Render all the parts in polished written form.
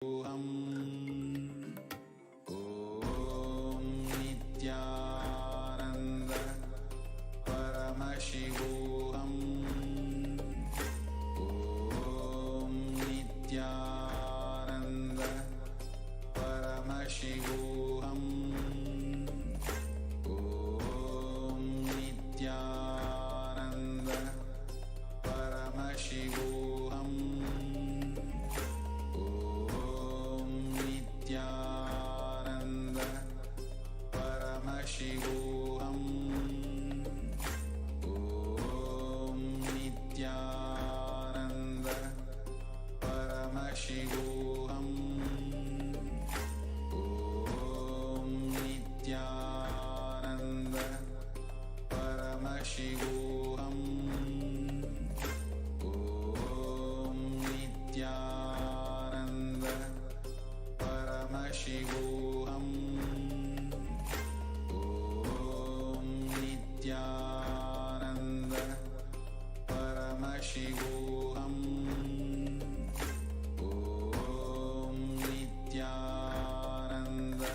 Om Nithyananda Paramashivoham. Om Nithyananda Paramashivoham. Om Nithyananda Paramashivoham. Om Nithyananda Paramashivoham. Om Nithyananda Paramashivoham. Om Nithyananda Paramashivoham. Om Nithyananda Paramashivoham. Om Nithyananda Paramashivoham. Om Nithyananda Paramashivoham. Om Nithyananda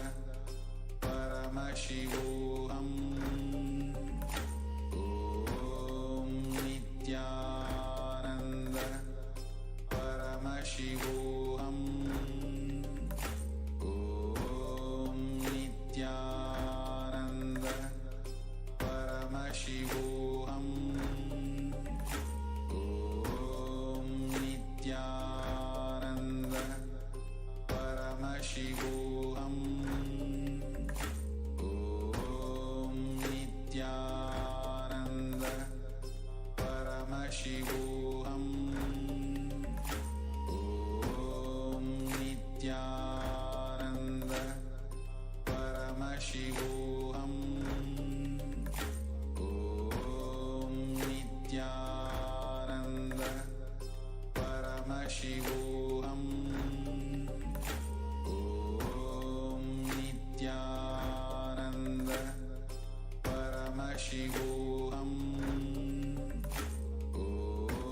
Paramashivoham. Om Nithyananda Paramashivoham. Om Nithyananda Paramashivoham. Om Nithyananda Paramashivoham. Om Nithyananda Paramashivoham. Om Nithyananda Paramashivoham. Om Nithyananda Paramashivoham.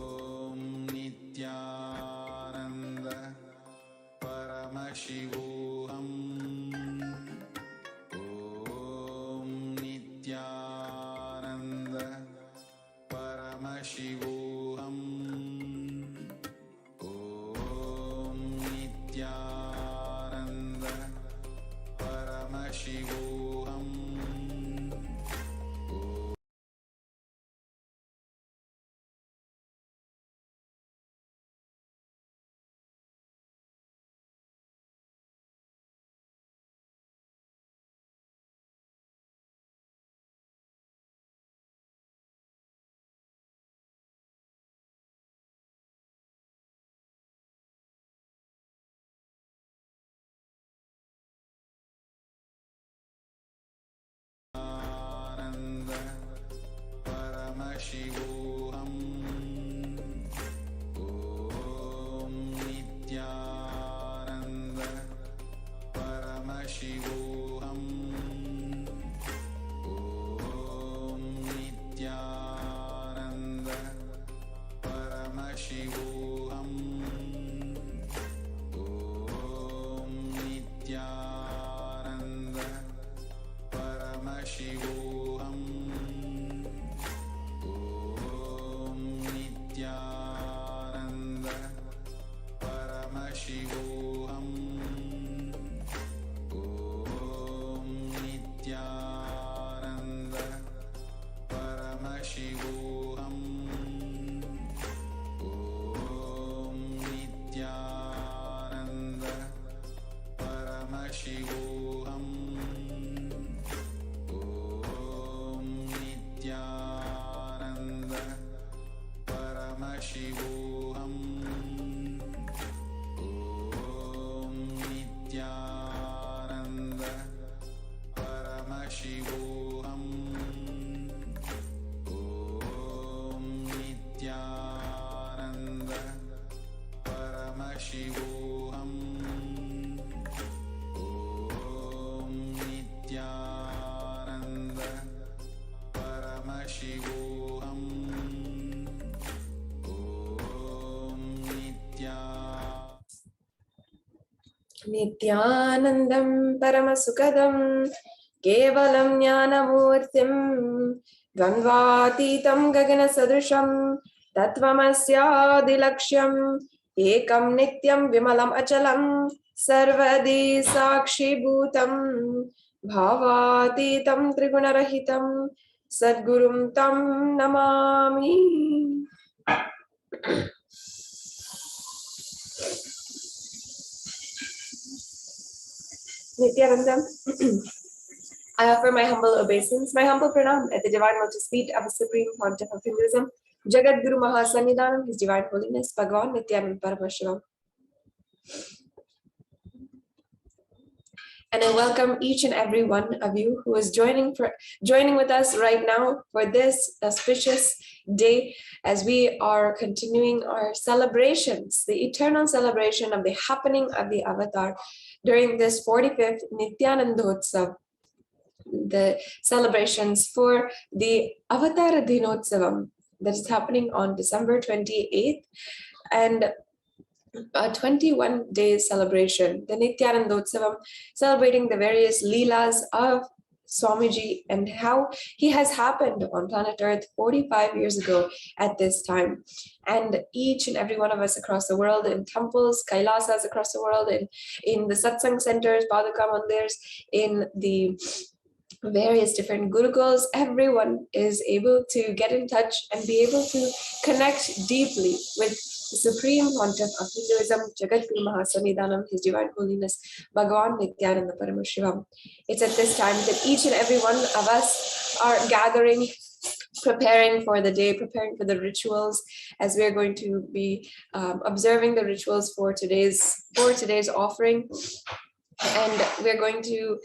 Om Nithyananda Paramashivoham. Om Nithyananda Paramashivoham. Om Nithyananda Paramashivoham. Nithyananda Paramashivoham. Om Nithyananda Paramashivoham. Om Nithyananda Paramashivoham. Om Nithyananda Paramashivoham. Om Nithyananda Paramashivoham. Om Nithyanandam Paramasukadam Kevalam Jnanamurtim Dvandvatitam Gagana Sadrisham Tattvamasya Ekam Nityam Vimalam Achalam Sarvadi Sakshi Bhutam Bhavatitam Trigunarahitam Sadgurum Tam Namami. Nithyanandam, I offer my humble obeisance, my humble pranam at the divine lotus feet of the Supreme Pontiff of Hinduism, Jagat Guru Mahasannidhanam, His Divine Holiness, Bhagavan Nithyananda Paramashivam. And I welcome each and every one of you who is joining with us right now for this auspicious day as we are continuing our celebrations, the eternal celebration of the happening of the Avatar during this 45th Nithyanandotsav, the celebrations for the Avatar Dinotsavam that is happening on December 28th, and a 21-day celebration, the Nithyanandotsavam, celebrating the various leelas of Swamiji and how he has happened on planet Earth 45 years ago at this time. And each and every one of us across the world, in temples, Kailasas across the world, in the satsang centers, Paduka mandirs, in the various different gurukuls, everyone is able to get in touch and be able to connect deeply with the Supreme Pontiff of Hinduism, Jagat Guru Mahasannidhanam, His Divine Holiness, Bhagavan Nithyananda Paramashivam. It's at this time that each and every one of us are gathering, preparing for the day, preparing for the rituals, as we're going to be observing the rituals for today's offering. And we're going to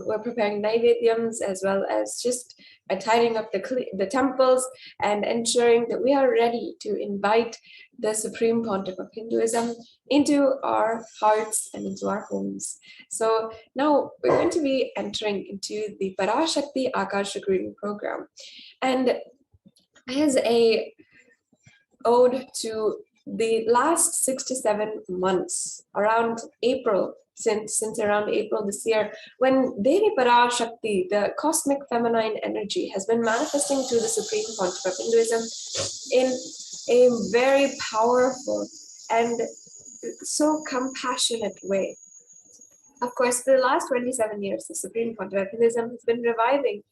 we're preparing naivedyams, as well as just tidying up the temples and ensuring that we are ready to invite the Supreme Pontiff of Hinduism into our hearts and into our homes. So now we're going to be entering into the Parashakti Akashic reading program, and as a ode to the last 6 to 7 months, around April, since around April this year, when Devi Parashakti, the cosmic feminine energy, has been manifesting to the Supreme Pontiff of Hinduism in a very powerful and so compassionate way. Of course, for the last 27 years, the Supreme Pontiff of Hinduism has been reviving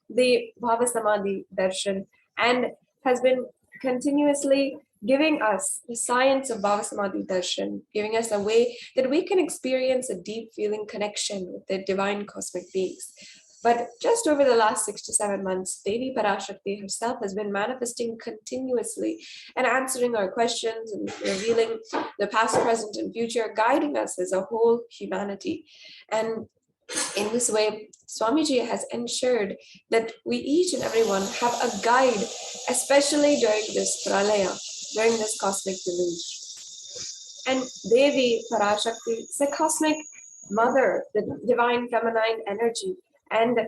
the Bhava Samadhi darshan and has been continuously giving us the science of Bhava Samadhi darshan, giving us a way that we can experience a deep feeling connection with the divine cosmic beings. But just over the last 6 to 7 months, Devi Parashakti herself has been manifesting continuously and answering our questions and revealing the past, present, and future, guiding us as a whole humanity. And in this way, Swamiji has ensured that we each and everyone have a guide, especially during this pralaya, during this cosmic deluge. And Devi Parashakti is the cosmic mother, the divine feminine energy, and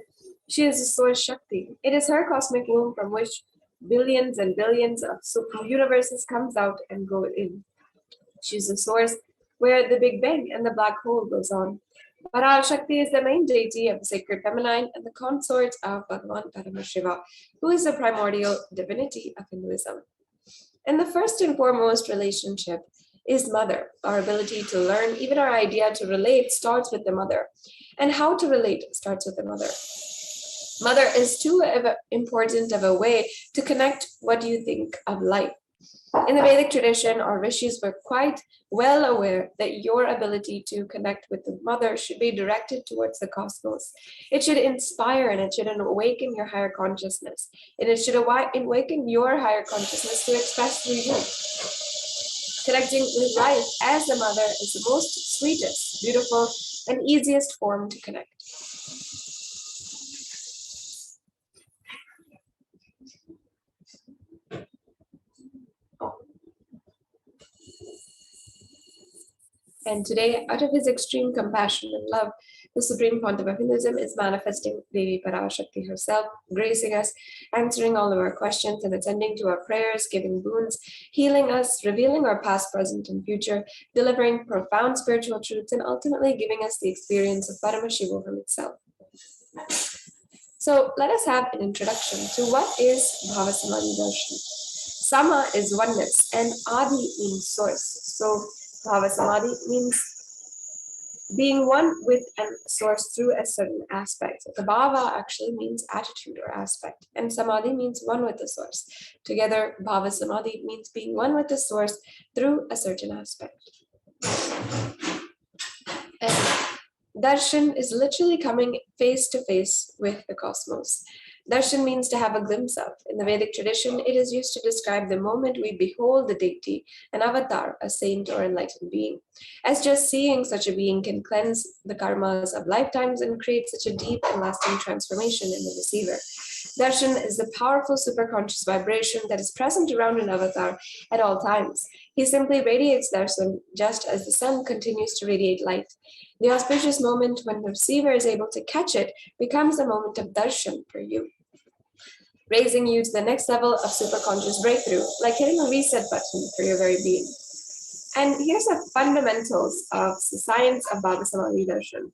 she is the source Shakti. It is her cosmic womb from which billions and billions of universes comes out and go in. She's the source where the Big Bang and the black hole goes on. Parashakti is the main deity of the sacred feminine and the consort of Bhagavan Paramashiva, who is the primordial divinity of Hinduism. And the first and foremost relationship is mother. Our ability to learn, even our idea to relate, starts with the mother. And how to relate starts with the mother. Mother is too important of a way to connect what you think of life. In the Vedic tradition, our rishis were quite well aware that your ability to connect with the mother should be directed towards the cosmos. It should inspire and it should awaken your higher consciousness. And it should awaken your higher consciousness to express through you. Connecting with life as the mother is the most sweetest, beautiful, and easiest form to connect. And today, out of his extreme compassion and love, the Supreme Pontiff of Hinduism is manifesting Devi Parashakti herself, gracing us, answering all of our questions, and attending to our prayers, giving boons, healing us, revealing our past, present, and future, delivering profound spiritual truths, and ultimately giving us the experience of Paramashivoham itself. So let us have an introduction to what is Bhava Samadhi Darshan. Sama is oneness, and Adi means source. So Bhava Samadhi means being one with a source through a certain aspect. The Bhava actually means attitude or aspect, and Samadhi means one with the source. Together, Bhava Samadhi means being one with the source through a certain aspect. And Darshan is literally coming face to face with the cosmos. Darshan means to have a glimpse of. In the Vedic tradition, it is used to describe the moment we behold the deity, an avatar, a saint, or enlightened being. As just seeing such a being can cleanse the karmas of lifetimes and create such a deep and lasting transformation in the receiver. Darshan is the powerful superconscious vibration that is present around an avatar at all times. He simply radiates darshan just as the sun continues to radiate light. The auspicious moment when the receiver is able to catch it becomes a moment of darshan for you, raising you to the next level of superconscious breakthrough, like hitting a reset button for your very being. And here's the fundamentals of the science of Bhava Samadhi Darshan.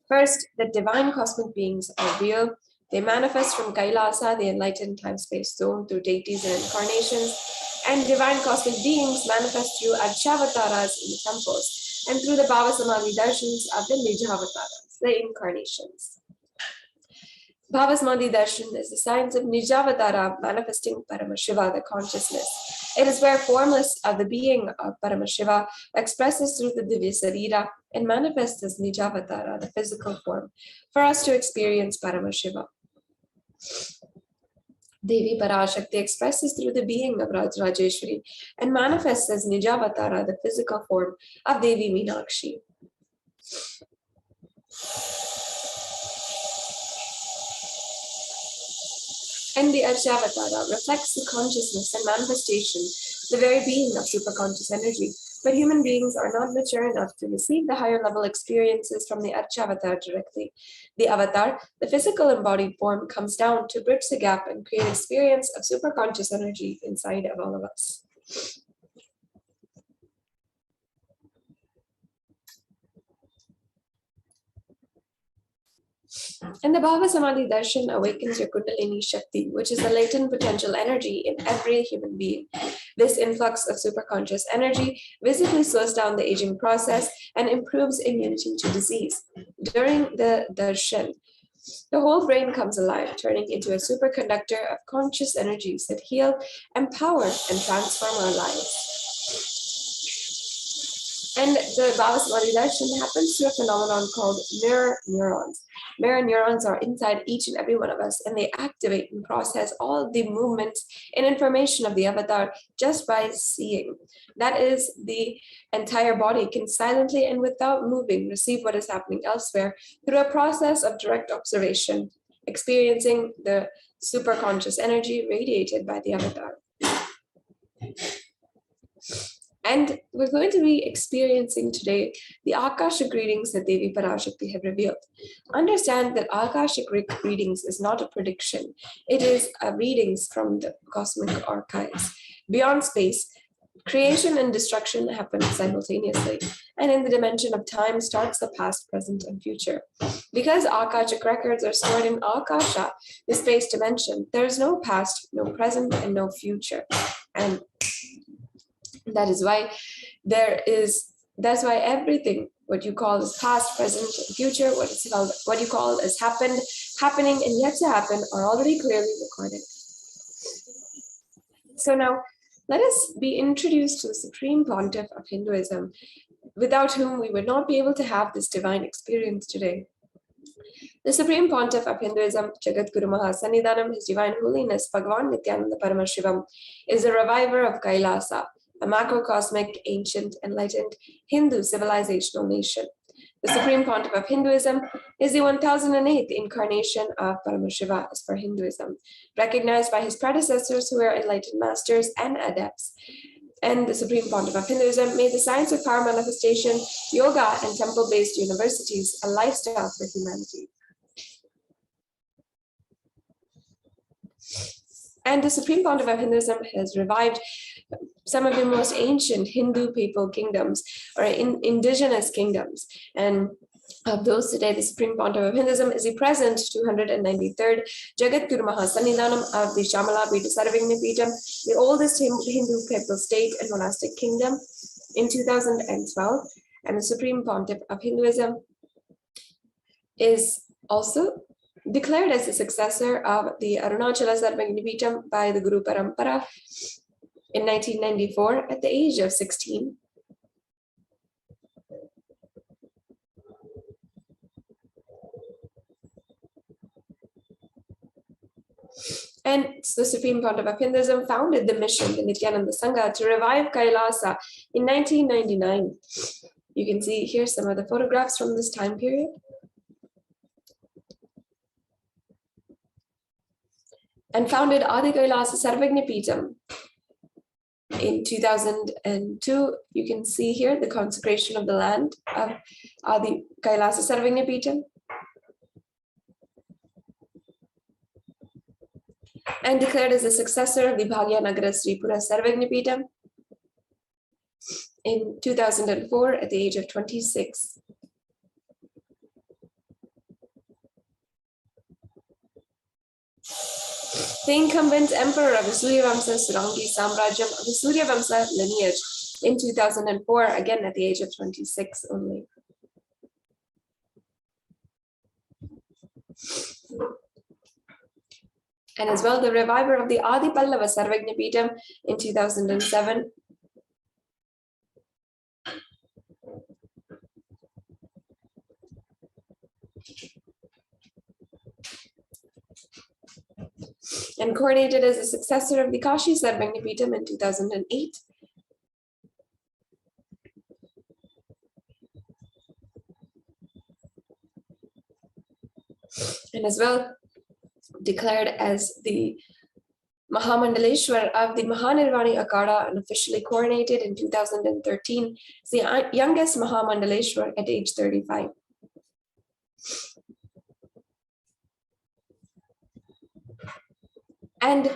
First, the divine cosmic beings are real. They manifest from Kailasa, the enlightened time-space zone, through deities and incarnations. And divine cosmic beings manifest through Archavataras in the temples, and through the Bhava Samadhi Darshans of the Nijavataras, the incarnations. Bhava Samadhi Darshan is the science of Nijavatara manifesting Paramashiva, the consciousness. It is where formless of the being of Paramashiva expresses through the Divya Sarira and manifests as Nijavatara, the physical form, for us to experience Paramashiva. Devi Parashakti expresses through the being of Rajeshwari and manifests as Nijavatara, the physical form of Devi Meenakshi. And the Archavatara reflects the consciousness and manifestation, the very being of superconscious energy. But human beings are not mature enough to receive the higher level experiences from the Archavatar directly. The avatar, the physical embodied form, comes down to bridge the gap and create experience of superconscious energy inside of all of us. And the Bhava Samadhi Darshan awakens your Kundalini Shakti, which is the latent potential energy in every human being. This influx of superconscious energy visibly slows down the aging process and improves immunity to disease. During the Darshan, the whole brain comes alive, turning into a superconductor of conscious energies that heal, empower, and transform our lives. And the Bhava Samadhi Darshan happens through a phenomenon called mirror neurons. Mirror neurons are inside each and every one of us, and they activate and process all the movements and information of the avatar just by seeing. That is, the entire body can silently and without moving receive what is happening elsewhere through a process of direct observation, experiencing the superconscious energy radiated by the avatar. And we're going to be experiencing today the Akashic readings that Devi Parashakti have revealed. Understand that Akashic readings is not a prediction. It is readings from the cosmic archives. Beyond space, creation and destruction happen simultaneously. And in the dimension of time starts the past, present, and future. Because Akashic records are stored in Akasha, the space dimension, there is no past, no present, and no future. And that is why that's why everything, what you call as past, present, and future, what you call as happened, happening, and yet to happen are already clearly recorded. So now, let us be introduced to the Supreme Pontiff of Hinduism, without whom we would not be able to have this divine experience today. The Supreme Pontiff of Hinduism, Jagat Guru Mahasannidhanam, His Divine Holiness Bhagavan Nithyananda Paramashivam, is a reviver of Kailasa, a macrocosmic, ancient, enlightened Hindu civilizational nation. The Supreme Pontiff of Hinduism is the 1008th incarnation of Paramashiva as per Hinduism, recognized by his predecessors who were enlightened masters and adepts. and the Supreme Pontiff of Hinduism, made the science of power manifestation, yoga, and temple-based universities a lifestyle for humanity. And the Supreme Pontiff of Hinduism has revived some of the most ancient Hindu papal kingdoms, or indigenous kingdoms. And of those today, the Supreme Pontiff of Hinduism is the present 293rd Jagat Guru Mahasannidhanam of the Shamala Pita Sarvagnapeetham, the oldest Hindu papal state and monastic kingdom, in 2012. And the Supreme Pontiff of Hinduism is also declared as the successor of the Arunachala Sarvagnapeetham by the Guru Parampara in 1994 at the age of 16. And the Supreme Pontiff of Hinduism founded the mission, the Nithyananda Sangha, to revive Kailasa in 1999. You can see here some of the photographs from this time period. And founded Adi Kailasa Sarvagnapeetham in 2002. You can see here the consecration of the land of Adi Kailasa Sarvagnapeetham. And declared as the successor of the Bhagyanagara Sripura Sarvagnapeetham in 2004 at the age of 26. The incumbent emperor of the Suryavamsa Surangi Samrajyam of the Suryavamsa lineage in 2004, again at the age of 26 only. And as well, the reviver of the Adi Pallava Sarvagnapeetham in 2007. And coronated as the successor of the Kashi Sarvagnapeetham in 2008. And as well, declared as the Mahamandaleshwar of the Mahanirvani Akada and officially coronated in 2013. It's the youngest Mahamandaleshwar at age 35. And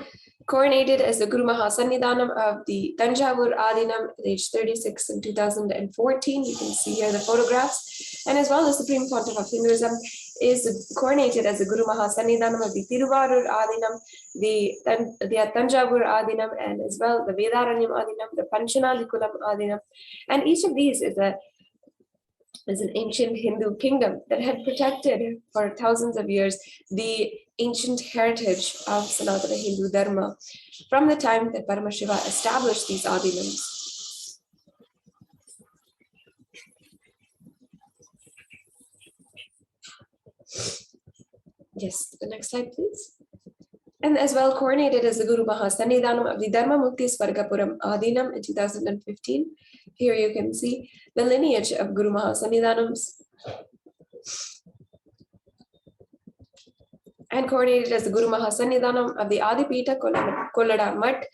coronated as the Guru Mahasannidhanam of the Tanjavur Adinam at age 36 in 2014. You can see here the photographs. And as well, the Supreme Pontiff of Hinduism is coronated as the Guru Mahasannidhanam of the Tiruvarur Adinam, the Tanjavur Adinam, and as well the Vedaranyam Adinam, the Panchanalikulam Adinam. And each of these is an ancient Hindu kingdom that had protected for thousands of years the ancient heritage of Sanatana Hindu Dharma from the time that Paramashiva established these adinams. Yes, the next slide, please. And as well coronated as the Guru Mahasannidhanam of the Dharma Mukti Svargapuram Adinam in 2015. Here you can see the lineage of Guru Mahasannidhanams. And coronated as the Guru Mahasannidhanam of the Adipita Kollada Mutt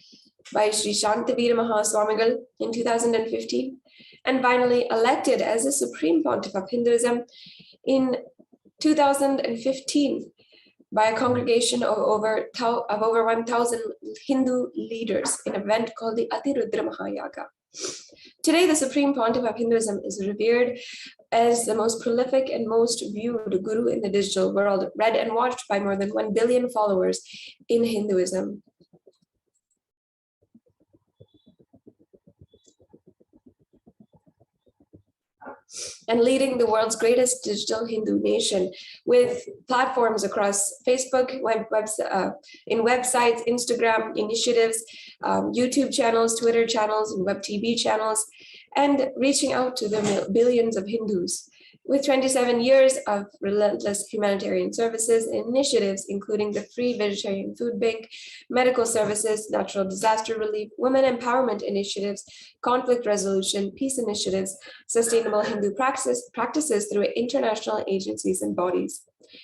by Sri Shantavira Mahaswamigal in 2015. And finally elected as the Supreme Pontiff of Hinduism in 2015 by a congregation of over 1,000 Hindu leaders in an event called the Atirudra Mahayaga. Today, the Supreme Pontiff of Hinduism is revered as the most prolific and most viewed guru in the digital world, read and watched by more than 1 billion followers in Hinduism. And leading the world's greatest digital Hindu nation with platforms across Facebook, in websites, Instagram initiatives, YouTube channels, Twitter channels, and web TV channels, and reaching out to the billions of Hindus. With 27 years of relentless humanitarian services and initiatives, including the Free Vegetarian Food Bank, medical services, natural disaster relief, women empowerment initiatives, conflict resolution, peace initiatives, sustainable Hindu practices through international agencies and bodies.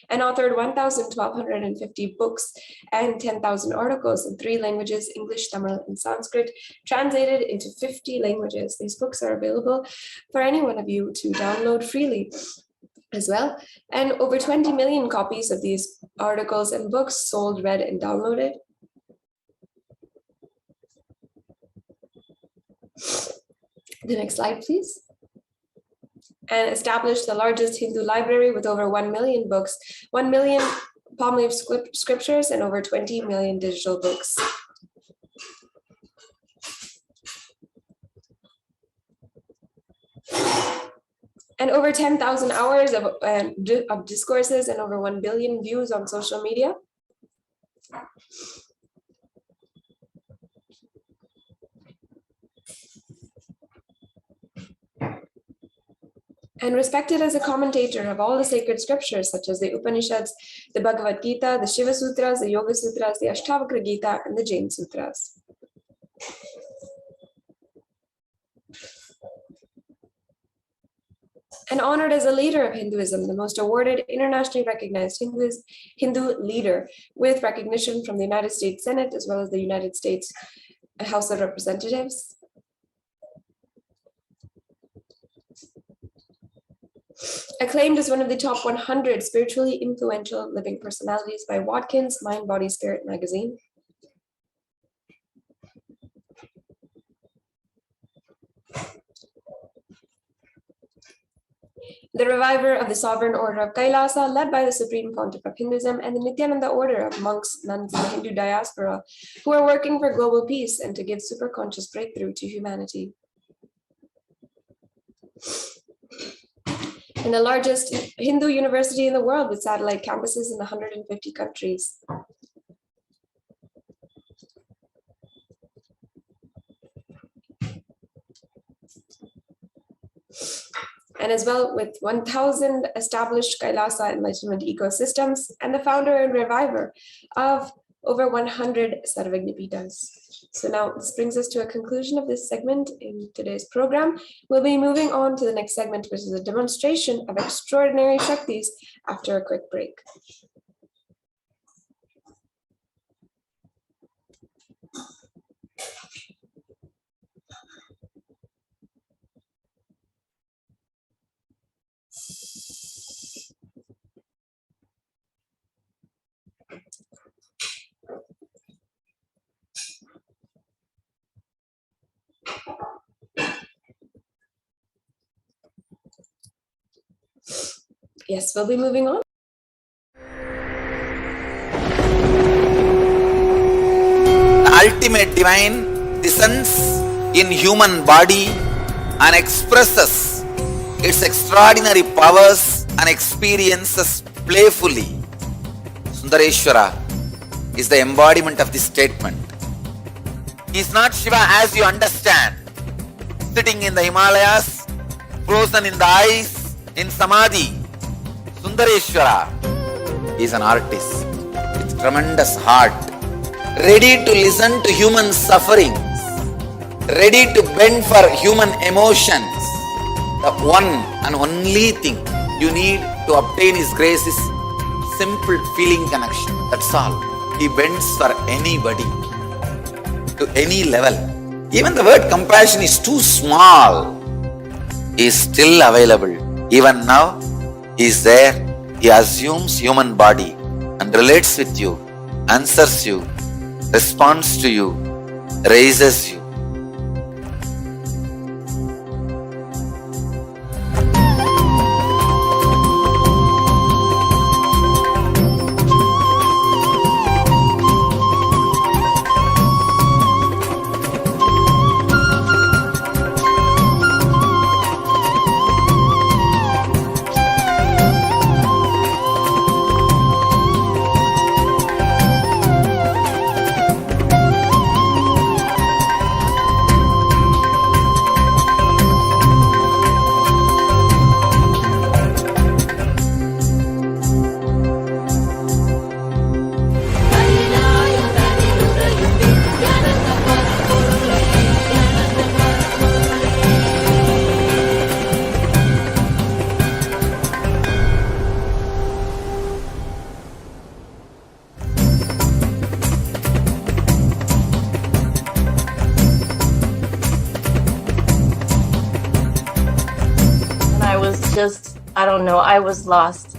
and authored 1,250 books and 10,000 articles in 3 languages, English, Tamil, and Sanskrit, translated into 50 languages. These books are available for any one of you to download freely as well. And over 20 million copies of these articles and books sold, read, and downloaded. The next slide, please. And established the largest Hindu library with over 1 million books, 1 million palm leaf scriptures, and over 20 million digital books. And over 10,000 hours of discourses and over 1 billion views on social media. And respected as a commentator of all the sacred scriptures, such as the Upanishads, the Bhagavad Gita, the Shiva Sutras, the Yoga Sutras, the Ashtavakra Gita, and the Jain Sutras. And honored as a leader of Hinduism, the most awarded, internationally recognized Hindu leader, with recognition from the United States Senate as well as the United States House of Representatives. Acclaimed as one of the top 100 spiritually influential living personalities by Watkins Mind, Body, Spirit magazine. The reviver of the Sovereign Order of Kailasa, led by the Supreme Pontiff of Hinduism, and the Nithyananda Order of monks, nuns, and the Hindu diaspora, who are working for global peace and to give superconscious breakthrough to humanity. And the largest Hindu university in the world with satellite campuses in 150 countries. And as well with 1,000 established Kailasa Enlightenment ecosystems, and the founder and reviver of over 100 Sarvagnipitas. So now this brings us to a conclusion of this segment in today's program. We'll be moving on to the next segment, which is a demonstration of extraordinary Shaktis after a quick break. Yes, we'll be moving on. The ultimate divine descends in human body and expresses its extraordinary powers and experiences playfully. Sundareshwara is the embodiment of this statement. He is not Shiva as you understand, sitting in the Himalayas, frozen in the ice, in Samadhi. Sundareshwara is an artist with tremendous heart, ready to listen to human sufferings, ready to bend for human emotions. The one and only thing you need to obtain His grace is simple feeling connection. That's all. He bends for anybody, to any level. Even the word compassion is too small. He is still available. Even now, He is there. He assumes human body and relates with you, answers you, responds to you, raises you. don't know, I was lost.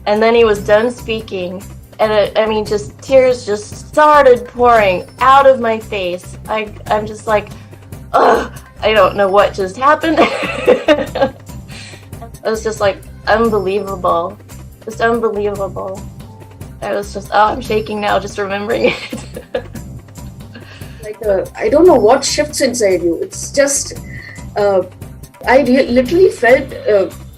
And then he was done speaking, and just tears just started pouring out of my face. I'm just like, ugh, I don't know what just happened. It was just like unbelievable, just unbelievable. I was just, I'm shaking now just remembering it. I don't know what shifts inside you. It's just, I literally felt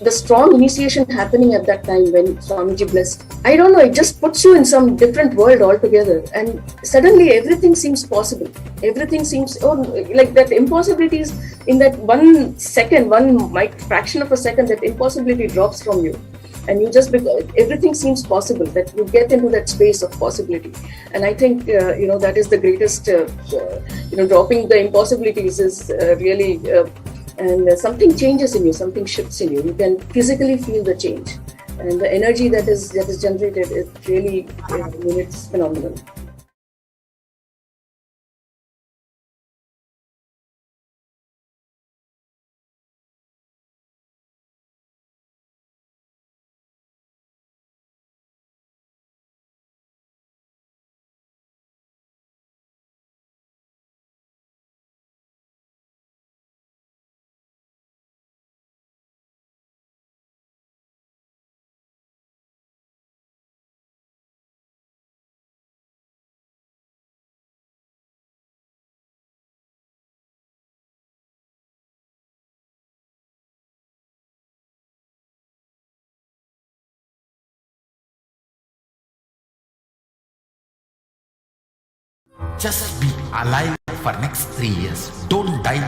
the strong initiation happening at that time when Swamiji blessed. I don't know, it just puts you in some different world altogether, and suddenly everything seems possible. Everything seems, like that impossibilities in that 1 second, fraction of a second, that impossibility drops from you. And you just, everything seems possible, that you get into that space of possibility. And I think, that is the greatest, dropping the impossibilities is really, and something changes in you, something shifts in you. You can physically feel the change. And the energy that is generated, it really, it's phenomenal. Just be alive for next 3 years. Don't die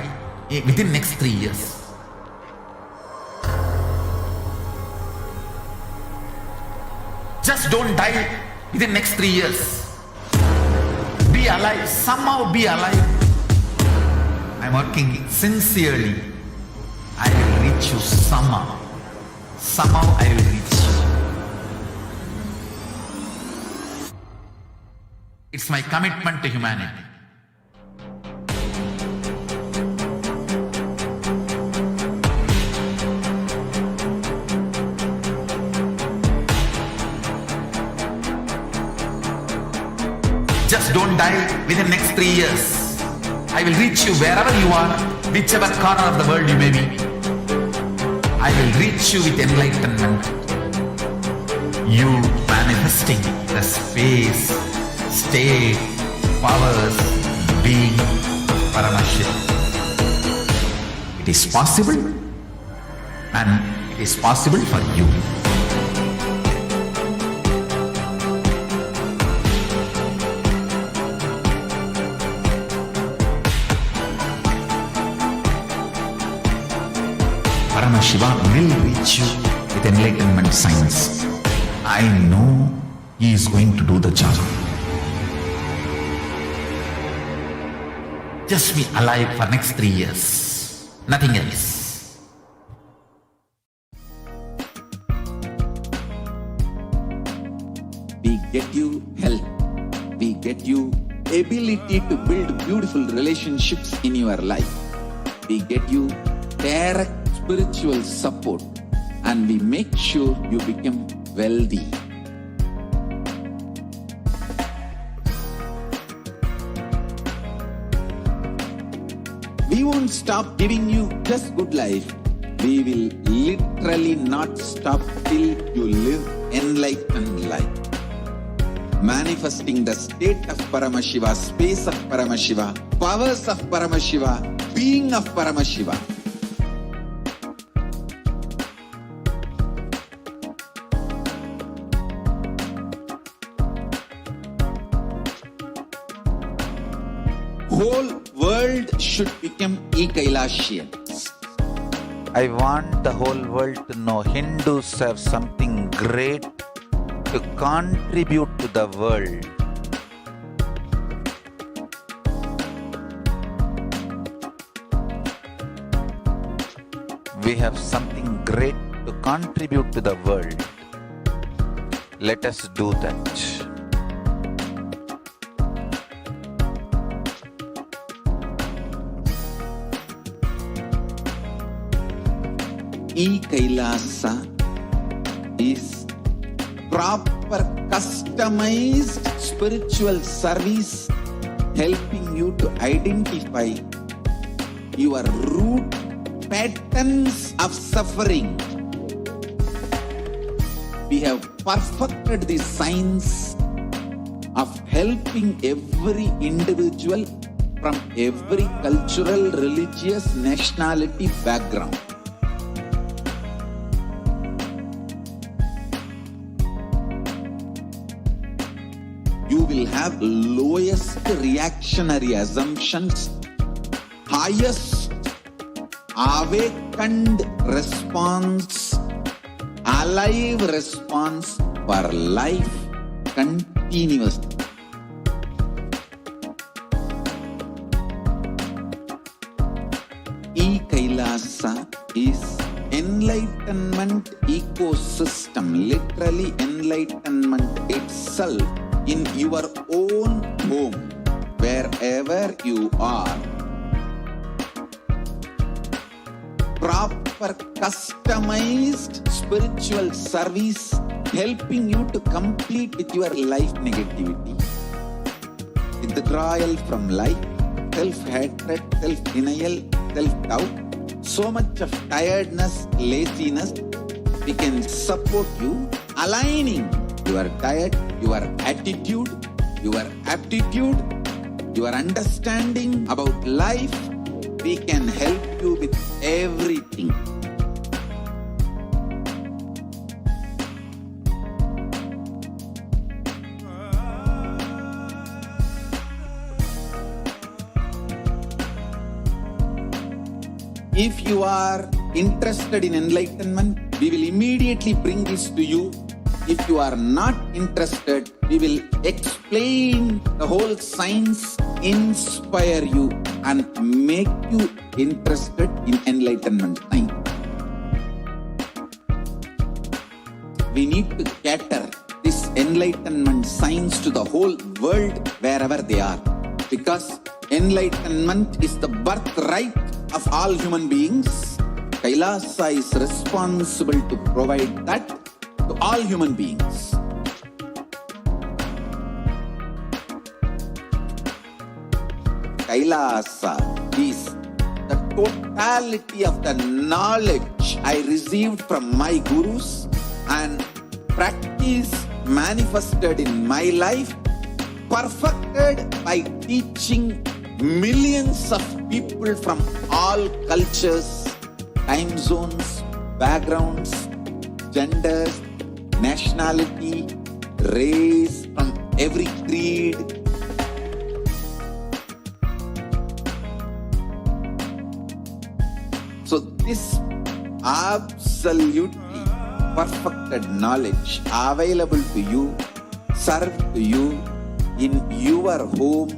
within next 3 years. Just don't die within next 3 years. Be alive. Somehow be alive. I'm working sincerely. I will reach you somehow. Somehow I will reach you. It's my commitment to humanity. Just don't die within next 3 years. I will reach you wherever you are, whichever corner of the world you may be. I will reach you with enlightenment. You manifesting the space, state, powers, being Paramashivoham. It is possible, and it is possible for you. Paramashivoham will reach you with enlightenment science. I know he is going to do the job. Just be alive for next 3 years. Nothing else. We get you health. We get you ability to build beautiful relationships in your life. We get you direct spiritual support, and we make sure you become wealthy. We won't stop giving you just good life. We will literally not stop till you live enlightened life. Manifesting the state of Paramashiva, space of Paramashiva, powers of Paramashiva, being of Paramashiva. Whole world should become Kailasian. I want the whole world to know Hindus have something great to contribute to the world. We have something great to contribute to the world. Let us do that. Kailasa is proper customized spiritual service helping you to identify your root patterns of suffering. We have perfected the science of helping every individual from every cultural, religious, nationality background. You will have lowest reactionary assumptions, highest awakened response, alive response for life continuously. Kailasa is enlightenment ecosystem, literally enlightenment itself in your own home, wherever you are. Proper customized spiritual service helping you to complete with your life negativity, withdrawal from life, self-hatred, self-denial, self-doubt, so much of tiredness, laziness. We can support you aligning your diet, your attitude, your aptitude, your understanding about life. We can help you with everything. If you are interested in enlightenment, we will immediately bring this to you. If you are not interested, we will explain the whole science, inspire you and make you interested in enlightenment time. We need to cater this enlightenment science to the whole world wherever they are, because enlightenment is the birthright of all human beings. Kailasa is responsible to provide that to all human beings. Kailasa is the totality of the knowledge I received from my gurus and practice manifested in my life, perfected by teaching millions of people from all cultures, time zones, backgrounds, genders, nationality, race, from every creed. So this absolutely perfected knowledge available to you, served to you in your home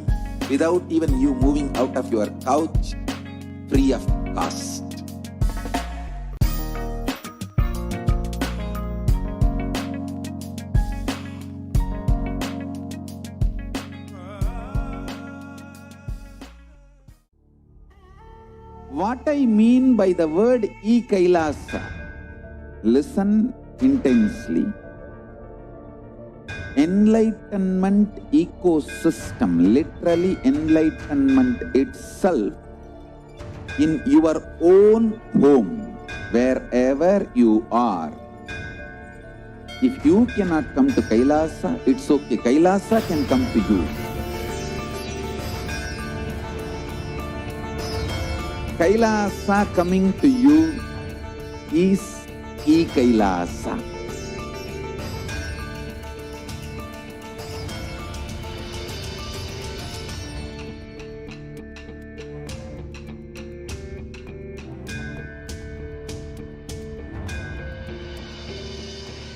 without even you moving out of your couch, free of cost. What I mean by the word Kailasa, listen intensely. Enlightenment ecosystem, literally enlightenment itself in your own home, wherever you are. If you cannot come to Kailasa, it's okay. Kailasa can come to you. Kailasa coming to you is Kailasa.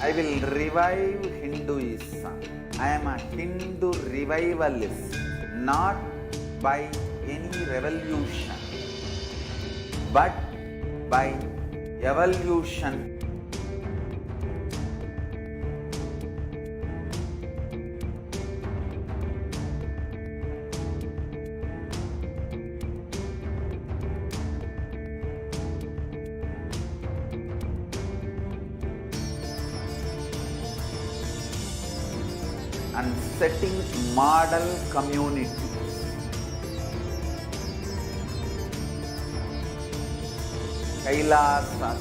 I will revive Hinduism. I am a Hindu revivalist, not by any revolution, but by evolution. and setting model communities. Kailasa,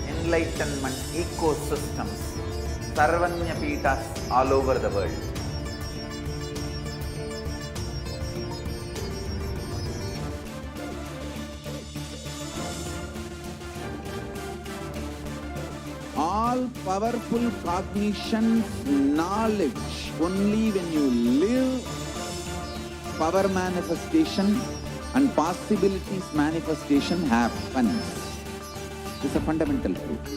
enlightenment ecosystems, Sarvanya Peethas all over the world. All powerful cognition, knowledge, only when you live, power manifestation and possibilities manifestation happens. This is a fundamental truth.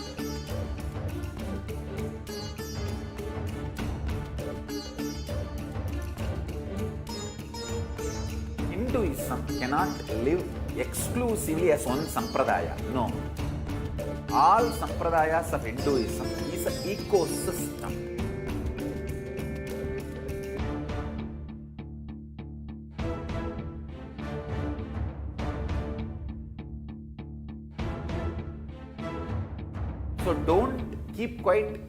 Hinduism cannot live exclusively as one sampradaya. No. All sampradayas of Hinduism is an ecosystem. So don't keep quiet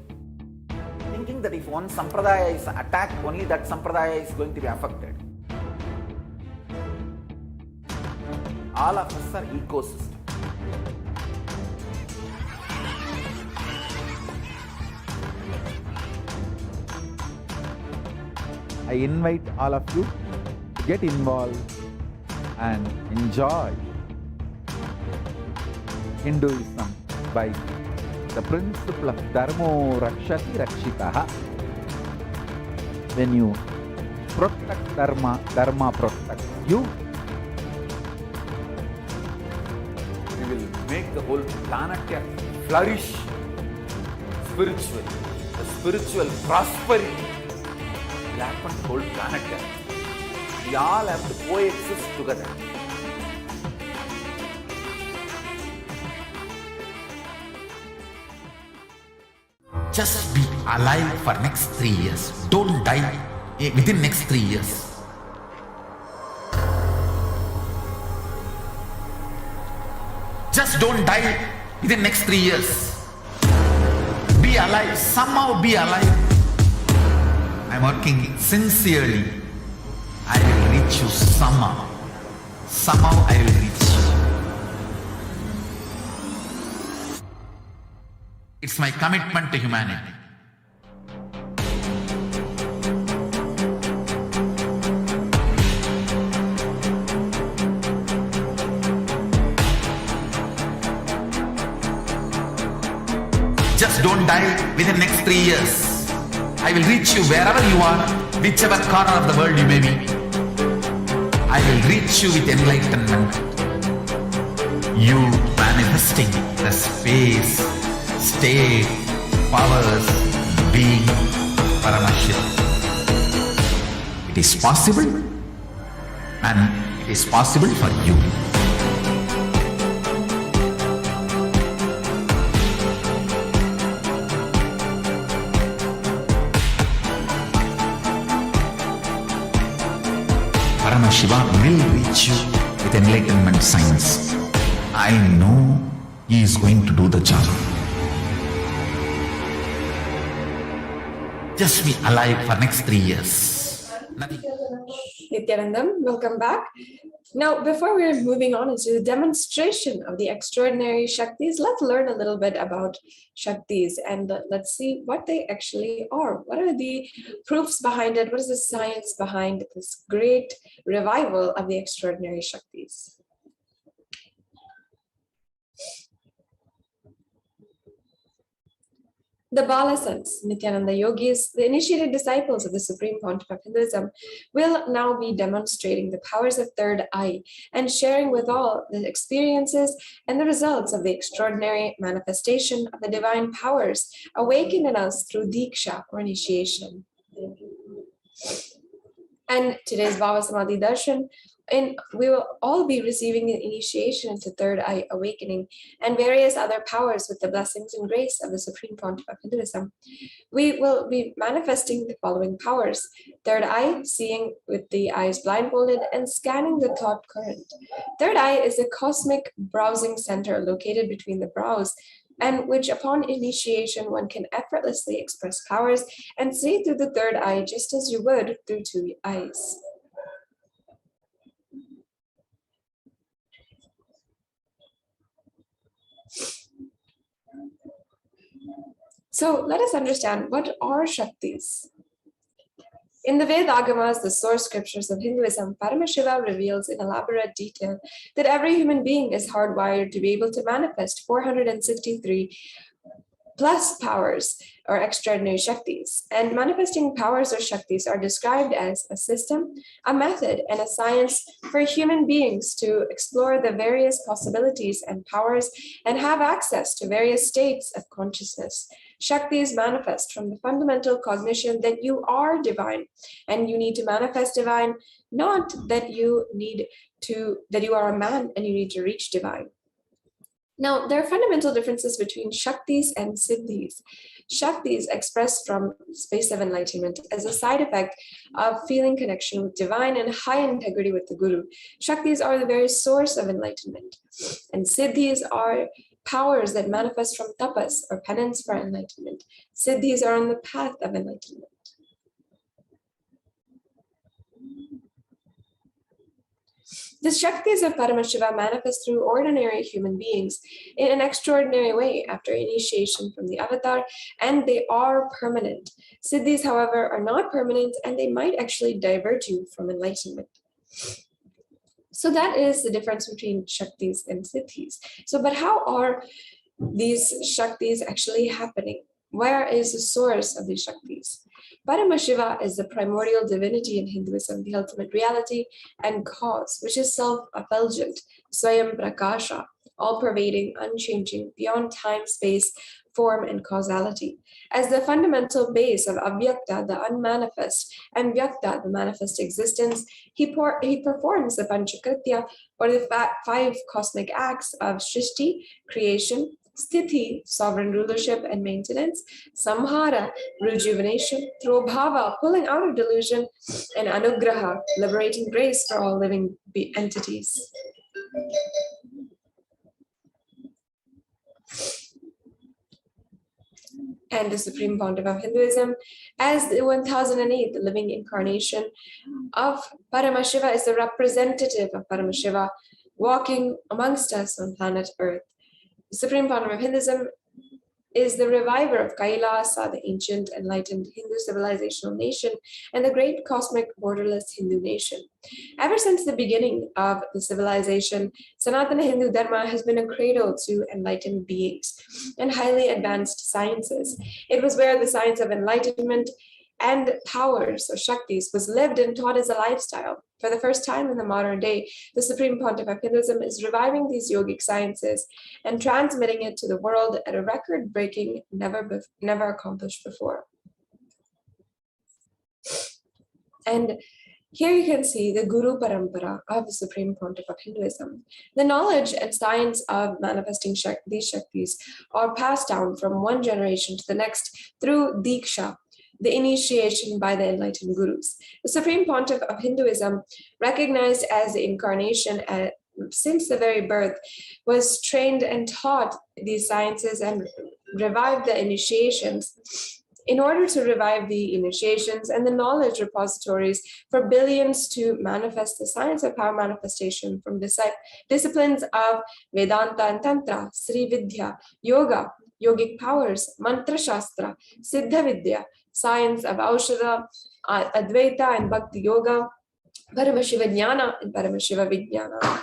thinking that if one sampradaya is attacked, only that sampradaya is going to be affected. All of us are ecosystem. I invite all of you to get involved and enjoy Hinduism by the principle of Dharmo Rakshati Rakshitaha. When you protect Dharma, Dharma protects you. We will make the whole planet flourish spiritually. The spiritual prosperity will happen to the whole planet. We all have to coexist together. Just be alive for next 3 years. Don't die within next 3 years. Just don't die within next 3 years. Be alive. Somehow be alive. I'm working sincerely. I will reach you somehow. Somehow I will reach you. It's my commitment to humanity. Just don't die within the next 3 years. I will reach you wherever you are, whichever corner of the world you may be. I will reach you with enlightenment. You manifesting the space, state, powers, being, Paramashivoham. It is possible, and it is possible for you. Paramashivoham will reach you with enlightenment science. I know he is going to do the job. Just be alive for next 3 years. Nothing. Nithyanandam, welcome back. Now, before we're moving on into the demonstration of the extraordinary Shaktis, let's learn a little bit about Shaktis and let's see what they actually are. What are the proofs behind it? What is the science behind this great revival of the extraordinary Shaktis? The Balasans, Nithyananda yogis, the initiated disciples of the Supreme Pontiff of Hinduism, will now be demonstrating the powers of third eye and sharing with all the experiences and the results of the extraordinary manifestation of the divine powers awakened in us through Diksha or initiation. And today's Bhava Samadhi Darshan, we will all be receiving the initiation into third eye awakening and various other powers with the blessings and grace of the Supreme Pontiff of Hinduism. We will be manifesting the following powers: third eye, seeing with the eyes blindfolded and scanning the thought current. Third eye is a cosmic browsing center located between the brows, and which upon initiation one can effortlessly express powers and see through the third eye just as you would through two eyes. So let us understand, what are Shaktis? In the Vedagamas, the source scriptures of Hinduism, Paramashiva reveals in elaborate detail that every human being is hardwired to be able to manifest 463 plus powers or extraordinary Shaktis. And manifesting powers or Shaktis are described as a system, a method, and a science for human beings to explore the various possibilities and powers and have access to various states of consciousness. Shaktis manifest from the fundamental cognition that you are divine, and you need to manifest divine, not that you are a man and you need to reach divine. Now, there are fundamental differences between Shaktis and Siddhis. Shaktis expressed from space of enlightenment as a side effect of feeling connection with divine and high integrity with the Guru. Shaktis are the very source of enlightenment, and Siddhis are powers that manifest from tapas or penance for enlightenment. Siddhis are on the path of enlightenment. The Shaktis of Paramashiva manifest through ordinary human beings in an extraordinary way after initiation from the avatar, and they are permanent. Siddhis, however, are not permanent, and they might actually divert you from enlightenment. So that is the difference between Shaktis and Siddhis. But how are these Shaktis actually happening? Where is the source of these Shaktis? Paramashiva is the primordial divinity in Hinduism, the ultimate reality and cause, which is self-effulgent, Swayam Prakasha, all-pervading, unchanging, beyond time, space, form, and causality. As the fundamental base of Avyakta, the unmanifest, and Vyakta, the manifest existence, he performs the Panchakritya, or the 5 cosmic acts of Shrishti, creation, Sthiti, sovereign rulership and maintenance, Samhara, rejuvenation, Trobhava, pulling out of delusion, and Anugraha, liberating grace for all living entities. And the Supreme Pontiff of Hinduism, as the 1008, the living incarnation of Paramashiva, is the representative of Paramashiva walking amongst us on planet Earth. The Supreme Pontiff of Hinduism is the reviver of Kailasa, the ancient enlightened Hindu civilizational nation, and the great cosmic borderless Hindu nation. Ever since the beginning of the civilization, Sanatana Hindu Dharma has been a cradle to enlightened beings and highly advanced sciences. It was where the science of enlightenment and powers or Shaktis was lived and taught as a lifestyle. For the first time in the modern day, the Supreme Pontiff of Hinduism is reviving these yogic sciences and transmitting it to the world at a record-breaking, never accomplished before. And here you can see the Guru Parampara of the Supreme Pontiff of Hinduism. The knowledge and science of manifesting these Shaktis are passed down from one generation to the next through Diksha, the initiation by the enlightened gurus. The Supreme Pontiff of Hinduism, recognized as the incarnation since the very birth, was trained and taught these sciences and revived the initiations. In order to revive the initiations and the knowledge repositories for billions to manifest the science of power manifestation from disciplines of Vedanta and Tantra, Sri Vidya, Yoga, yogic powers, Mantra Shastra, Siddha Vidya, science of Aushadha, Advaita and Bhakti Yoga, Paramashiva Jnana and Paramashiva Vijnana.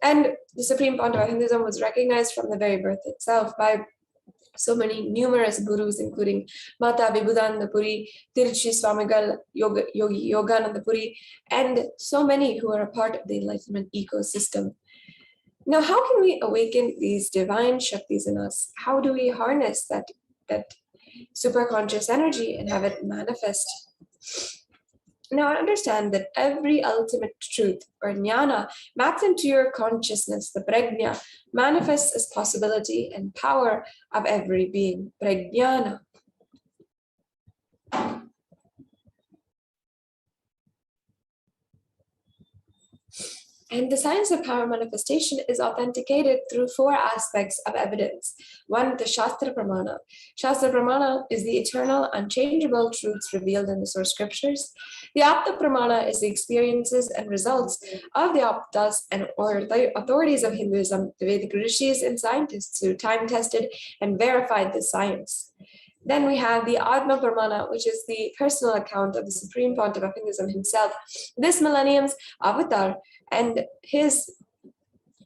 And the Supreme Pontiff of Hinduism was recognized from the very birth itself by so many numerous gurus, including Mata Vibhudananda Puri, Tiruchi Swamigal, Yogi Yogananda Puri, and so many who are a part of the Enlightenment ecosystem. Now, how can we awaken these divine Shaktis in us? How do we harness that superconscious energy and have it manifest? Now, understand that every ultimate truth or jnana maps into your consciousness. The prajna manifests as possibility and power of every being. Prajnana. And the science of power manifestation is authenticated through 4 aspects of evidence. 1, the Shastra Pramana. Shastra Pramana is the eternal, unchangeable truths revealed in the source scriptures. The Apta Pramana is the experiences and results of the Aptas or the authorities of Hinduism, the Vedic rishis and scientists who time-tested and verified this science. Then we have the Atma Pramana, which is the personal account of the Supreme Pontiff of Hinduism himself, this millennium's avatar, and his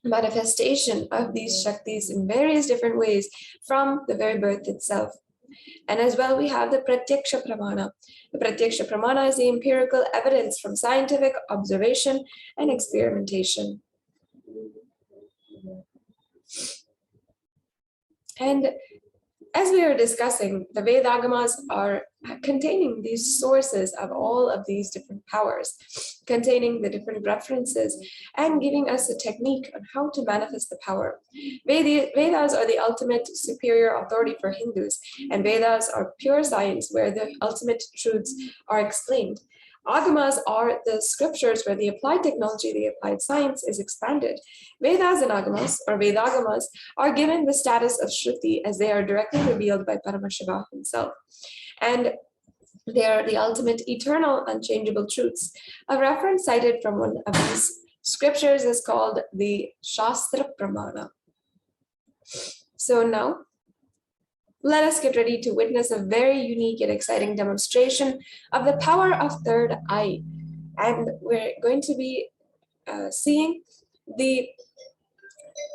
manifestation of these Shaktis in various different ways from the very birth itself. And as well, we have the Pratyaksha Pramana. The Pratyaksha Pramana is the empirical evidence from scientific observation and experimentation. And as we are discussing, the Vedagamas are containing these sources of all of these different powers, containing the different references and giving us a technique on how to manifest the power. Vedas are the ultimate superior authority for Hindus, and Vedas are pure science where the ultimate truths are explained. Agamas are the scriptures where the applied technology, the applied science is expanded. Vedas and Agamas, or Vedagamas, are given the status of Shruti as they are directly revealed by Paramashivoham himself. And they are the ultimate, eternal, unchangeable truths. A reference cited from one of these scriptures is called the Shastra Pramana. So now, let us get ready to witness a very unique and exciting demonstration of the power of third eye. And we're going to be seeing the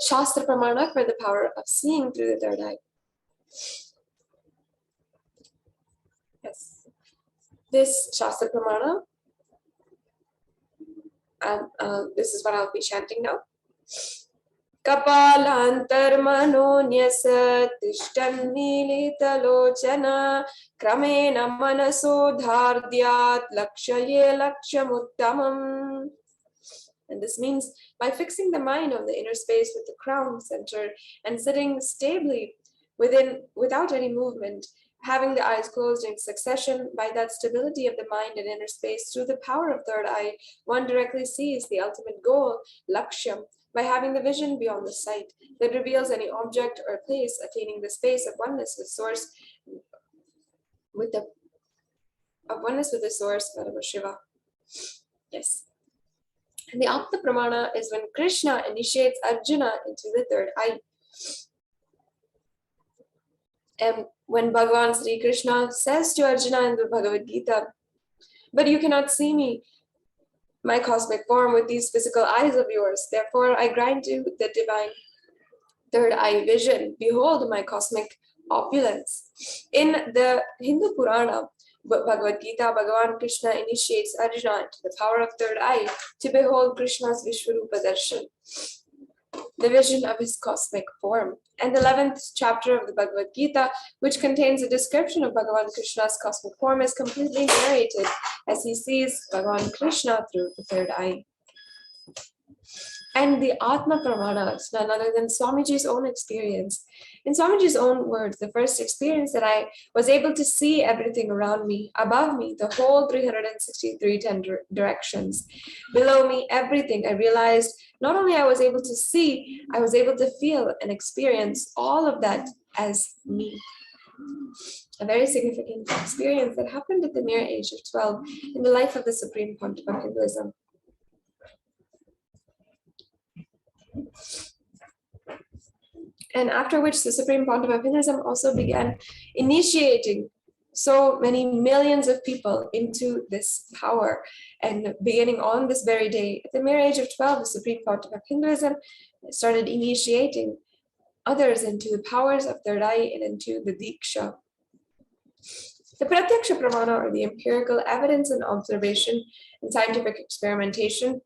Shastra Pramana for the power of seeing through the third eye. Yes. This Shastra Pramana, this is what I'll be chanting now. Kapalantarmanonyasa tishtan nilitalochana kramena manaso dhardyat lakshaye lakshamuttamam. And this means by fixing the mind on the inner space with the crown center and sitting stably without any movement, having the eyes closed in succession, by that stability of the mind and inner space through the power of third eye, one directly sees the ultimate goal, lakshyam, by having the vision beyond the sight that reveals any object or place, attaining the space of oneness with source, Paramashiva. Yes. And the Apta Pramana is when Krishna initiates Arjuna into the third eye. And when Bhagavan Sri Krishna says to Arjuna in the Bhagavad Gita, "But you cannot see me, my cosmic form, with these physical eyes of yours. Therefore, I grant you the divine third eye vision. Behold my cosmic opulence." In the Hindu Purana, Bhagavad Gita, Bhagavan Krishna initiates Arjuna into the power of third eye to behold Krishna's Vishwarupa Darshan, the vision of his cosmic form. And the 11th chapter of the Bhagavad Gita, which contains a description of Bhagavan Krishna's cosmic form, is completely narrated as he sees Bhagavan Krishna through the third eye. And the Atma Pramana is none other than Swamiji's own experience. In Swamiji's own words, the first experience that I was able to see everything around me, above me, the whole 363 directions, below me, everything, I realized not only I was able to see, I was able to feel and experience all of that as me. A very significant experience that happened at the mere age of 12 in the life of the Supreme Pontiff of Hinduism. And after which the Supreme Pontiff of Hinduism also began initiating so many millions of people into this power. And beginning on this very day, at the mere age of 12, the Supreme Pontiff of Hinduism started initiating others into the powers of third eye and into the Diksha. The Pratyaksha Pramana, or the empirical evidence and observation and scientific experimentation,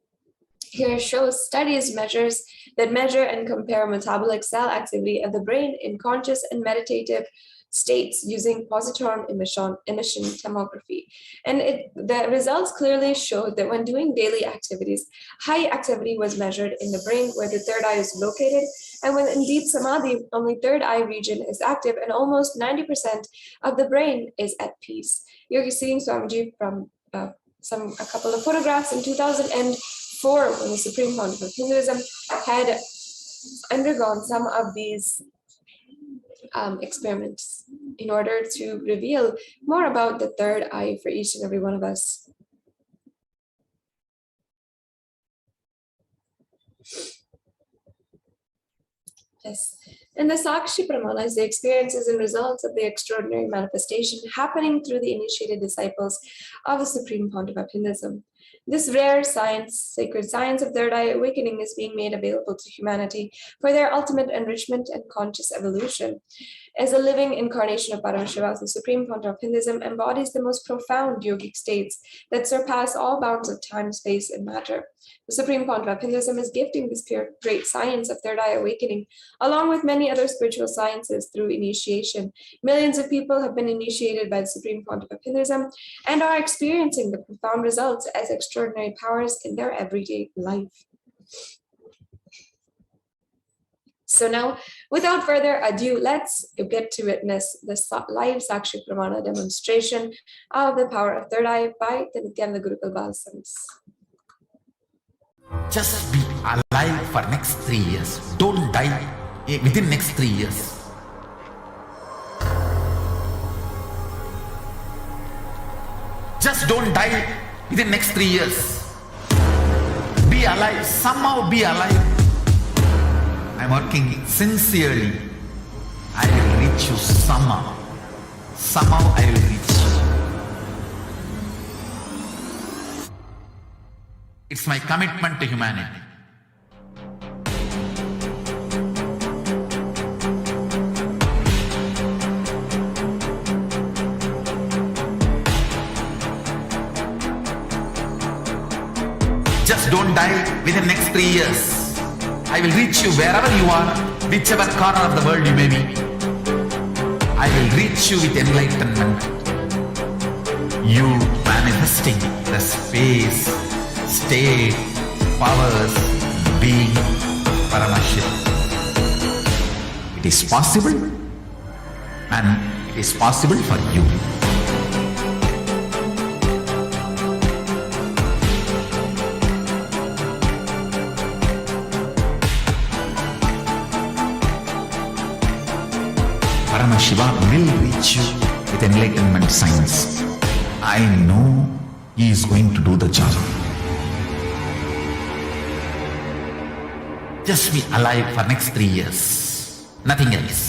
here shows studies that measure and compare metabolic cell activity of the brain in conscious and meditative states using positron emission tomography. And the results clearly showed that when doing daily activities, high activity was measured in the brain where the third eye is located, and when in deep samadhi, only third eye region is active and almost 90% of the brain is at peace. You're seeing Swamiji from a couple of photographs in 2004 before, when the Supreme Pontiff of Hinduism had undergone some of these experiments in order to reveal more about the third eye for each and every one of us. Yes. And the Sakshi Pramana is the experiences and results of the extraordinary manifestation happening through the initiated disciples of the Supreme Pontiff of Hinduism. This rare science, sacred science of third eye awakening, is being made available to humanity for their ultimate enrichment and conscious evolution. As a living incarnation of Paramashivoham, the Supreme Pontiff of Hinduism embodies the most profound yogic states that surpass all bounds of time, space, and matter. The Supreme Pontiff of Hinduism is gifting this great science of third eye awakening, along with many other spiritual sciences, through initiation. Millions of people have been initiated by the Supreme Pontiff of Hinduism and are experiencing the profound results as extraordinary powers in their everyday life. So now, without further ado, let's get to witness the live Sakshi Pramana demonstration of the power of third eye by the Nithyananda Gurukul Balsams. Just be alive for next 3 years. Don't die within next 3 years. Just don't die within next 3 years. Be alive. Somehow be alive. I'm working sincerely. I will reach you somehow. Somehow I will reach you. It's my commitment to humanity. Just don't die within next 3 years. I will reach you wherever you are, whichever corner of the world you may be. I will reach you with enlightenment. You manifesting the space, state, powers, being Paramashivam. It is possible, and it is possible for you. Paramashiva will reach you with enlightenment science. I know he is going to do the job. Just be alive for next 3 years. Nothing else.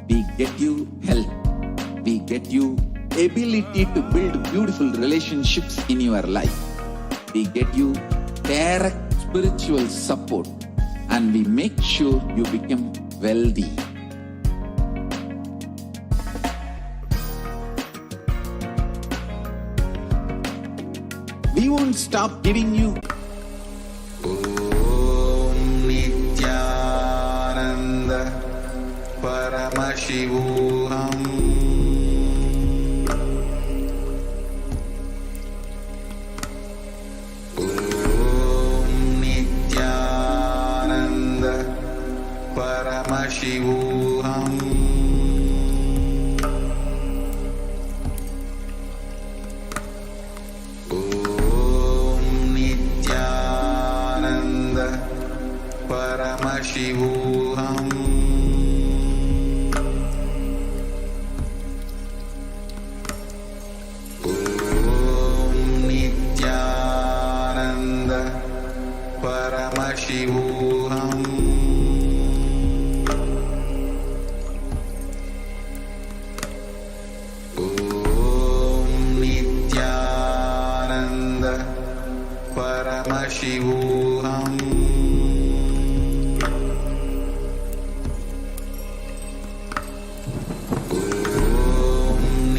We get you health. We get you ability to build beautiful relationships in your life. We get you direct spiritual support, and we make sure you become wealthy. We won't stop giving you Nithyananda Paramashivoham. Nithyananda Paramashivoham. Nithyananda Paramashivoham. Nithyananda Paramashivoham. Nithyananda Paramashivoham.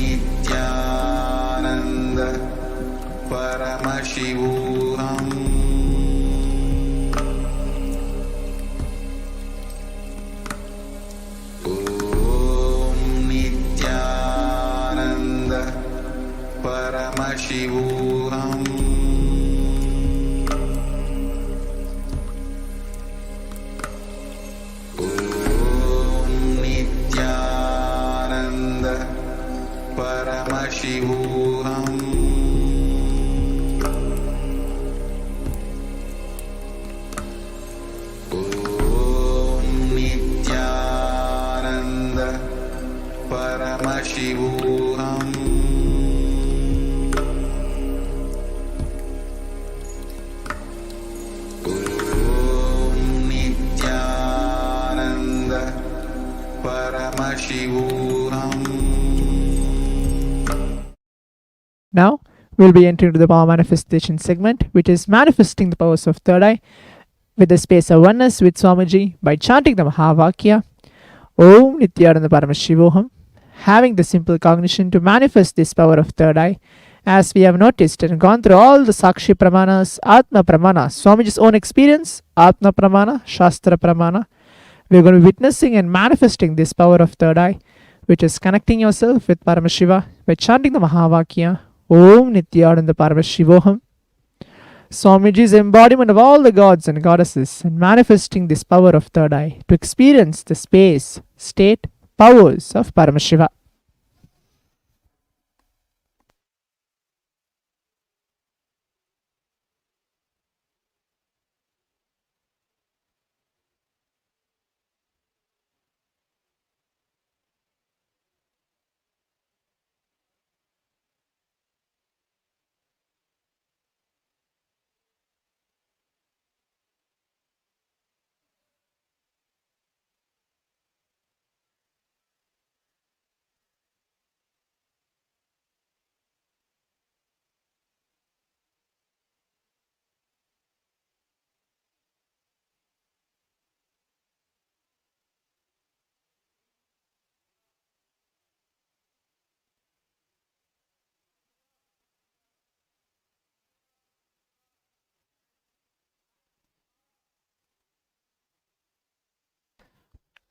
Nithyananda Paramashivoham. Nithyananda Paramashivoham. Nithyananda Paramashivoham. Paramashivoham. Om Nithyananda Paramashivoham. Om Nithyananda Paramashivoham. Now, we'll be entering into the power manifestation segment, which is manifesting the powers of third eye with the space of oneness with Swamiji by chanting the Mahavakya, Om Nithyananda Paramashivoham, having the simple cognition to manifest this power of third eye, as we have noticed and gone through all the Sakshi Pramanas, Atma Pramana, Swamiji's own experience, Atma Pramana, Shastra Pramana. We're going to be witnessing and manifesting this power of third eye, which is connecting yourself with Paramashiva by chanting the Mahavakya, Om Nithyananda Paramashivoham, Swamiji's embodiment of all the gods and goddesses, and manifesting this power of third eye to experience the space, state, powers of Paramashiva.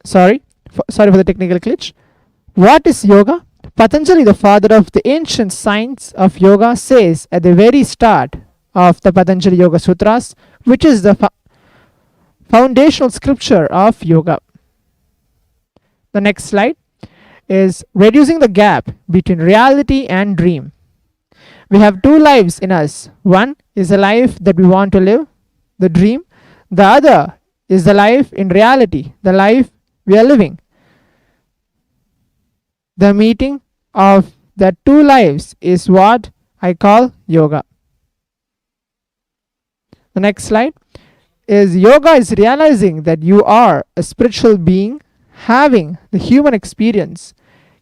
Sorry for the technical glitch. What is yoga? Patanjali, the father of the ancient science of yoga, says at the very start of the Patanjali Yoga Sutras, which is the foundational scripture of yoga. The next slide is reducing the gap between reality and dream. We have two lives in us. One is a life that we want to live, the dream. The other is the life in reality, the life we are living. The meeting of the two lives is what I call yoga. The next slide is yoga is realizing that you are a spiritual being having the human experience.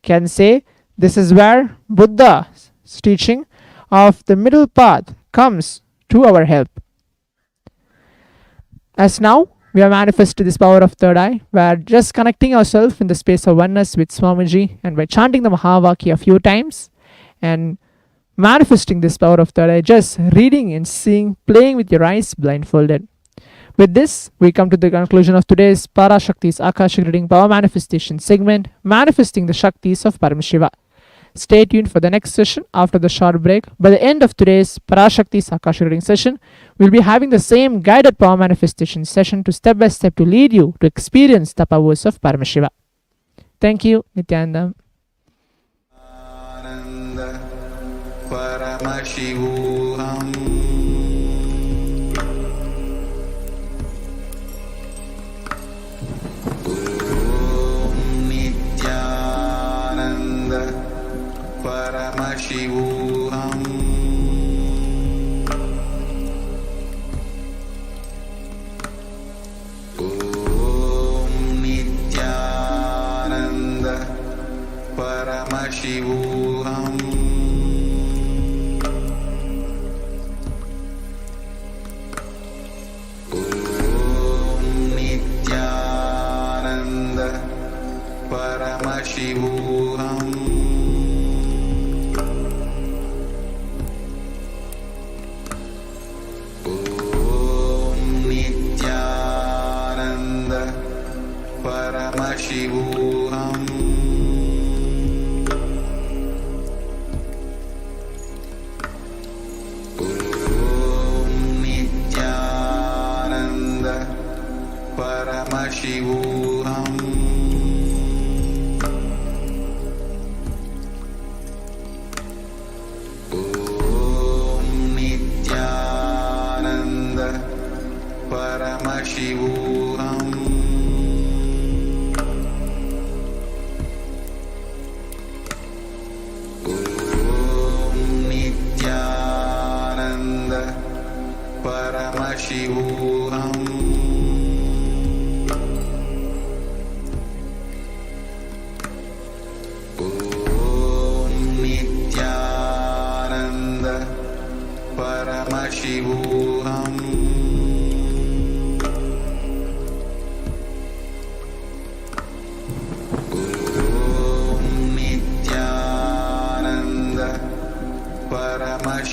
Can say this is where Buddha's teaching of the middle path comes to our help. As now we have manifested this power of third eye, we are just connecting ourselves in the space of oneness with Swamiji, and by chanting the Mahavakya a few times and manifesting this power of third eye, just reading and seeing, playing with your eyes blindfolded. With this, we come to the conclusion of today's Parashakti's Akashic reading power manifestation segment, manifesting the Shaktis of Paramashiva. Stay tuned for the next session after the short break. By the end of today's Parashakti's Akashic reading session, we'll be having the same guided power manifestation session to step by step to lead you to experience the powers of Paramashiva. Thank you, Nithyananda. Paramashivoham. Paramashivoham. Om Nithyananda Paramashivoham. Om Nithyananda Paramashivoham. Paramashivoham. Om Nithyananda Paramashivoham.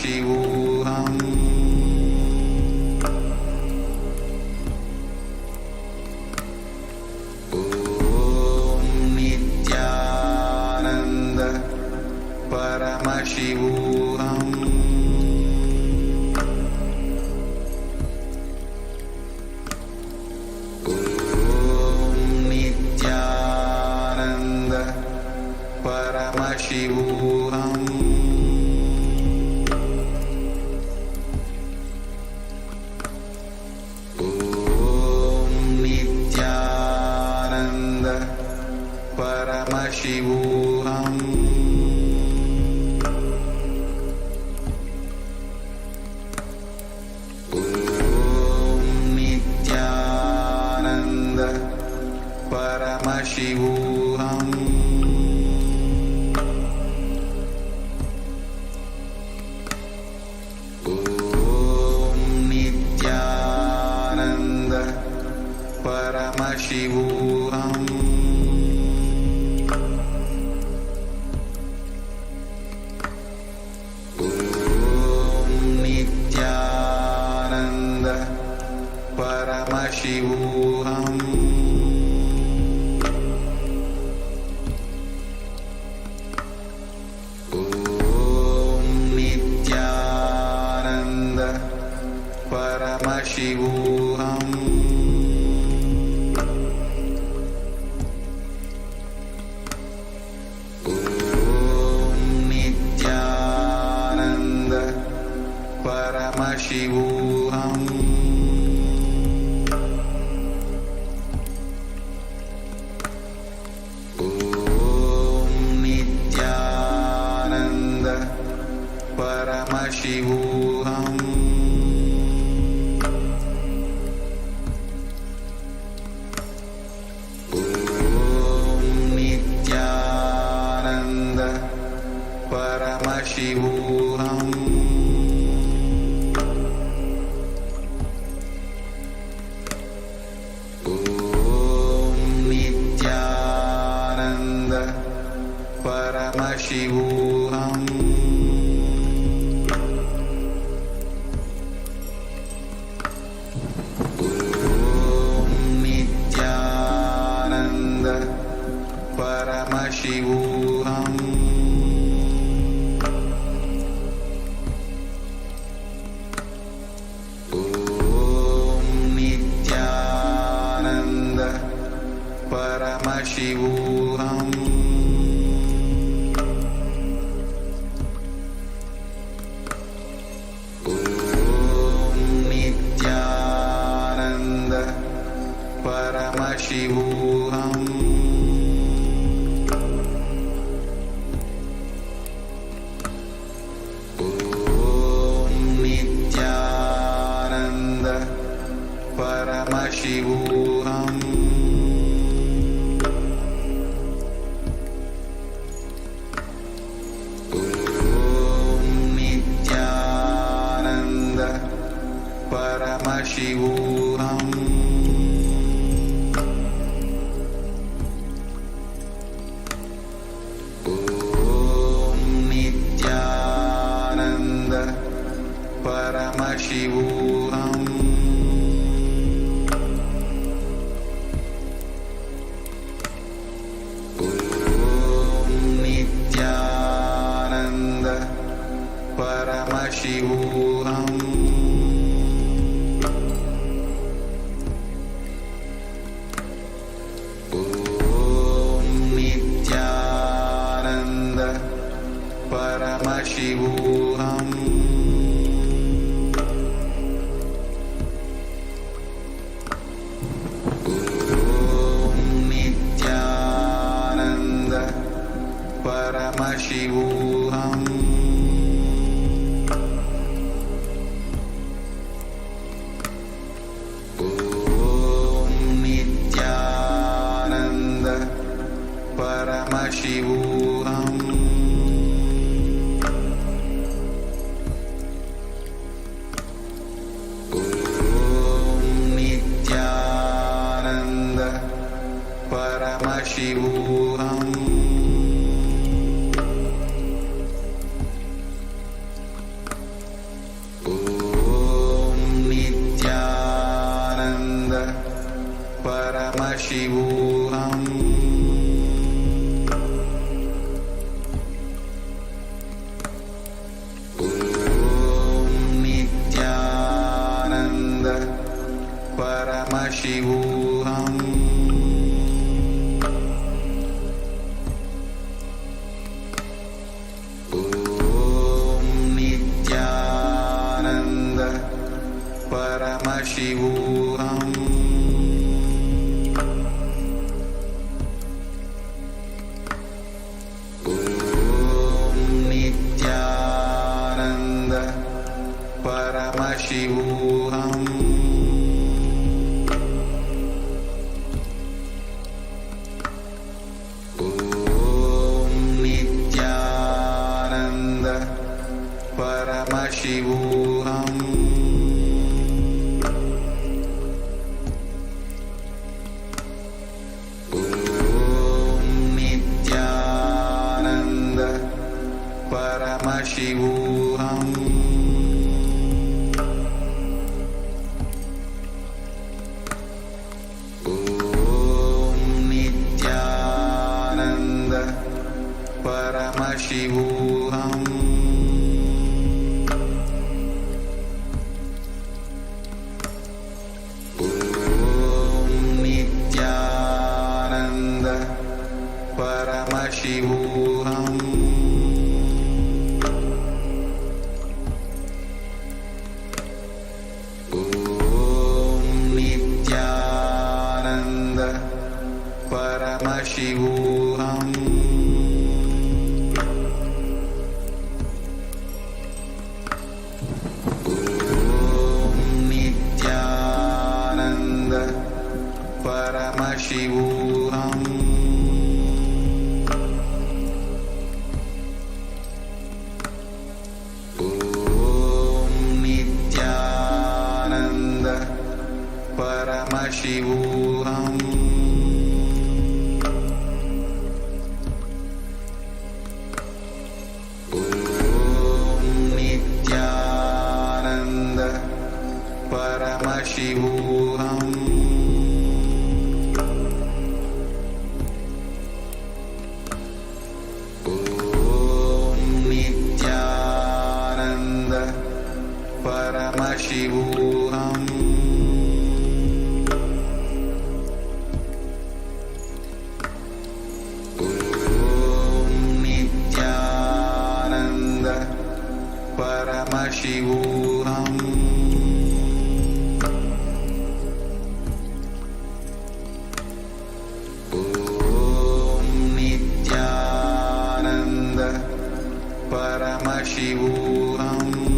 Paramashivoham. Om Nithyananda Paramashivoham. Paramashivoham. Om Nithyananda Paramashivoham. Om Nithyananda Paramashivoham. Paramashivoham. Om Nithyananda Paramashivoham. Om Nithyananda Paramashivoham. Paramashivoham. Om Nithyananda Paramashivoham. Om Nithyananda Paramashivoham. Paramashivoham. Om Nithyananda Paramashivoham. Om Nithyananda Paramashivoham. Paramashivoham. Om Nithyananda Paramashivoham. Om Nithyananda Paramashivoham. Paramashivoham. Om Nithyananda Paramashivoham. Om Nithyananda Paramashivoham. Paramashivoham. Om Nithyananda Paramashivoham. Om Nithyananda Paramashivoham. Paramashivoham. Om Nithyananda Paramashivoham. Om Nithyananda Paramashivoham. Paramashivoham. Om Nithyananda Paramashivoham. Om Nithyananda Paramashivoham. Paramashivoham. Om Nithyananda Paramashivoham. Om Nithyananda Paramashivoham. Paramashivoham. Om Nithyananda Paramashivoham. Om Nithyananda Paramashivoham. Paramashivoham. Om Nithyananda Paramashivoham. Om Nithyananda Paramashivoham. Paramashivoham.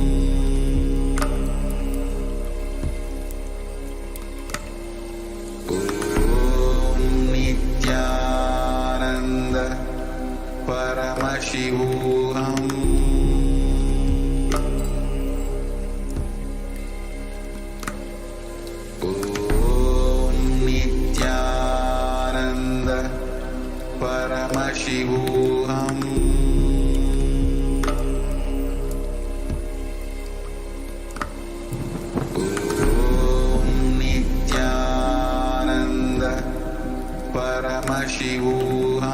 Om Nithyananda Paramashivoham. Om Nithyananda Paramashivoham. Paramashivoham.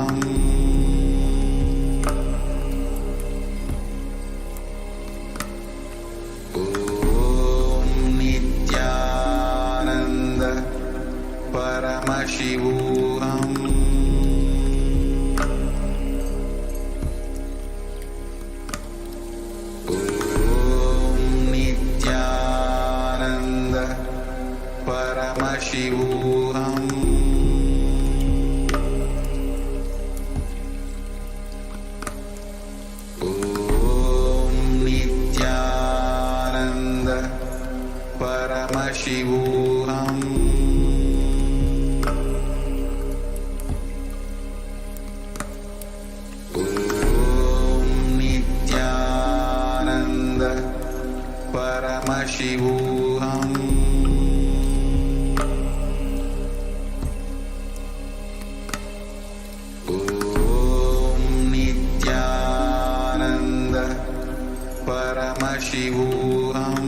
Om Nithyananda Paramashivoham. Om Nithyananda Paramashivoham. Paramashivoham. Om Nithyananda Paramashivoham.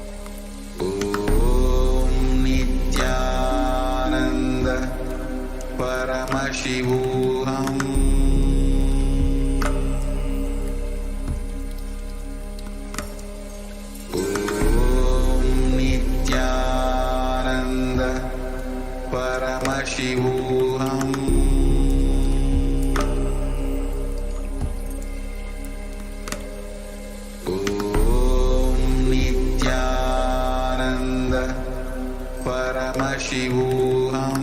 Paramashivoham. Om Nithyananda Paramashivoham. Paramashivoham.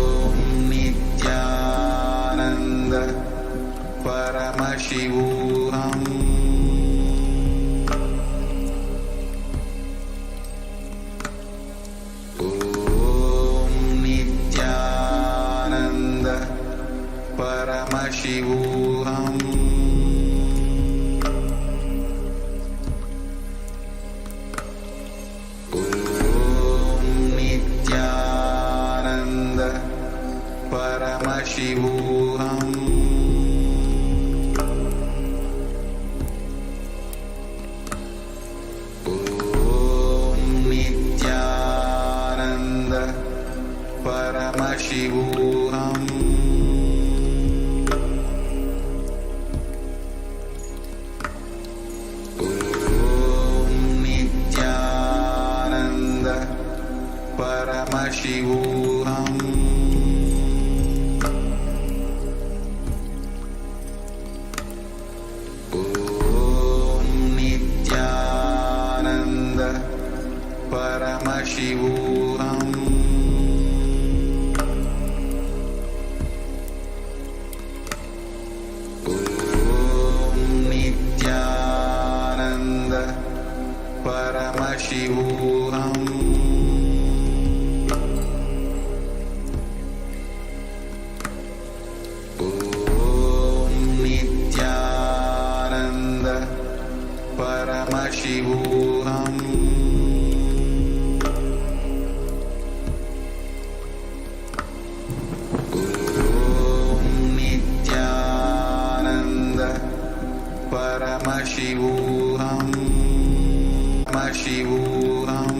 Om Nithyananda Paramashivoham. Om Nithyananda Paramashivoham. Paramashivoham. Om Nithyananda Paramashivoham. Om Nithyananda Paramashivoham. Paramashivoham. Om Nithyananda Paramashivoham. Om Nithyananda Paramashivoham. Paramashivoham. Paramashivoham.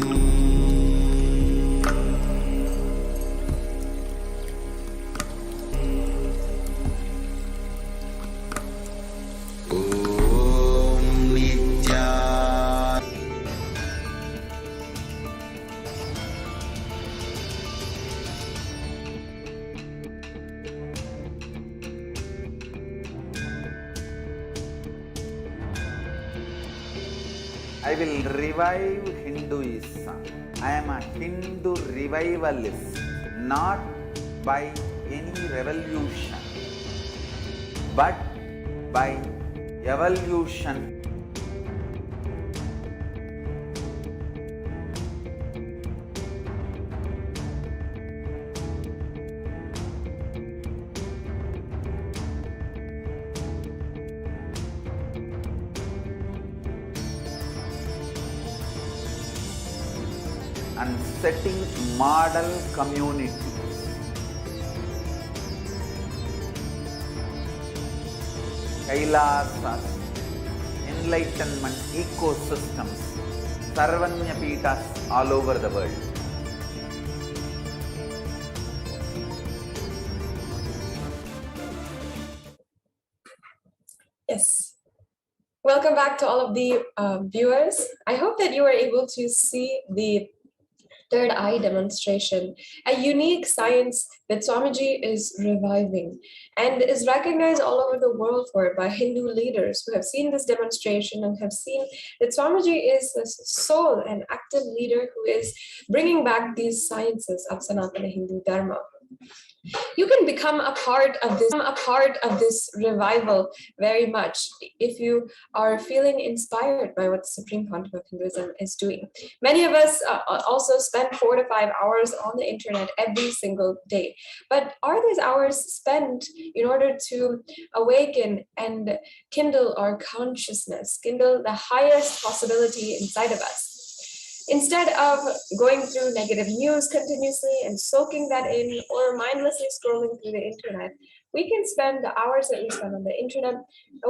Om Nithyananda. I will revive Hinduism. I am a Hindu revivalist, not by any revolution, but by evolution. And setting model community. Kailasa, enlightenment ecosystems, Sarvanya Pitas all over the world. Yes. Welcome back to all of the viewers. I hope that you were able to see the third eye demonstration, a unique science that Swamiji is reviving and is recognized all over the world for by Hindu leaders who have seen this demonstration and have seen that Swamiji is a sole and active leader who is bringing back these sciences of Sanatana Hindu Dharma. You can become a part of this revival very much if you are feeling inspired by what the Supreme Pontiff of Hinduism is doing. Many of us also spend 4 to 5 hours on the internet every single day. But are these hours spent in order to awaken and kindle our consciousness, kindle the highest possibility inside of us? Instead of going through negative news continuously and soaking that in or mindlessly scrolling through the internet, we can spend the hours that we spend on the internet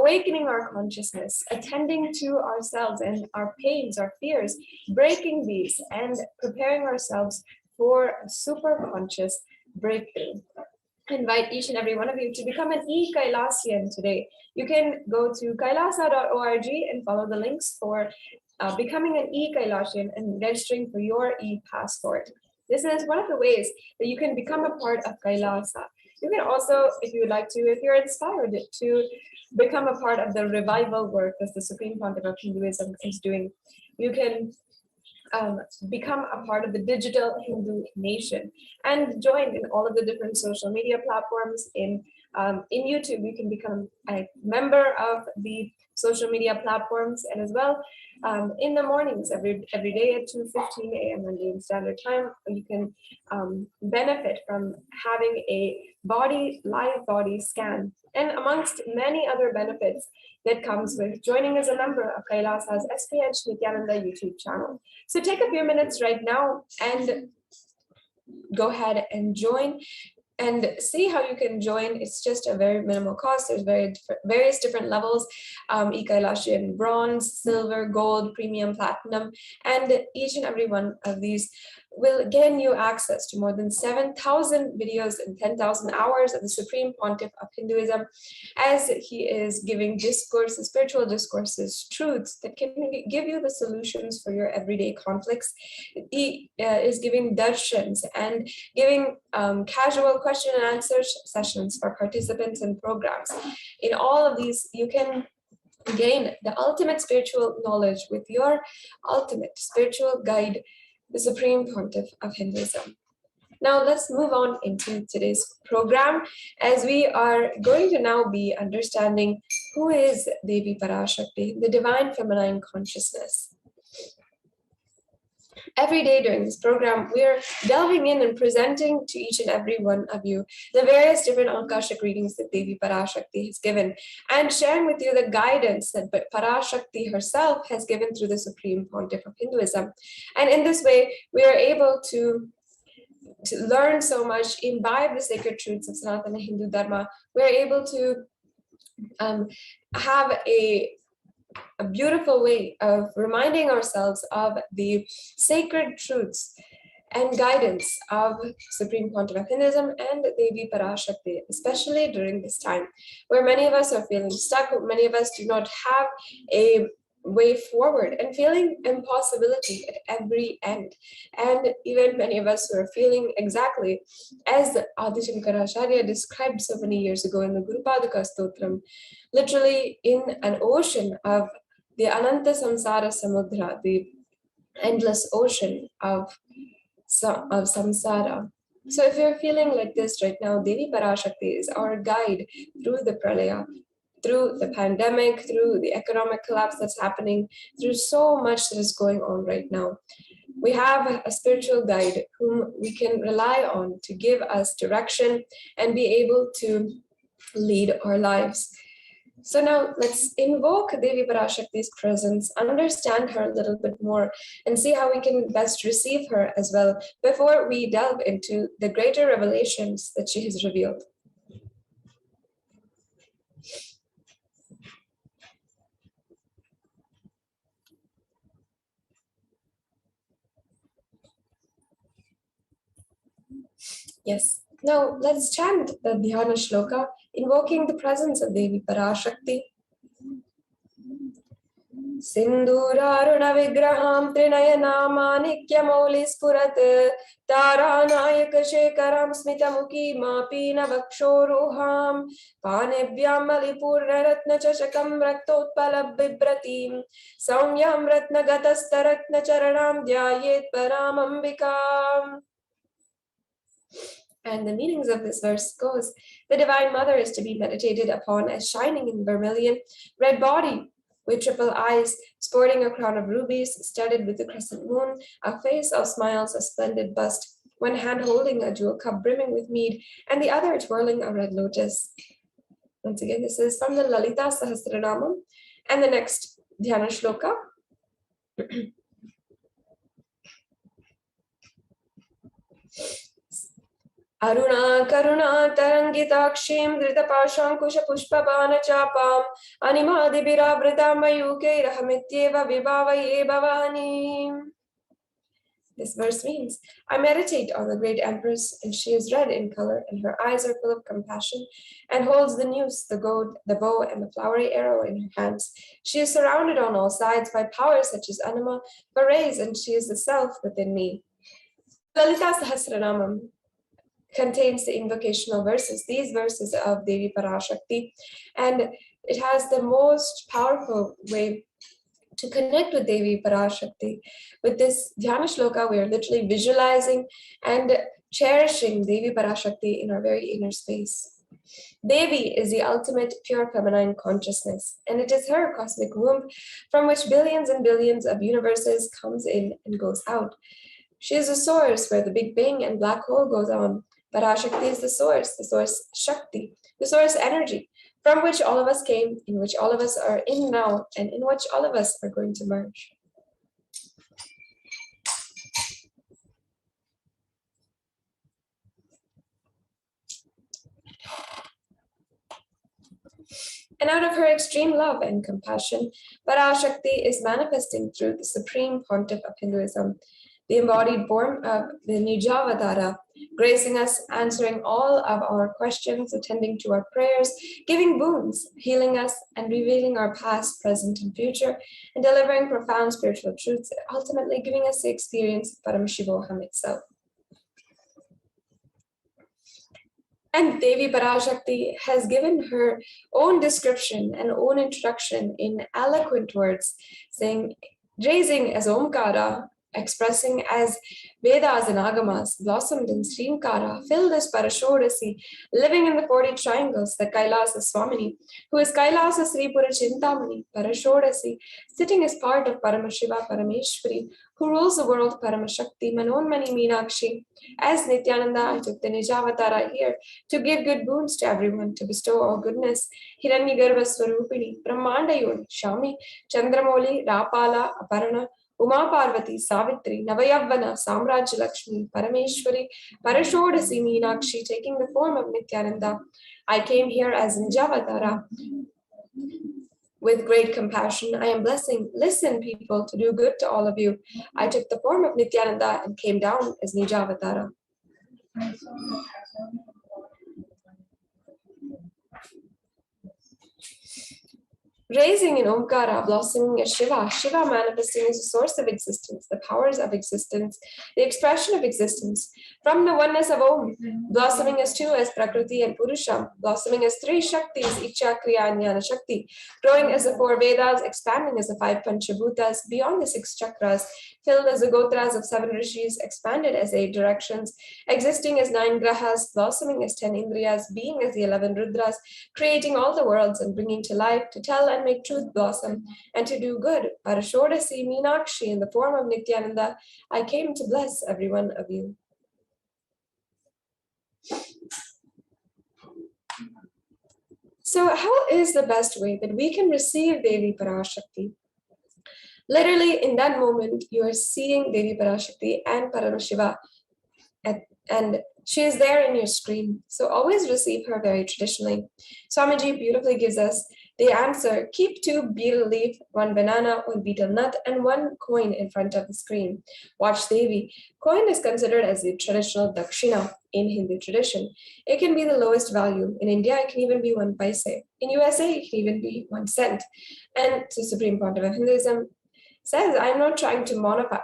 awakening our consciousness, attending to ourselves and our pains, our fears, breaking these, and preparing ourselves for a super conscious breakthrough. I invite each and every one of you to become an e-Kailasian today. You can go to kailasa.org and follow the links for becoming an e-Kailasian and registering for your e-passport. This is one of the ways that you can become a part of Kailasa. You can also, if you would like to, if you're inspired to become a part of the revival work that the Supreme Pontiff of Hinduism is doing, you can become a part of the digital Hindu nation and join in all of the different social media platforms. In YouTube, you can become a member of the social media platforms, and as well in the mornings every day at 2:15 a.m. Indian Standard Time, you can benefit from having a live body scan, and amongst many other benefits that comes with joining as a member of Kailasa's HDH Nithyananda YouTube channel. So take a few minutes right now and go ahead and join and see how you can join. It's just a very minimal cost. There's various different levels, e-Kailasian bronze, silver, gold, premium, platinum, and each and every one of these will gain you access to more than 7,000 videos and 10,000 hours of the Supreme Pontiff of Hinduism, as he is giving discourses, spiritual discourses, truths that can give you the solutions for your everyday conflicts. He is giving darshans and giving casual question and answer sessions for participants in programs. In all of these, you can gain the ultimate spiritual knowledge with your ultimate spiritual guide, the Supreme Pontiff of Hinduism. Now let's move on into today's program, as we are going to now be understanding who is Devi Parashakti, the divine feminine consciousness. Every day during this program, we are delving in and presenting to each and every one of you the various different Akashic readings that Devi Parashakti has given, and sharing with you the guidance that Parashakti herself has given through the Supreme Pontiff of Hinduism. And in this way, we are able to learn so much, imbibe the sacred truths of Sanatana Hindu Dharma. We're able to have a beautiful way of reminding ourselves of the sacred truths and guidance of Supreme Pontiff of Hinduism and Devi Parashakti, especially during this time where many of us are feeling stuck, many of us do not have a way forward and feeling impossibility at every end. And even many of us who are feeling exactly as Adi Shankaracharya described so many years ago in the Guru Padaka Stotram, literally in an ocean of the Ananta Samsara Samudra, the endless ocean of samsara. So if you're feeling like this right now, Devi Parashakti is our guide through the pralaya, through the pandemic, through the economic collapse that's happening, through so much that is going on right now. We have a spiritual guide whom we can rely on to give us direction and be able to lead our lives. So now let's invoke Devi Parashakti's presence, understand her a little bit more, and see how we can best receive her as well before we delve into the greater revelations that she has revealed. Yes, now let's chant the Dhyana Shloka, invoking the presence of Devi Parashakti. Sindhuraruna vigraham trinayanamanikyamouli spurat taranayaka shekaram smitamuki mapina vakshoruham panevyam malipurna ratna chashakam raktotpala bibratim samyam ratna gatastaratna charanam dhyayet paramambikam. And the meanings of this verse goes, the Divine Mother is to be meditated upon as shining in vermilion, red body, with triple eyes, sporting a crown of rubies, studded with the crescent moon, a face all smiles, a splendid bust, one hand holding a jewel cup brimming with mead, and the other twirling a red lotus. Once again, this is from the Lalita Sahasranamam, and the next Dhyana Shloka. Aruna Karuna Tarangitakshim Dritapashankusha Pushpabana Chapam Animadibira Britamayuke Rahamityeva Vibhavaye Bhavani. This verse means, I meditate on the great Empress, and she is red in color, and her eyes are full of compassion, and holds the noose, the goad, the bow, and the flowery arrow in her hands. She is surrounded on all sides by powers such as Anima, Parais, and she is the self within me. Lalita Sahasranamam contains the invocational verses, these verses of Devi Parashakti, and it has the most powerful way to connect with Devi Parashakti. With this Dhyana Shloka, we are literally visualizing and cherishing Devi Parashakti in our very inner space. Devi is the ultimate pure feminine consciousness, and it is her cosmic womb from which billions and billions of universes comes in and goes out. She is the source where the Big Bang and black hole goes on. Parashakti is the source Shakti, the source energy, from which all of us came, in which all of us are in now, and in which all of us are going to merge. And out of her extreme love and compassion, Parashakti is manifesting through the supreme pontiff of Hinduism, the embodied form of the Nijavatara, gracing us, answering all of our questions, attending to our prayers, giving boons, healing us, and revealing our past, present, and future, and delivering profound spiritual truths, ultimately giving us the experience of Paramashivoham itself. And Devi Parashakti has given her own description and own introduction in eloquent words, saying, raising as Omkara, expressing as Vedas and Agamas, blossomed in Srimkara, filled as Parashodasi, living in the 40 triangles, the Kailasa Swamini, who is Kailasa Sri Pura Chintamani, Parashodasi, sitting as part of Paramashiva Parameshwari, who rules the world, Paramashakti, Manonmani Meenakshi. As Nithyananda, I took the Nijavatara here to give good boons to everyone, to bestow all goodness. Hiranyagarbha Swarupini, Brahmanda Yoni, Shami, Chandramoli, Rapala, Aparana, Uma Parvati, Savitri, Navayavana, Samraj Lakshmi, Parameshwari, Parashodasi Meenakshi, taking the form of Nithyananda. I came here as Nijavatara. With great compassion, I am blessing, listen people, to do good to all of you. I took the form of Nithyananda and came down as Nijavatara. Raising in Omkara, blossoming as Shiva, Shiva manifesting as the source of existence, the powers of existence, the expression of existence. From the oneness of Om, blossoming as two as Prakriti and Purusha, blossoming as three Shaktis, Icha, Kriya, and Jnana Shakti, growing as the four Vedas, expanding as the five Panchabhutas, beyond the six chakras, filled as the Gotras of seven Rishis, expanded as 8 directions, existing as 9 Grahas, blossoming as 10 Indriyas, being as the 11 Rudras, creating all the worlds and bringing to life, to tell and make truth blossom, and to do good. Parashodasi Meenakshi, in the form of Nithyananda, I came to bless every one of you. So how is the best way that we can receive Devi Parashakti? Literally, in that moment, you are seeing Devi Parashakti and Paramashiva, and she is there in your screen. So always receive her very traditionally. Swamiji beautifully gives us the answer: keep 2 betel leaf, 1 banana, 1 betel nut, and 1 coin in front of the screen. Watch Devi. Coin is considered as the traditional dakshina in Hindu tradition. It can be the lowest value. In India, it can even be 1 paise. In USA, it can even be 1 cent. And the Supreme Pontiff of Hinduism says, I'm not trying to monetize.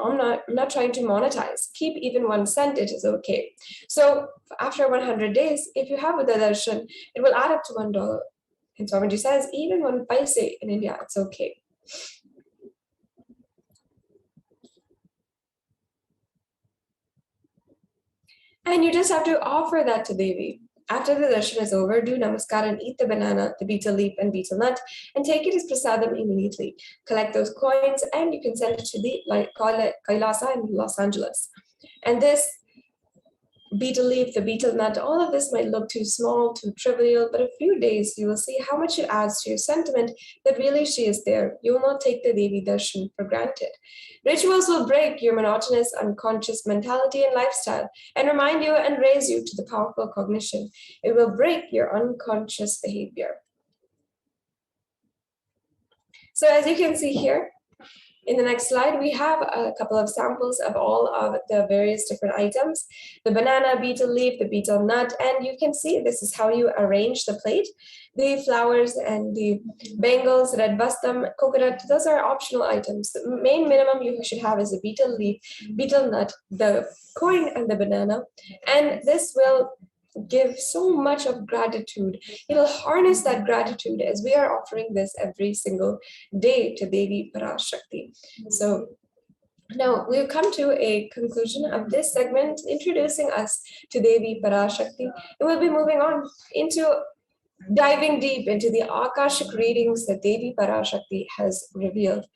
I'm not trying to monetize. Keep even 1 cent, it is okay. So after 100 days, if you have a darshan, it will add up to $1. And Swamiji says, even 1 paise in India, it's okay. And you just have to offer that to Devi. After the darshan is over, do namaskar and eat the banana, the betel leaf, and betel nut, and take it as prasadam immediately. Collect those coins, and you can send it to the Kailasa in Los Angeles. And this betel leaf, the betel nut, all of this might look too small, too trivial, but a few days you will see how much it adds to your sentiment that really she is there. You will not take the Devi Darshan for granted. Rituals will break your monotonous, unconscious mentality and lifestyle and remind you and raise you to the powerful cognition. It will break your unconscious behavior. So as you can see here, in the next slide, we have a couple of samples of all of the various different items, the banana, betel leaf, the betel nut, and you can see this is how you arrange the plate. The flowers and the bangles, red bastam, coconut, those are optional items. The main minimum you should have is a betel leaf, betel nut, the coin, and the banana, and this will give so much of gratitude. It'll harness that gratitude as we are offering this every single day to Devi Parashakti. So now we've come to a conclusion of this segment, introducing us to Devi Parashakti, and we'll be moving on into diving deep into the Akashic readings that Devi Parashakti has revealed.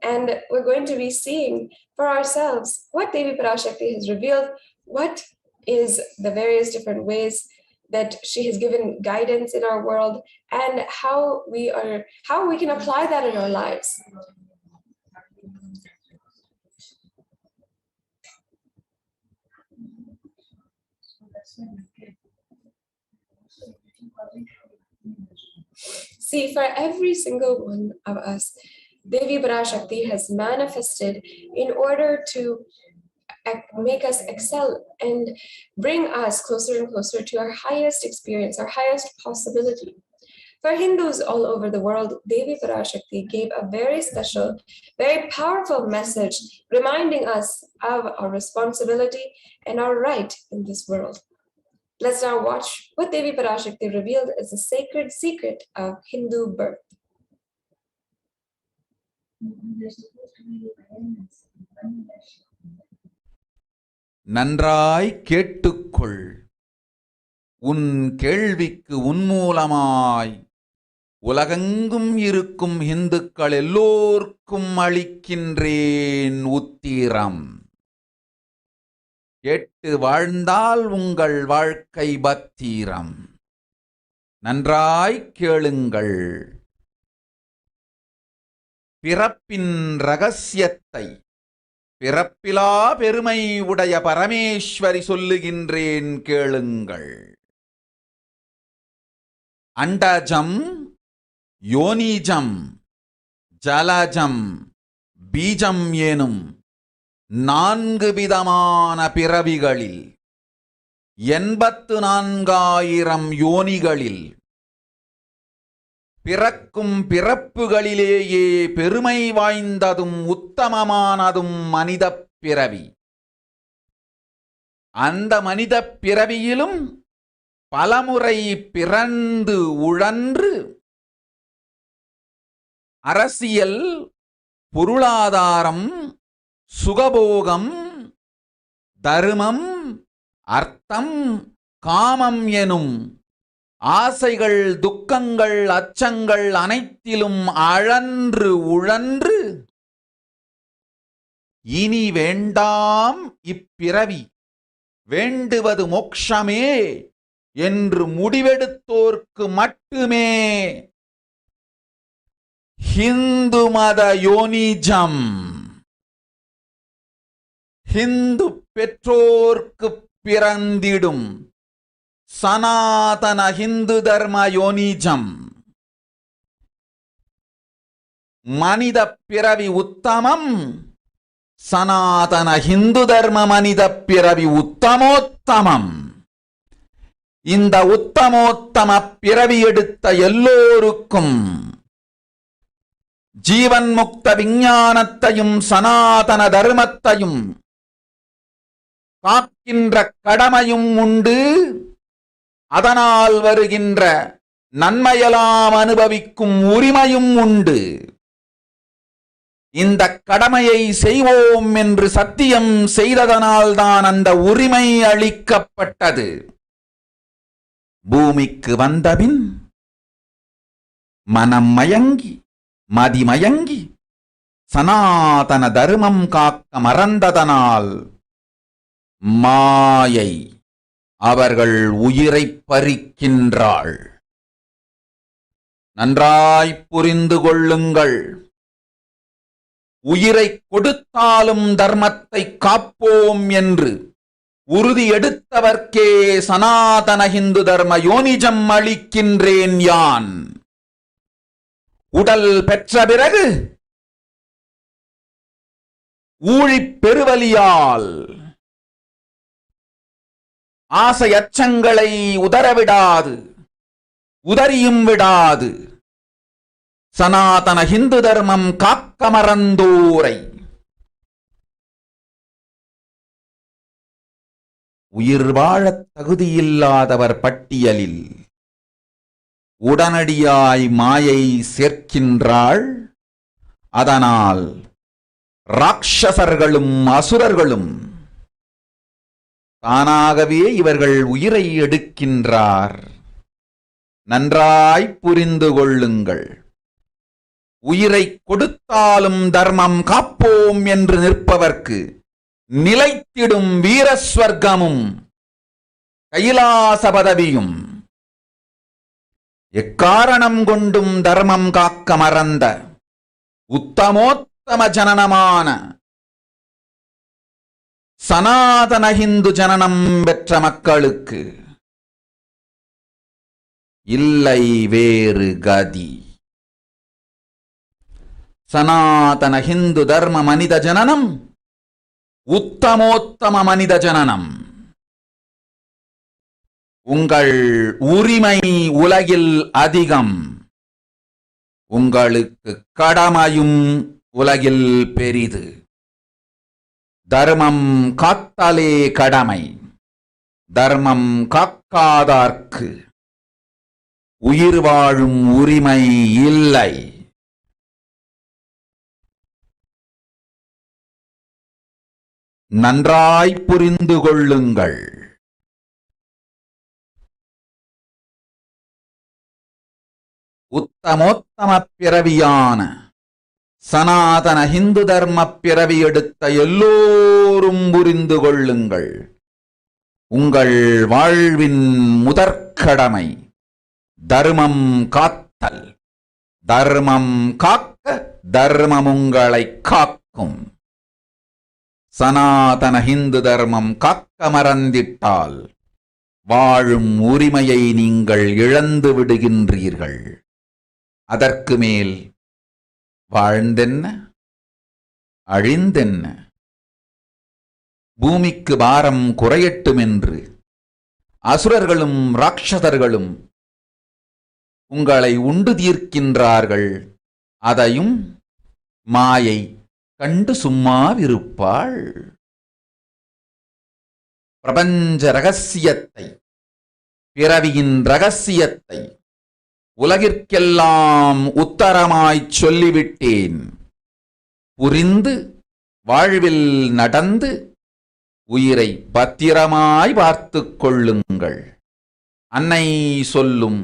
And we're going to be seeing for ourselves what Devi Parashakti has revealed, what is the various different ways that she has given guidance in our world, and how we can apply that in our lives. See, for every single one of us, Devi Parashakti has manifested in order to make us excel and bring us closer and closer to our highest experience, our highest possibility. For Hindus all over the world, Devi Parashakti gave a very special, very powerful message, reminding us of our responsibility and our right in this world. Let's now watch what Devi Parashakti revealed as the sacred secret of Hindu birth. நன்றாய் கேட்டுக்கொள். உன் கேள்விக்கு உன்மூலமாய் உலகெங்கும் இருக்கும் இந்துக்கள் எல்லோர்க்கும் அளிக்கின்றேன் உத்திரம். கேட்டு வாழ்ந்தால் உங்கள் வாழ்க்கை பத்திரம். நன்றாய் கேளுங்கள். பிறப்பின் ரகசியத்தை பிறப்பிலா பெருமை உடைய பரமேஸ்வரி சொல்லுகின்றேன் கேளுங்கள். அண்டஜம், யோனிஜம், ஜலஜம், பீஜம் எனும் 4 விதமான பிறவிகளில் 84,000 யோனிகளில் பிறக்கும் பிறப்புகளிலேயே பெருமை வாய்ந்ததும் உத்தமமானதும் மனிதப் பிறவி. அந்த மனிதப் பிறவியிலும் பலமுறை பிறந்து உழன்று அரசியல், பொருளாதாரம், சுகபோகம், தர்மம், அர்த்தம், காமம் எனும் ஆசைகள், துக்கங்கள், அச்சங்கள் அனைத்திலும் அழன்று உழன்று இனி வேண்டாம் இப்பிறவி, வேண்டுவது மோட்சமே என்று முடிவெடுத்தோர்க்கு மட்டுமே ஹிந்து மத யோனிஜம், ஹிந்து பெற்றோர்க்கு பிறந்திடும் சனாதன ஹிந்து தர்ம யோனிஜம். மனித பிறவி உத்தமம், சனாதன ஹிந்து தர்ம மனித பிறவி உத்தமோத்தமம். இந்த உத்தமோத்தம பிறவி எடுத்த எல்லோருக்கும் ஜீவன் முக்த விஞ்ஞானத்தையும் சனாதன தர்மத்தையும் காக்கின்ற கடமையும் உண்டு. அதனால் வருகின்ற நன்மையெல்லாம் அனுபவிக்கும் உரிமையும் உண்டு. இந்த கடமையை செய்வோம் என்று சத்தியம் செய்ததனால்தான் அந்த உரிமை அளிக்கப்பட்டது. பூமிக்கு வந்தபின் மனம் மயங்கி மதிமயங்கி சனாதன தர்மம் காக்க மறந்ததனால் மாயை அவர்கள் உயிரை பறிக்கின்றாள். நன்றாய் புரிந்து கொள்ளுங்கள். உயிரை கொடுத்தாலும் தர்மத்தை காப்போம் என்று உறுதி எடுத்தவர்க்கே சனாதன இந்து தர்ம யோனிஜம் அளிக்கின்றேன் யான். உடல் பெற்ற பிறகு ஊழிப் பெருவலியால் ஆசை அச்சங்களை உதறவிடாது, உதறியும் விடாது சனாதன இந்து தர்மம் காக்க மறந்தோரை உயிர் வாழத் தகுதியில்லாதவர் பட்டியலில் உடனடியாய் மாயை சேர்க்கின்றாள். அதனால் ராட்சசர்களும் அசுரர்களும் தானாகவே இவர்கள் உயிரை எடுக்கின்றார். நன்றாய் புரிந்து கொள்ளுங்கள். உயிரை கொடுத்தாலும் தர்மம் காப்போம் என்று நிற்பவர்க்கு நிலைத்திடும் வீரஸ்வர்க்கமும் கைலாச பதவியும், எக்காரணம் கொண்டும் தர்மம் காக்க மறந்த உத்தமோத்தம ஜனனமான சனாதன இந்து ஜனனம் பெற்ற மக்களுக்கு இல்லை வேறு கதி. சனாதன இந்து தர்ம மனித ஜனனம் உத்தமோத்தம மனித ஜனனம். உங்கள் உரிமை உலகில் அதிகம், உங்களுக்கு கடமையும் உலகில் பெரிது. தர்மம் காத்தாலே கடமை, தர்மம் காக்காதார்க்கு உயிர் வாழும் உரிமை இல்லை. நன்றாய் புரிந்து கொள்ளுங்கள். உத்தமோத்தம பிறவியான சனாதன இந்து தர்ம பிறவி எடுத்த எல்லோரும் புரிந்து கொள்ளுங்கள். உங்கள் வாழ்வின் முதற்கடமை தர்மம் காத்தல். தர்மம் காக்க தர்மம் உங்களை காக்கும். சனாதன இந்து தர்மம் காக்க மறந்திட்டால் வாழும் உரிமையை நீங்கள் இழந்து விடுகின்றீர்கள். அதற்கு மேல் வாழ்ந்தென்ன அழிந்தென்ன? பூமிக்கு பாரம் குறையட்டும் என்று அசுரர்களும் ராட்சதர்களும் உங்களை உண்டு தீர்க்கின்றார்கள். அதையும் மாயை கண்டு சும்மாவிருப்பாள். பிரபஞ்ச ரகசியத்தை, பிறவியின் ரகசியத்தை உலகிற்கெல்லாம் உத்தரமாய்ச் சொல்லிவிட்டேன். புரிந்து வாழ்வில் நடந்து உயிரை பத்திரமாய் பார்த்துக் கொள்ளுங்கள். அன்னை சொல்லும்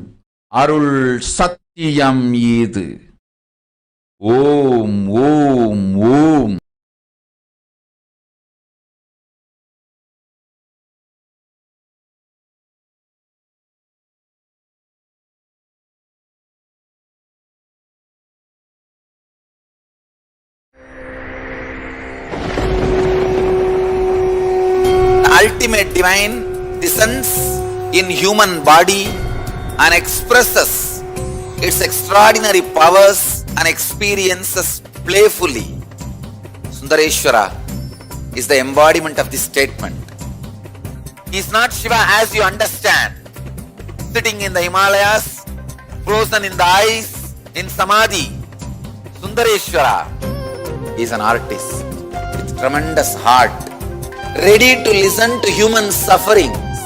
அருள் சத்தியம் இது. ஓம் ஓம் ஓம். Ultimate divine descends in human body and expresses its extraordinary powers and experiences playfully. Sundareshwara is the embodiment of this statement. He is not Shiva as you understand, sitting in the Himalayas, frozen in the ice, in Samadhi. Sundareshwara is an artist with tremendous heart, ready to listen to human sufferings,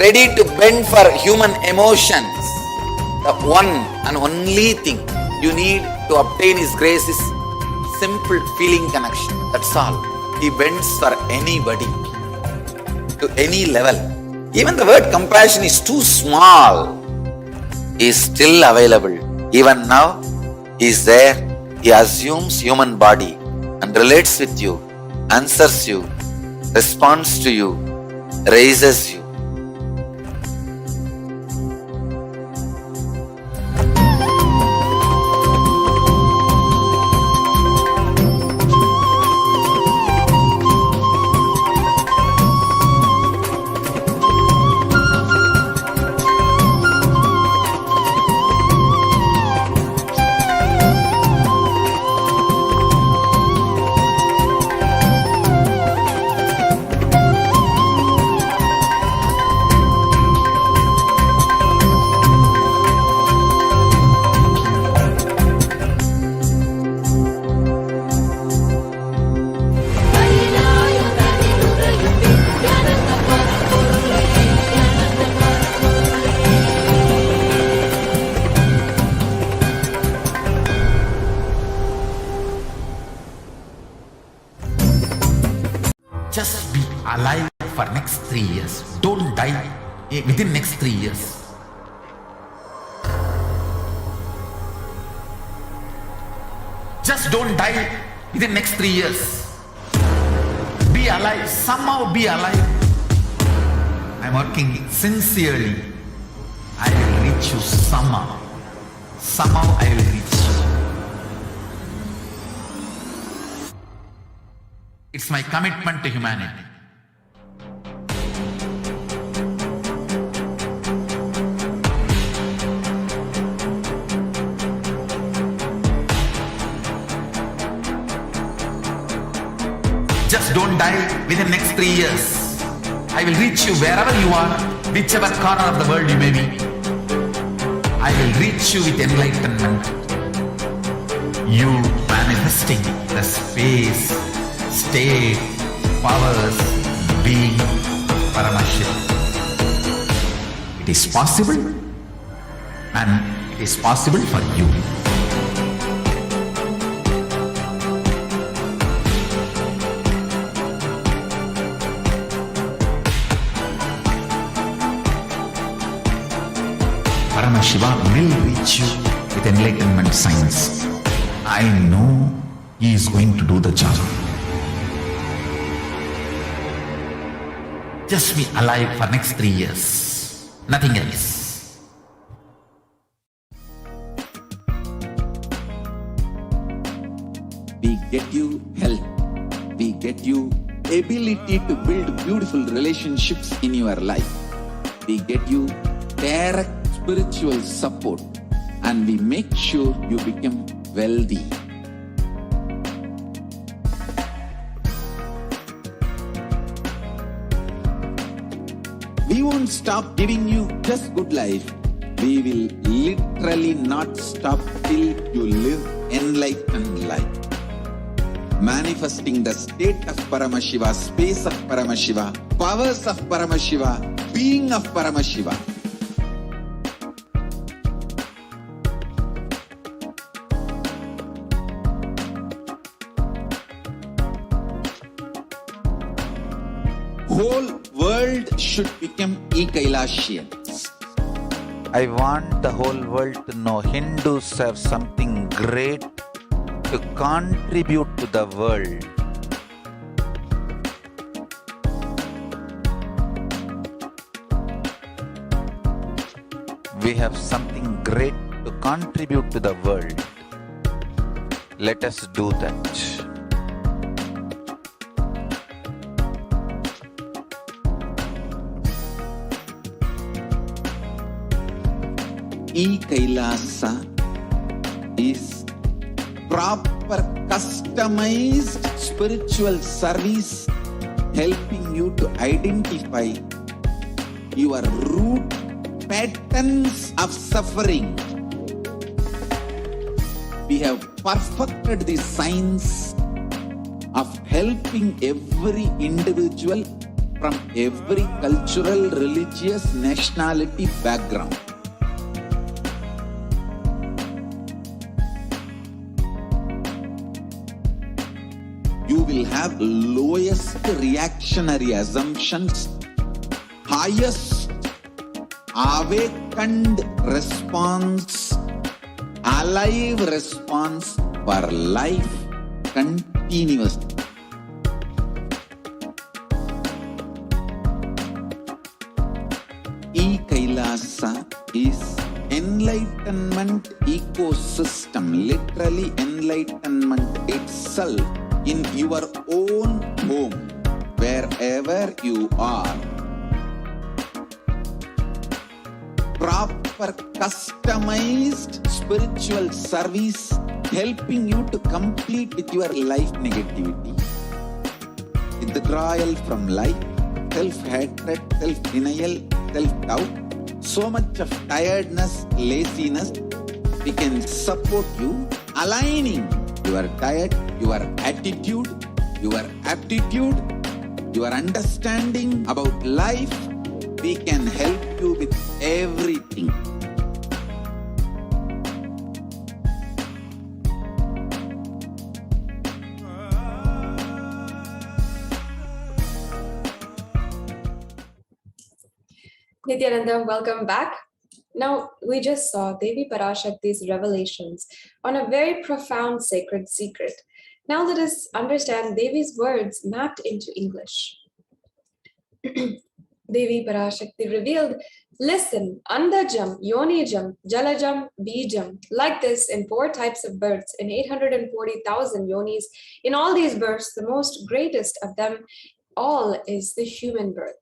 ready to bend for human emotions. The one and only thing you need to obtain His grace is simple feeling connection. That's all. He bends for anybody, to any level. Even the word compassion is too small. He is still available. Even now, He is there. He assumes human body and relates with you, answers you, responds to you, raises you. Just be alive for next 3 years. Don't die within next 3 years. Just don't die within next 3 years. Be alive. Somehow be alive. I'm working sincerely. I will reach you somehow. Somehow I will reach you. It's my commitment to humanity. Just don't die within next 3 years. I will reach you wherever you are, whichever corner of the world you may be. I will reach you with enlightenment. You manifesting the space, state, powers, being, Paramashivoham. It is possible, and it is possible for you. Paramashivoham will reach you with enlightenment science. I know he is going to do the job. Just be alive for next 3 years. Nothing else. We get you health. We get you ability to build beautiful relationships in your life. We get you direct spiritual support, and we make sure you become wealthy. We won't stop giving you just good life. We will literally not stop till you live enlightened life. Manifesting the state of Paramashiva, space of Paramashiva, powers of Paramashiva, being of Paramashiva. Whole world should become Kailasians. I want the whole world to know Hindus have something great to contribute to the world. We have something great to contribute to the world. Let us do that. Kailasa is proper customized spiritual service helping you to identify your root patterns of suffering. We have perfected the science of helping every individual from every cultural, religious, nationality background. You will have lowest reactionary assumptions, highest awakened response, alive response for life continuously. is enlightenment ecosystem, literally enlightenment itself in your own home, wherever you are. Proper customized spiritual service helping you to complete with your life negativity. Withdrawal from life, self-hatred, self-denial, self-doubt, so much of tiredness, laziness, we can support you aligning your diet, your attitude, your aptitude, your understanding about life. We can help you with everything. Nithyananda, welcome back. Now, we just saw Devi Parashakti's revelations on a very profound sacred secret. Now let us understand Devi's words mapped into English. Devi Parashakti revealed, listen, Andajam, Yonijam, Jalajam, Bijam, like this in 4 types of births in 840,000 yonis. In all these births, the most greatest of them all is the human birth.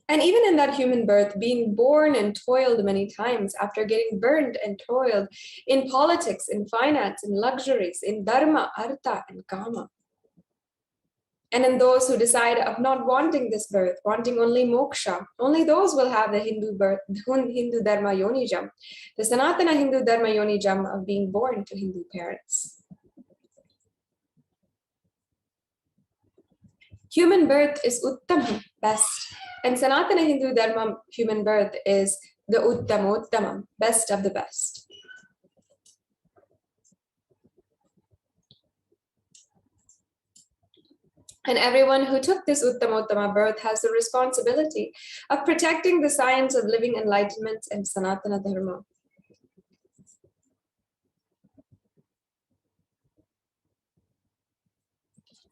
And even in that human birth, being born and toiled many times after getting burned and toiled in politics, in finance, in luxuries, in dharma, artha, and kama. And in those who decide of not wanting this birth, wanting only moksha, only those will have the Hindu birth, Hindu dharma yonijam, the Sanatana Hindu dharma yonijam of being born to Hindu parents. Human birth is Uttama, best. And Sanatana Hindu Dharma human birth is the Uttama, best of the best. And everyone who took this Uttama birth has the responsibility of protecting the science of living enlightenment and Sanatana Dharma.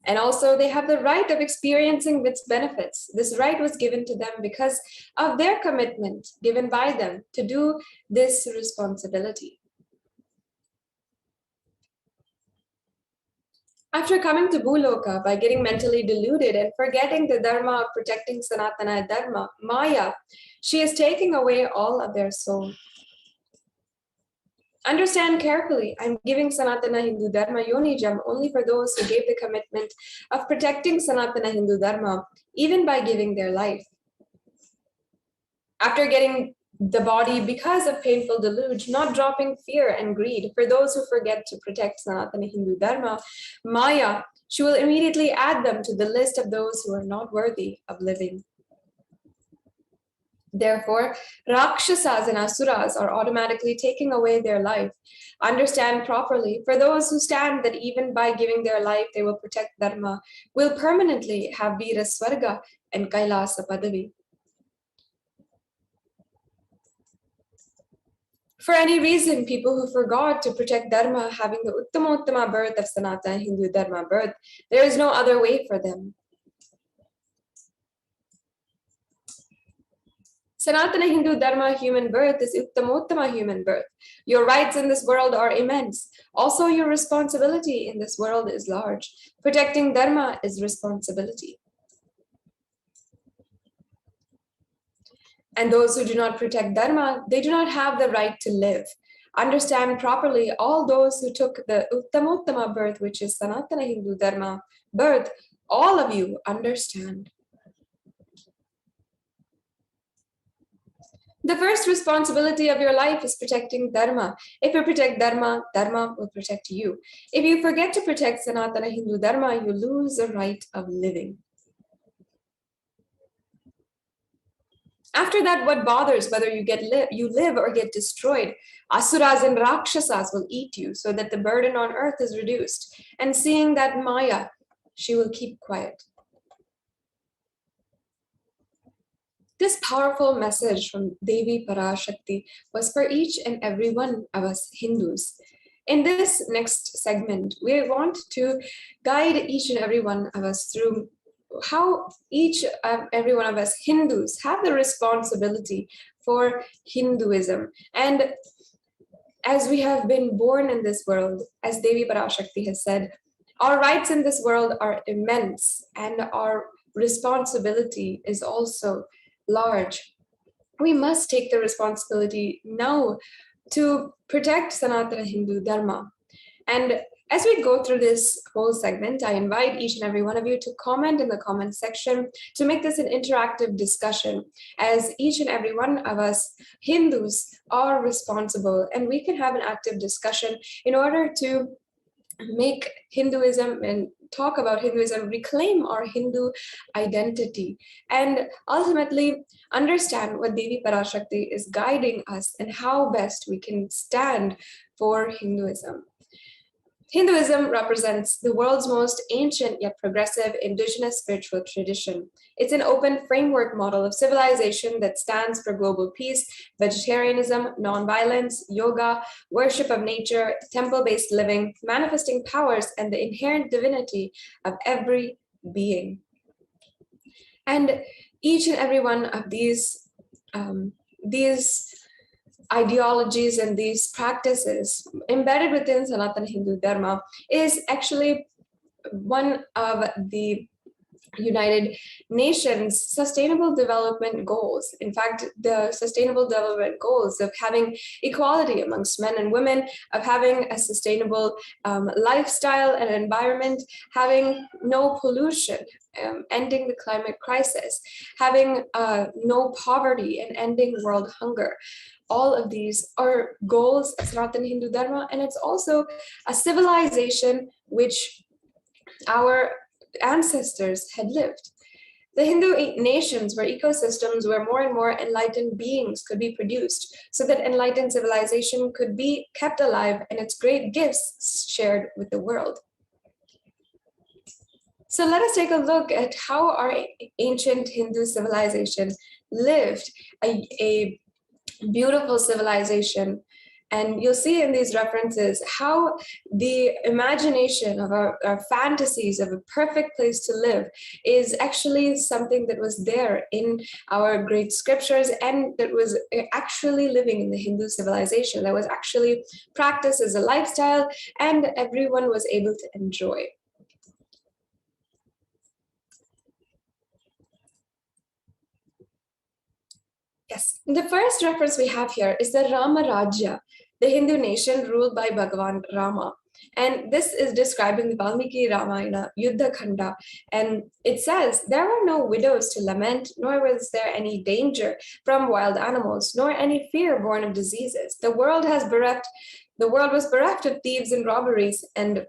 And also they have the right of experiencing its benefits. This right was given to them because of their commitment given by them to do this responsibility. After coming to Bhuloka by getting mentally deluded and forgetting the dharma of protecting Sanatana Dharma, Maya, she is taking away all of their soul. Understand carefully, I'm giving Sanatana Hindu Dharma Yonijam only for those who gave the commitment of protecting Sanatana Hindu Dharma, even by giving their life. After getting the body because of painful deluge, not dropping fear and greed, for those who forget to protect Sanatana Hindu Dharma, Maya, she will immediately add them to the list of those who are not worthy of living. Therefore, Rakshasas and Asuras are automatically taking away their life. Understand properly, for those who stand that even by giving their life they will protect Dharma, will permanently have Veera Swarga and Kailasa Padavi. For any reason, people who forgot to protect Dharma, having the Uttama birth of Sanatana Hindu Dharma birth, there is no other way for them. Sanatana Hindu Dharma human birth is Uttamottama human birth. Your rights in this world are immense. Also, your responsibility in this world is large. Protecting Dharma is responsibility. And those who do not protect Dharma, they do not have the right to live. Understand properly, all those who took the Uttamottama birth, which is Sanatana Hindu Dharma birth, all of you understand. The first responsibility of your life is protecting Dharma. If you protect Dharma, Dharma will protect you. If you forget to protect Sanatana Hindu Dharma, you lose the right of living. After that, what bothers whether you live or get destroyed? Asuras and Rakshasas will eat you so that the burden on earth is reduced. And seeing that Maya, she will keep quiet. This powerful message from Devi Parashakti was for each and every one of us Hindus. In this next segment, we want to guide each and every one of us through how each every one of us Hindus have the responsibility for Hinduism. And as we have been born in this world, as Devi Parashakti has said, our rights in this world are immense and our responsibility is also large. We must take the responsibility now to protect Sanatana Hindu Dharma. And as we go through this whole segment, I invite each and every one of you to comment in the comment section to make this an interactive discussion, as each and every one of us Hindus are responsible, and we can have an active discussion in order to make Hinduism and talk about Hinduism, reclaim our Hindu identity, and ultimately understand what Devi Parashakti is guiding us and how best we can stand for Hinduism. Hinduism represents the world's most ancient yet progressive indigenous spiritual tradition. It's an open framework model of civilization that stands for global peace, vegetarianism, nonviolence, yoga, worship of nature, temple-based living, manifesting powers, and the inherent divinity of every being. And each and every one of these ideologies and these practices embedded within Sanatana Hindu Dharma is actually one of the United Nations Sustainable Development Goals. In fact, the Sustainable Development Goals of having equality amongst men and women, of having a sustainable lifestyle and environment, having no pollution, ending the climate crisis, having no poverty, and ending world hunger. All of these are goals of Sanatana Hindu Dharma, and it's also a civilization which our ancestors had lived. The Hindu nations were ecosystems where more and more enlightened beings could be produced, so that enlightened civilization could be kept alive and its great gifts shared with the world. So let us take a look at how our ancient Hindu civilization lived, a beautiful civilization. And you'll see in these references how the imagination of our fantasies of a perfect place to live is actually something that was there in our great scriptures, and that was actually living in the Hindu civilization, that was actually practiced as a lifestyle, and everyone was able to enjoy. Yes, the first reference we have here is the Rama Rajya, the Hindu nation ruled by Bhagavan Rama. And this is describing the Valmiki Ramayana, Yuddha Khanda. And it says, there were no widows to lament, nor was there any danger from wild animals, nor any fear born of diseases. The world was bereft of thieves and robberies, and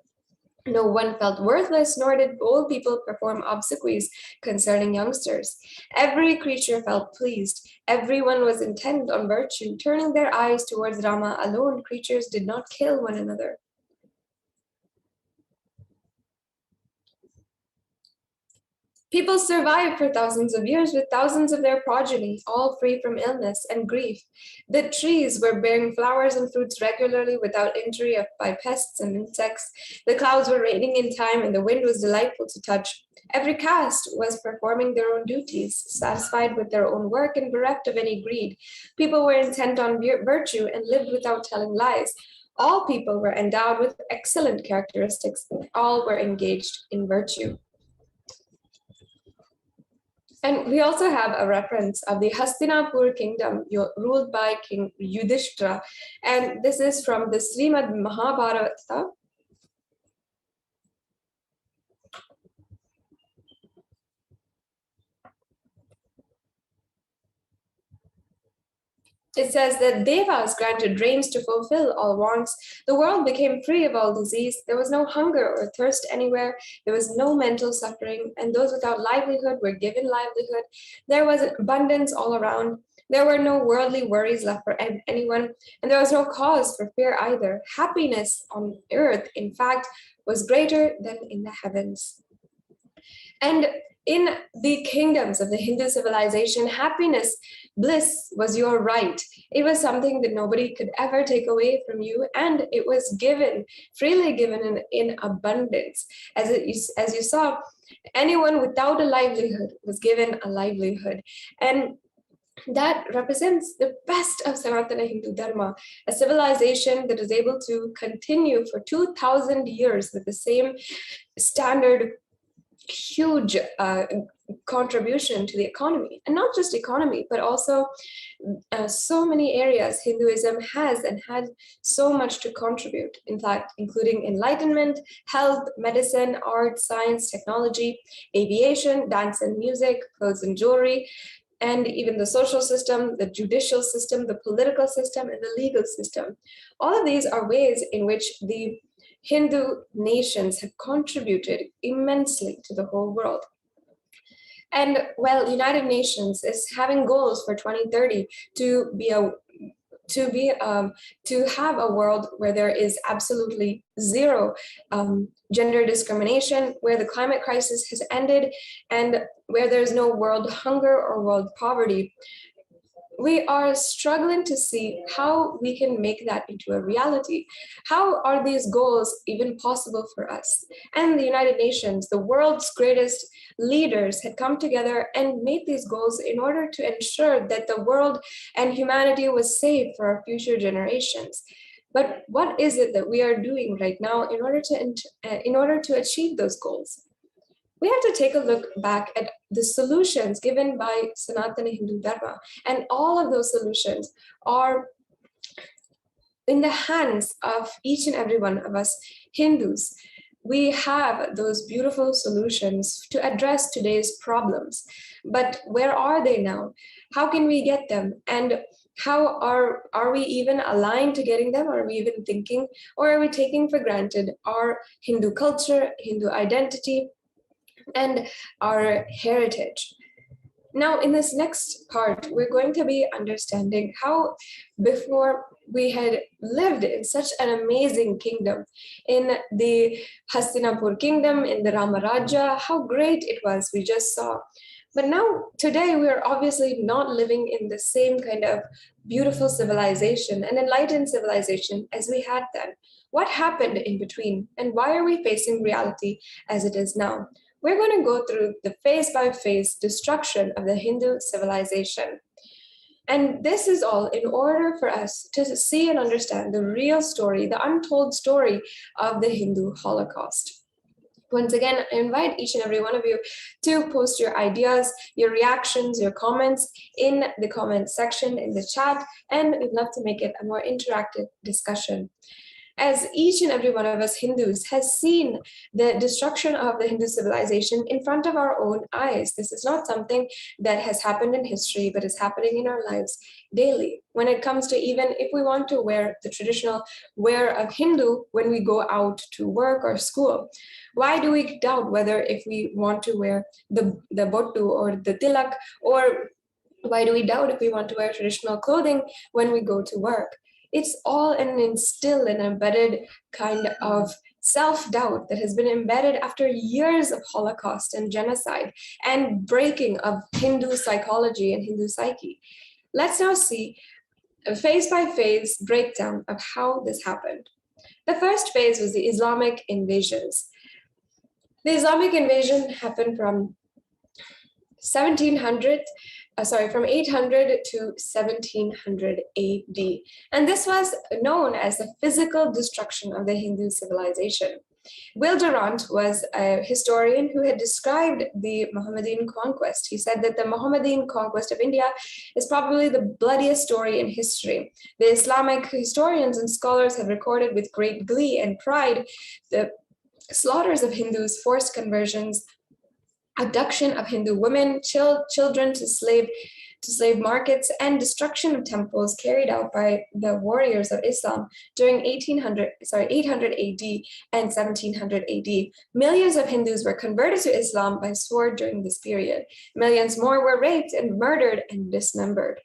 no one felt worthless, nor did old people perform obsequies concerning youngsters. Every creature felt pleased. Everyone was intent on virtue, turning their eyes towards Rama alone. Creatures did not kill one another. People survived for thousands of years with thousands of their progeny, all free from illness and grief. The trees were bearing flowers and fruits regularly without injury by pests and insects. The clouds were raining in time, and the wind was delightful to touch. Every caste was performing their own duties, satisfied with their own work and bereft of any greed. People were intent on virtue and lived without telling lies. All people were endowed with excellent characteristics. All were engaged in virtue. And we also have a reference of the Hastinapur kingdom ruled by King Yudhishthira. And this is from the Srimad Mahabharata. It says that Devas granted rains to fulfill all wants. The world became free of all disease. There was no hunger or thirst anywhere. There was no mental suffering, and those without livelihood were given livelihood. There was abundance all around. There were no worldly worries left for anyone, and there was no cause for fear either. Happiness on earth, in fact, was greater than in the heavens. And in the kingdoms of the Hindu civilization, happiness, bliss was your right. It was something that nobody could ever take away from you, and it was given, freely given in abundance. As you saw, anyone without a livelihood was given a livelihood. And that represents the best of Sanatana Hindu Dharma, a civilization that is able to continue for 2,000 years with the same standard, huge contribution to the economy. And not just economy, but also so many areas Hinduism has and had so much to contribute. In fact, including enlightenment, health, medicine, art, science, technology, aviation, dance and music, clothes and jewelry, and even the social system, the judicial system, the political system, and the legal system. All of these are ways in which the Hindu nations have contributed immensely to the whole world. And well, United Nations is having goals for 2030 to have a world where there is absolutely zero gender discrimination, where the climate crisis has ended, and where there's no world hunger or world poverty. We are struggling to see how we can make that into a reality. How are these goals even possible for us? And the United Nations, the world's greatest leaders, had come together and made these goals in order to ensure that the world and humanity was safe for our future generations. But what is it that we are doing right now in order to achieve those goals? We have to take a look back at the solutions given by Sanatana Hindu Dharma, and all of those solutions are in the hands of each and every one of us Hindus. We have those beautiful solutions to address today's problems, but where are they now? How can we get them? And how are we even aligned to getting them? Are we even thinking, or are we taking for granted our Hindu culture, Hindu identity, and our heritage? Now, in this next part, we're going to be understanding how before we had lived in such an amazing kingdom, in the Hastinapur kingdom, in the Ramaraja, how great it was, we just saw. But now, today, we're obviously not living in the same kind of beautiful civilization, an enlightened civilization as we had then. What happened in between, and why are we facing reality as it is now? We're going to go through the phase-by-phase destruction of the Hindu civilization. And this is all in order for us to see and understand the real story, the untold story of the Hindu Holocaust. Once again, I invite each and every one of you to post your ideas, your reactions, your comments in the comment section, in the chat, and we'd love to make it a more interactive discussion. As each and every one of us Hindus has seen the destruction of the Hindu civilization in front of our own eyes. This is not something that has happened in history, but is happening in our lives daily. When it comes to even if we want to wear the traditional wear of Hindu when we go out to work or school, why do we doubt whether if we want to wear the bottu or the tilak, or why do we doubt if we want to wear traditional clothing when we go to work? It's all an instilled and embedded kind of self-doubt that has been embedded after years of Holocaust and genocide and breaking of Hindu psychology and Hindu psyche. Let's now see a phase-by-phase breakdown of how this happened. The first phase was the Islamic invasions. The Islamic invasion happened from 800 to 1700 AD. And this was known as the physical destruction of the Hindu civilization. Will Durant was a historian who had described the Mohammedan conquest. He said that the Mohammedan conquest of India is probably the bloodiest story in history. The Islamic historians and scholars have recorded with great glee and pride the slaughters of Hindus, forced conversions, abduction of Hindu women, children to slave markets, and destruction of temples carried out by the warriors of Islam during 800 AD and 1700 AD. Millions of Hindus were converted to Islam by sword during this period. Millions more were raped and murdered and dismembered.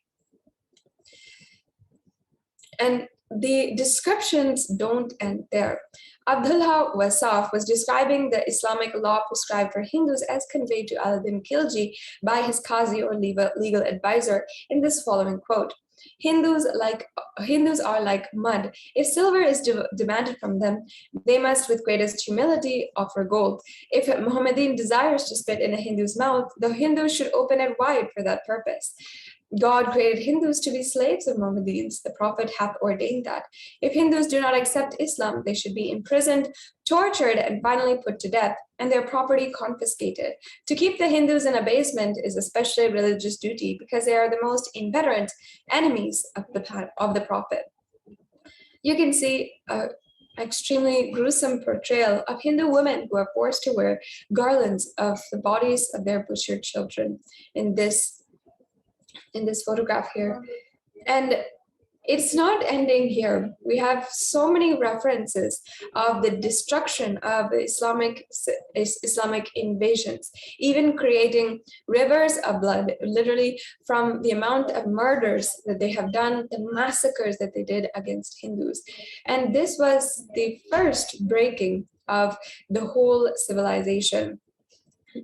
And the descriptions don't end there. Abdullah Wasaf was describing the Islamic law prescribed for Hindus as conveyed to Aladdin Khilji by his Qazi or legal advisor in this following quote. Hindus are like mud. If silver is demanded from them, they must with greatest humility offer gold. If Muhammadin desires to spit in a Hindu's mouth, the Hindu should open it wide for that purpose. God created Hindus to be slaves of Mohammedans. The Prophet hath ordained that. If Hindus do not accept Islam, they should be imprisoned, tortured, and finally put to death, and their property confiscated. To keep the Hindus in abasement is especially a religious duty because they are the most inveterate enemies of the Prophet. You can see an extremely gruesome portrayal of Hindu women who are forced to wear garlands of the bodies of their butchered children in this photograph here. And it's not ending here. We have so many references of the destruction of the Islamic invasions, even creating rivers of blood, literally from the amount of murders that they have done, the massacres that they did against Hindus. And this was the first breaking of the whole civilization.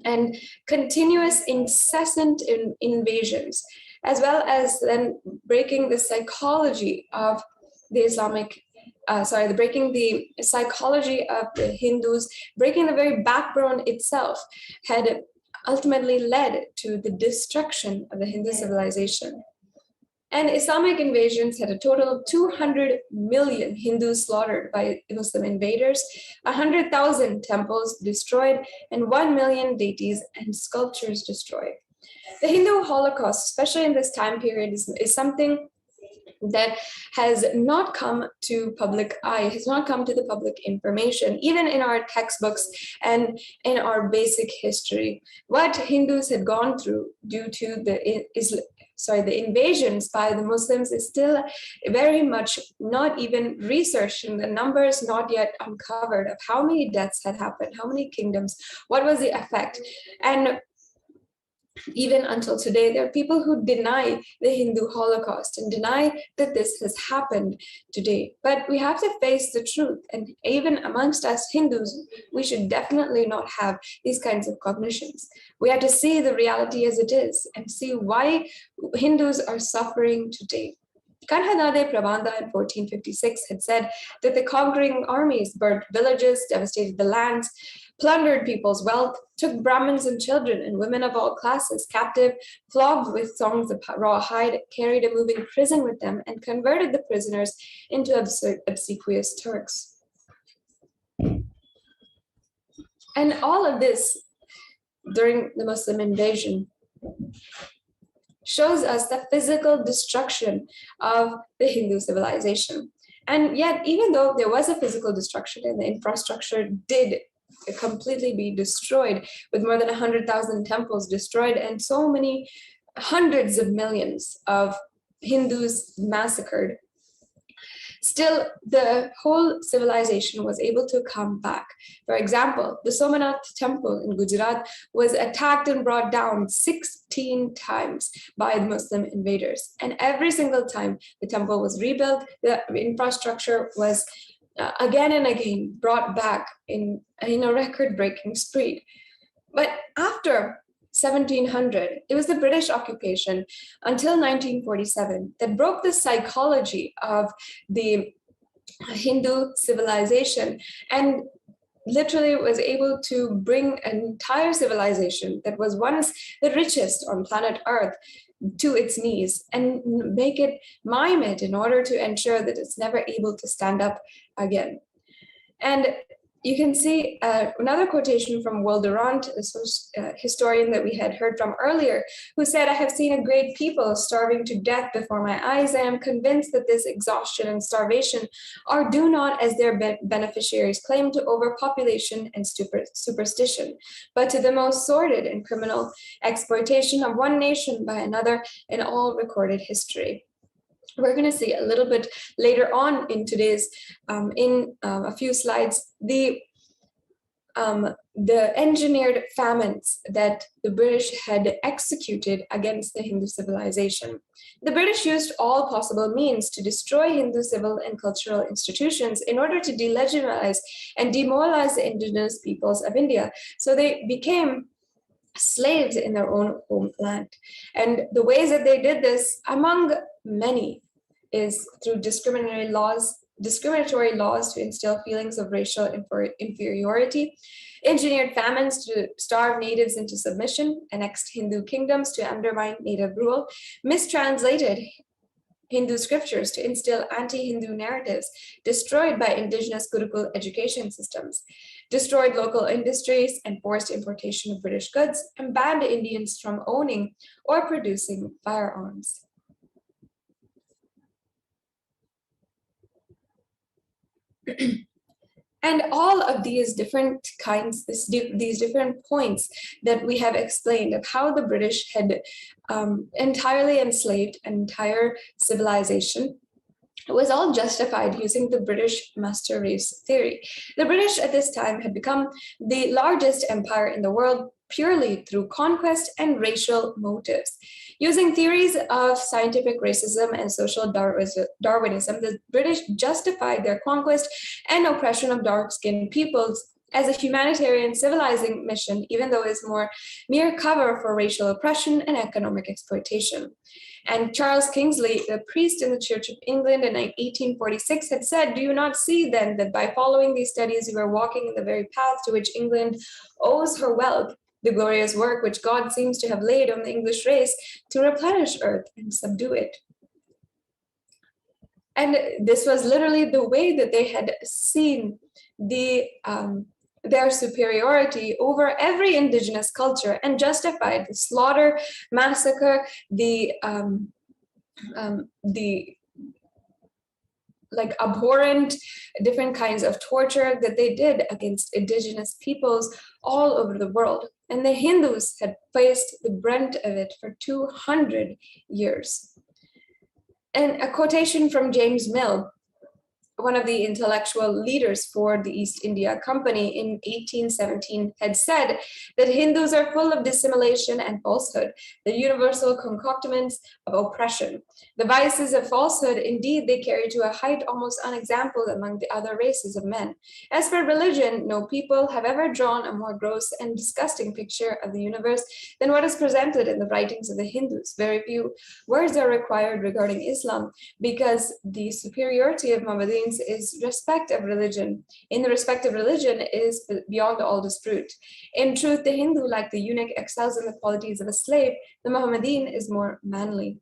And continuous, incessant invasions, as well as then breaking the psychology of the breaking the psychology of the Hindus, breaking the very backbone itself, had ultimately led to the destruction of the Hindu civilization. And Islamic invasions had a total of 200 million Hindus slaughtered by Muslim invaders, 100,000 temples destroyed, and 1 million deities and sculptures destroyed. The Hindu Holocaust, especially in this time period, is something that has not come to public eye, has not come to the public information, even in our textbooks and in our basic history. What Hindus had gone through due to the invasions by the Muslims is still very much not even researched, and the numbers not yet uncovered of how many deaths had happened, how many kingdoms, what was the effect. And even until today, there are people who deny the Hindu Holocaust and deny that this has happened today. But we have to face the truth. And even amongst us Hindus, we should definitely not have these kinds of cognitions. We have to see the reality as it is and see why Hindus are suffering today. Kanhanade Prabandha in 1456 had said that the conquering armies burnt villages, devastated the lands, plundered people's wealth, took Brahmins and children and women of all classes captive, flogged with thongs of raw hide, carried a moving prison with them, and converted the prisoners into obsequious Turks. And all of this during the Muslim invasion shows us the physical destruction of the Hindu civilization. And yet, even though there was a physical destruction and the infrastructure did completely be destroyed, with more than 100,000 temples destroyed and so many hundreds of millions of Hindus massacred, still the whole civilization was able to come back. For example, the Somanath temple in Gujarat was attacked and brought down 16 times by the Muslim invaders. And every single time the temple was rebuilt, the infrastructure was again and again brought back in a record-breaking speed. But after 1700, it was the British occupation until 1947 that broke the psychology of the Hindu civilization and literally was able to bring an entire civilization that was once the richest on planet Earth to its knees and make it mime it in order to ensure that it's never able to stand up again. And you can see another quotation from Will Durant, a historian that we had heard from earlier, who said, "I have seen a great people starving to death before my eyes. I am convinced that this exhaustion and starvation are due not, as their beneficiaries claim, to overpopulation and superstition, but to the most sordid and criminal exploitation of one nation by another in all recorded history." We're going to see a little bit later on in today's, in a few slides, the the engineered famines that the British had executed against the Hindu civilization. The British used all possible means to destroy Hindu civil and cultural institutions in order to delegitimize and demoralize the indigenous peoples of India. So they became slaves in their own homeland. And the ways that they did this, among many, is through discriminatory laws to instill feelings of racial inferiority, engineered famines to starve natives into submission, annexed Hindu kingdoms to undermine native rule, mistranslated Hindu scriptures to instill anti-Hindu narratives, destroyed by indigenous Gurukul education systems, destroyed local industries and forced importation of British goods, and banned Indians from owning or producing firearms. And all of these different these different points that we have explained of how the British had entirely enslaved an entire civilization was all justified using the British master race theory. The British at this time had become the largest empire in the world purely through conquest and racial motives. Using theories of scientific racism and social Darwinism, the British justified their conquest and oppression of dark-skinned peoples as a humanitarian civilizing mission, even though it's more mere cover for racial oppression and economic exploitation. And Charles Kingsley, the priest in the Church of England in 1846, had said, "Do you not see then that by following these studies you are walking in the very path to which England owes her wealth, the glorious work which God seems to have laid on the English race to replenish earth and subdue it?" And this was literally the way that they had seen their superiority over every indigenous culture and justified the slaughter, massacre, the abhorrent different kinds of torture that they did against indigenous peoples all over the world. And the Hindus had faced the brunt of it for 200 years. And a quotation from James Mill, one of the intellectual leaders for the East India Company in 1817, had said that Hindus are full of dissimulation and falsehood, the universal concoctements of oppression. The vices of falsehood, indeed, they carry to a height almost unexampled among the other races of men. As for religion, no people have ever drawn a more gross and disgusting picture of the universe than what is presented in the writings of the Hindus. Very few words are required regarding Islam, because the superiority of Mohammedans is respect of religion. In the respect of religion is beyond all dispute. In truth, the Hindu, like the eunuch, excels in the qualities of a slave. The Mohammedan is more manly.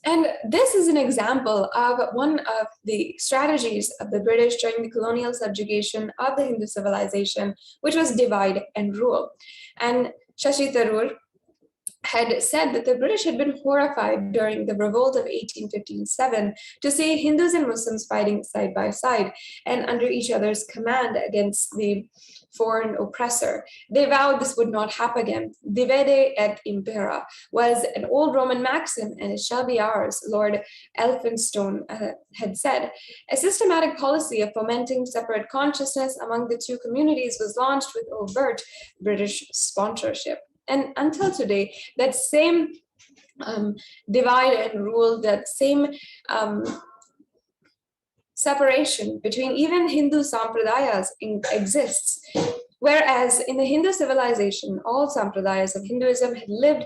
And this is an example of one of the strategies of the British during the colonial subjugation of the Hindu civilization, which was divide and rule. And Shashi Tharoor had said that the British had been horrified during the revolt of 1857 to see Hindus and Muslims fighting side by side and under each other's command against the foreign oppressor. They vowed this would not happen again. Divide et impera was an old Roman maxim, and it shall be ours, Lord Elphinstone had said. A systematic policy of fomenting separate consciousness among the two communities was launched with overt British sponsorship. And until today, that same divide and rule, that same separation between even Hindu sampradayas exists. Whereas in the Hindu civilization, all sampradayas of Hinduism had lived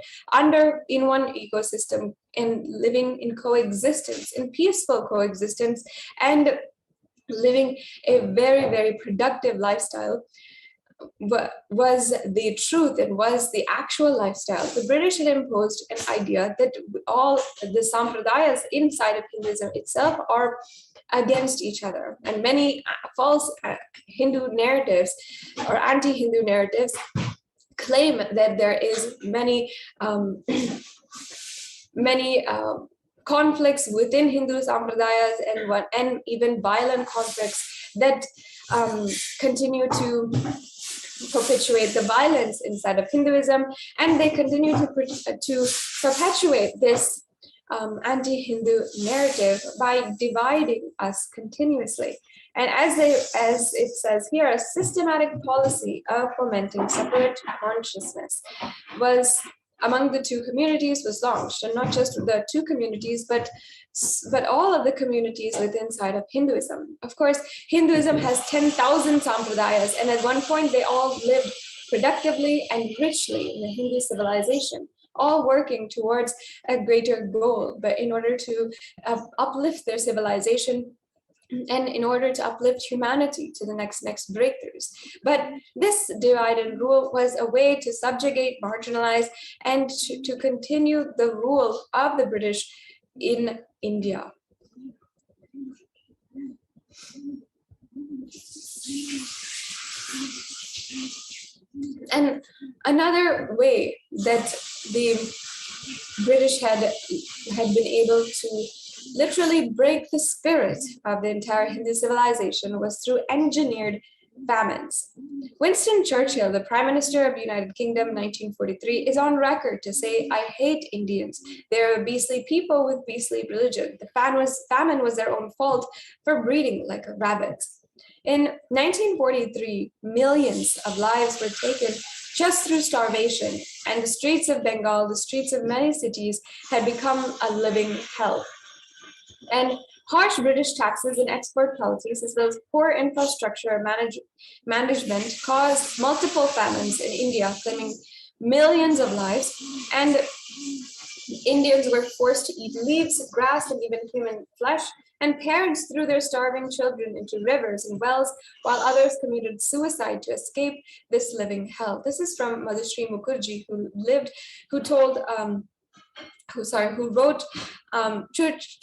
in one ecosystem and living in coexistence, in peaceful coexistence, and living a very, very productive lifestyle. Was the truth and was the actual lifestyle. The British had imposed an idea that all the sampradayas inside of Hinduism itself are against each other, and many false Hindu narratives or anti-Hindu narratives claim that there is many conflicts within Hindu sampradayas and even violent conflicts that continue to perpetuate the violence inside of Hinduism, and they continue to perpetuate this anti-Hindu narrative by dividing us continuously. And as it says here, a systematic policy of fomenting separate consciousness was among the two communities was launched, and not just the two communities, but all of the communities within side of Hinduism. Of course, Hinduism has 10,000 sampradayas, and at one point they all lived productively and richly in the Hindu civilization, all working towards a greater goal, but in order to uplift their civilization and in order to uplift humanity to the next breakthroughs. But this divide and rule was a way to subjugate, marginalize, and to continue the rule of the British in India. And another way that the British had been able to literally break the spirit of the entire Hindu civilization was through engineered famines. Winston Churchill, the Prime Minister of the United Kingdom, 1943, is on record to say, "I hate Indians. They're a beastly people with beastly religion. The famine was their own fault for breeding like rabbits." In 1943, millions of lives were taken just through starvation, and the streets of Bengal, the streets of many cities, had become a living hell. And harsh British taxes and export policies, as well as poor infrastructure management, caused multiple famines in India, claiming millions of lives. And Indians were forced to eat leaves, grass, and even human flesh. And parents threw their starving children into rivers and wells, while others committed suicide to escape this living hell. This is from Madhusri Mukherjee, who wrote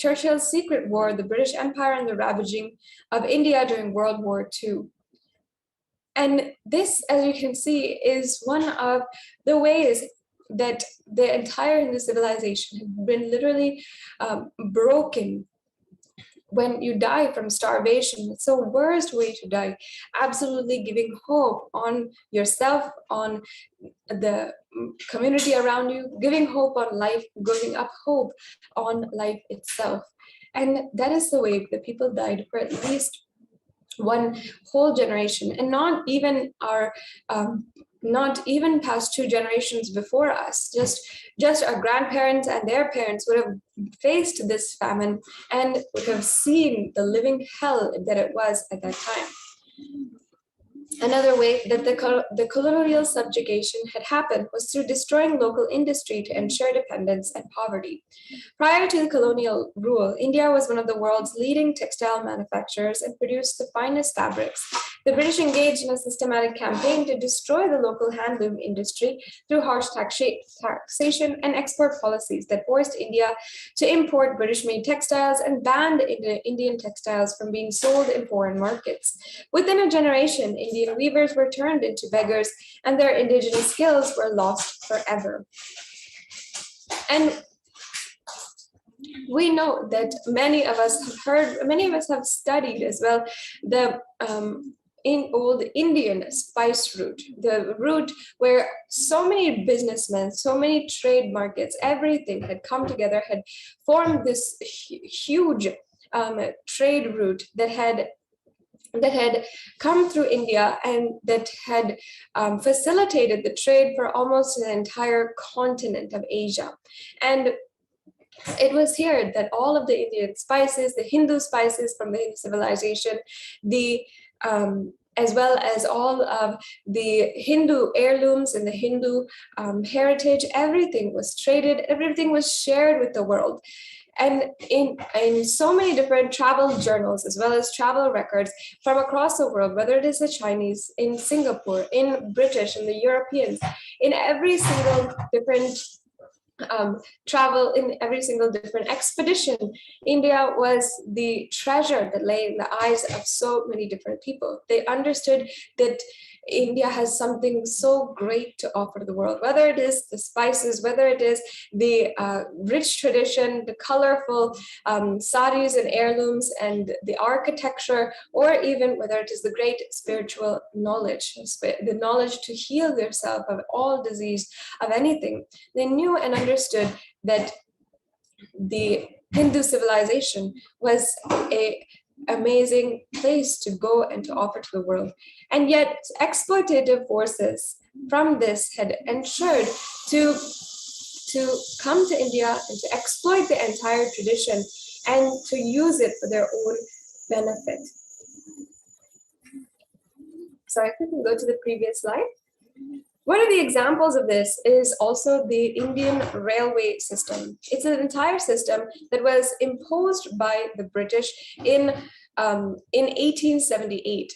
Churchill's Secret War, the British Empire and the Ravaging of India during World War II. And this, as you can see, is one of the ways that the entire Hindu civilization had been literally broken. When you die from starvation, it's the worst way to die. Absolutely giving hope on yourself, on the community around you, giving hope on life, giving up hope on life itself. And that is the way that people died for at least one whole generation, and not even past two generations before us. Just our grandparents and their parents would have faced this famine and would have seen the living hell that it was at that time. Another way that the colonial subjugation had happened was through destroying local industry to ensure dependence and poverty. Prior to the colonial rule, India was one of the world's leading textile manufacturers and produced the finest fabrics. The British engaged in a systematic campaign to destroy the local handloom industry through harsh taxation and export policies that forced India to import British-made textiles and banned Indian textiles from being sold in foreign markets. Within a generation, Indian weavers were turned into beggars, and their indigenous skills were lost forever. And we know that many of us have studied as well the in old Indian spice route, the route where so many businessmen, so many trade markets, everything had come together, had formed this huge trade route that had come through India and that had facilitated the trade for almost an entire continent of Asia. And it was here that all of the Indian spices, the Hindu spices from the Hindu civilization, as well as all of the Hindu heirlooms and the Hindu heritage, everything was traded, everything was shared with the world. And in so many different travel journals, as well as travel records from across the world, whether it is the Chinese, in Singapore, in British, in the Europeans, in every single different travel, in every single different expedition, India was the treasure that lay in the eyes of so many different people. They understood that India has something so great to offer the world, whether it is the spices, whether it is the rich tradition, the colorful saris and heirlooms and the architecture, or even whether it is the great spiritual knowledge, the knowledge to heal yourself of all disease, of anything. They knew and understood that the Hindu civilization was a amazing place to go and to offer to the world. And yet exploitative forces from this had ensured to come to India and to exploit the entire tradition and to use it for their own benefit. So if we can go to the previous slide. One of the examples of this is also the Indian railway system. It's an entire system that was imposed by the British in 1878.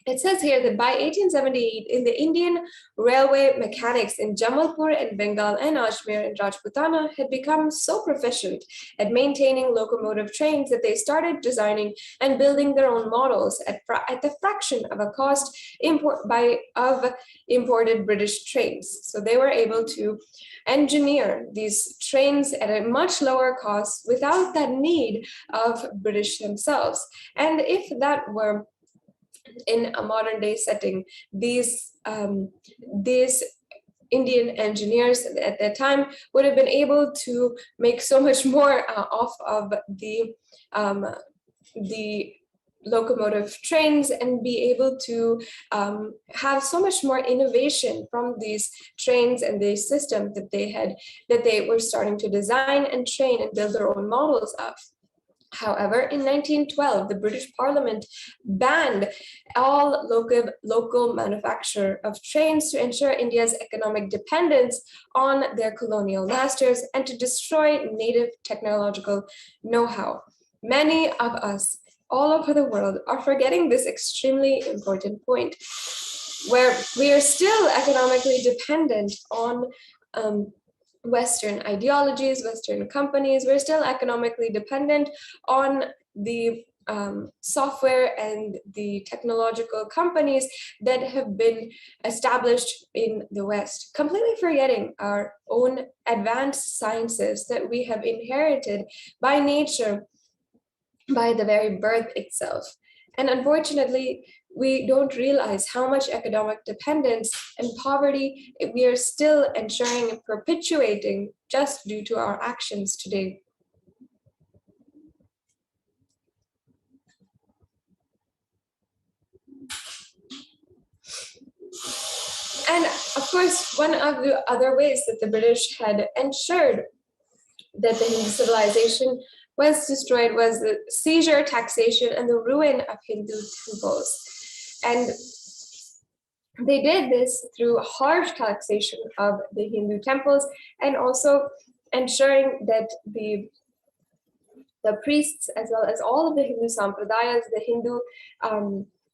It says here that by 1878, in the Indian railway mechanics in Jamalpur and Bengal and Ajmer and Rajputana had become so proficient at maintaining locomotive trains that they started designing and building their own models at the fraction of a cost of imported British trains. So they were able to engineer these trains at a much lower cost without that need of British themselves. And if that were in a modern day setting, these Indian engineers at that time would have been able to make so much more off of the locomotive trains and be able to have so much more innovation from these trains and the system that they were starting to design and train and build their own models of. However, in 1912, the British Parliament banned all local manufacture of trains to ensure India's economic dependence on their colonial masters and to destroy native technological know-how. Many of us all over the world are forgetting this extremely important point, where we are still economically dependent on Western ideologies, Western companies. We're still economically dependent on the software and the technological companies that have been established in the West, completely forgetting our own advanced sciences that we have inherited by nature, by the very birth itself. And unfortunately, we don't realize how much economic dependence and poverty we are still ensuring and perpetuating just due to our actions today. And of course, one of the other ways that the British had ensured that the Hindu civilization was destroyed was the seizure, taxation, and the ruin of Hindu temples. And they did this through harsh taxation of the Hindu temples and also ensuring that the priests, as well as all of the Hindu sampradayas,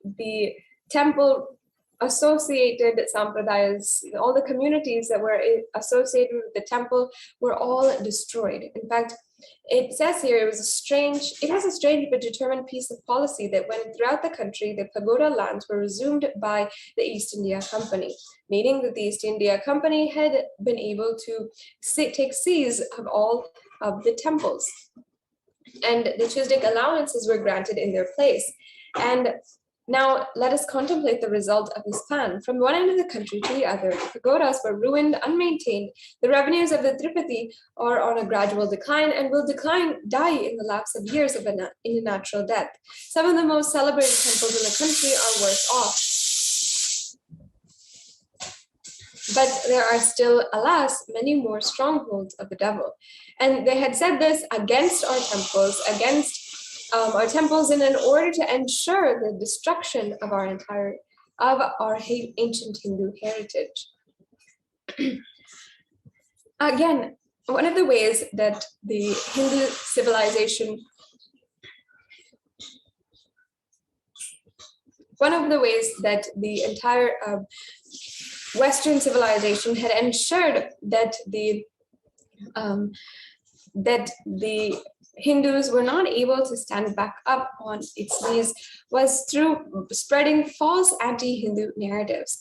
the temple associated sampradayas, all the communities that were associated with the temple were all destroyed. In fact, it says here it was a strange but determined piece of policy that went throughout the country. The pagoda lands were resumed by the East India Company, meaning that the East India Company had been able to take seize of all of the temples, and the Tuesday allowances were granted in their place. And now let us contemplate the result of this plan. From one end of the country to the other, the pagodas were ruined, unmaintained. The revenues of the Tripati are on a gradual decline and will die in the lapse of years in a natural death. Some of the most celebrated temples in the country are worse off. But there are still, alas, many more strongholds of the devil. And they had said this against our temples, and in order to ensure the destruction of our ancient Hindu heritage. Again, one of the ways that the Hindu civilization, the entire Western civilization had ensured that the Hindus were not able to stand back up on its knees was through spreading false anti-Hindu narratives.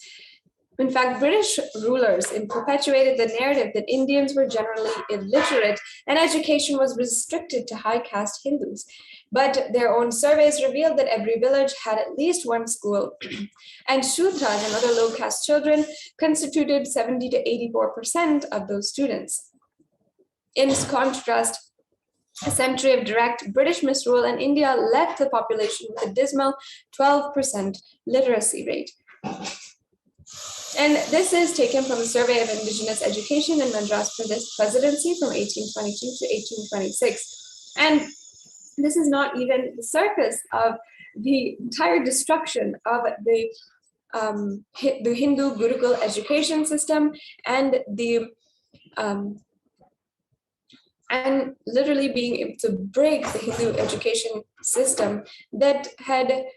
In fact, British rulers perpetuated the narrative that Indians were generally illiterate and education was restricted to high caste Hindus. But their own surveys revealed that every village had at least one school, and Shudras and other low caste children constituted 70 to 84% of those students. In contrast, a century of direct British misrule in India left the population with a dismal 12% literacy rate. And this is taken from a survey of indigenous education in Madras Presidency from 1822 to 1826. And this is not even the surface of the entire destruction of the Hindu Gurukul education system and the and literally being able to break the Hindu education system that had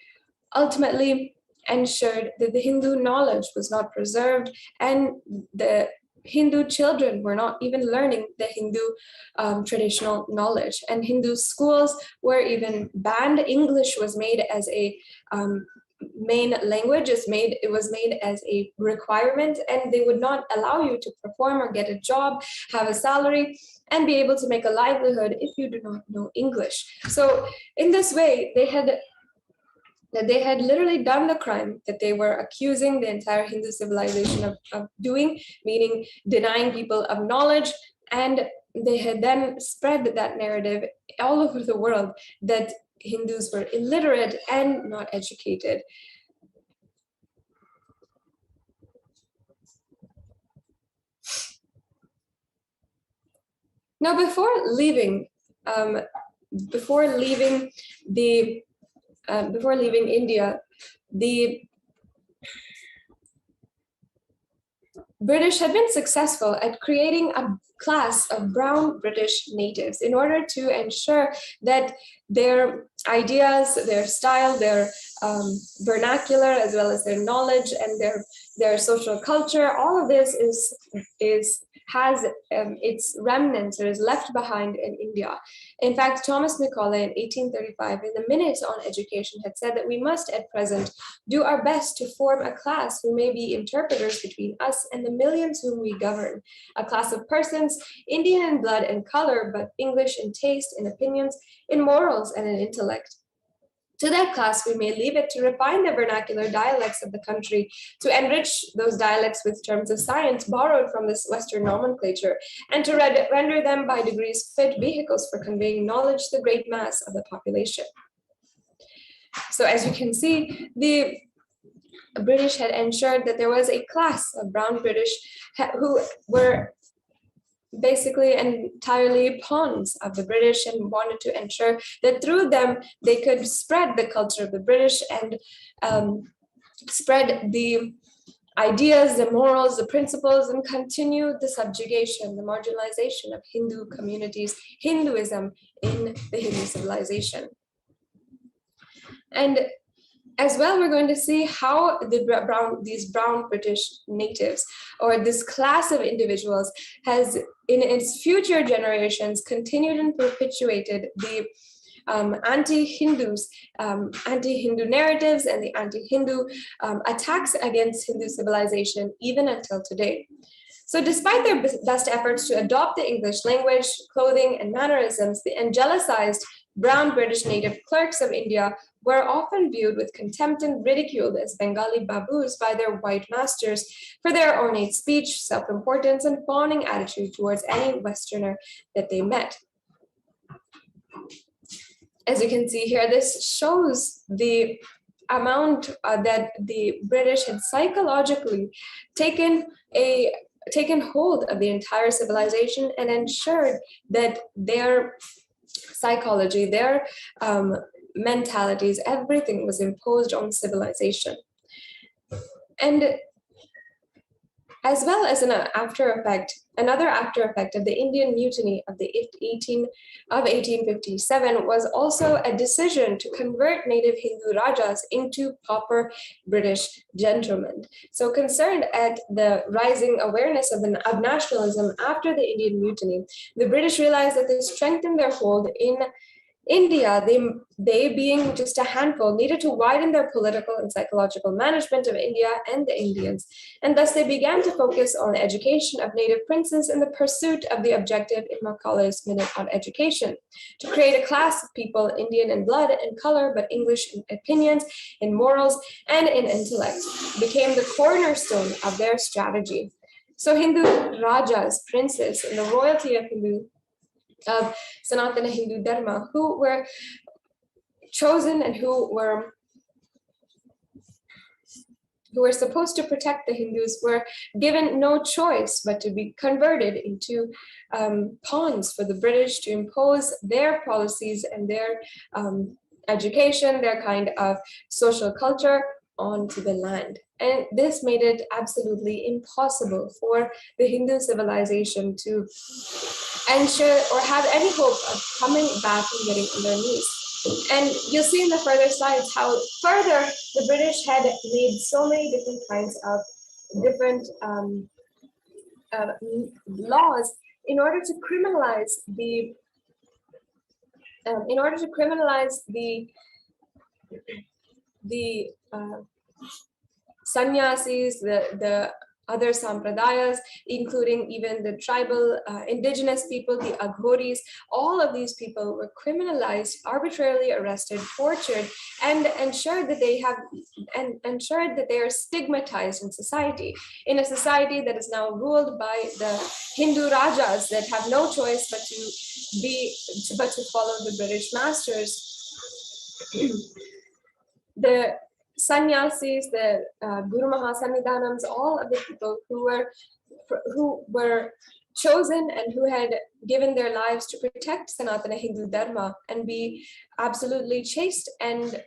ultimately ensured that the Hindu knowledge was not preserved and the Hindu children were not even learning the Hindu traditional knowledge, and Hindu schools were even banned. English was made as a main language. It was made as a requirement, and they would not allow you to perform or get a job, have a salary, and be able to make a livelihood if you do not know English. So in this way, they had literally done the crime that they were accusing the entire Hindu civilization of doing, meaning denying people of knowledge. And they had then spread that narrative all over the world that Hindus were illiterate and not educated. Now, before leaving India, the British had been successful at creating a class of brown British natives in order to ensure that their ideas, their style, their vernacular, as well as their knowledge and their social culture, all of this has its remnants or is left behind in India. In fact, Thomas Macaulay in 1835 in the Minutes on Education had said that we must at present do our best to form a class who may be interpreters between us and the millions whom we govern, a class of persons, Indian in blood and color, but English in taste, in opinions, in morals, and in intellect. To that class, we may leave it to refine the vernacular dialects of the country, to enrich those dialects with terms of science borrowed from this Western nomenclature, and to render them by degrees fit vehicles for conveying knowledge to the great mass of the population. So as you can see, the British had ensured that there was a class of brown British who were basically entirely pawns of the British and wanted to ensure that through them they could spread the culture of the British and spread the ideas, the morals, the principles, and continue the subjugation, the marginalization of Hindu communities, Hinduism in the Hindu civilization. And as well, we're going to see how these brown British natives, or this class of individuals, has in its future generations continued and perpetuated the anti-Hindu narratives and the anti-Hindu attacks against Hindu civilization even until today. So despite their best efforts to adopt the English language, clothing, and mannerisms, the angelicized brown British native clerks of India were often viewed with contempt and ridiculed as Bengali babus by their white masters for their ornate speech, self-importance, and fawning attitude towards any Westerner that they met. As you can see here, this shows the amount that the British had psychologically taken hold of the entire civilization and ensured that their psychology, their mentalities, everything was imposed on civilization. And as well as another after effect of the Indian Mutiny of 1857 was also a decision to convert native Hindu Rajas into proper British gentlemen. So concerned at the rising awareness of nationalism after the Indian Mutiny, the British realized that they strengthened their hold in India, they being just a handful, needed to widen their political and psychological management of India and the Indians. And thus they began to focus on the education of native princes in the pursuit of the objective in Macaulay's Minute on Education, to create a class of people Indian in blood and color, but English in opinions, in morals, and in intellect, became the cornerstone of their strategy. So Hindu Rajas, princes, and the royalty of Hindu of Sanatana Hindu Dharma, who were chosen and who were supposed to protect the Hindus, were given no choice but to be converted into pawns for the British to impose their policies and their education, their kind of social culture onto the land. And this made it absolutely impossible for the Hindu civilization to ensure or have any hope of coming back and getting on their knees. And you'll see in the further slides how further the British had made so many different kinds of different laws in order to criminalize the sannyasis, the other sampradayas, including even the tribal indigenous people, the Aghoris. All of these people were criminalized, arbitrarily arrested, tortured, and ensured that they are stigmatized in society, in a society that is now ruled by the Hindu rajas that have no choice but to follow the British masters. The sannyasis, the Guru Mahasannidhanams, all of the people who were chosen and who had given their lives to protect Sanatana Hindu Dharma and be absolutely chaste and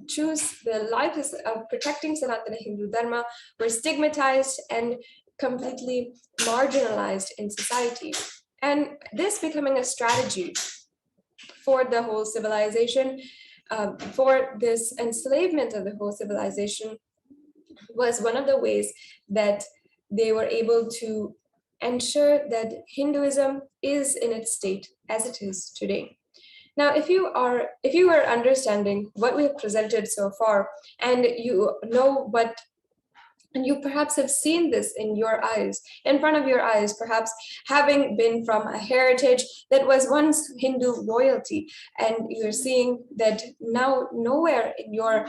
choose the life of protecting Sanatana Hindu Dharma, were stigmatized and completely marginalized in society. And this becoming a strategy for the whole civilization, for this enslavement of the whole civilization, was one of the ways that they were able to ensure that Hinduism is in its state as it is today. Now, if you are understanding what we have presented so far, and you know what, and you perhaps have seen this in your eyes, in front of your eyes, perhaps having been from a heritage that was once Hindu royalty, and you're seeing that now nowhere in your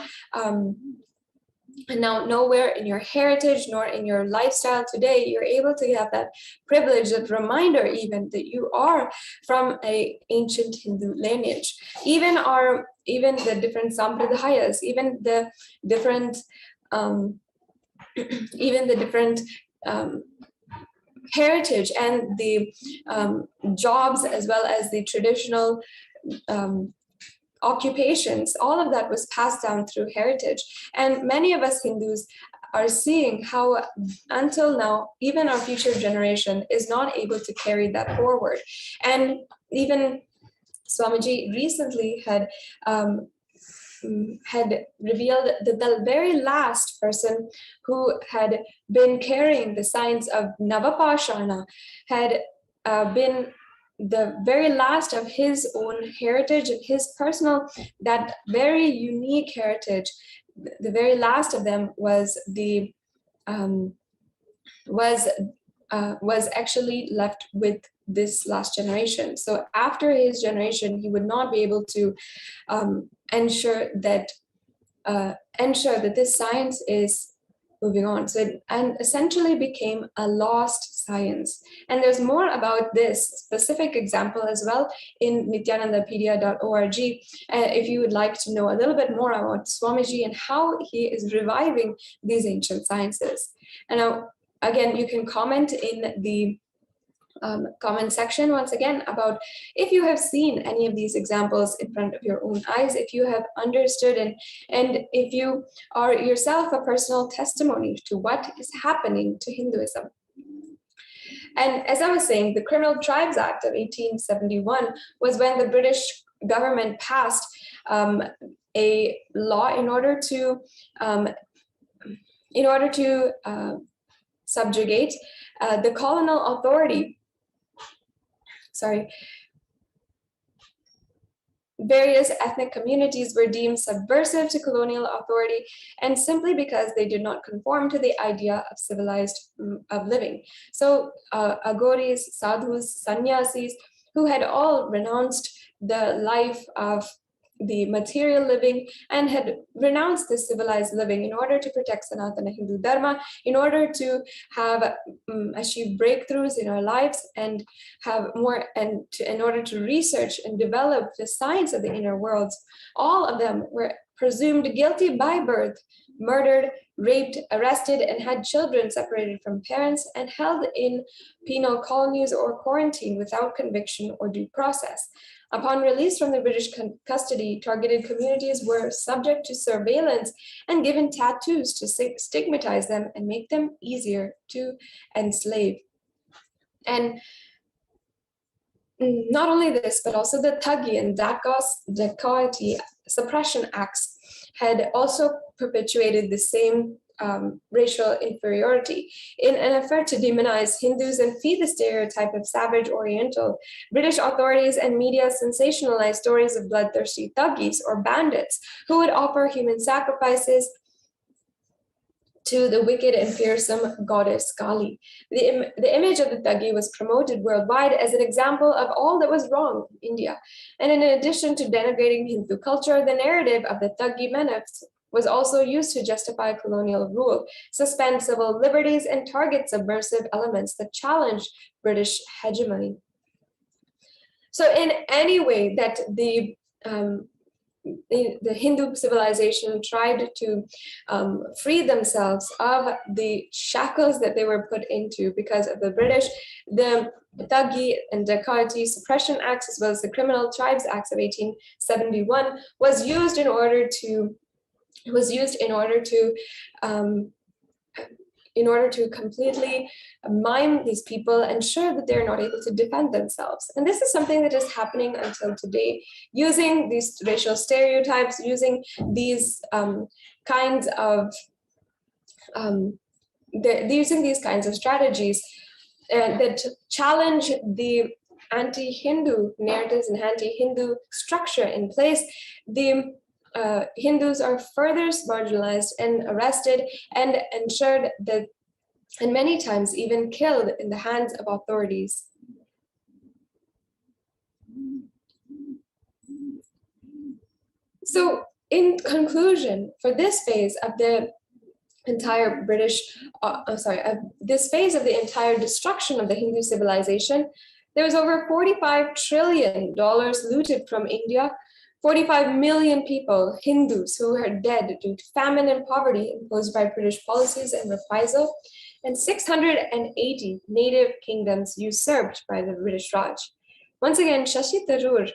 heritage nor in your lifestyle today, you're able to have that privilege, that reminder even that you are from an ancient Hindu lineage. Even the different sampradayas, even the different heritage and the jobs, as well as the traditional occupations, all of that was passed down through heritage. And many of us Hindus are seeing how until now, even our future generation is not able to carry that forward. And even Swamiji recently had revealed that the very last person who had been carrying the signs of Navapashana had been the very last of his own heritage, of his personal, that very unique heritage. The very last of them was actually left with this last generation. So after his generation, he would not be able to ensure that this science is moving on. So it essentially became a lost science. And there's more about this specific example as well in nithyanandapedia.org. If you would like to know a little bit more about Swamiji and how he is reviving these ancient sciences. And now, again, you can comment in the comment section once again about if you have seen any of these examples in front of your own eyes, if you have understood and if you are yourself a personal testimony to what is happening to Hinduism. And as I was saying, the Criminal Tribes Act of 1871 was when the British government passed a law in order to subjugate the colonial authority. Various ethnic communities were deemed subversive to colonial authority, and simply because they did not conform to the idea of civilized of living. So Aghoris, sadhus, sannyasis, who had all renounced the life of the material living and had renounced this civilized living in order to protect Sanatana Hindu Dharma, in order to have achieve breakthroughs in our lives and have more, and in order to research and develop the science of the inner worlds. All of them were presumed guilty by birth, murdered, raped, arrested, and had children separated from parents and held in penal colonies or quarantined without conviction or due process. Upon release from the British custody, targeted communities were subject to surveillance and given tattoos to stigmatize them and make them easier to enslave. And not only this, but also the Thuggy and Dacoity Suppression Acts had also perpetuated the same racial inferiority. In an effort to demonize Hindus and feed the stereotype of savage Oriental, British authorities and media sensationalized stories of bloodthirsty Thuggis or bandits who would offer human sacrifices to the wicked and fearsome goddess Kali. The image of the Thuggi was promoted worldwide as an example of all that was wrong in India. And in addition to denigrating Hindu culture, the narrative of the Thuggi menace was also used to justify colonial rule, suspend civil liberties, and target subversive elements that challenged British hegemony. So in any way that the Hindu civilization tried to free themselves of the shackles that they were put into because of the British, the Thuggi and Dacoity Suppression Acts, as well as the Criminal Tribes Acts of 1871, was used in order to completely mime these people, ensure that they're not able to defend themselves. And this is something that is happening until today, using these racial stereotypes, using these kinds of strategies that challenge the anti-Hindu narratives and anti-Hindu structure in place. The Hindus are further marginalized and arrested and ensured that, and many times even killed in the hands of authorities. So in conclusion, for this phase of the entire this phase of the entire destruction of the Hindu civilization, there was over $45 trillion looted from India, 45 million people, Hindus, who are dead due to famine and poverty imposed by British policies and reprisal, and 680 native kingdoms usurped by the British Raj. Once again, Shashi Tharoor,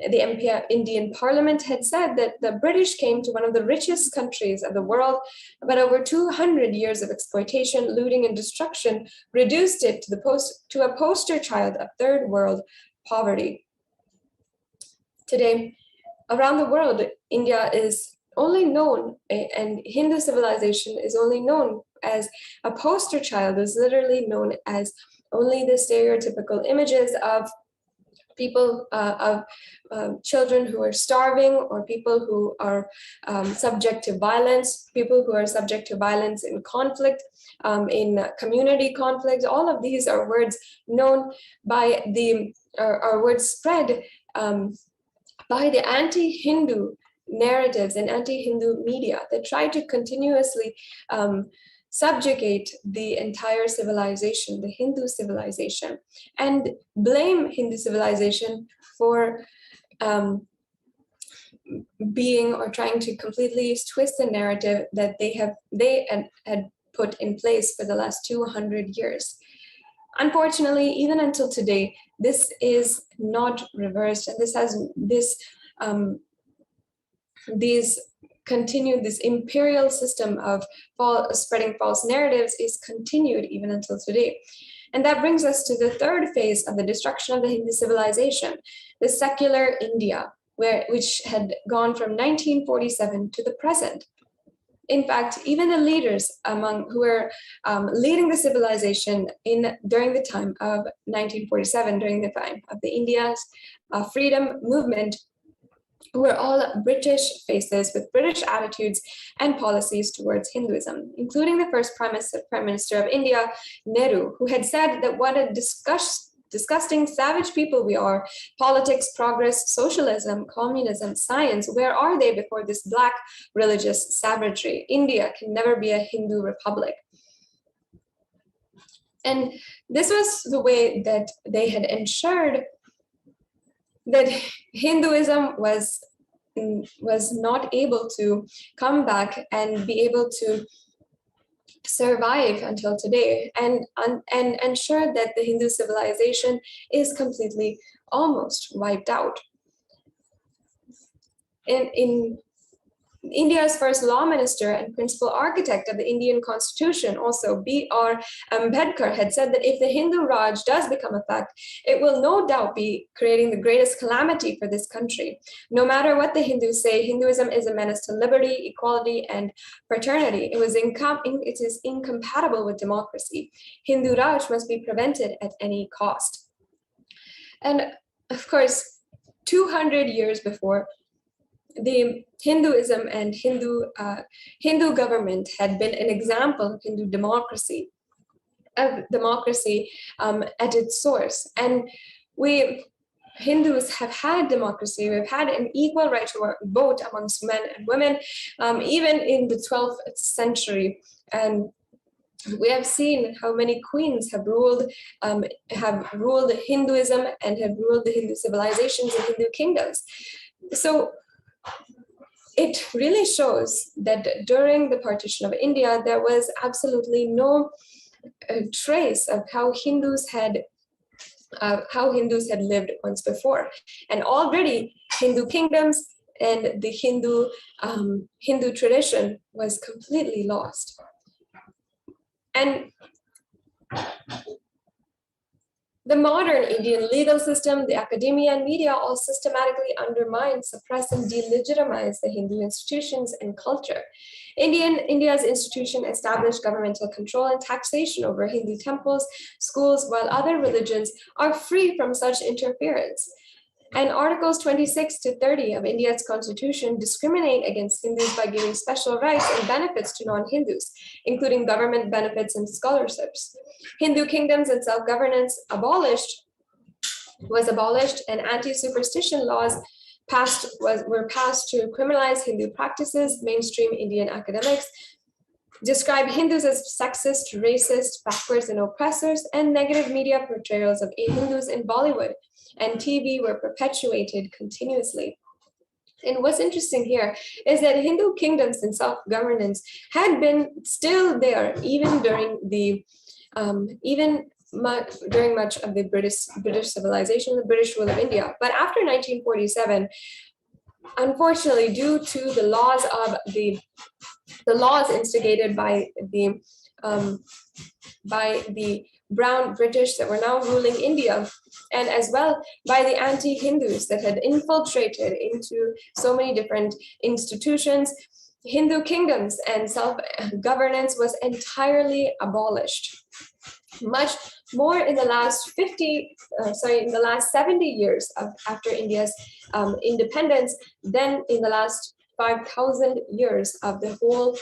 the MP of Indian Parliament, had said that the British came to one of the richest countries of the world, but over 200 years of exploitation, looting, and destruction reduced it to a poster child of third world poverty. Today, around the world, India is only known, and Hindu civilization is only known as a poster child, is literally known as only the stereotypical images of people, children who are starving, or people who are subject to violence, people who are subject to violence in conflict, in community conflict. All of these are words known by are words spread by the anti-Hindu narratives and anti-Hindu media that try to continuously subjugate the entire civilization, the Hindu civilization, and blame Hindu civilization for being, or trying to completely twist the narrative that they had put in place for the last 200 years. Unfortunately, even until today, this is not reversed, and this imperial system of spreading false narratives is continued even until today. And that brings us to the third phase of the destruction of the Hindu civilization, the secular India, which had gone from 1947 to the present. In fact, even the leaders who were leading the civilization during the time of 1947, during the time of the India's freedom movement, who were all British faces with British attitudes and policies towards Hinduism, including the first Prime Minister of India, Nehru, who had said that what a disgusting, savage people we are. Politics, progress, socialism, communism, science, where are they before this black religious savagery? India can never be a Hindu republic. And this was the way that they had ensured that Hinduism was not able to come back and be able to survive until today, and ensure that the Hindu civilization is completely almost wiped out. In India's first law minister and principal architect of the Indian Constitution, also B.R. Ambedkar, had said that if the Hindu Raj does become a fact, it will no doubt be creating the greatest calamity for this country. No matter what the Hindus say, Hinduism is a menace to liberty, equality, and fraternity. It is incompatible with democracy. Hindu Raj must be prevented at any cost. And of course, 200 years before, the Hinduism and Hindu government had been an example of Hindu democracy, at its source. And we Hindus have had democracy. We've had an equal right to vote amongst men and women, even in the 12th century. And we have seen how many queens have ruled Hinduism and have ruled the Hindu civilizations and Hindu kingdoms. So it really shows that during the partition of India, there was absolutely no trace of how Hindus had lived once before. And already Hindu kingdoms and the Hindu tradition was completely lost. And the modern Indian legal system, the academia and media all systematically undermine, suppress, and delegitimize the Hindu institutions and culture. India's institution established governmental control and taxation over Hindu temples, schools, while other religions are free from such interference. And Articles 26 to 30 of India's constitution discriminate against Hindus by giving special rights and benefits to non-Hindus, including government benefits and scholarships. Hindu kingdoms and self-governance was abolished, and anti-superstition laws were passed to criminalize Hindu practices. Mainstream Indian academics describe Hindus as sexist, racist, backwards, and oppressors, and negative media portrayals of Hindus in Bollywood and TV were perpetuated continuously. And what's interesting here is that Hindu kingdoms and self-governance had been still there even during much of the British civilization, the British rule of India. But after 1947, unfortunately, due to the laws instigated by the brown British that were now ruling India, and as well by the anti-Hindus that had infiltrated into so many different institutions, Hindu kingdoms and self-governance was entirely abolished. Much more in the last 70 years after India's independence than in the last 5,000 years of the whole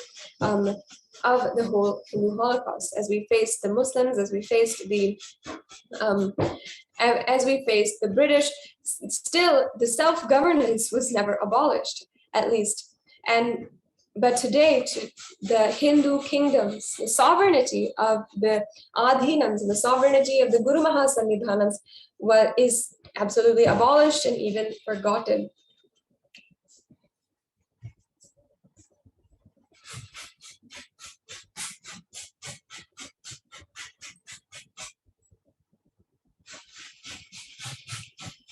Hindu Holocaust, as we faced the Muslims, as we faced the British. Still, the self-governance was never abolished, at least. But today, the Hindu kingdoms, the sovereignty of the Adhinams and the sovereignty of the Guru Mahasannidhanams is absolutely abolished and even forgotten.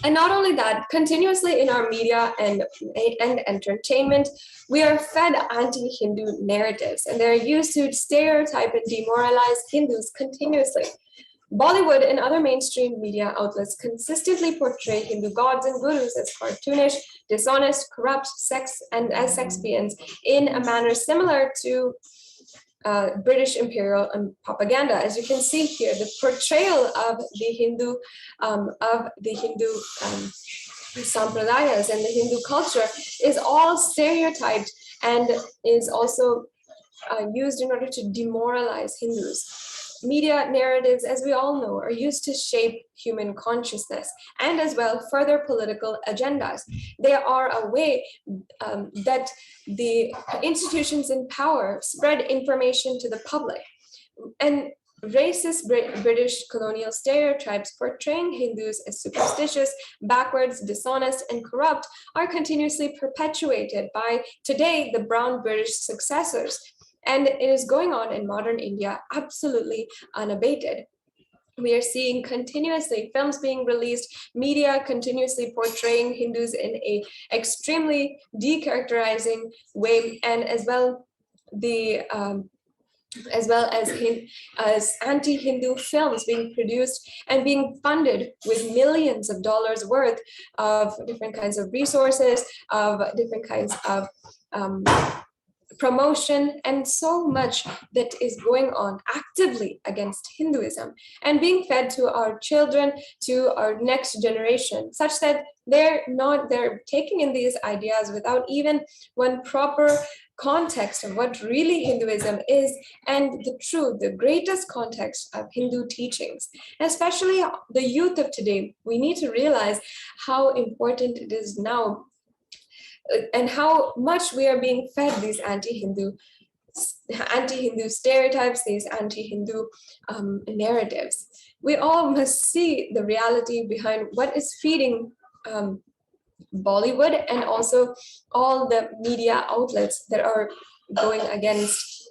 And not only that, continuously in our media and entertainment, we are fed anti-Hindu narratives, and they're used to stereotype and demoralize Hindus continuously. Bollywood and other mainstream media outlets consistently portray Hindu gods and gurus as cartoonish, dishonest, corrupt, sex fiends in a manner similar to British imperial propaganda. As you can see here, the portrayal of the Hindu sampradayas and the Hindu culture is all stereotyped and is also used in order to demoralize Hindus. media narratives, as we all know, are used to shape human consciousness and as well further political agendas. They are a way that the institutions in power spread information to the public. And racist British colonial stereotypes portraying Hindus as superstitious, backwards, dishonest, and corrupt are continuously perpetuated by today the brown British successors. And it is going on in modern India absolutely unabated. We are seeing continuously films being released, media continuously portraying Hindus in a extremely decharacterizing way, and as well as anti-Hindu films being produced and being funded with millions of dollars worth of different kinds of resources, of different kinds of promotion, and so much that is going on actively against Hinduism and being fed to our children, to our next generation, such that they're taking in these ideas without even one proper context of what really Hinduism is and the greatest context of Hindu teachings. Especially the youth of today, we need to realize how important it is now and how much we are being fed these anti-Hindu stereotypes, these anti-Hindu narratives. We all must see the reality behind what is feeding Bollywood and also all the media outlets that are going against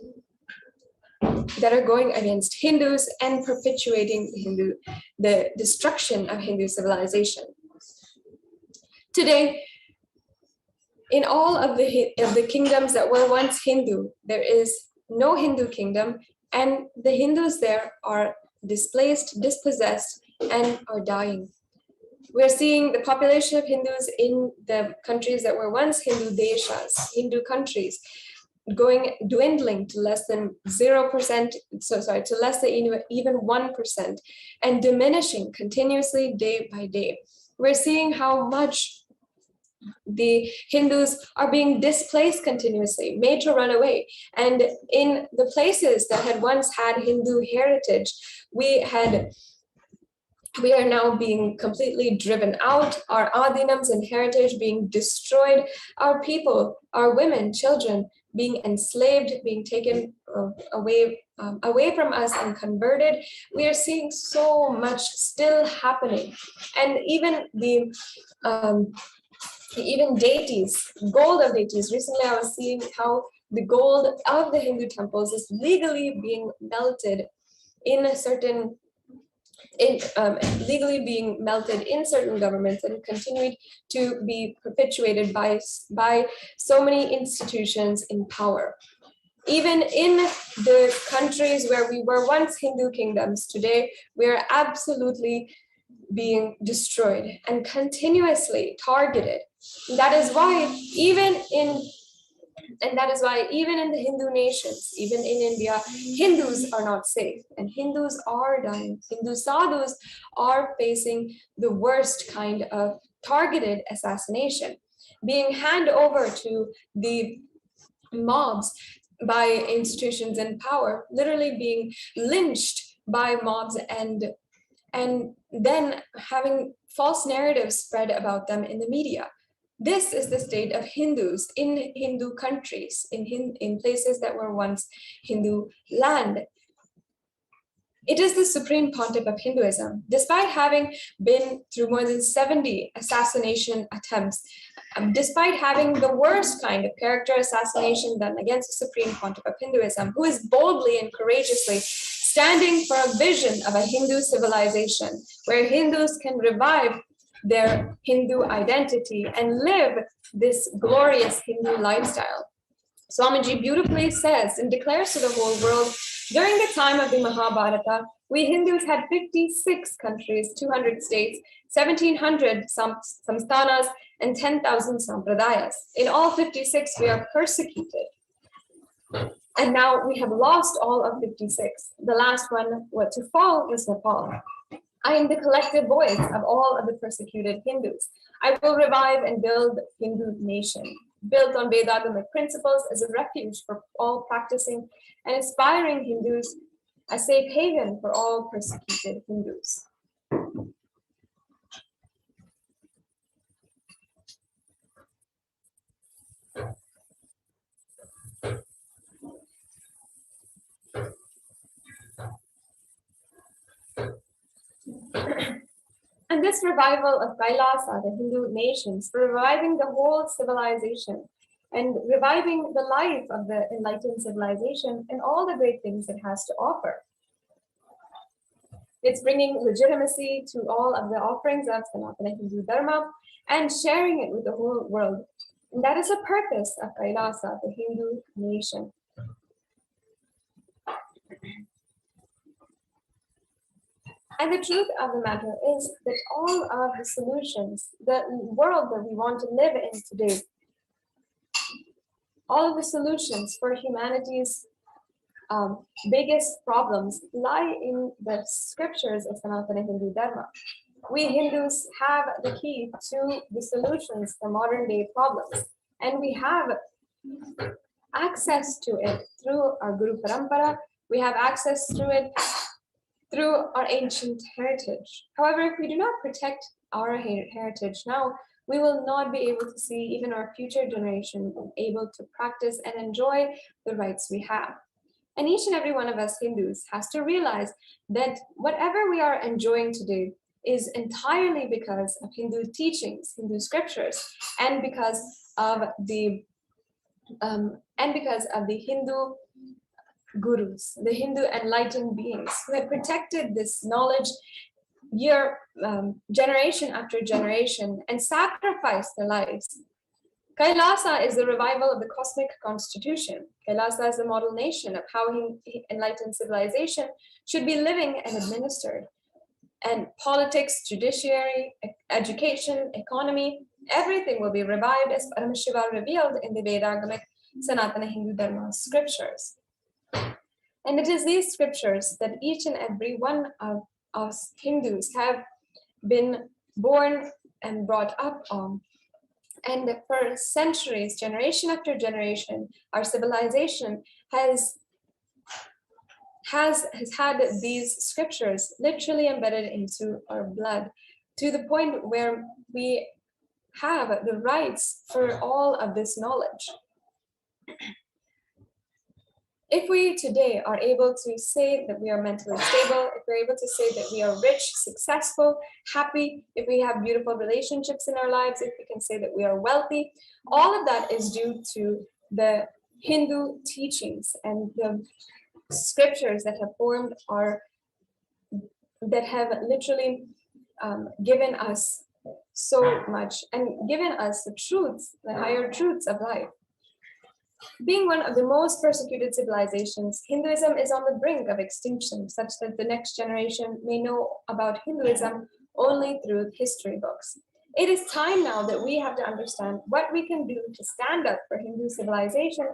Hindus and perpetuating the destruction of Hindu civilization. Today, in all of the kingdoms that were once Hindu, there is no Hindu kingdom, and the Hindus there are displaced, dispossessed, and are dying. We're seeing the population of Hindus in the countries that were once Hindu deshas, Hindu countries, dwindling to less than 0%, to less than even 1%, and diminishing continuously day by day. We're seeing how much the Hindus are being displaced continuously, made to run away. And in the places that had once had Hindu heritage, we are now being completely driven out, our adinams and heritage being destroyed, our people, our women, children being enslaved, being taken away from us and converted. We are seeing so much still happening. And even even deities, gold of deities. Recently, I was seeing how the gold of the Hindu temples is legally being melted in certain governments and continued to be perpetuated by so many institutions in power. Even in the countries where we were once Hindu kingdoms, today we are absolutely being destroyed and continuously targeted. That is why even in the Hindu nations, even in India, Hindus are not safe and Hindus are dying. Hindu sadhus are facing the worst kind of targeted assassination, being handed over to the mobs by institutions in power, literally being lynched by mobs and then having false narratives spread about them in the media. This is the state of Hindus in Hindu countries, in places that were once Hindu land. It is the supreme pontiff of Hinduism. Despite having been through more than 70 assassination attempts, despite having the worst kind of character assassination done against the supreme pontiff of Hinduism, who is boldly and courageously standing for a vision of a Hindu civilization where Hindus can revive their Hindu identity and live this glorious Hindu lifestyle. Swamiji beautifully says and declares to the whole world, during the time of the Mahabharata, we Hindus had 56 countries, 200 states, 1,700 samsthanas, and 10,000 sampradayas. In all 56, we are persecuted. And now we have lost all of 56. The last one to fall was Nepal. I am the collective voice of all of the persecuted Hindus. I will revive and build Hindu nation, built on Vedagamic principles as a refuge for all practicing and aspiring Hindus a safe haven for all persecuted Hindus. And this revival of Kailasa, the Hindu nations, reviving the whole civilization and reviving the life of the enlightened civilization and all the great things it has to offer. It's bringing legitimacy to all of the offerings of Sanatana Hindu Dharma and sharing it with the whole world. And that is the purpose of Kailasa, the Hindu nation. And the truth of the matter is that all of the solutions, the world that we want to live in today, all of the solutions for humanity's biggest problems lie in the scriptures of Sanatana Hindu Dharma. We Hindus have the key to the solutions for modern day problems, and we have access to it through our Guru Parampara. We have access to it through our ancient heritage. However, if we do not protect our heritage now, we will not be able to see even our future generation able to practice and enjoy the rights we have. And each and every one of us Hindus has to realize that whatever we are enjoying today is entirely because of Hindu teachings, Hindu scriptures, and because of the Hindu gurus, the Hindu enlightened beings who had protected this knowledge generation after generation and sacrificed their lives. Kailasa is the revival of the cosmic constitution. Kailasa is the model nation of how enlightened civilization should be living and administered. And politics, judiciary, education, economy, everything will be revived as Paramashiva revealed in the Vedagamic Sanatana Hindu Dharma scriptures. And it is these scriptures that each and every one of us Hindus have been born and brought up on. And for centuries, generation after generation, our civilization has had these scriptures literally embedded into our blood, to the point where we have the rights for all of this knowledge. If we today are able to say that we are mentally stable, if we're able to say that we are rich, successful, happy, if we have beautiful relationships in our lives, if we can say that we are wealthy, all of that is due to the Hindu teachings and the scriptures that have formed that have literally given us so much and given us the truths, the higher truths of life. Being one of the most persecuted civilizations, Hinduism is on the brink of extinction, such that the next generation may know about Hinduism only through history books. It is time now that we have to understand what we can do to stand up for Hindu civilization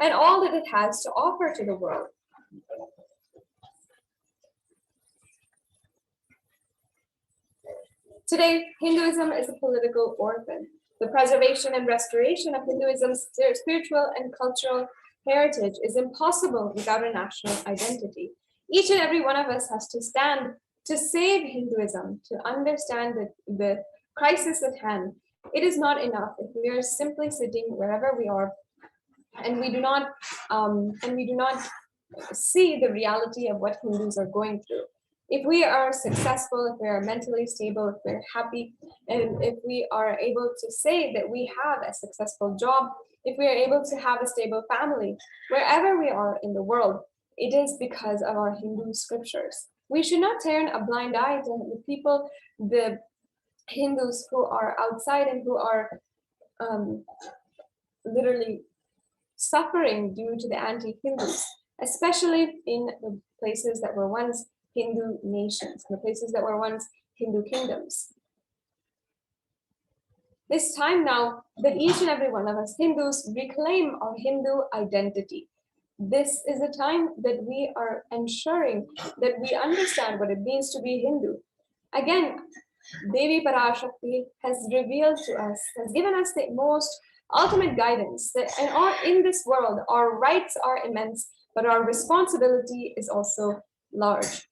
and all that it has to offer to the world. Today, Hinduism is a political orphan. The preservation and restoration of Hinduism's spiritual and cultural heritage is impossible without a national identity. Each and every one of us has to stand to save Hinduism, to understand the crisis at hand. It is not enough if we are simply sitting wherever we are and we do not see the reality of what Hindus are going through. If we are successful, if we are mentally stable, if we're happy, and if we are able to say that we have a successful job, if we are able to have a stable family, wherever we are in the world, it is because of our Hindu scriptures. We should not turn a blind eye to the people, the Hindus who are outside and who are literally suffering due to the anti-Hindus, especially in the places that were once Hindu nations, the places that were once Hindu kingdoms. It's time now that each and every one of us Hindus reclaim our Hindu identity. This is a time that we are ensuring that we understand what it means to be Hindu. Again, Devi Parashakti has revealed to us, has given us the most ultimate guidance that in this world, our rights are immense, but our responsibility is also large.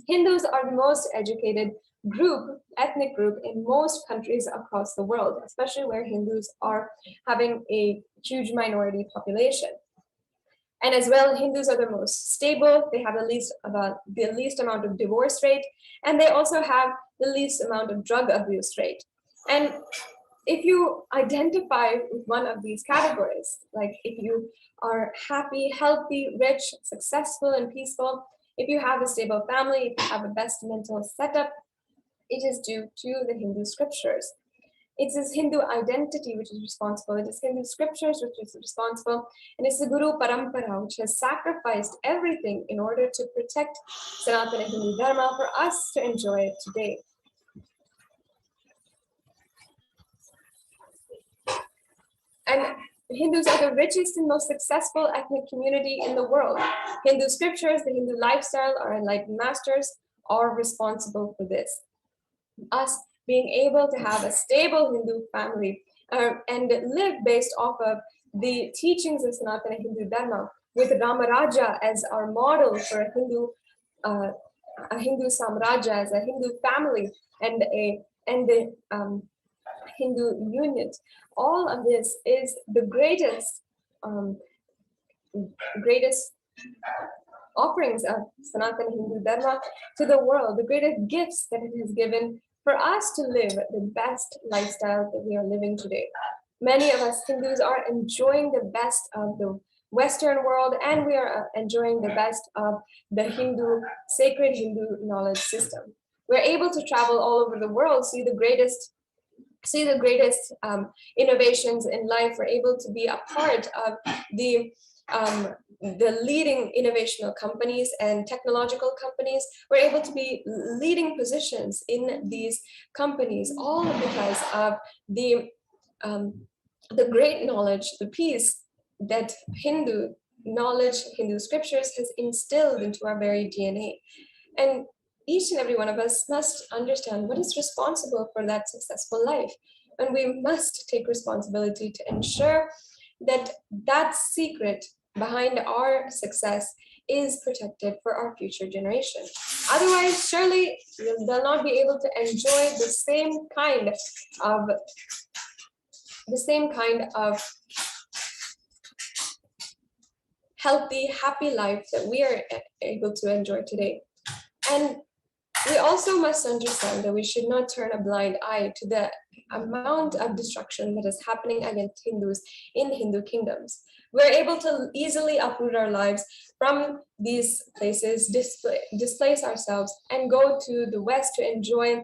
Hindus are the most educated ethnic group in most countries across the world, especially where Hindus are having a huge minority population. And as well, Hindus are the most stable. They have the least amount of divorce rate, and they also have the least amount of drug abuse rate. And if you identify with one of these categories, like if you are happy, healthy, rich, successful, and peaceful, if you have a stable family, if you have a best mental setup, it is due to the Hindu scriptures. It is Hindu identity which is responsible. It is Hindu scriptures which is responsible. And it's the Guru Parampara which has sacrificed everything in order to protect Sanatana Hindu Dharma for us to enjoy it today. And Hindus are the richest and most successful ethnic community in the world. Hindu scriptures, the Hindu lifestyle, our enlightened masters are responsible for this. Us being able to have a stable Hindu family and live based off of the teachings of Sanatana Hindu Dharma, with Ramaraja as our model for a Hindu Samraja, as a Hindu family, and the Hindu unit. All of this is the greatest offerings of Sanatana Hindu Dharma to the world, the greatest gifts that it has given for us to live the best lifestyle that we are living today. Many of us Hindus are enjoying the best of the Western world, and we are enjoying the best of the sacred Hindu knowledge system. We're able to travel all over the world, see the greatest innovations in life. We're able to be a part of the leading innovational companies and technological companies. We're able to be leading positions in these companies, all because of the great knowledge, the peace that Hindu knowledge, Hindu scriptures has instilled into our very DNA. And each and every one of us must understand what is responsible for that successful life. And we must take responsibility to ensure that that secret behind our success is protected for our future generation. Otherwise, surely they'll not be able to enjoy the same kind of healthy, happy life that we are able to enjoy today. And we also must understand that we should not turn a blind eye to the amount of destruction that is happening against Hindus in Hindu kingdoms. We're able to easily uproot our lives from these places, displace ourselves, and go to the West to enjoy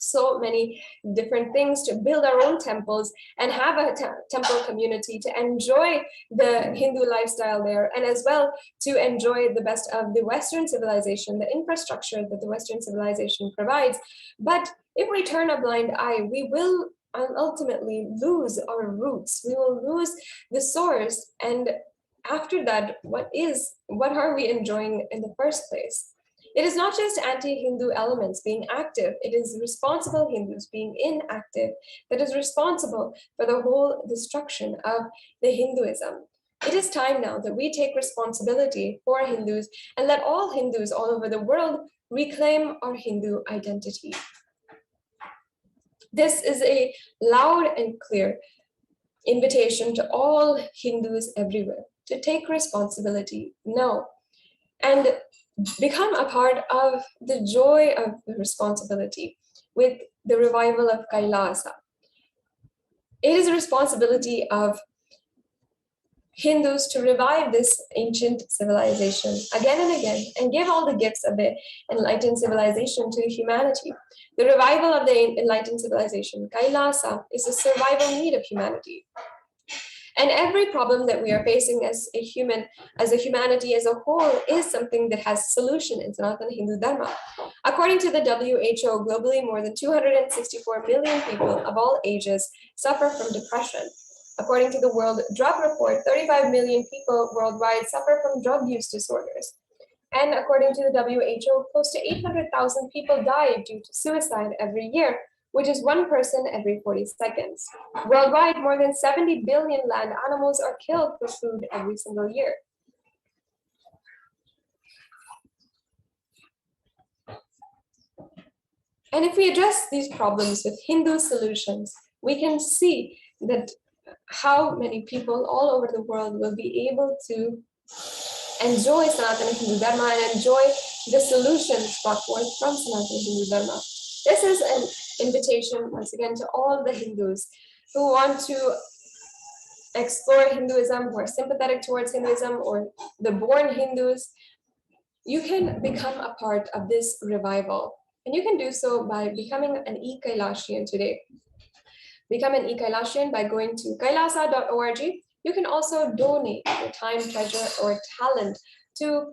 so many different things, to build our own temples and have a temple community, to enjoy the Hindu lifestyle there, and as well to enjoy the best of the Western civilization, the infrastructure that the Western civilization provides. But if we turn a blind eye, we will ultimately lose our roots. We will lose the source. And after that, what are we enjoying in the first place? It is not just anti-Hindu elements being active, it is responsible Hindus being inactive that is responsible for the whole destruction of the Hinduism. It is time now that we take responsibility for Hindus and let all Hindus all over the world reclaim our Hindu identity. This is a loud and clear invitation to all Hindus everywhere to take responsibility now and become a part of the joy of the responsibility with the revival of Kailasa. It is a responsibility of Hindus to revive this ancient civilization again and again and give all the gifts of the enlightened civilization to humanity. The revival of the enlightened civilization, Kailasa, is a survival need of humanity. And every problem that we are facing as a humanity as a whole, is something that has solution in Sanatana Hindu Dharma. According to the WHO, globally, more than 264 million people of all ages suffer from depression. According to the World Drug Report, 35 million people worldwide suffer from drug use disorders. And according to the WHO, close to 800,000 people die due to suicide every year, which is one person every 40 seconds. Worldwide, more than 70 billion land animals are killed for food every single year. And if we address these problems with Hindu solutions, we can see that how many people all over the world will be able to enjoy Sanatana Hindu Dharma and enjoy the solutions brought forth from Sanatana Hindu Dharma. This is an invitation, once again, to all the Hindus who want to explore Hinduism, who are sympathetic towards Hinduism, or the born Hindus. You can become a part of this revival. And you can do so by becoming an e-Kailashian today. Become an e-Kailashian by going to kailasa.org. You can also donate your time, treasure, or talent to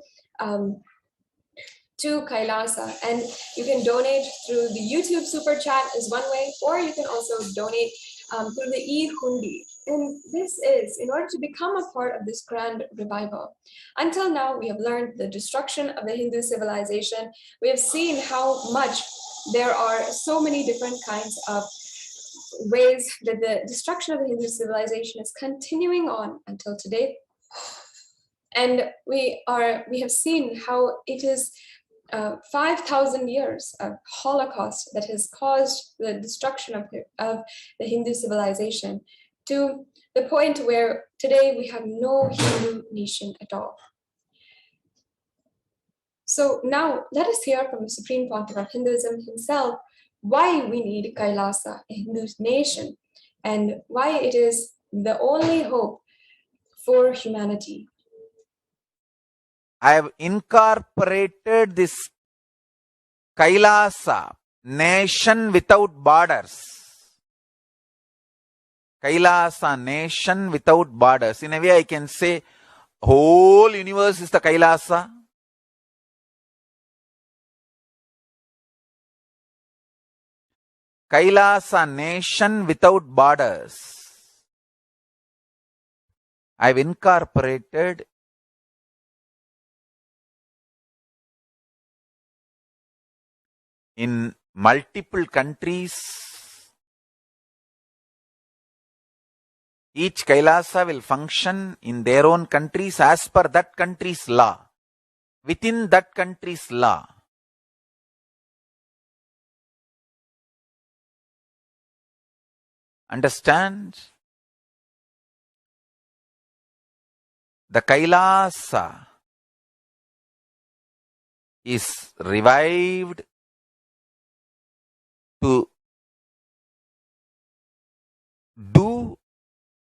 Kailasa, and you can donate through the YouTube super chat is one way, or you can also donate through the e-Hundi. And this is in order to become a part of this grand revival. Until now, we have learned the destruction of the Hindu civilization. We have seen how much there are so many different kinds of ways that the destruction of the Hindu civilization is continuing on until today. And we have seen how it is 5,000 years of Holocaust that has caused the destruction of the Hindu civilization to the point where today we have no Hindu nation at all. So now let us hear from the Supreme Pontiff of Hinduism himself why we need Kailasa, a Hindu nation, and why it is the only hope for humanity. I have incorporated this Kailasa, nation without borders. Kailasa, nation without borders. In a way, I can say whole universe is the Kailasa. Kailasa, nation without borders. I have incorporated in multiple countries. Each Kailasa will function in their own countries as per that country's law, within that country's law. Understand? The Kailasa is revived to do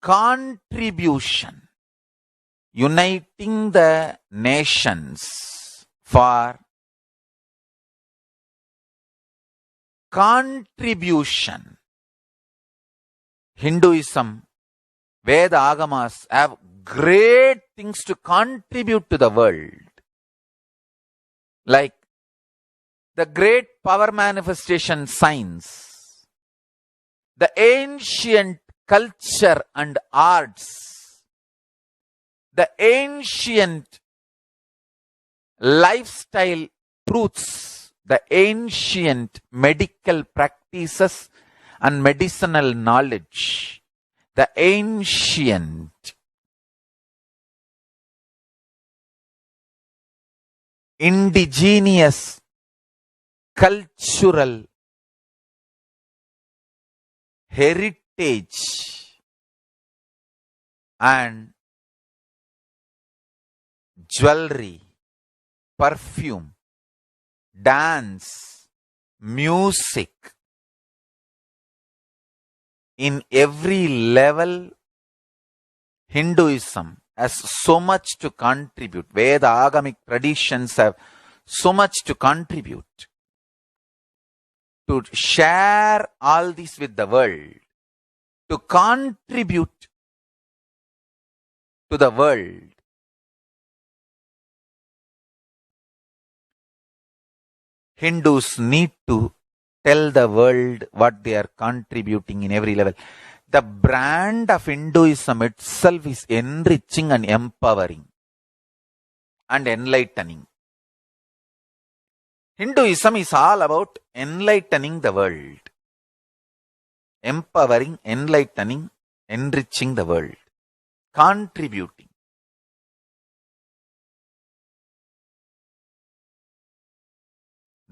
contribution, uniting the nations for contribution. Hinduism, Veda Agamas have great things to contribute to the world. Like the great power manifestation science, the ancient culture and arts, the ancient lifestyle truths, the ancient medical practices and medicinal knowledge, the ancient indigenous cultural heritage and jewelry, perfume, dance, music. In every level, Hinduism has so much to contribute. Veda Agamic traditions have so much to contribute. To share all this with the world, to contribute to the world. Hindus need to tell the world what they are contributing in every level. The brand of Hinduism itself is enriching and empowering and enlightening. Hinduism is all about enlightening the world. Empowering, enlightening, enriching the world. Contributing.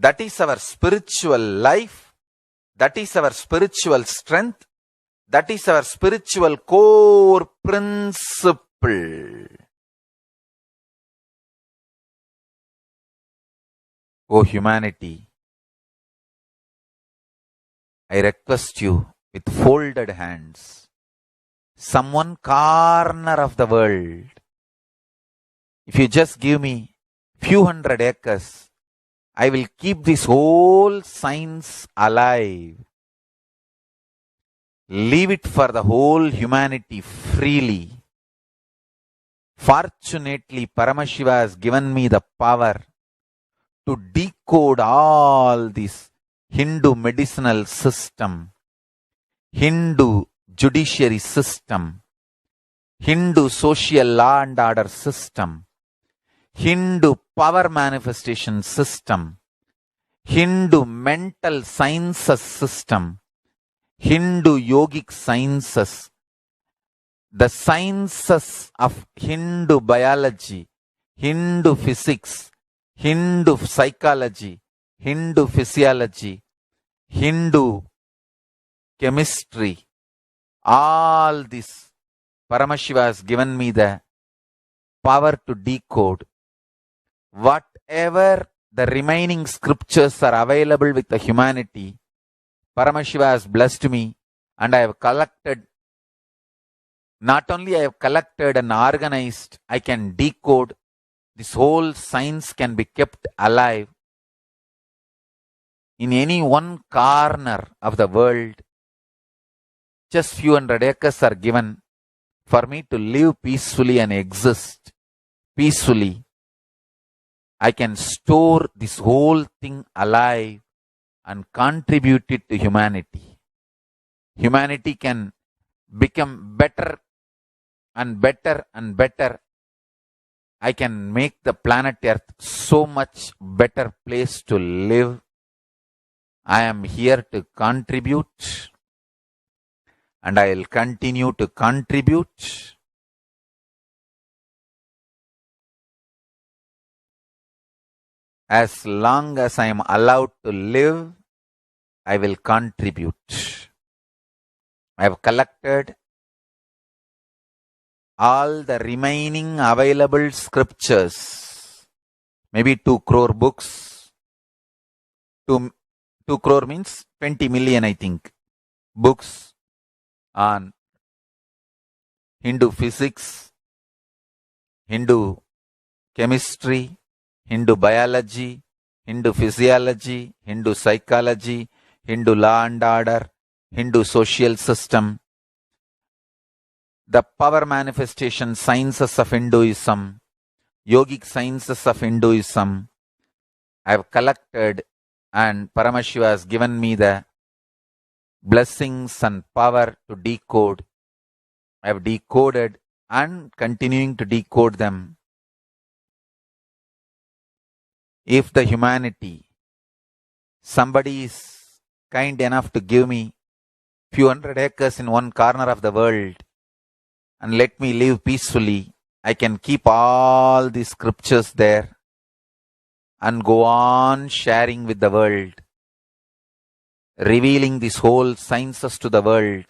That is our spiritual life. That is our spiritual strength. That is our spiritual core principle. O humanity, I request you with folded hands, some one corner of the world, if you just give me few hundred acres, I will keep this whole science alive. Leave it for the whole humanity freely. Fortunately, Paramashiva has given me the power to decode all this Hindu medicinal system, Hindu judiciary system, Hindu social law and order system, Hindu power manifestation system, Hindu mental sciences system, Hindu yogic sciences, the sciences of Hindu biology, Hindu physics, Hindu psychology, Hindu physiology, Hindu chemistry, all this Paramashiva has given me the power to decode. Whatever the remaining scriptures are available with the humanity, Paramashiva has blessed me, and I have collected, not only I have collected and organized, I can decode. This whole science can be kept alive in any one corner of the world. Just few hundred acres are given for me to live peacefully and exist peacefully. I can store this whole thing alive and contribute it to humanity. Humanity can become better and better and better. I can make the planet Earth so much better place to live. I am here to contribute, and I will continue to contribute. As long as I am allowed to live, I will contribute. I have collected all the remaining available scriptures, maybe 2 crore books. 2 crore means 20 million, I think, books on Hindu physics, Hindu chemistry, Hindu biology, Hindu physiology, Hindu psychology, Hindu law and order, Hindu social system, the power manifestation sciences of Hinduism, yogic sciences of Hinduism. I have collected, and Paramashiva has given me the blessings and power to decode. I have decoded and continuing to decode them. If the humanity, somebody is kind enough to give me few hundred acres in one corner of the world and let me live peacefully, I can keep all these scriptures there and go on sharing with the world, revealing these whole sciences to the world,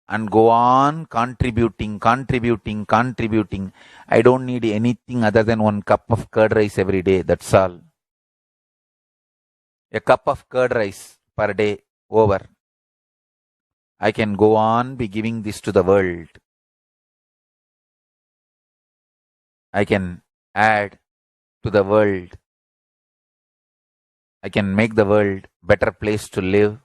and go on contributing. I don't need anything other than 1 cup of curd rice every day. That's all. A cup of curd rice per day over. I can go on be giving this to the world. I can add to the world. I can make the world better place to live.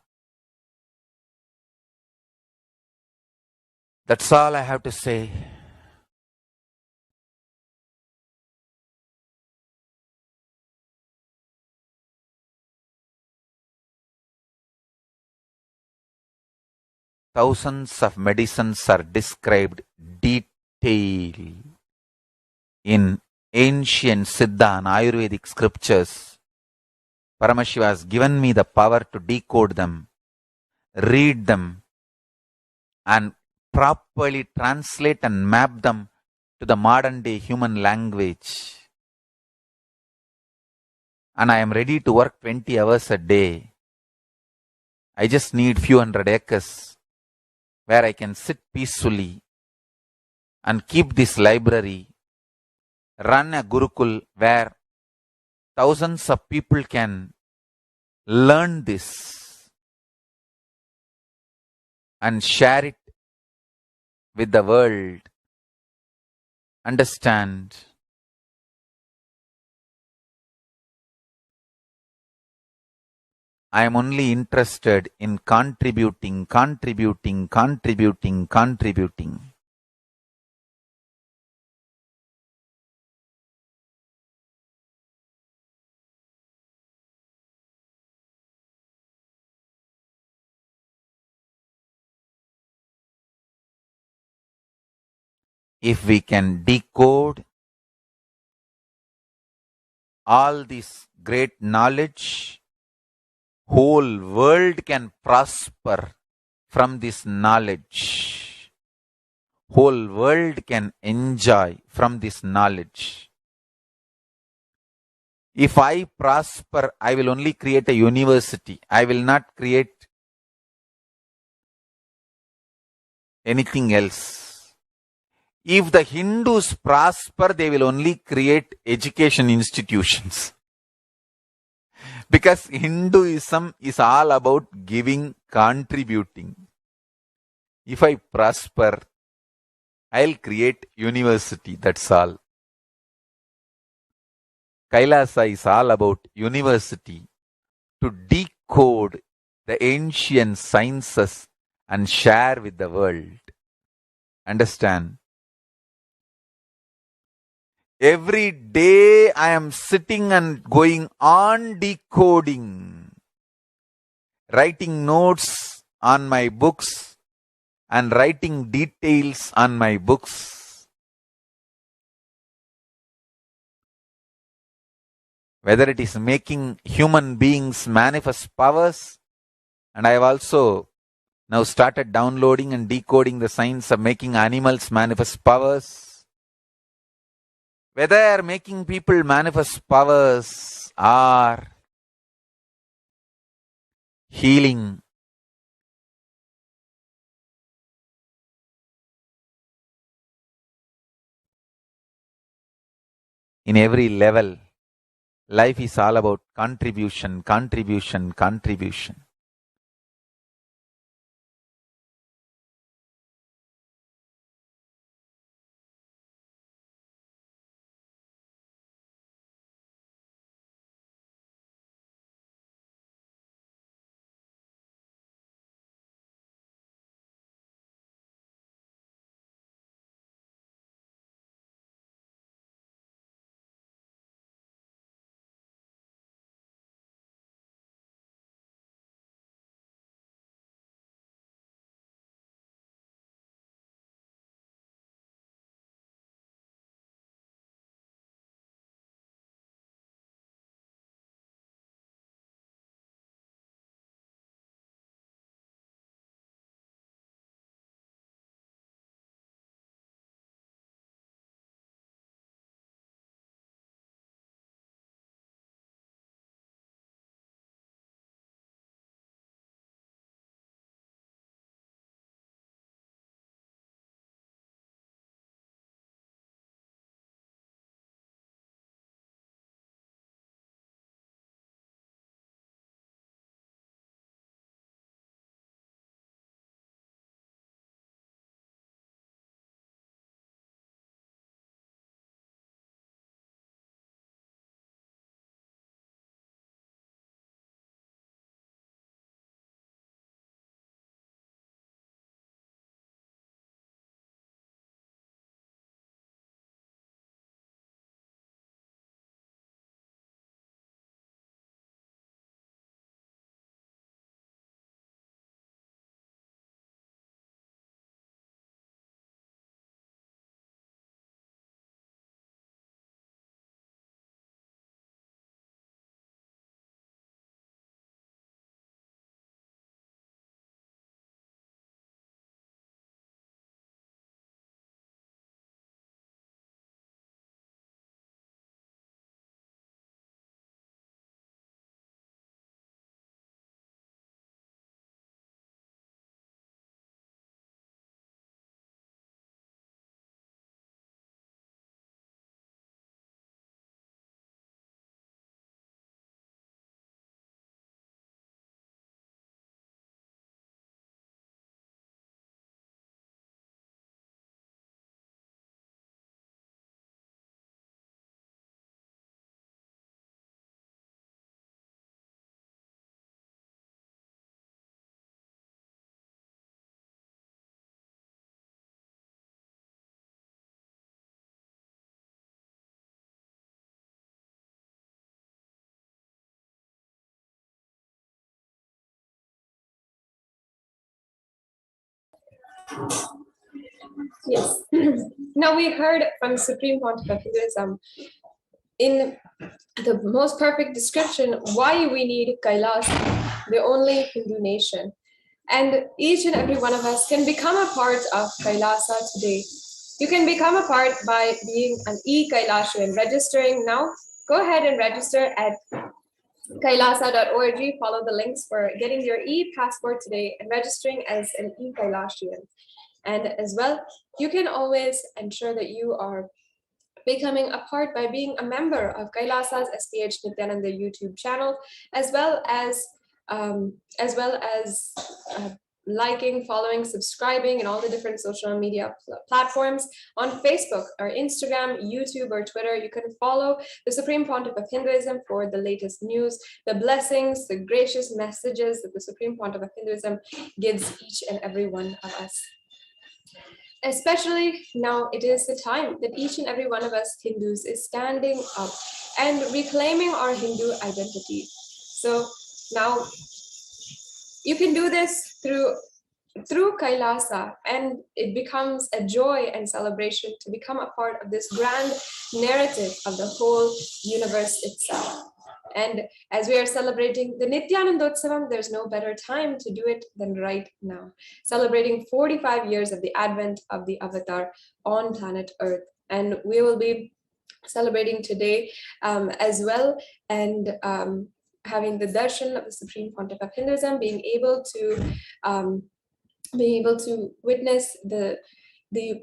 That's all I have to say. Thousands of medicines are described detail in ancient Siddha and Ayurvedic scriptures. Paramashiva has given me the power to decode them, read them, and properly translate and map them to the modern day human language. and I am ready to work 20 hours a day. I just need few hundred acres where I can sit peacefully and keep this library, run a Gurukul where thousands of people can learn this and share it with the world. Understand? I am only interested in contributing. If we can decode all this great knowledge, whole world can prosper from this knowledge. Whole world can enjoy from this knowledge. If I prosper, I will only create a university. I will not create anything else. If the Hindus prosper, they will only create education institutions. Because Hinduism is all about giving, contributing. If I prosper, I'll create university, that's all. Kailasa is all about university to decode the ancient sciences and share with the world. Understand? Every day I am sitting and going on decoding, writing notes on my books and writing details on my books. Whether it is making human beings manifest powers, and I have also now started downloading and decoding the science of making animals manifest powers. Whether making people manifest powers or healing, in every level, life is all about contribution. Yes. Now we heard from the Supreme Pontiff of Hinduism in the most perfect description why we need Kailasa, the only Hindu nation. And each and every one of us can become a part of Kailasa today. You can become a part by being an e-Kailashian, registering now. Go ahead and register at kailasa.org. Follow the links for getting your e-passport today and registering as an e-Kailashian. And as well, you can always ensure that you are becoming a part by being a member of Kailasa's HDH Nithyananda YouTube channel, as well as liking, following, subscribing, and all the different social media platforms on Facebook or Instagram, YouTube, or Twitter. You can follow the Supreme Pontiff of Hinduism for the latest news, the blessings, the gracious messages that the Supreme Pontiff of Hinduism gives each and every one of us. Especially now, it is the time that each and every one of us Hindus is standing up and reclaiming our Hindu identity. So now you can do this through Kailasa, and it becomes a joy and celebration to become a part of this grand narrative of the whole universe itself. And as we are celebrating the Nithyanandotsavam, there's no better time to do it than right now, celebrating 45 years of the advent of the Avatar on planet Earth. And we will be celebrating today as well, and having the darshan of the Supreme Pontiff of Hinduism, being able to witness the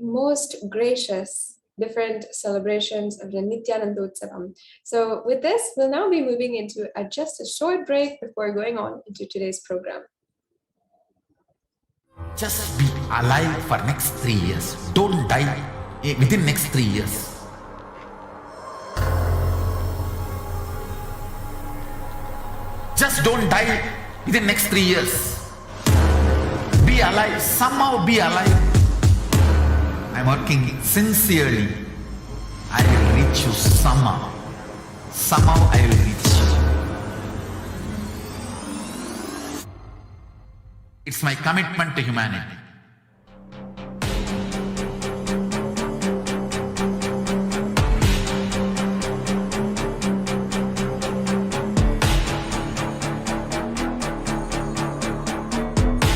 most gracious different celebrations of the Nithyanandotsavam. So with this, we'll now be moving into just a short break before going on into today's program. Just be alive for next 3 years. Don't die within next 3 years. Just don't die within next 3 years. Be alive, somehow be alive. I'm working sincerely. I will reach you somehow. Somehow I will reach you. It's my commitment to humanity.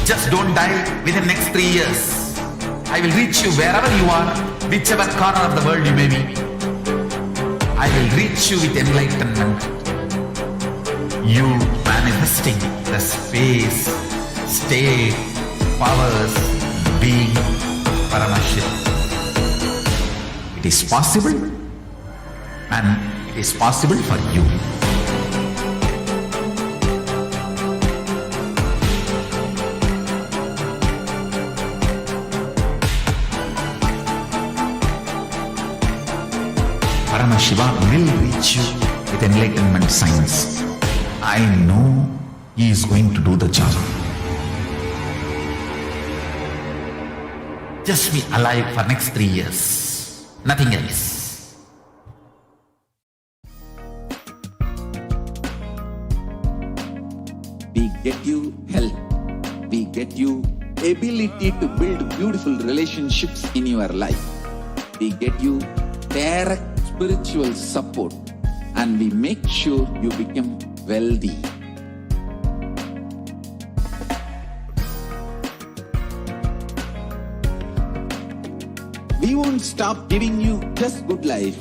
Just don't die within next 3 years. I will reach you wherever you are, whichever corner of the world you may be. I will reach you with enlightenment. You manifesting the space, state, powers, being Paramashivoham. It is possible, and it is possible for you. Paramashivoham will reach you with enlightenment science. I know he is going to do the job. Just be alive for next 3 years. Nothing else. We get you help. We get you ability to build beautiful relationships in your life. We get you direct spiritual support, and we make sure you become wealthy. We won't stop giving you just good life.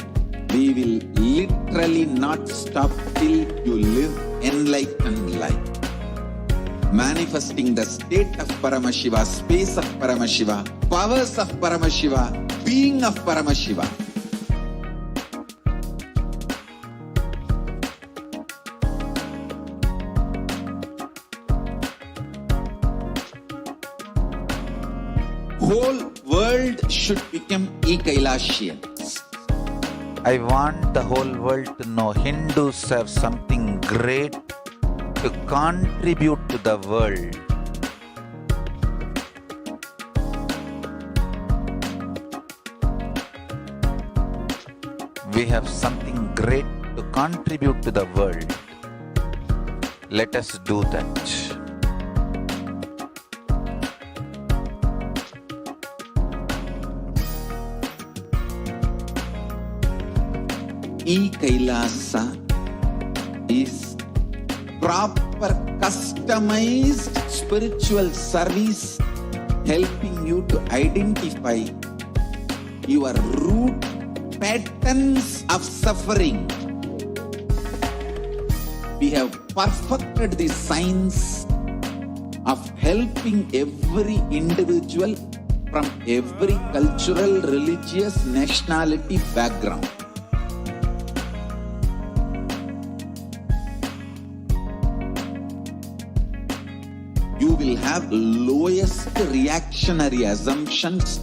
We will literally not stop till you live enlightened life. Manifesting the state of Paramashiva, space of Paramashiva, powers of Paramashiva, being of Paramashiva. Whole world should become e-Kailashians. I want the whole world to know Hindus have something great to contribute to the world. We have something great to contribute to the world. Let us do that. E-Kailasa is proper customized spiritual service helping you to identify your root patterns of suffering. We have perfected the science of helping every individual from every cultural, religious, nationality background. You will have lowest reactionary assumptions,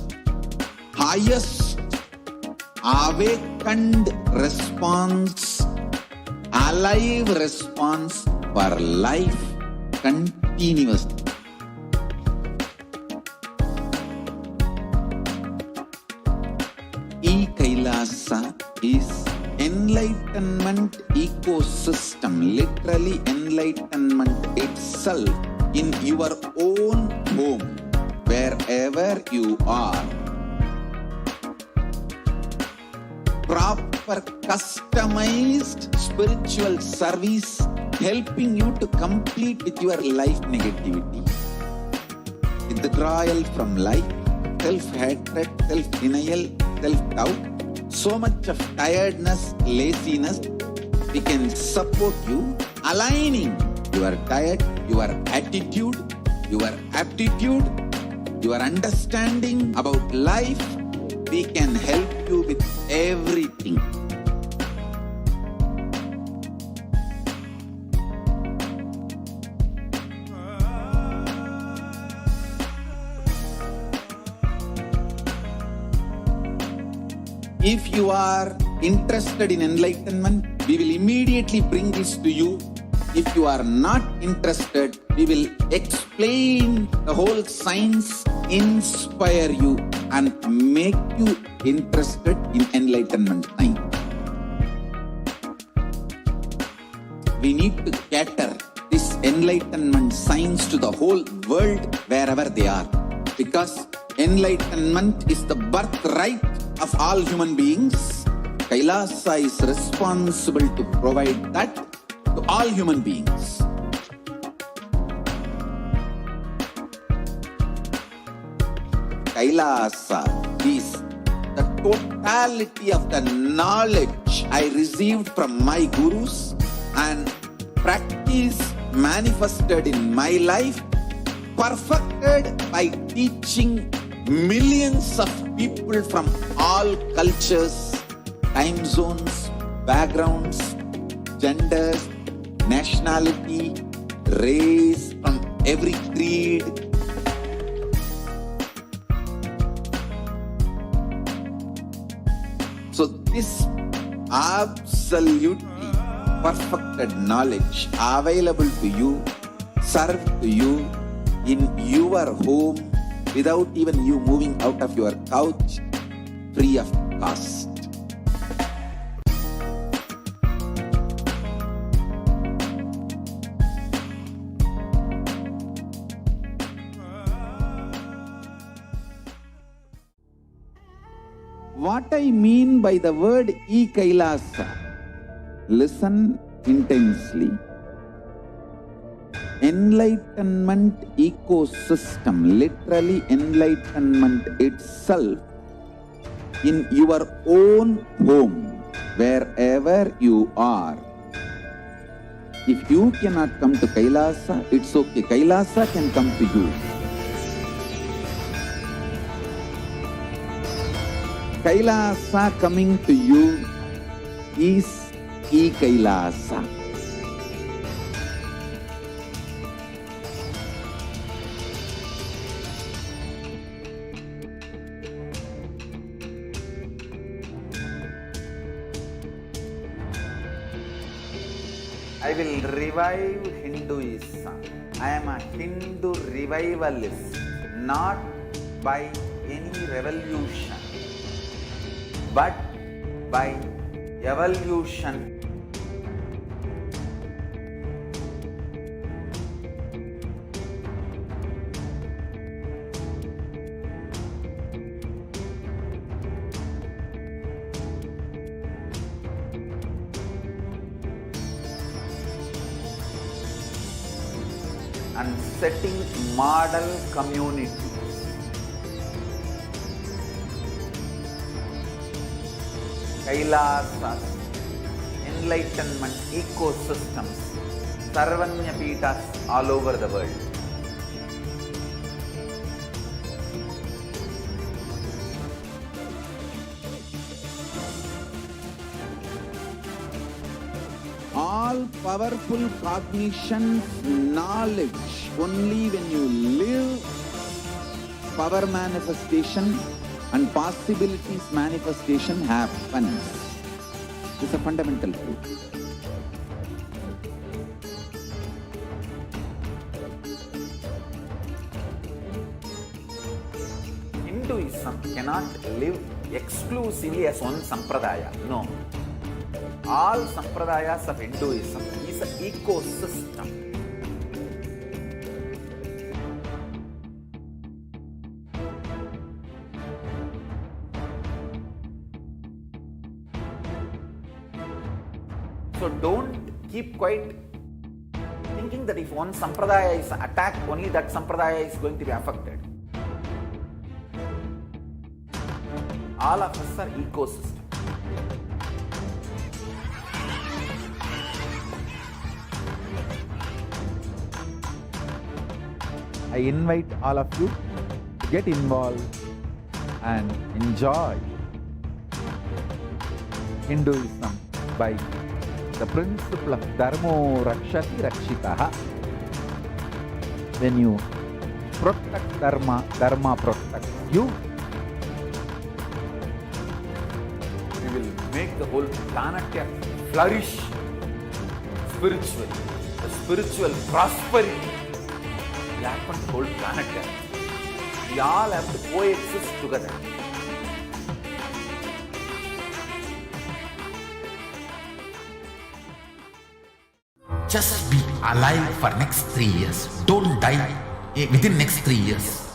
highest awakened response, alive response for life continuously. E-Kailasa is enlightenment ecosystem, literally enlightenment itself in your own home, wherever you are. Proper customized spiritual service helping you to complete with your life negativity, withdrawal from life, self-hatred, self-denial, self-doubt, so much of tiredness, laziness. We can support you aligning your diet, your attitude, your aptitude, your understanding about life. We can help you with everything. If you are interested in enlightenment, we will immediately bring this to you. If you are not interested, we will explain the whole science, inspire you and make you interested in enlightenment time. We need to cater this enlightenment science to the whole world wherever they are, because enlightenment is the birthright of all human beings. Kailasa is responsible to provide that to all human beings. Kailasa is the totality of the knowledge I received from my gurus and practice manifested in my life, perfected by teaching millions of people from all cultures, time zones, backgrounds, genders, nationality, race, from every creed. So this absolutely perfected knowledge available to you, served to you in your home without even you moving out of your couch, free of cost. What I mean by the word E-Kailasa, listen intensely. Enlightenment ecosystem, literally enlightenment itself in your own home, wherever you are. If you cannot come to Kailasa, it's okay. Kailasa can come to you. Kailasa coming to you is E-Kailasa. I will revive Hinduism. I am a Hindu revivalist, not by any revolution, but by evolution. and setting model communities. Kailasa, Enlightenment ecosystems, Sarvanya Peethas all over the world. All powerful cognition, knowledge, only when you live, power manifestation and possibilities manifestation happens. It's a fundamental truth. Hinduism cannot live exclusively as one sampradaya. No. All sampradayas of Hinduism is an ecosystem. So don't keep quiet thinking that if one sampradaya is attacked, only that sampradaya is going to be affected. All of us are ecosystem. I invite all of you to get involved and enjoy Hinduism by the principle of Dharmo Rakshati Rakshitaha. When you protect Dharma, Dharma protects you. We will make the whole planet flourish spiritually. The spiritual prosperity will happen to the whole planet. We all have to coexist together. Just be alive for next 3 years. Don't die within next 3 years.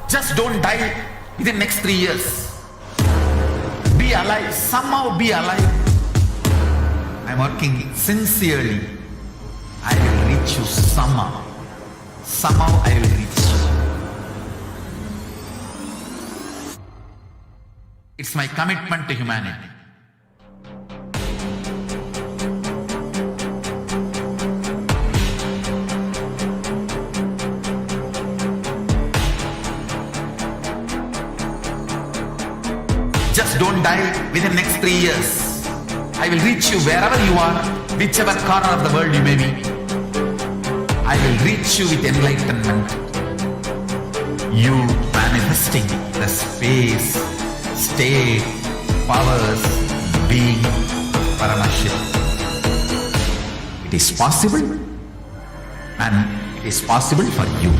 Just don't die within next 3 years. Be alive. Somehow be alive. I'm working sincerely. I will reach you somehow. Somehow I will reach you. It's my commitment to humanity. Just don't die within next 3 years. I will reach you wherever you are, whichever corner of the world you may be. I will reach you with enlightenment. You manifesting the space, state, powers, being, Paramashivoham. It is possible, and it is possible for you.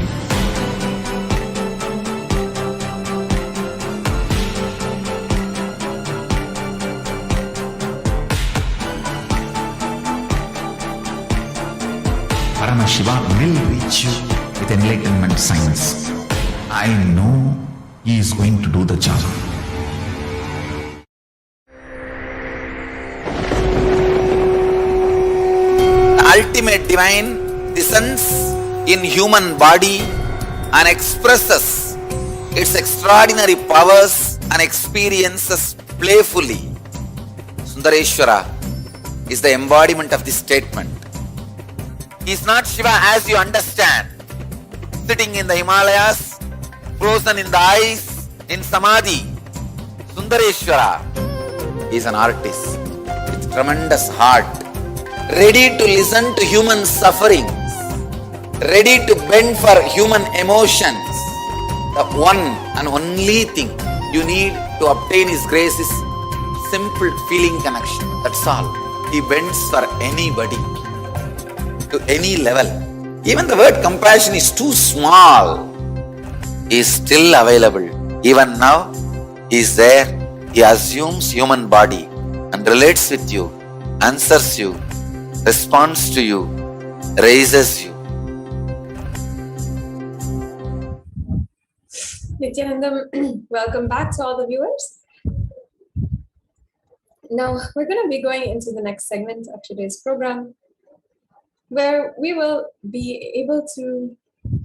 Paramashivoham will reach you with enlightenment science. I know he is going to do the job. The ultimate divine descends in human body and expresses its extraordinary powers and experiences playfully. Sundareshwara is the embodiment of this statement. He is not Shiva as you understand, sitting in the Himalayas, frozen in the ice, in Samadhi. Sundareshwara is an artist with tremendous heart, ready to listen to human sufferings, ready to bend for human emotions. The one and only thing you need to obtain His grace is simple feeling connection. That's all. He bends for anybody, to any level. Even the word compassion is too small. He is still available. Even now, He is there. He assumes human body and relates with you, answers you, responds to you, raises you. Nithyanandam, welcome back to all the viewers. Now, we're going to be going into the next segment of today's program, where we will be able to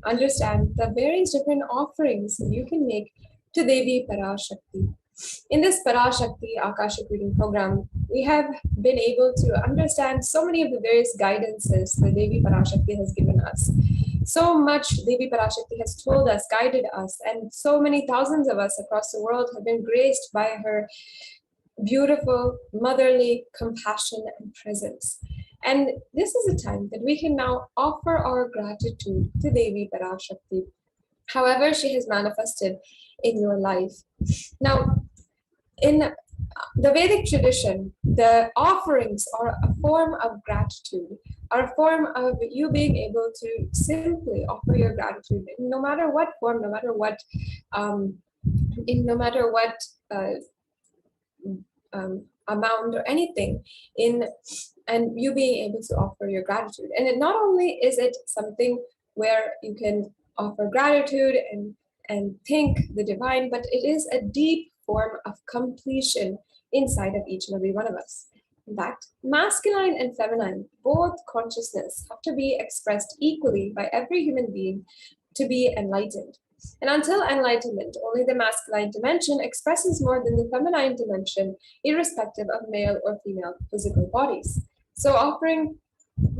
understand the various different offerings that you can make to Devi Parashakti. In this Parashakti Akashic reading program, we have been able to understand so many of the various guidances that Devi Parashakti has given us. So much Devi Parashakti has told us, guided us, and so many thousands of us across the world have been graced by her beautiful, motherly compassion and presence. And this is a time that we can now offer our gratitude to Devi Parashakti, however she has manifested in your life. Now, in the Vedic tradition, the offerings are a form of gratitude, are a form of you being able to simply offer your gratitude, no matter what form, no matter what, amount or anything, and you being able to offer your gratitude. And it not only is it something where you can offer gratitude and thank the divine, but it is a deep form of completion inside of each and every one of us. In fact, masculine and feminine, both consciousness, have to be expressed equally by every human being to be enlightened. And until enlightenment, only the masculine dimension expresses more than the feminine dimension, irrespective of male or female physical bodies. So offering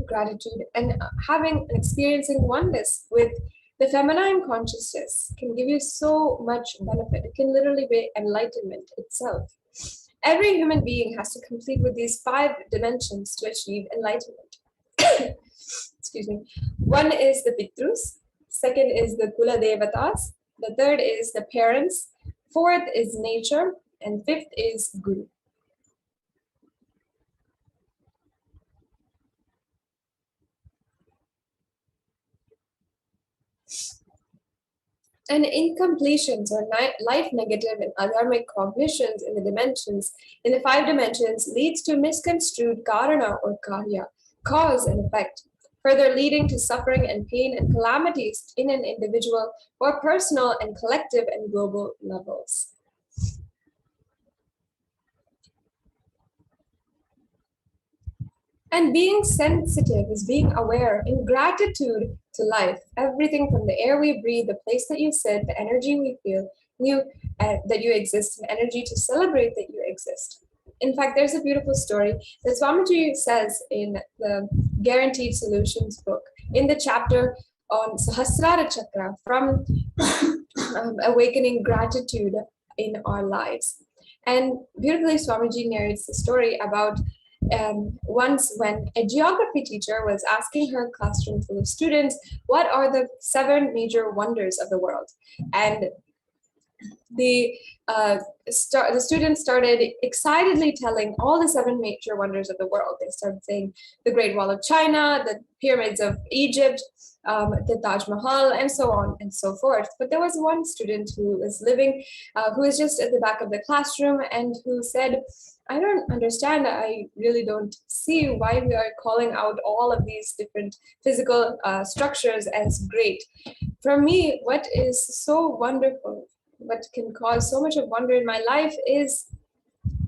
gratitude and having and experiencing oneness with the feminine consciousness can give you so much benefit. It can literally be enlightenment itself. Every human being has to complete with these 5 dimensions to achieve enlightenment. Excuse me. One is the Pitrus, second is the Kula Devatas, the third is the parents, fourth is nature, and fifth is Guru. And incompletions or life negative and adharmic cognitions in the dimensions, in the 5 dimensions, leads to misconstrued karana or karya, cause and effect, further leading to suffering and pain and calamities in an individual or personal and collective and global levels. And being sensitive is being aware in gratitude to life, everything from the air we breathe, the place that you sit, the energy we feel, that you exist, and energy to celebrate that you exist. In fact, there's a beautiful story that Swamiji says in the Guaranteed Solutions book, in the chapter on Sahasrara Chakra, from awakening gratitude in our lives. And beautifully, Swamiji narrates the story about once when a geography teacher was asking her classroom full of students, what are the 7 major wonders of the world? And the students started excitedly telling all the 7 major wonders of the world. They started saying the Great Wall of China, the pyramids of Egypt, the Taj Mahal, and so on and so forth. But there was one student who was who was just at the back of the classroom and who said, I don't understand. I really don't see why we are calling out all of these different physical structures as great. For me, what is so wonderful, what can cause so much of wonder in my life is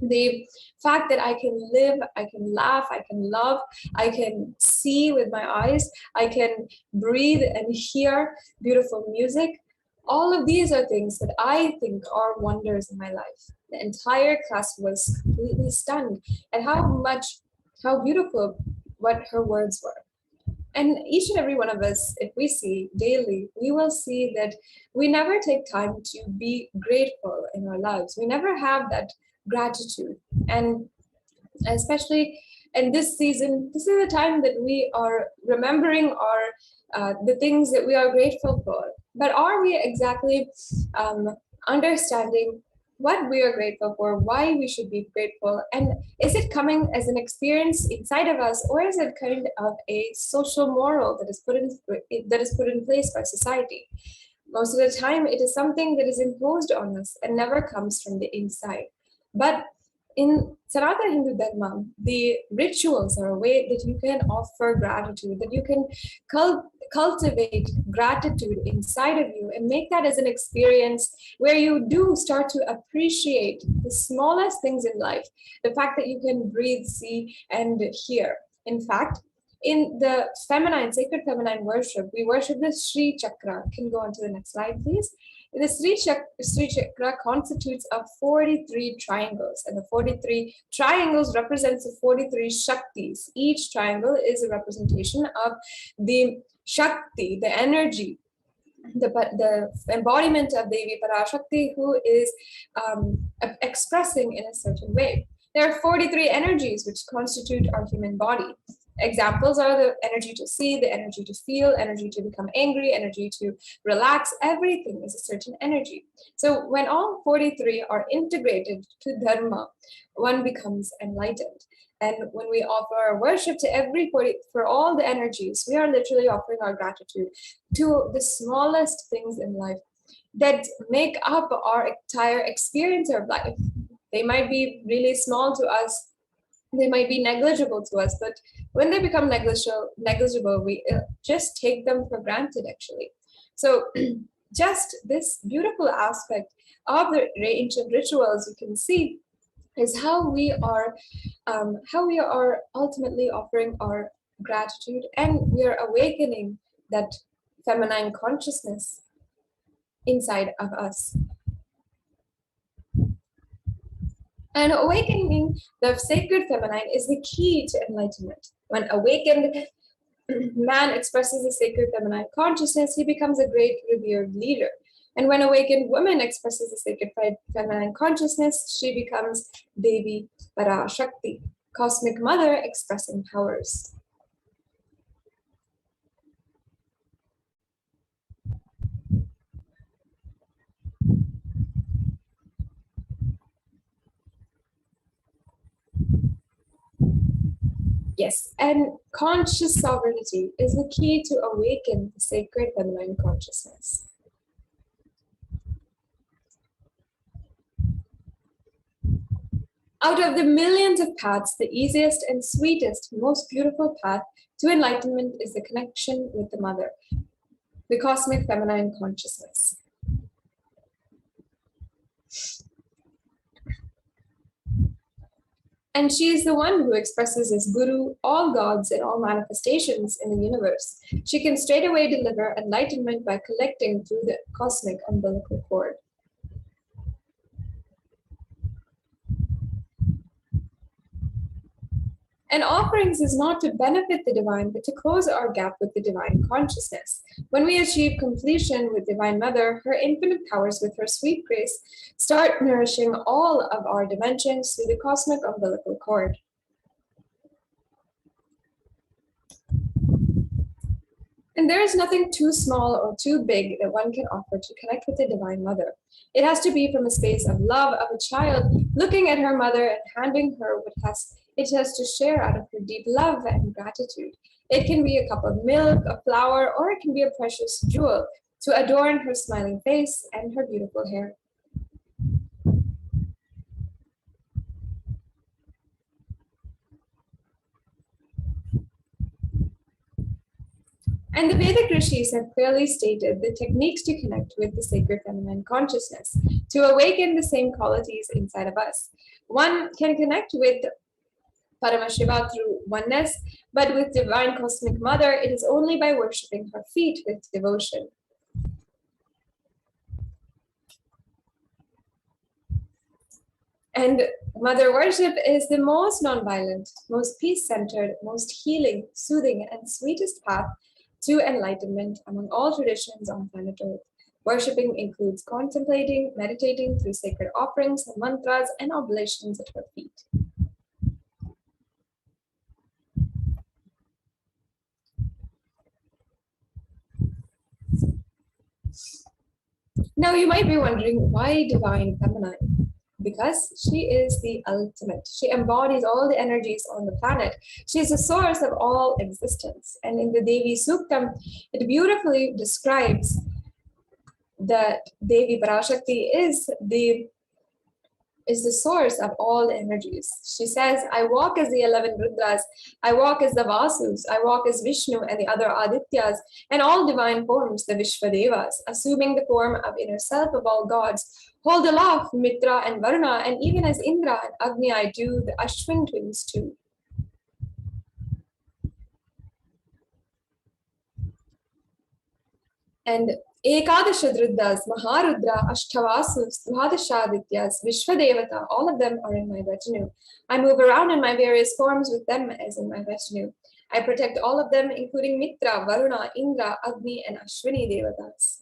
the fact that I can live, I can laugh, I can love, I can see with my eyes, I can breathe and hear beautiful music. All of these are things that I think are wonders in my life. The entire class was completely stunned at how beautiful what her words were. And each and every one of us, if we see daily, we will see that we never take time to be grateful in our lives. We never have that gratitude. And especially in this season, this is the time that we are remembering the things that we are grateful for. But are we exactly understanding what we are grateful for, why we should be grateful, and is it coming as an experience inside of us, or is it kind of a social moral that is put in place by society? Most of the time, it is something that is imposed on us and never comes from the inside. But In Sanatana Hindu Dharma, the rituals are a way that you can offer gratitude, that you can cultivate gratitude inside of you and make that as an experience where you do start to appreciate the smallest things in life. The fact that you can breathe, see, and hear. In fact, in the feminine, sacred feminine worship, we worship the Sri Chakra. Can you go on to the next slide, please? The Sri Chakra constitutes of 43 triangles, and the 43 triangles represents the 43 Shaktis. Each triangle is a representation of the Shakti, the energy, the embodiment of Devi Parashakti, who is expressing in a certain way. There are 43 energies which constitute our human body. Examples are the energy to see, the energy to feel, energy to become angry, energy to relax. Everything is a certain energy. So when all 43 are integrated to Dharma, one becomes enlightened. And when we offer our worship to for all the energies, we are literally offering our gratitude to the smallest things in life that make up our entire experience of life. They might be really small to us, they might be negligible to us, but when they become negligible, we just take them for granted, actually. So just this beautiful aspect of the ancient rituals, you can see, is how we are ultimately offering our gratitude, and we are awakening that feminine consciousness inside of us. And awakening the sacred feminine is the key to enlightenment. When awakened man expresses the sacred feminine consciousness, he becomes a great revered leader. And when awakened woman expresses the sacred feminine consciousness, she becomes Devi Parashakti, cosmic mother expressing powers. Yes, and conscious sovereignty is the key to awaken the sacred feminine consciousness. Out of the millions of paths, the easiest and sweetest, most beautiful path to enlightenment is the connection with the mother, the cosmic feminine consciousness. And she is the one who expresses as Guru all gods and all manifestations in the universe. She can straightaway deliver enlightenment by collecting through the cosmic umbilical cord. And offerings is not to benefit the divine, but to close our gap with the divine consciousness. When we achieve completion with Divine Mother, her infinite powers with her sweet grace start nourishing all of our dimensions through the cosmic umbilical cord. And there is nothing too small or too big that one can offer to connect with the Divine Mother. It has to be from a space of love of a child, looking at her mother and handing her what it has to share out of her deep love and gratitude. It can be a cup of milk, a flower, or it can be a precious jewel to adorn her smiling face and her beautiful hair. And the Vedic rishis have clearly stated the techniques to connect with the sacred feminine consciousness, to awaken the same qualities inside of us. One can connect with Paramashiva through oneness, but with Divine Cosmic Mother, it is only by worshipping her feet with devotion. And Mother worship is the most nonviolent, most peace-centered, most healing, soothing, and sweetest path to enlightenment among all traditions on planet Earth. Worshipping includes contemplating, meditating through sacred offerings, mantras, and oblations at her feet. Now you might be wondering, why Divine Feminine? Because she is the ultimate. She embodies all the energies on the planet. She is the source of all existence. And in the Devi Suktam, it beautifully describes that Devi Parashakti is is the source of all energies. She says, I walk as the 11 Rudras, I walk as the Vasus, I walk as Vishnu and the other Adityas, and all divine forms, the Vishvadevas, assuming the form of inner self of all gods, hold aloft Mitra and Varuna, and even as Indra and Agni I do, the Ashwin twins too. And Ekadashadruddhas, Maharudra, Ashtavasus, Dvadashadityas, Vishvadevata, all of them are in my retinue. I move around in my various forms with them as in my retinue. I protect all of them, including Mitra, Varuna, Indra, Agni, and Ashwini Devatas.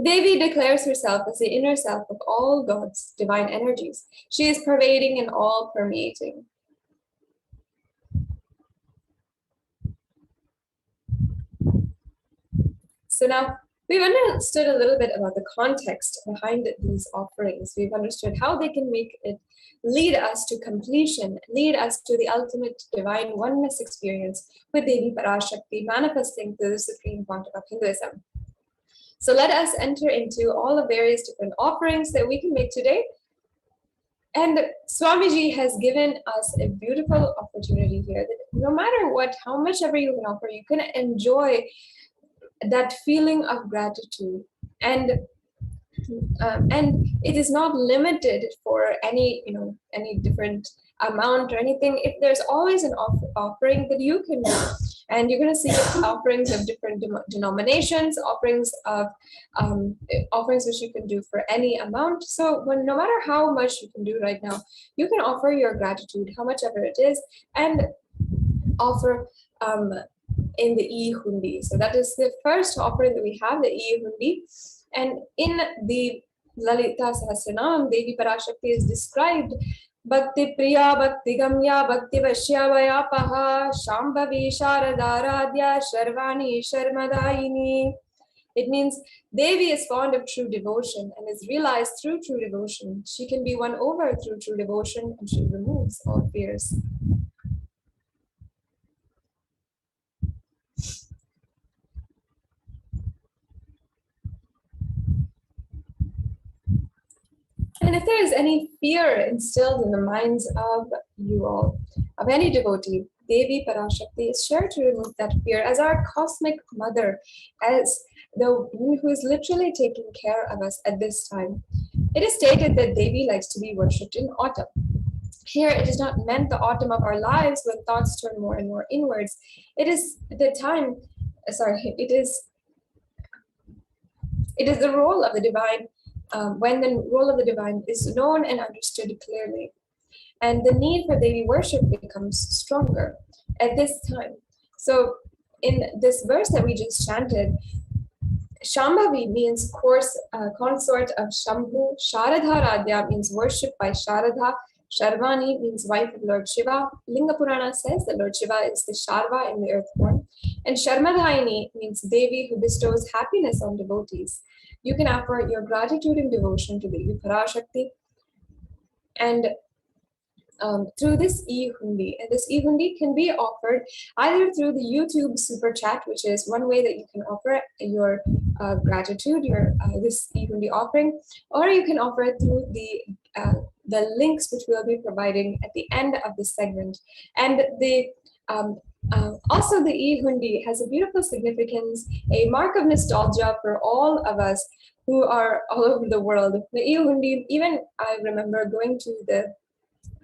Devi declares herself as the inner self of all gods, divine energies. She is pervading and all permeating. So now we've understood a little bit about the context behind these offerings. We've understood how they can make it lead us to completion, lead us to the ultimate divine oneness experience with Devi Parashakti manifesting through the supreme quantum of Hinduism. So let us enter into all the various different offerings that we can make today. And Swamiji has given us a beautiful opportunity here that no matter what, how much ever you can offer, you can enjoy that feeling of gratitude, and it is not limited for any different amount or anything. If there's always an offering that you can do, and you're going to see offerings of different denominations, offerings which you can do for any amount. So no matter how much you can do right now, you can offer your gratitude, how much ever it is, and offer in the E-Hundi. So that is the first offering that we have, the E-Hundi. And in the Lalita Sahasranam, Devi Parashakti is described Bhakti Priya, Bhakti Gamya, Bhakti Vashyavaya Paha, Shambhavi Sharadaradhya, Sharvani Sharmadayini. It means Devi is fond of true devotion and is realized through true devotion. She can be won over through true devotion, and she removes all fears. And if there is any fear instilled in the minds of you all, of any devotee, Devi Parashakti is sure to remove that fear as our cosmic mother, as the one who is literally taking care of us at this time. It is stated that Devi likes to be worshipped in autumn. Here, it is not meant the autumn of our lives when thoughts turn more and more inwards. It is the time, it is the role of the divine, when the role of the divine is known and understood clearly. And the need for Devi worship becomes stronger at this time. So in this verse that we just chanted, Shambhavi means consort of Shambhu, Sharadha Radhya means worship by Sharadha, Sharvani means wife of Lord Shiva. Linga Purana says that Lord Shiva is the Sharva in the earth form. And Sharmadhaini means Devi who bestows happiness on devotees. You can offer your gratitude and devotion to Devi Parashakti. And through this e-hundi, and this e-hundi can be offered either through the YouTube super chat, which is one way that you can offer your gratitude, this e-hundi offering, or you can offer it through the links which we'll be providing at the end of this segment. And also the e-hundi has a beautiful significance, a mark of nostalgia for all of us who are all over the world. The e-hundi, even I remember going to the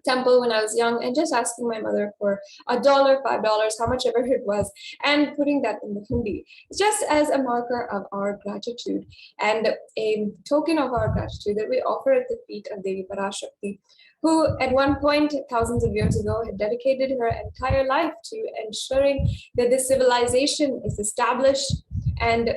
temple when I was young and just asking my mother for $1, $5, how much ever it was, and putting that in the hundi, just as a marker of our gratitude and a token of our gratitude that we offer at the feet of Devi Parashakti, who at one point, thousands of years ago, had dedicated her entire life to ensuring that this civilization is established and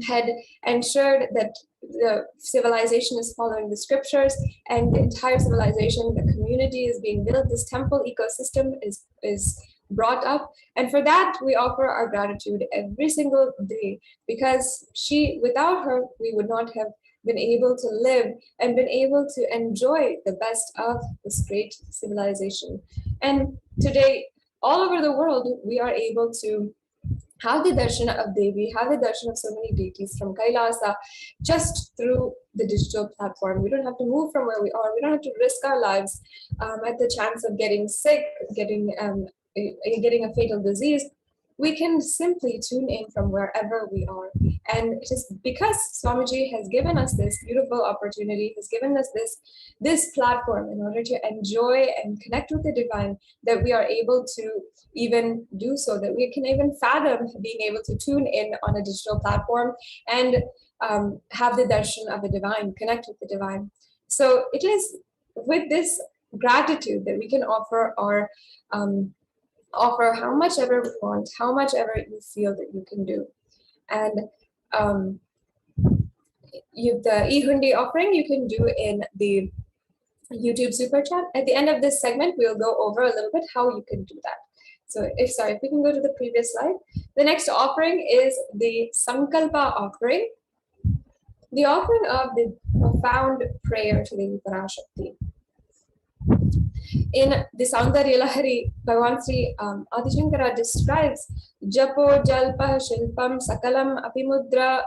had ensured that the civilization is following the scriptures, and the entire civilization, the community is being built, this temple ecosystem is brought up. And for that, we offer our gratitude every single day, because without her, we would not have been able to live and been able to enjoy the best of this great civilization. And today, all over the world, we are able to have the darshana of Devi, have the darshana of so many deities from Kailasa just through the digital platform. We don't have to move from where we are. We don't have to risk our lives at the chance of getting sick, getting a fatal disease. We can simply tune in from wherever we are. And it is because Swamiji has given us this beautiful opportunity, has given us this platform in order to enjoy and connect with the divine, that we are able to even do so, that we can even fathom being able to tune in on a digital platform and have the darshan of the divine, connect with the divine. So it is with this gratitude that we can offer how much ever we want, how much ever you feel that you can do. And the e-hundi offering you can do in the YouTube super chat. At the end of this segment, we'll go over a little bit how you can do that. So if we can go to the previous slide. The next offering is the Sankalpa offering, the offering of the profound prayer to the Parashakti. In the Saundarya Lahari, Bhagavan Sri Adi Shankara describes Japo Jalpa Shilpam Sakalam Apimudra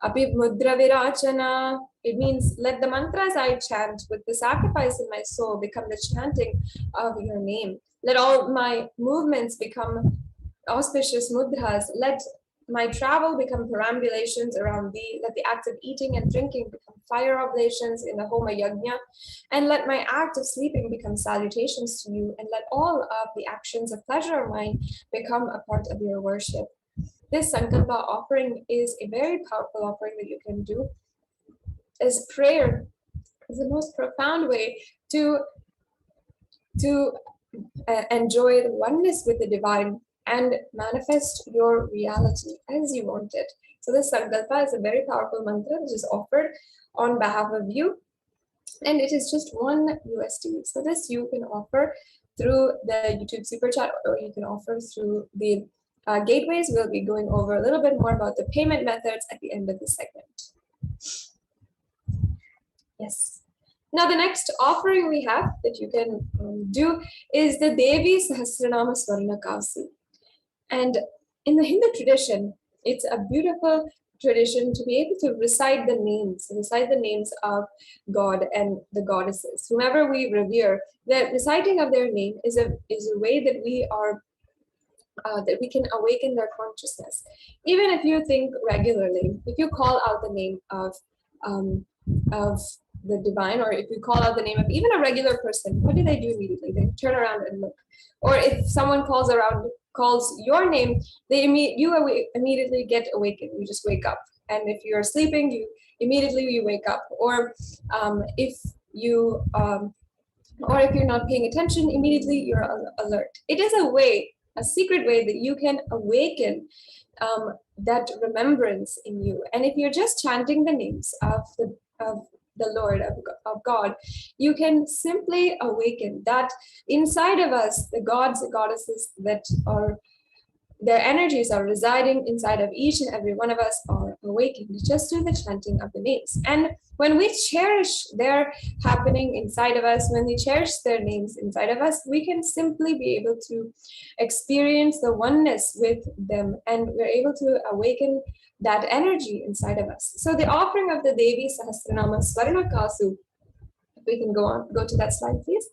Virachana. It means, let the mantras I chant with the sacrifice in my soul become the chanting of your name. Let all my movements become auspicious mudras. Let my travel become perambulations around thee. Let the act of eating and drinking become fire oblations in the Homa Yajna. And let my act of sleeping become salutations to you. And let all of the actions of pleasure of mine become a part of your worship. This Sankalpa offering is a very powerful offering that you can do, as prayer is the most profound way to enjoy the oneness with the divine and manifest your reality as you want it. So this Sankalpa is a very powerful mantra which is offered on behalf of you, and it is just $1 USD. So this you can offer through the YouTube super chat, or you can offer through the gateways. We'll be going over a little bit more about the payment methods at the end of the segment. Yes. Now the next offering we have that you can do is the Devi Sahasranama Swarnakasi. And in the Hindu tradition, it's a beautiful tradition to be able to recite the names of God and the goddesses, whomever we revere. The reciting of their name is a way that we are that we can awaken their consciousness. Even if you think regularly, if you call out the name of the divine, or if you call out the name of even a regular person, what do they do immediately? They turn around and look. Or if someone calls your name, you immediately get awakened. You just wake up. And if you're sleeping, you immediately wake up. Or if you're not paying attention, immediately you're alert. It is a secret way that you can awaken that remembrance in you. And if you're just chanting the names of the Lord, of God, you can simply awaken that inside of us. The gods and goddesses that are, their energies are residing inside of each and every one of us are awakened just through the chanting of the names. And when we cherish their happening inside of us, when we cherish their names inside of us, we can simply be able to experience the oneness with them, and we're able to awaken that energy inside of us. So the offering of the Devi Sahasranama Swarnakasu, if we can go to that slide, please,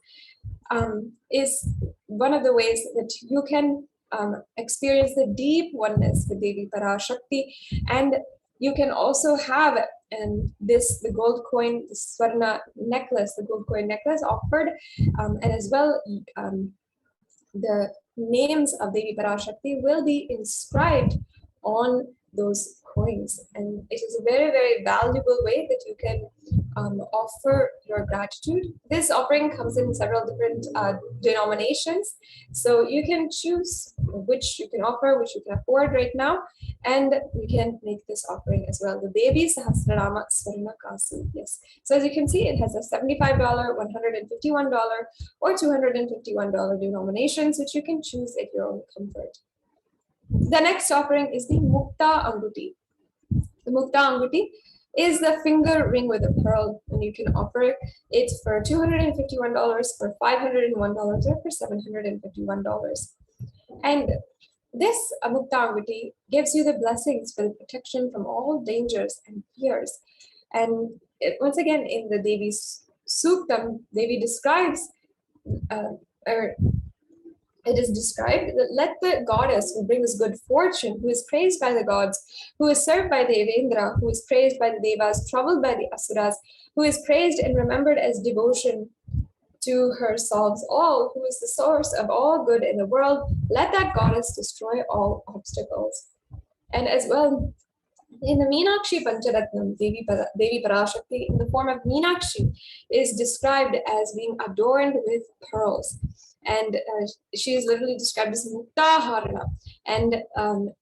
is one of the ways that you can experience the deep oneness with Devi Parashakti. And you can also have the gold coin, the Swarna necklace, the gold coin necklace offered, and as well the names of Devi Parashakti will be inscribed on those coins. And it is a very, very valuable way that you can offer your gratitude. This offering comes in several different denominations, so you can choose which you can offer, which you can afford right now, and you can make this offering as well. The Devi Sahasranama Swarnakasu. Yes. So as you can see, it has a $75, $151, or $251 denominations, which you can choose at your own comfort. The next offering is the Mukta Anguti. The Mukta Anguti is the finger ring with a pearl, and you can offer it for $251, for $501, or for $751. And This Mukta gives you the blessings for the protection from all dangers and fears. And once again, in the Devi's Suktam, Devi describes, or it is described that let the goddess who brings good fortune, who is praised by the gods, who is served by Devendra, who is praised by the Devas, troubled by the Asuras, who is praised and remembered as devotion to her solves all, who is the source of all good in the world, let that goddess destroy all obstacles. And as well, in the Meenakshi Pancharatnam, Devi Parashakti, in the form of Meenakshi, is described as being adorned with pearls. And she is literally described as Muktaharana. And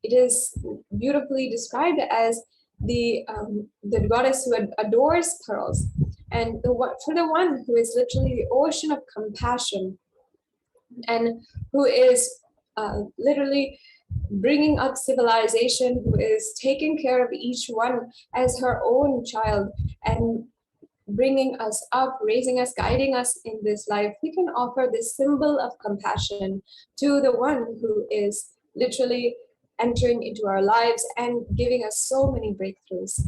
it is beautifully described as the goddess who adores pearls. And for the one who is literally the ocean of compassion and who is literally bringing up civilization, who is taking care of each one as her own child and bringing us up, raising us, guiding us in this life, we can offer this symbol of compassion to the one who is literally entering into our lives and giving us so many breakthroughs.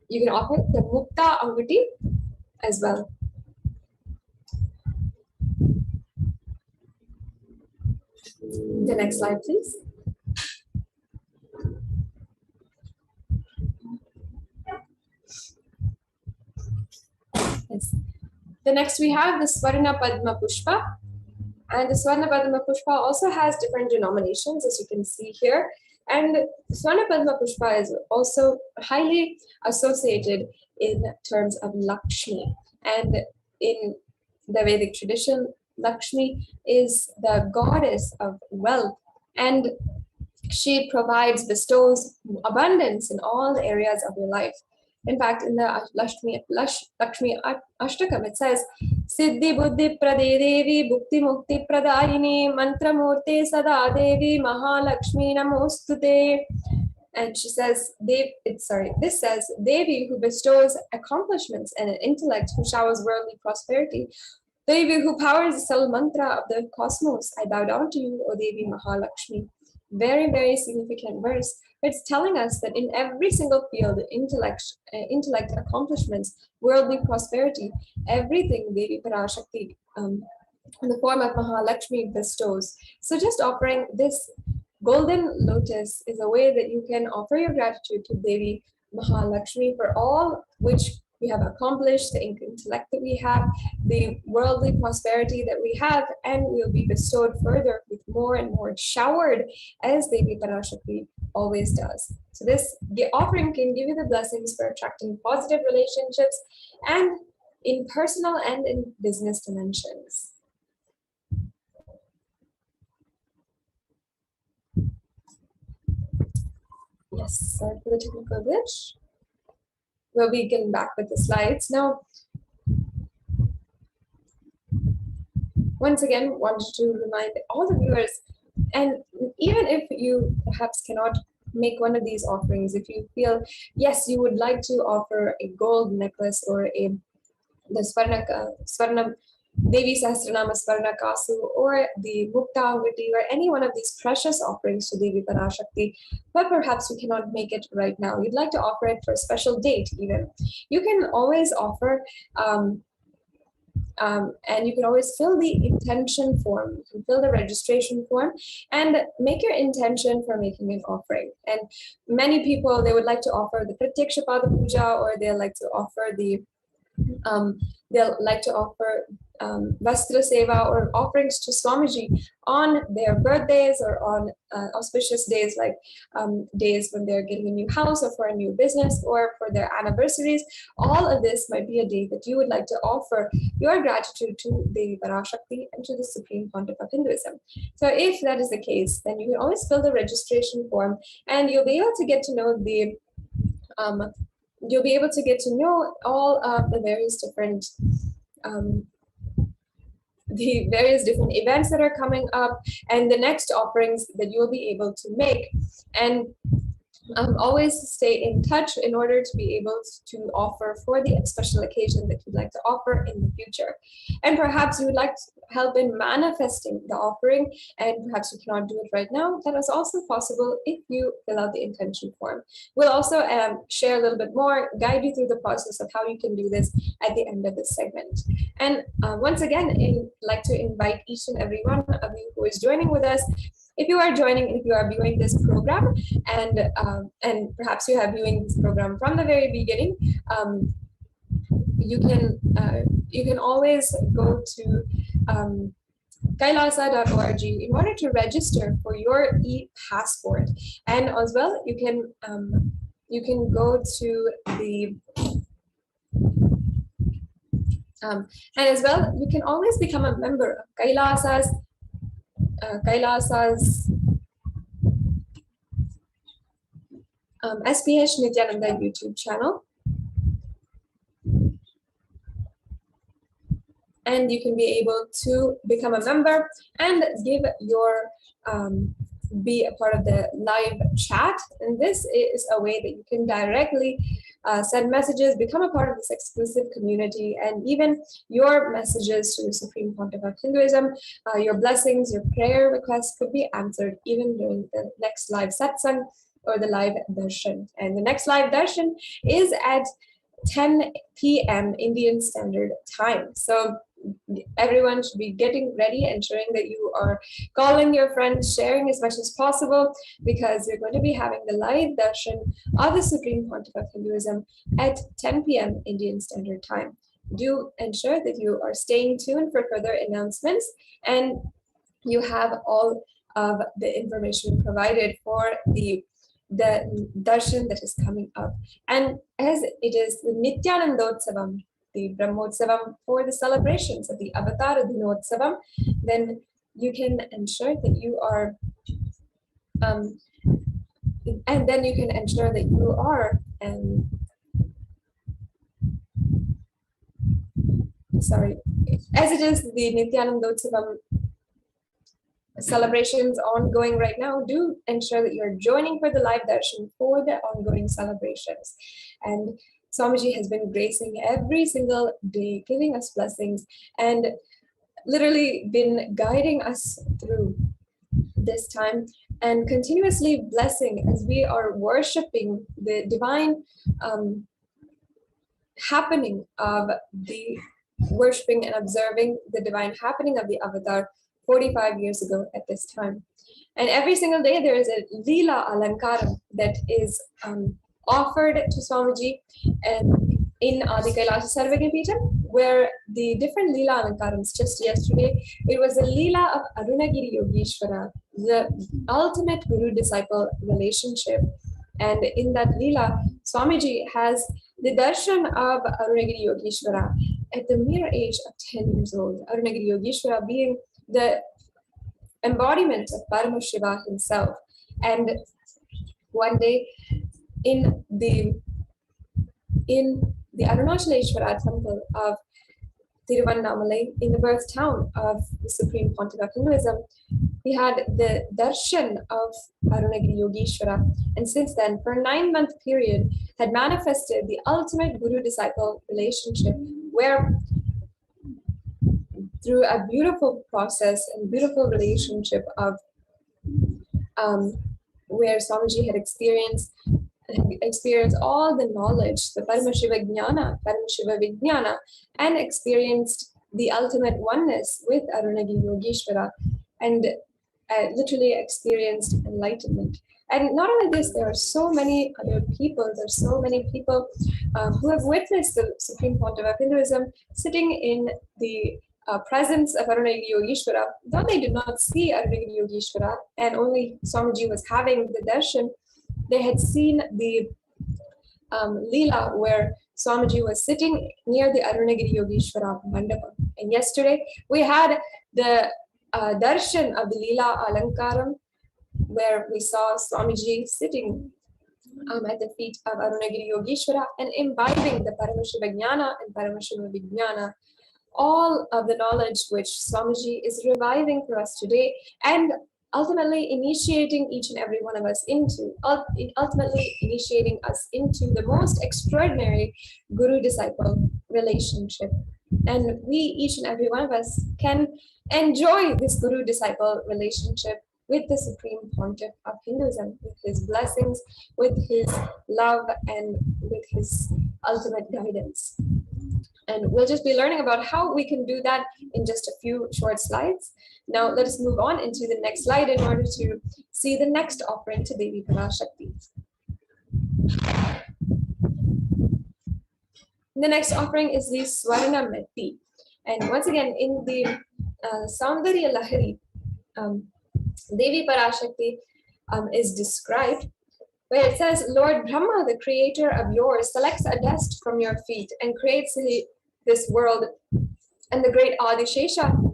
You can offer the Mukta Angati as well. The next slide, please. Yes. The next we have the Swarna Padma Pushpa. And the Swarna Padma Pushpa also has different denominations, as you can see here. And Swarna Padma Pushpa is also highly associated in terms of Lakshmi. And in the Vedic tradition, Lakshmi is the goddess of wealth, and she bestows abundance in all areas of your life. In fact, in the Lakshmi Ashtakam, it says, Siddhi Buddhi Prade Devi Bhukti Mukti Pradayini Mantra Murte Sada Devi Mahalakshmi Namostute. And she says, this says, Devi who bestows accomplishments and an intellect, who showers worldly prosperity, Devi who powers the subtle mantra of the cosmos, I bow down to you, O Devi Mahalakshmi. Very, very significant verse. It's telling us that in every single field, intellect, accomplishments, worldly prosperity, everything Devi Parashakti in the form of Mahalakshmi bestows. So just offering this golden lotus is a way that you can offer your gratitude to Devi Mahalakshmi for all which we have accomplished, the intellect that we have, the worldly prosperity that we have, and will be bestowed further with more and more, showered as Devi Parashakti always does. So this offering can give you the blessings for attracting positive relationships and in personal and in business dimensions. Yes, sorry for the technical glitch. We'll be getting back with the slides. Now, once again, wanted to remind all the viewers, and even if you perhaps cannot make one of these offerings, if you feel, yes, you would like to offer a gold necklace or the Swarna Devi Sahasranama Swarna Kasu or the Mukta Angati or any one of these precious offerings to Devi Parashakti, but perhaps you cannot make it right now. You'd like to offer it for a special date even. You can always offer and you can always fill the intention form, you can fill the registration form and make your intention for making an offering. And many people, they would like to offer the Pratyaksha Pada Puja, or they like to offer they'll like to offer Vastra Seva or offerings to Swamiji on their birthdays or on auspicious days like days when they're getting a new house or for a new business or for their anniversaries. All of this might be a day that you would like to offer your gratitude to Devi Parashakti and to the Supreme Pontiff of Hinduism. So if that is the case, then you can always fill the registration form and you'll be able to get to know all of the various different events that are coming up and the next offerings that you'll be able to make. And Always stay in touch in order to be able to offer for the special occasion that you'd like to offer in the future. And perhaps you would like help in manifesting the offering, and perhaps you cannot do it right now. That is also possible if you fill out the intention form. We'll also share a little bit more, guide you through the process of how you can do this at the end of this segment. And once again, I'd like to invite each and every one of you who is joining with us. If you are joining, if you are viewing this program, and perhaps you have viewing this program from the very beginning, you can always go to kailasa.org in order to register for your e-passport, and as well you can go to the and as well you can always become a member of Kailasa's HDH Nithyananda YouTube channel, and you can be able to become a member and give your be a part of the live chat. And this is a way that you can directly send messages, become a part of this exclusive community, and even your messages to the Supreme Pontiff of Hinduism, your blessings, your prayer requests could be answered even during the next live satsang or the live darshan. And the next live darshan is at 10 p.m. Indian Standard Time. So everyone should be getting ready, ensuring that you are calling your friends, sharing as much as possible, because we're going to be having the live darshan of the Supreme Pontiff of Hinduism at 10 p.m. Indian Standard Time. Do ensure that you are staying tuned for further announcements, and you have all of the information provided for the darshan that is coming up. And as it is the Nithyanandotsavam, the Brahmotsavam, for the celebrations of the Avatar Dinotsavam, then you can ensure that you are as it is the Nithyanandotsavam celebrations ongoing right now, do ensure that you're joining for the live darshan for the ongoing celebrations. And Swamiji has been gracing every single day, giving us blessings, and literally been guiding us through this time and continuously blessing as we are worshipping the divine happening of the worshipping and observing the divine happening of the Avatar 45 years ago at this time. And every single day there is a Leela Alankaram that is offered to Swamiji and in Adi Kailasa Sarvagya Peetham, where the different Leela Alankarams, just yesterday, it was the Leela of Arunagiri Yogeshwara, the ultimate guru-disciple relationship. And in that Leela, Swamiji has the darshan of Arunagiri Yogeshwara at the mere age of 10 years old. Arunagiri Yogeshwara being the embodiment of Paramashivoham himself. And one day in the Arunachaleshwara temple of Tiruvannamalai, in the birth town of the Supreme Pontiff of Hinduism, we had the darshan of Arunagiri Yogeshwara, and since then, for a 9-month period, had manifested the ultimate guru-disciple relationship, where through a beautiful process and beautiful relationship of where Swamiji had experienced all the knowledge, the Paramashiva Vijnana, and experienced the ultimate oneness with Arunagiri Yogeshwara, and literally experienced enlightenment. And not only this, there are so many other people, who have witnessed the Supreme Pontiff of Hinduism sitting in the presence of Arunagiri Yogeshwara. Though they did not see Arunagiri Yogeshwara, and only Swamiji was having the darshan, they had seen the Leela where Swamiji was sitting near the Arunagiri Yogeshwara Mandapa. And yesterday we had the darshan of the Leela Alankaram, where we saw Swamiji sitting at the feet of Arunagiri Yogeshwara and imbibing the Paramashiva Jnana and Paramashiva Vijnana, all of the knowledge which Swamiji is reviving for us today, and ultimately initiating each and every one of us into, ultimately initiating us into the most extraordinary guru-disciple relationship. And we, each and every one of us, can enjoy this guru-disciple relationship with the Supreme Pontiff of Hinduism, with his blessings, with his love, and with his ultimate guidance. And we'll just be learning about how we can do that in just a few short slides. Now let us move on into the next slide in order to see the next offering to Devi Parashakti. The next offering is the Swarna Metti. And once again, in the Saundarya Lahari, Devi Parashakti is described, where it says, Lord Brahma, the creator of yours, selects a dust from your feet and creates this world. And the great Adishesha,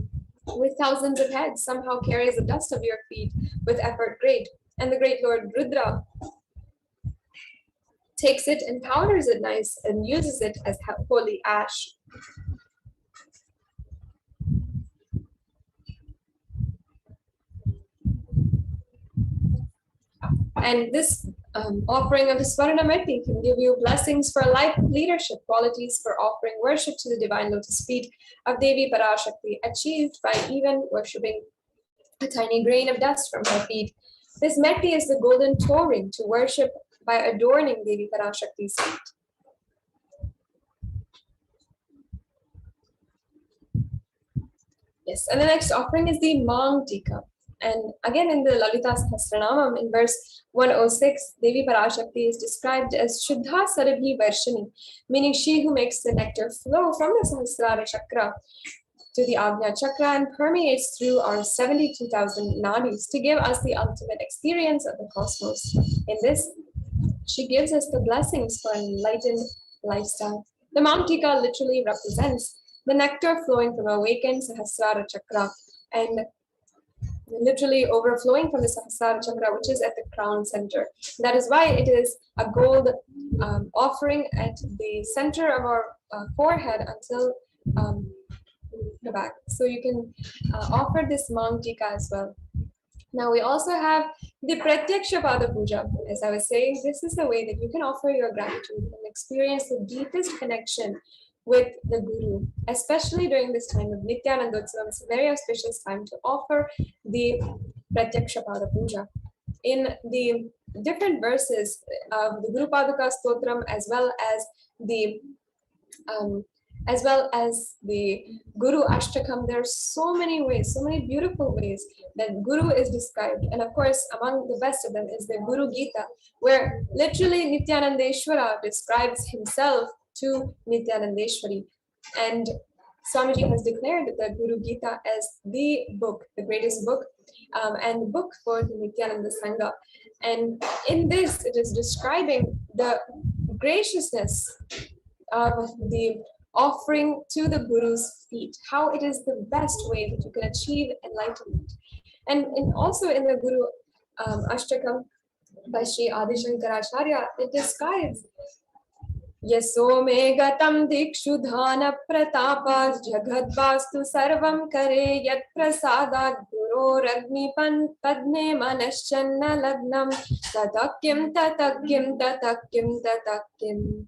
with thousands of heads, somehow carries the dust of your feet with effort great. And the great Lord Rudra takes it and powders it nice and uses it as holy ash. And this offering of the Swarna Metti can give you blessings for life leadership qualities, for offering worship to the divine lotus feet of Devi Parashakti, achieved by even worshipping a tiny grain of dust from her feet. This Metti is the golden toe ring to worship by adorning Devi Parashakti's feet. Yes, and the next offering is the Mang Tika. And again, in the Lalita Sahasranamam, in verse 106, Devi Parashakti is described as Shuddha Sarabhi Varshini, meaning she who makes the nectar flow from the Sahasrara Chakra to the Agnya Chakra and permeates through our 72,000 nadis to give us the ultimate experience of the cosmos. In this, she gives us the blessings for an enlightened lifestyle. The Mang Tika literally represents the nectar flowing from awakened Sahasrara Chakra and literally overflowing from the Sahasrara Chakra, which is at the crown center. That is why it is a gold offering at the center of our forehead until the back. So you can offer this Mang Tika as well. Now we also have the Pratyaksha Pada Puja. As I was saying, this is the way that you can offer your gratitude and experience the deepest connection with the Guru, especially during this time of Nithyanandotsavam. It's a very auspicious time to offer the Pratyaksha Pada Puja. In the different verses of the Guru Paduka Stotram, as well as the Guru Ashtakam, there are so many ways, so many beautiful ways that Guru is described. And of course, among the best of them is the Guru Gita, where literally Nithyanandeshwara describes himself to Nithyanandeshwari. And Swamiji has declared the Guru Gita as the book, the greatest book, and the book for the Nithyananda Sangha. And in this, it is describing the graciousness of the offering to the Guru's feet, how it is the best way that you can achieve enlightenment. And also in the Guru Ashtakam by Sri Adi Shankaracharya, it describes Yaso me gatam dikshu dhana pratapa jagadvastu sarvam kare yat prasadat guru ragni padme manaschanna lagnam tatakyam tatakyam tatakyam tatakyam,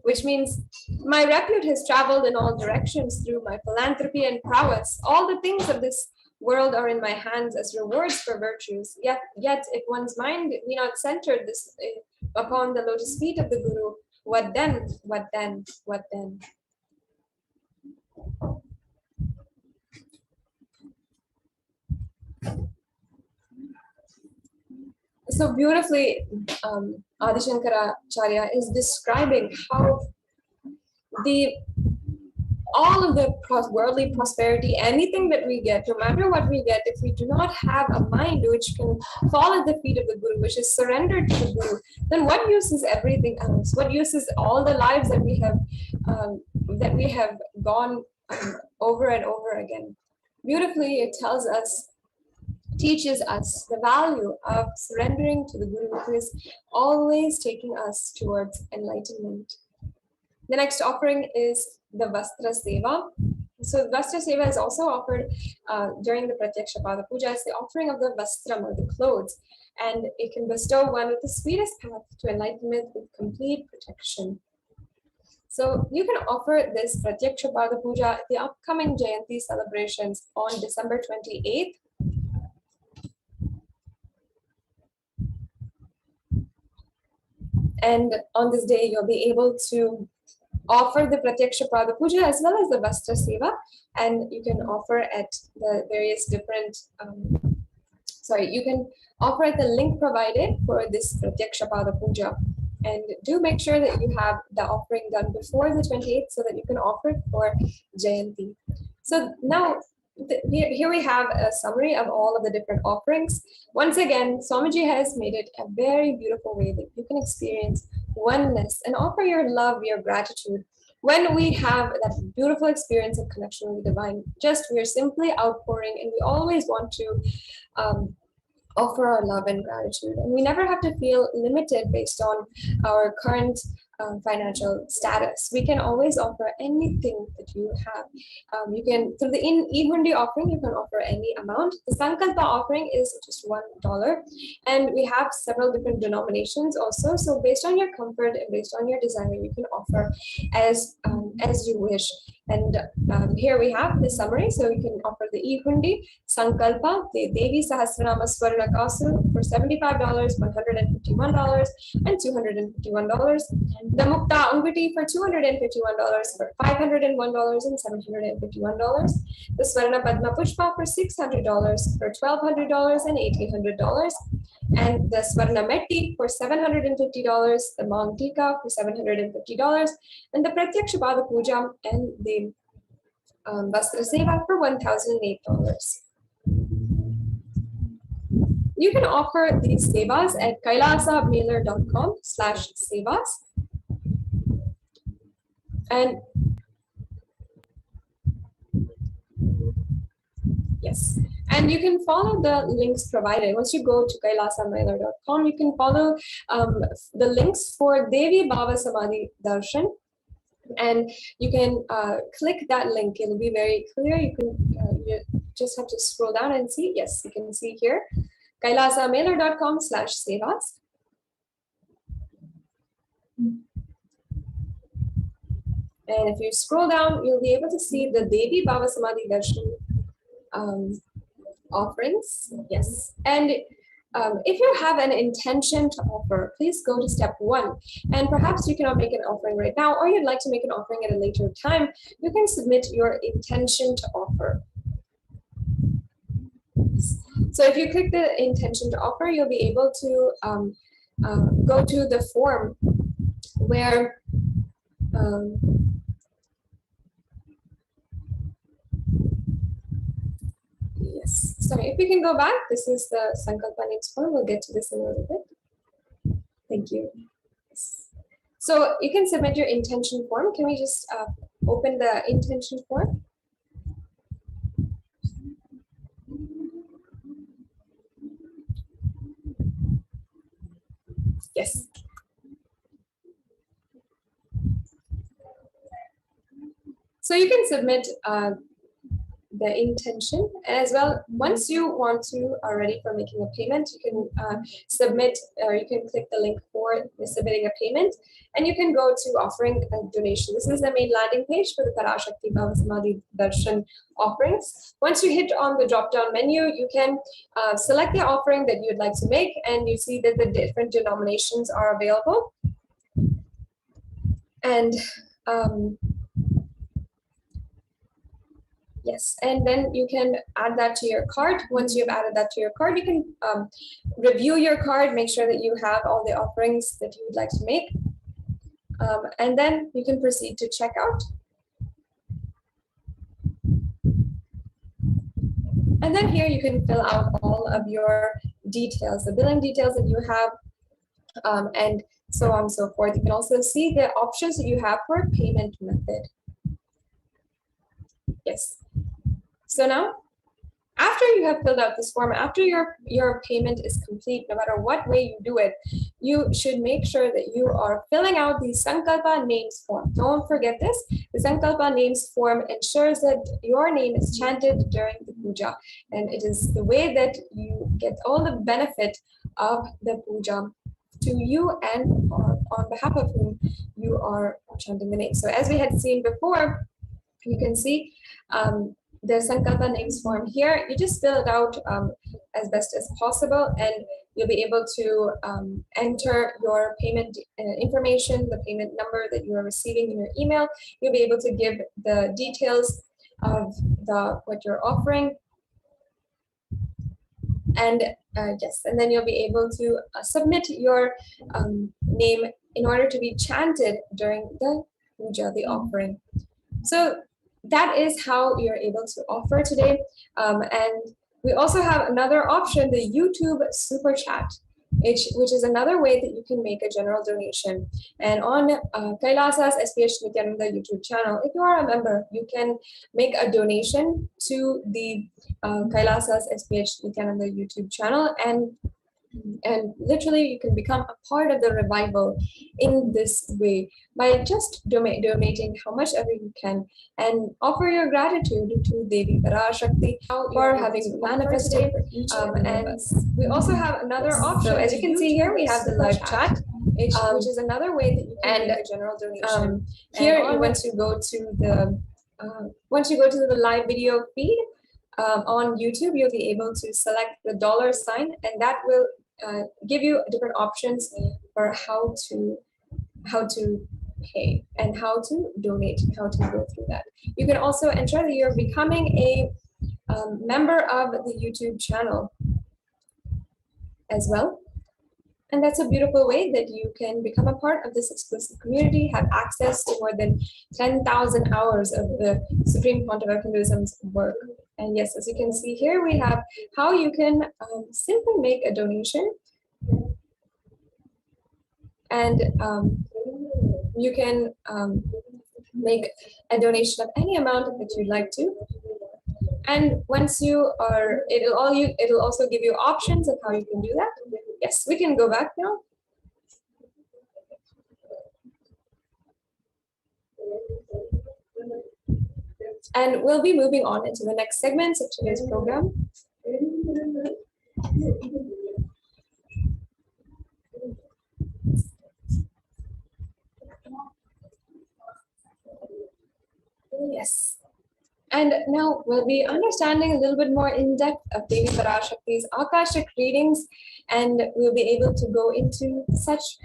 which means my repute has traveled in all directions through my philanthropy and prowess. All the things of this world are in my hands as rewards for virtues. Yet if one's mind be not centered this upon the lotus feet of the Guru, what then? What then? What then? So beautifully, Adi Shankaracharya is describing how all of the worldly prosperity, anything that we get, no matter what we get, if we do not have a mind which can fall at the feet of the Guru, which is surrendered to the Guru, then what use is everything else? What use is all the lives that we have gone over and over again? Beautifully, it teaches us the value of surrendering to the Guru, who is always taking us towards enlightenment. The next offering is the Vastra Seva. So Vastra Seva is also offered during the Pratyaksha Pada Puja. It's the offering of the Vastram or the clothes, and it can bestow one with the sweetest path to enlightenment with complete protection. So you can offer this Pratyaksha Pada Puja at the upcoming Jayanti celebrations on December 28th. And on this day, you'll be able to offer the Pratyaksha Pada Puja as well as the Vastra Seva, and you can offer at the various different, you can offer at the link provided for this Pratyaksha Pada Puja. And do make sure that you have the offering done before the 28th so that you can offer it for Jayanti. So now, here we have a summary of all of the different offerings. Once again, Swamiji has made it a very beautiful way that you can experience oneness and offer your love, your gratitude. When we have that beautiful experience of connection with the divine, we are simply outpouring, and we always want to offer our love and gratitude. And we never have to feel limited based on our current financial status. We can always offer anything that you have. You can, through the e-hundi offering, you can offer any amount. The Sankalpa offering is just $1. And we have several different denominations also. So based on your comfort and based on your desire, you can offer as you wish. And here we have the summary. So you can offer the e-hundi, Sankalpa, the Devi Sahasranama Swarna Kasu for $75, $151, and $251. The Mukta Angviti for $251, for $501, and $751. The Swarna Padma Pushpa for $600, for $1,200, and $1,800. And the Swarna Metti for $750, the Mantika for $750, and the Pratyaksha Pada Puja and the Vastra Seva for $1,008. You can offer these sevas at kailasamailer.com/sevas. And yes, and you can follow the links provided. Once you go to kailasamailer.com, you can follow the links for Devi Bhava Samadhi Darshan, and you can click that link. It'll be very clear. You can you just have to scroll down and see. Yes, you can see here, kailasamailer.com/sevas. And if you scroll down, you'll be able to see the Devi Bhava Samadhi Darshan offerings. Yes. And if you have an intention to offer, please go to step 1. And perhaps you cannot make an offering right now, or you'd like to make an offering at a later time. You can submit your intention to offer. So if you click the intention to offer, you'll be able to go to the form where yes, sorry, if we can go back, this is the Sankalpa names form. We'll get to this in a little bit. Thank you. So you can submit your intention form. Can we just open the intention form? Yes. So you can submit the intention as well. Once you want to are ready for making a payment, you can submit, or you can click the link for submitting a payment, and you can go to offering a donation. This is the main landing page for the Parashakti Bhava Samadhi Darshan offerings. Once you hit on the drop down menu, you can select the offering that you'd like to make, and you see that the different denominations are available. And yes, and then you can add that to your cart. Once you've added that to your cart, you can review your card, make sure that you have all the offerings that you would like to make. And then you can proceed to checkout. And then here you can fill out all of your details, the billing details that you have, and so on and so forth. You can also see the options that you have for payment method. Yes. So now, After you have filled out this form, after your payment is complete, no matter what way you do it, you should make sure that you are filling out the Sankalpa names form. Don't forget this. The Sankalpa names form ensures that your name is chanted during the puja, and it is the way that you get all the benefit of the puja to you and on behalf of whom you are chanting the name. So as we had seen before, you can see the Sankalpa names form here. You just fill it out as best as possible, and you'll be able to enter your payment information, the payment number that you are receiving in your email. You'll be able to give the details of what you're offering. And yes, and then you'll be able to submit your name in order to be chanted during the puja, the offering. So that is how you're able to offer today. And we also have another option, the YouTube Super Chat, which is another way that you can make a general donation. And on Kailasa's HDH Nithyananda YouTube channel, if you are a member, you can make a donation to the Kailasa's HDH Nithyananda YouTube channel, and literally you can become a part of the revival in this way by just donating how much ever you can and offer your gratitude to Devi Parashakti for having manifested. And we also have another option. So as you can see here, we have the live chat, which is another way that you can make a general donation. Here, once you go to the live video feed on YouTube, you'll be able to select the $sign, and that will give you different options for how to pay and how to donate, how to go through that. You can also ensure that you're becoming a member of the YouTube channel as well. And that's a beautiful way that you can become a part of this exclusive community, have access to more than 10,000 hours of the Supreme Pontiff of Hinduism's work. And yes, as you can see here, we have how you can simply make a donation. And you can make a donation of any amount that you'd like to. And once you are, it'll also give you options of how you can do that. Yes, we can go back now. And we'll be moving on into the next segments of today's program. Yes. And now we'll be understanding a little bit more in depth of Devi Parashakti's Akashic readings, and we'll be able to go into such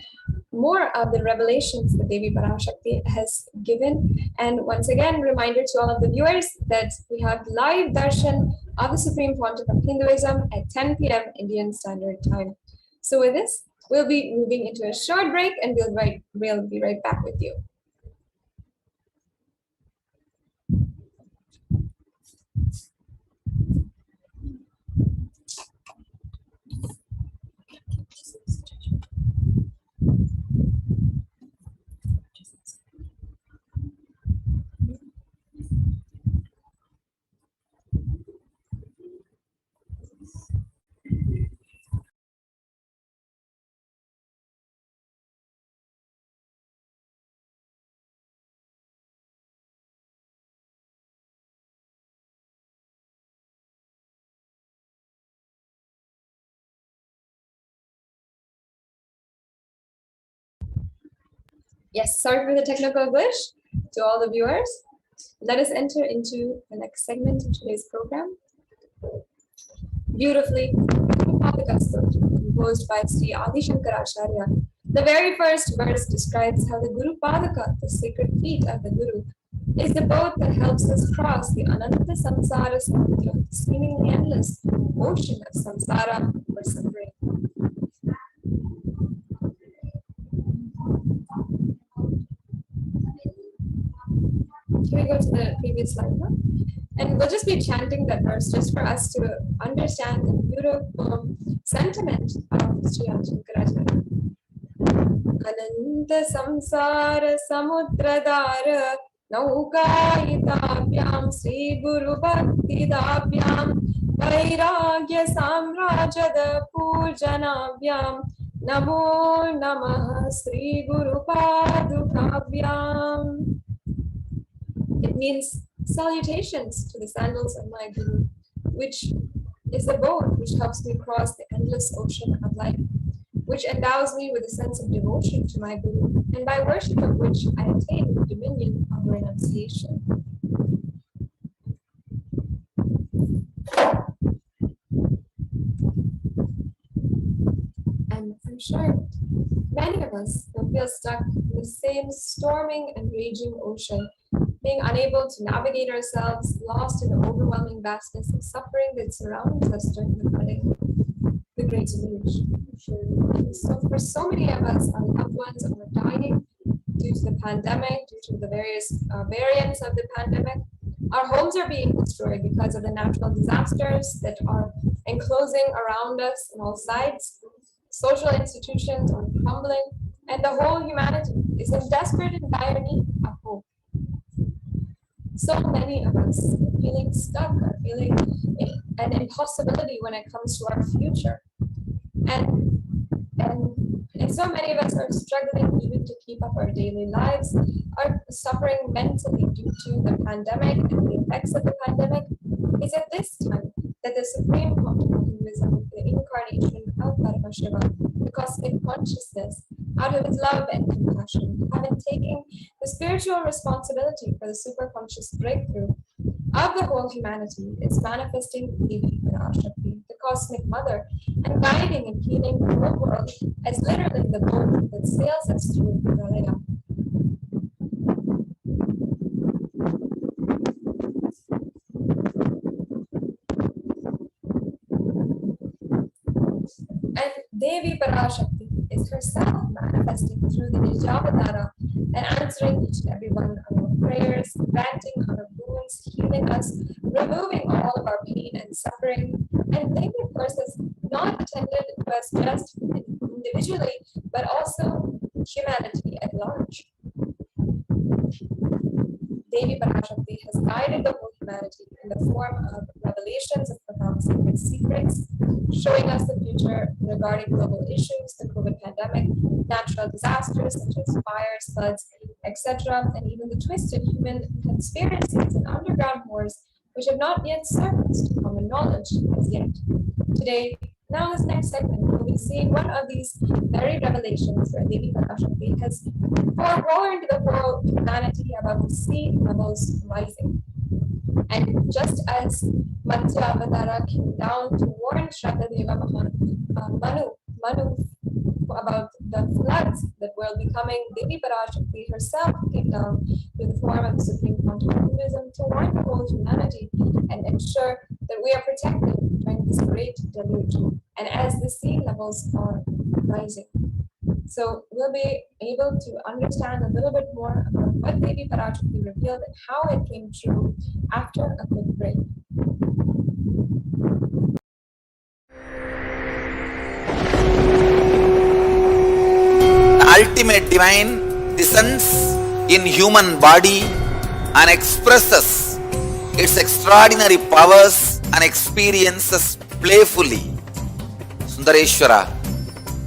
more of the revelations that Devi Parashakti has given. And once again, reminder to all of the viewers that we have live darshan of the Supreme Pontiff of Hinduism at 10 p.m. Indian Standard Time. So with this, we'll be moving into a short break, and we'll be right back with you. Yes, sorry for the technical glitch. To all the viewers, let us enter into the next segment of today's program. Beautifully, composed by Sri Adi Shankaracharya. The very first verse describes how the Guru Padaka, the sacred feet of the Guru, is the boat that helps us cross the Ananta Samsara Samudra, the seemingly endless ocean of samsara or suffering. Can we go to the previous slide now? And we'll just be chanting that verse just for us to understand the beautiful sentiment of Sri Shankaracharya. Ananta samsara samudradara naukayitabhyam Sri Guru Bhakti Dabhyam Vairagya Samrajada Pujanavyam Namo Namaha Sri Guru Padukavyam. It means salutations to the sandals of my Guru, which is the boat which helps me cross the endless ocean of life, which endows me with a sense of devotion to my Guru, and by worship of which I attain the dominion of renunciation. And I'm sure many of us will feel stuck in the same storming and raging ocean, being unable to navigate ourselves, lost in the overwhelming vastness of suffering that surrounds us during the flooding, the Great Deluge. So for so many of us, our loved ones are dying due to the pandemic, due to the various variants of the pandemic. Our homes are being destroyed because of the natural disasters that are enclosing around us on all sides. Social institutions are crumbling, and the whole humanity is in desperate and dire need of hope. So many of us are feeling stuck, are feeling an impossibility when it comes to our future. And so many of us are struggling even to keep up our daily lives, are suffering mentally due to the pandemic and the effects of the pandemic. It's at this time that the Supreme Hinduism, the incarnation of Paramashivoham, the cosmic consciousness, out of his love and compassion, having taken the spiritual responsibility for the superconscious breakthrough of the whole humanity, is manifesting Devi Parashakti, the cosmic mother, and guiding and healing the whole world as literally the boat that sails us through Pralaya. And Devi Parashakti is herself manifesting through the Nijavatara and answering each and every one of our prayers, granting our boons, healing us, removing all of our pain and suffering. And Devi, of course, is not attended to us just individually, but also humanity at large. Devi Parashakti has guided the whole humanity in the form of revelations of profound sacred secrets, showing us the future regarding global issues, the COVID pandemic, natural disasters such as fires, floods, etc., and even the twisted human conspiracies and underground wars which have not yet surfaced to common knowledge as yet. Today, now this next segment, we'll be seeing one of these very revelations where Devi Parashakti has forewarned the whole humanity about the sea levels rising. And just as Matsya Avatara came down to warn Shratadeva Manu about the floods that were becoming, Devi Parashakti herself came down to the form of the Supreme Quantum Hinduism to warn the whole humanity and ensure that we are protected during this great deluge and as the sea levels are rising. So we'll be able to understand a little bit more about what Devi Parashakti revealed and how it came true after a quick break. The ultimate divine descends in human body and expresses its extraordinary powers and experiences playfully. Sundareshwara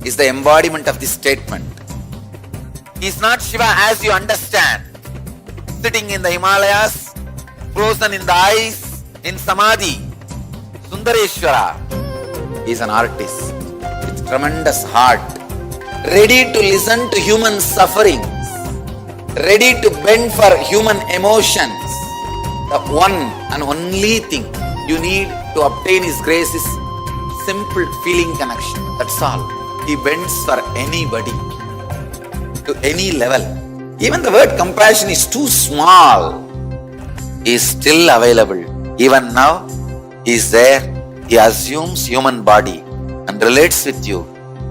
is the embodiment of this statement. He is not Shiva as you understand, sitting in the Himalayas, frozen in the ice, in Samadhi. Sundareshwara is an artist with tremendous heart, ready to listen to human sufferings, ready to bend for human emotions. The one and only thing you need to obtain His grace is simple feeling connection. That's all. He bends for anybody, to any level. Even the word compassion is too small. He is still available. Even now, He is there. He assumes human body and relates with you,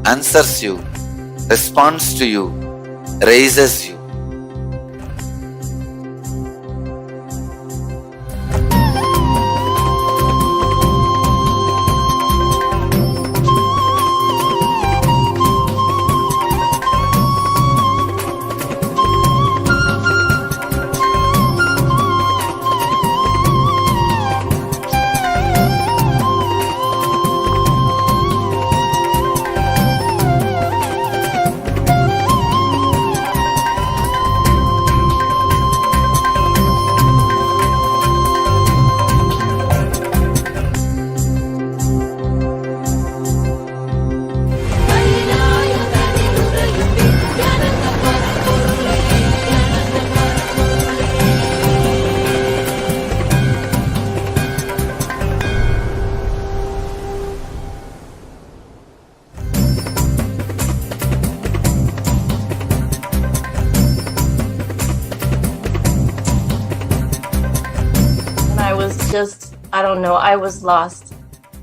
answers you, responds to you, raises you. just, I don't know, I was lost.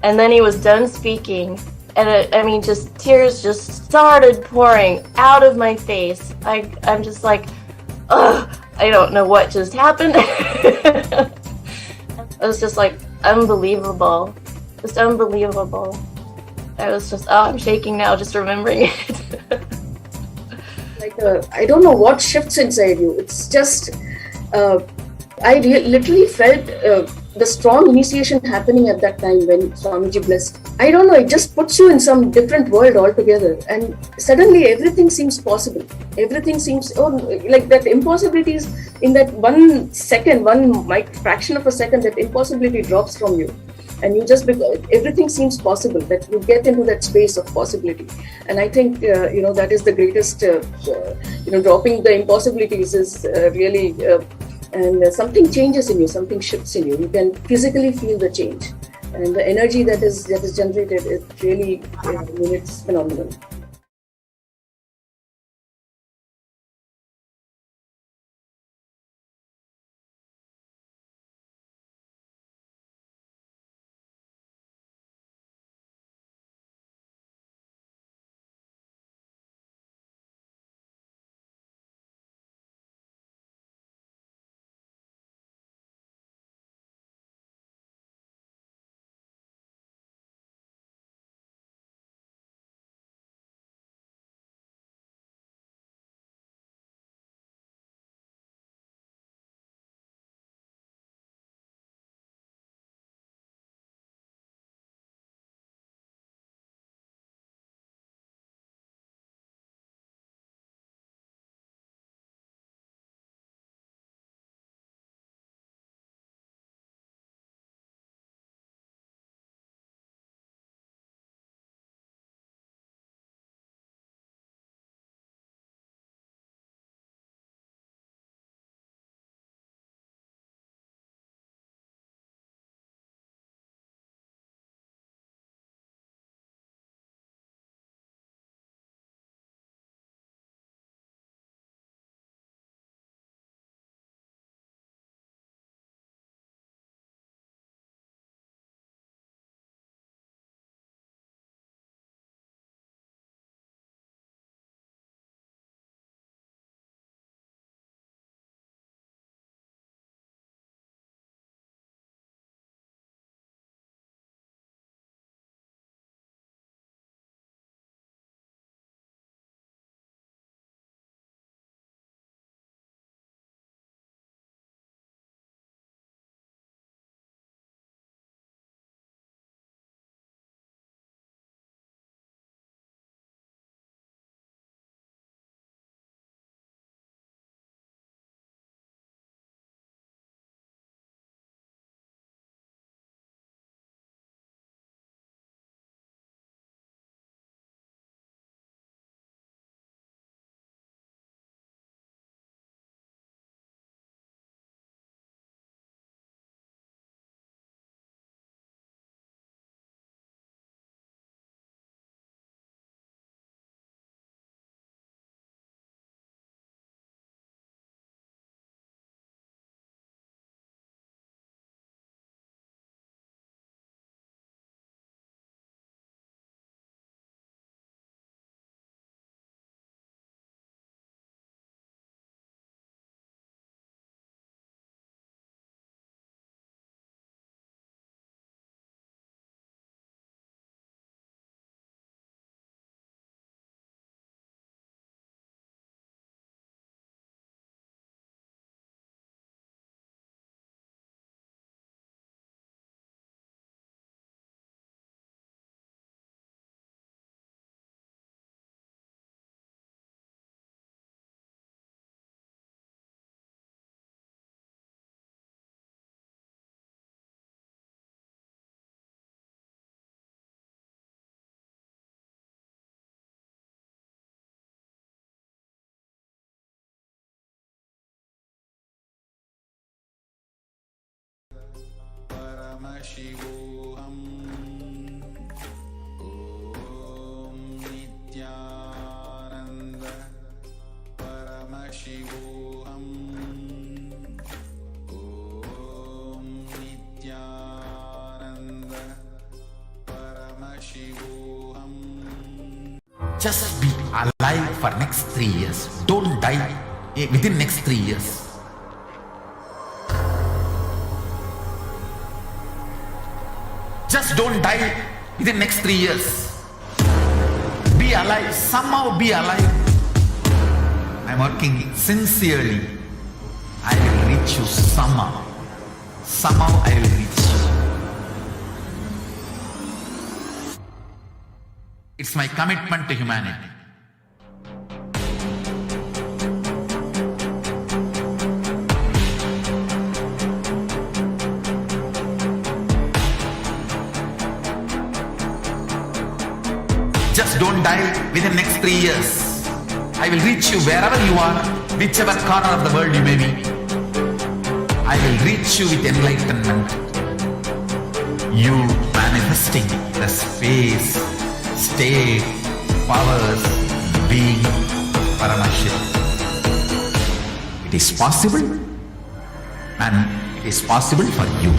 And then he was done speaking, and just tears just started pouring out of my face. I'm just like, ugh, I don't know what just happened. It was just like unbelievable. Just unbelievable. I was just, I'm shaking now just remembering it. I don't know what shifts inside you. It's just, I literally felt the strong initiation happening at that time when Swamiji blessed. I don't know, it just puts you in some different world altogether, and suddenly everything seems possible. Everything seems, like that impossibility is in that 1 second, fraction of a second, that impossibility drops from you. And you just, everything seems possible, that you get into that space of possibility. And I think, that is the greatest, dropping the impossibilities is really, and something changes in you, something shifts in you. You can physically feel the change. And the energy that is generated, it really, it's phenomenal. Paramashivoham. Om Nithyananda Paramashivoham. Om Nithyananda Just be alive for next 3 years. Don't die within next 3 years. Just don't die within next 3 years. Be alive. Somehow be alive. I'm working sincerely. I will reach you somehow. Somehow I will reach you. It's my commitment to humanity. Just don't die within next 3 years. I will reach you wherever you are, whichever corner of the world you may be. I will reach you with enlightenment. You manifesting the space, state, powers, being Paramashivoham. It is possible, and it is possible for you.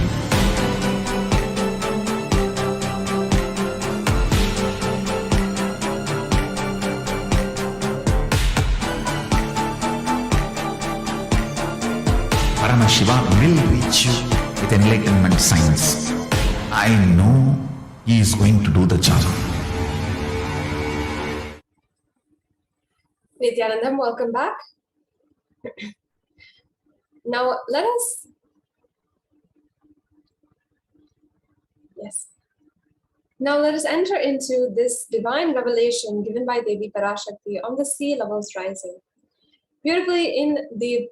Paramashivoham will reach you with enlightenment science. I know he is going to do the job. Nithyanandam, welcome back. Now let us, now let us enter into this divine revelation given by Devi Parashakti on the sea levels rising. Beautifully in the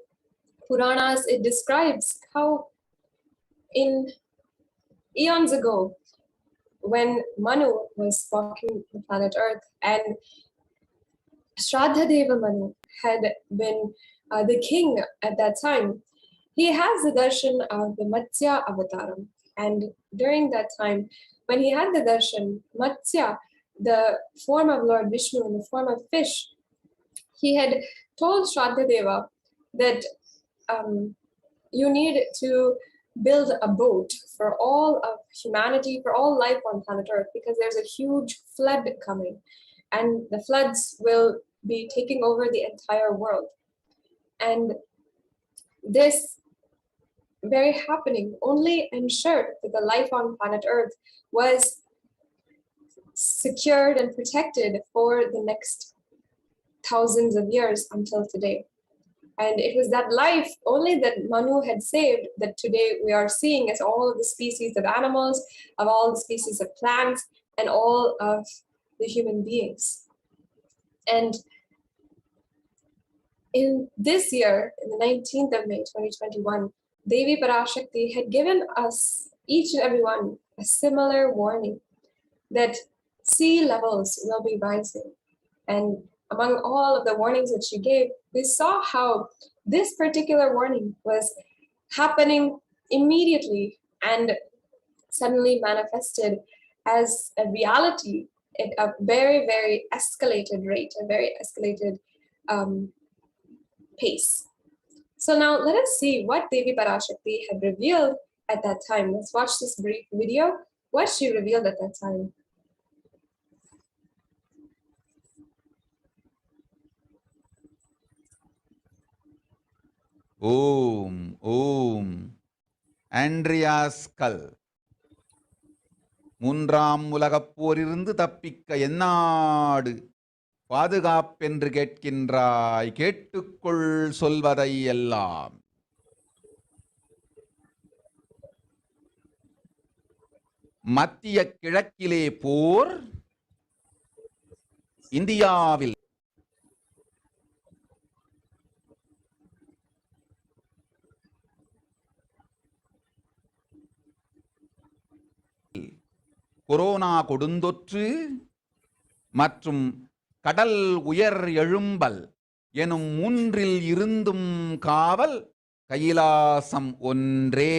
Puranas, it describes how in eons ago, when Manu was walking the planet Earth and Shraddha Manu had been the king at that time, he has the darshan of the Matsya avataram. And during that time, when he had the darshan, Matsya, the form of Lord Vishnu in the form of fish, he had told Shraddha that you need to build a boat for all of humanity, for all life on planet Earth, because there's a huge flood coming, and the floods will be taking over the entire world. And this very happening only ensured that the life on planet Earth was secured and protected for the next thousands of years until today. And it was that life only that Manu had saved that today we are seeing as all of the species of animals, of all the species of plants, and all of the human beings. And in this year, in the 19th of May, 2021, Devi Parashakti had given us, each and every one, a similar warning that sea levels will be rising. And among all of the warnings that she gave, we saw how this particular warning was happening immediately and suddenly manifested as a reality at a very, very escalated rate, a very escalated pace. So now let us see what Devi Parashakti had revealed at that time. Let's watch this brief video, what she revealed at that time. Om, Om. Andreas Kull. மூன்றாம் உலகப் போரிலிருந்து தப்பிக்க எந்நாடு பாதுகாப்பென்று கேட்கின்றாய், கேட்டுக்கொள் சொல்வதை எல்லாம். மத்திய கிழக்கிலே போர், இந்தியாவில் corona கொடுந்தொற்று மற்றும் கடல் உயர் எழும்பல் எனும் மூன்றில் இருந்தும் காவல் கைலாசம் ஒன்றே.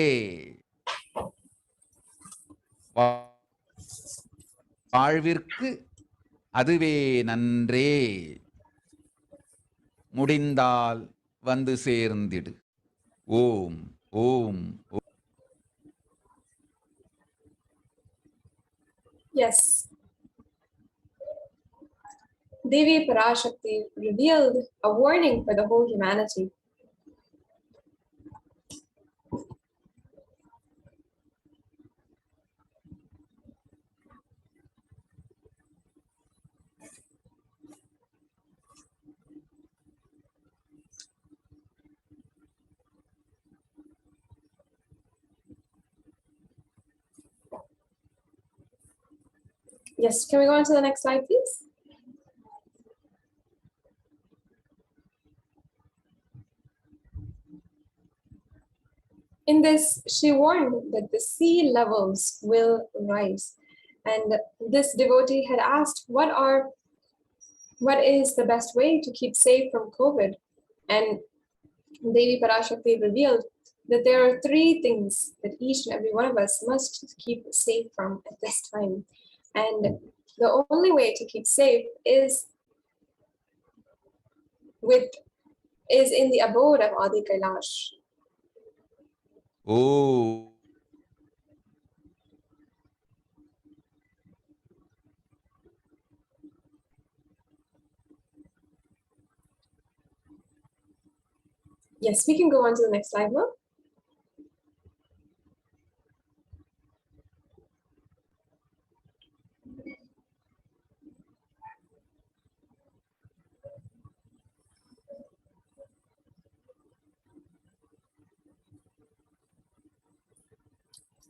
வாழ்விற்கு அதுவே நன்றே. முடிந்தால் வந்து சேர்ந்திடு. ஓம் ஓம். Yes. Devi Parashakti revealed a warning for the whole humanity. Yes, can we go on to the next slide, please? In this, she warned that the sea levels will rise. And this devotee had asked, what is the best way to keep safe from COVID? And Devi Parashakti revealed that there are three things that each and every one of us must keep safe from at this time. And the only way to keep safe is in the abode of Adi Kailash. Oh. Yes, we can go on to the next slide now.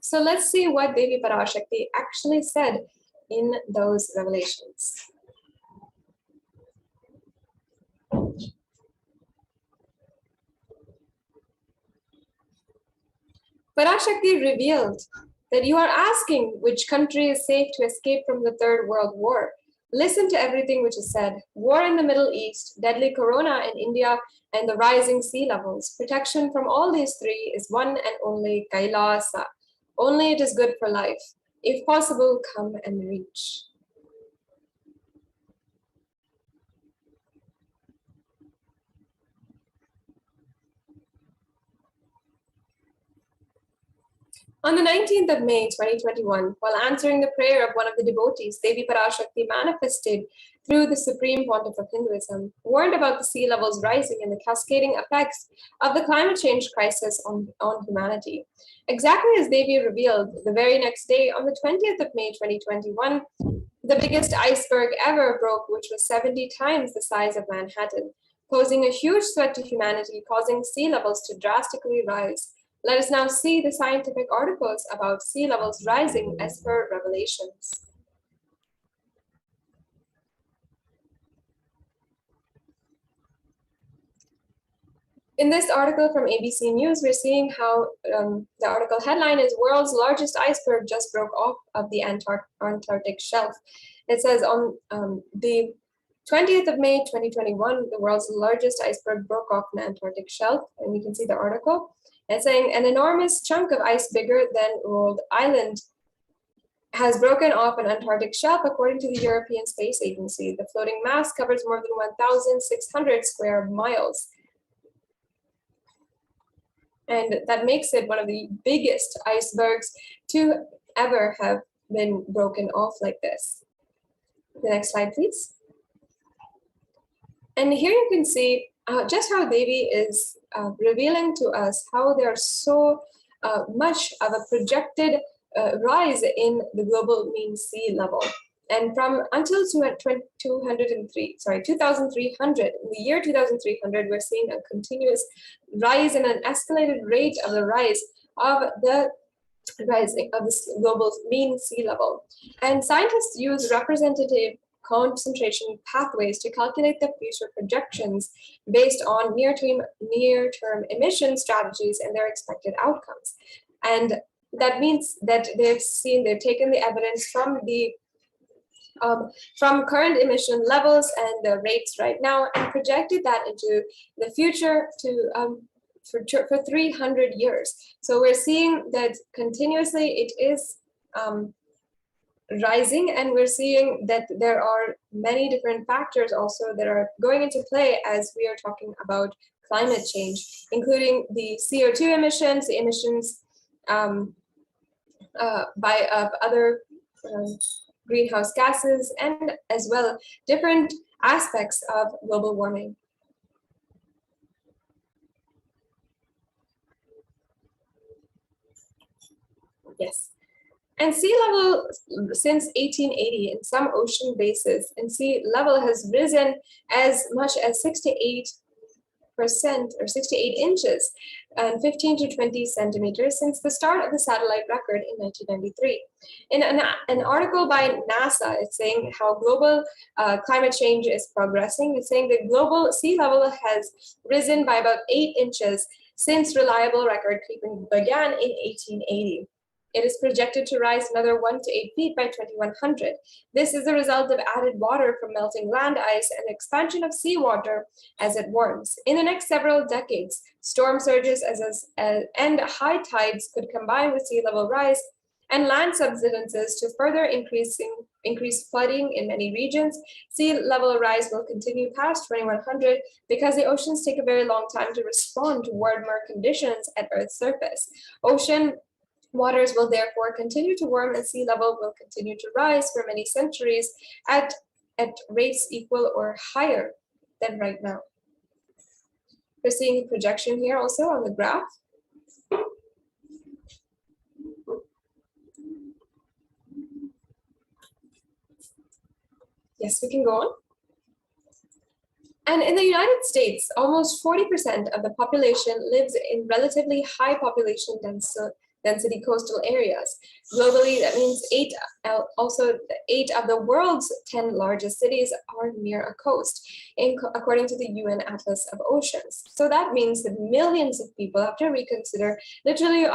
So let's see what Devi Parashakti actually said in those revelations. Parashakti revealed that you are asking which country is safe to escape from the Third World War. Listen to everything which is said. War in the Middle East, deadly corona in India, and the rising sea levels. Protection from all these three is one and only Kailasa. Only it is good for life. If possible, come and reach. On the 19th of May, 2021, while answering the prayer of one of the devotees, Devi Parashakti manifested through the Supreme Pontiff of Hinduism, warned about the sea levels rising and the cascading effects of the climate change crisis on humanity. Exactly as Devi revealed, the very next day, on the 20th of May, 2021, the biggest iceberg ever broke, which was 70 times the size of Manhattan, posing a huge threat to humanity, causing sea levels to drastically rise. Let us now see the scientific articles about sea levels rising as per revelations. In this article from ABC News, we're seeing how the article headline is World's Largest Iceberg Just Broke Off of the Antarctic Shelf. It says on the 20th of May, 2021, the world's largest iceberg broke off an Antarctic shelf, and you can see the article. It's saying an enormous chunk of ice bigger than Rhode Island has broken off an Antarctic shelf, according to the European Space Agency. The floating mass covers more than 1,600 square miles. And that makes it one of the biggest icebergs to ever have been broken off like this. The next slide, please. And here you can see just how Devi is revealing to us how there's so much of a projected rise in the global mean sea level. And from until 2300, in the year 2300, we're seeing a continuous rise and an escalated rate of the rise of the rising of this global mean sea level. And scientists use representative concentration pathways to calculate the future projections based on near-term emission strategies and their expected outcomes. And that means that they've taken the evidence from the from current emission levels and the rates right now and projected that into the future to for 300 years. So we're seeing that continuously it is rising, and we're seeing that there are many different factors also that are going into play as we are talking about climate change, including the CO2 emissions, the emissions by other greenhouse gases, and as well different aspects of global warming. Yes. And sea level since 1880 in some ocean bases, and sea level has risen as much as 68% or 68 inches and 15 to 20 centimeters since the start of the satellite record in 1993. In an article by NASA, it's saying how global climate change is progressing. It's saying that global sea level has risen by about 8 inches since reliable record keeping began in 1880. It is projected to rise another 1 to 8 feet by 2100. This is the result of added water from melting land ice and expansion of seawater as it warms. In the next several decades, storm surges and high tides could combine with sea level rise and land subsidences to further increase flooding in many regions. Sea level rise will continue past 2100 because the oceans take a very long time to respond to warmer conditions at Earth's surface. Ocean waters will therefore continue to warm and sea level will continue to rise for many centuries at rates equal or higher than right now. We're seeing a projection here also on the graph. Yes, we can go on. And in the United States, almost 40% of the population lives in relatively high population density coastal areas. Globally, that means 8 of the world's 10 largest cities are near a coast, according to the UN Atlas of Oceans. So that means that millions of people have to reconsider literally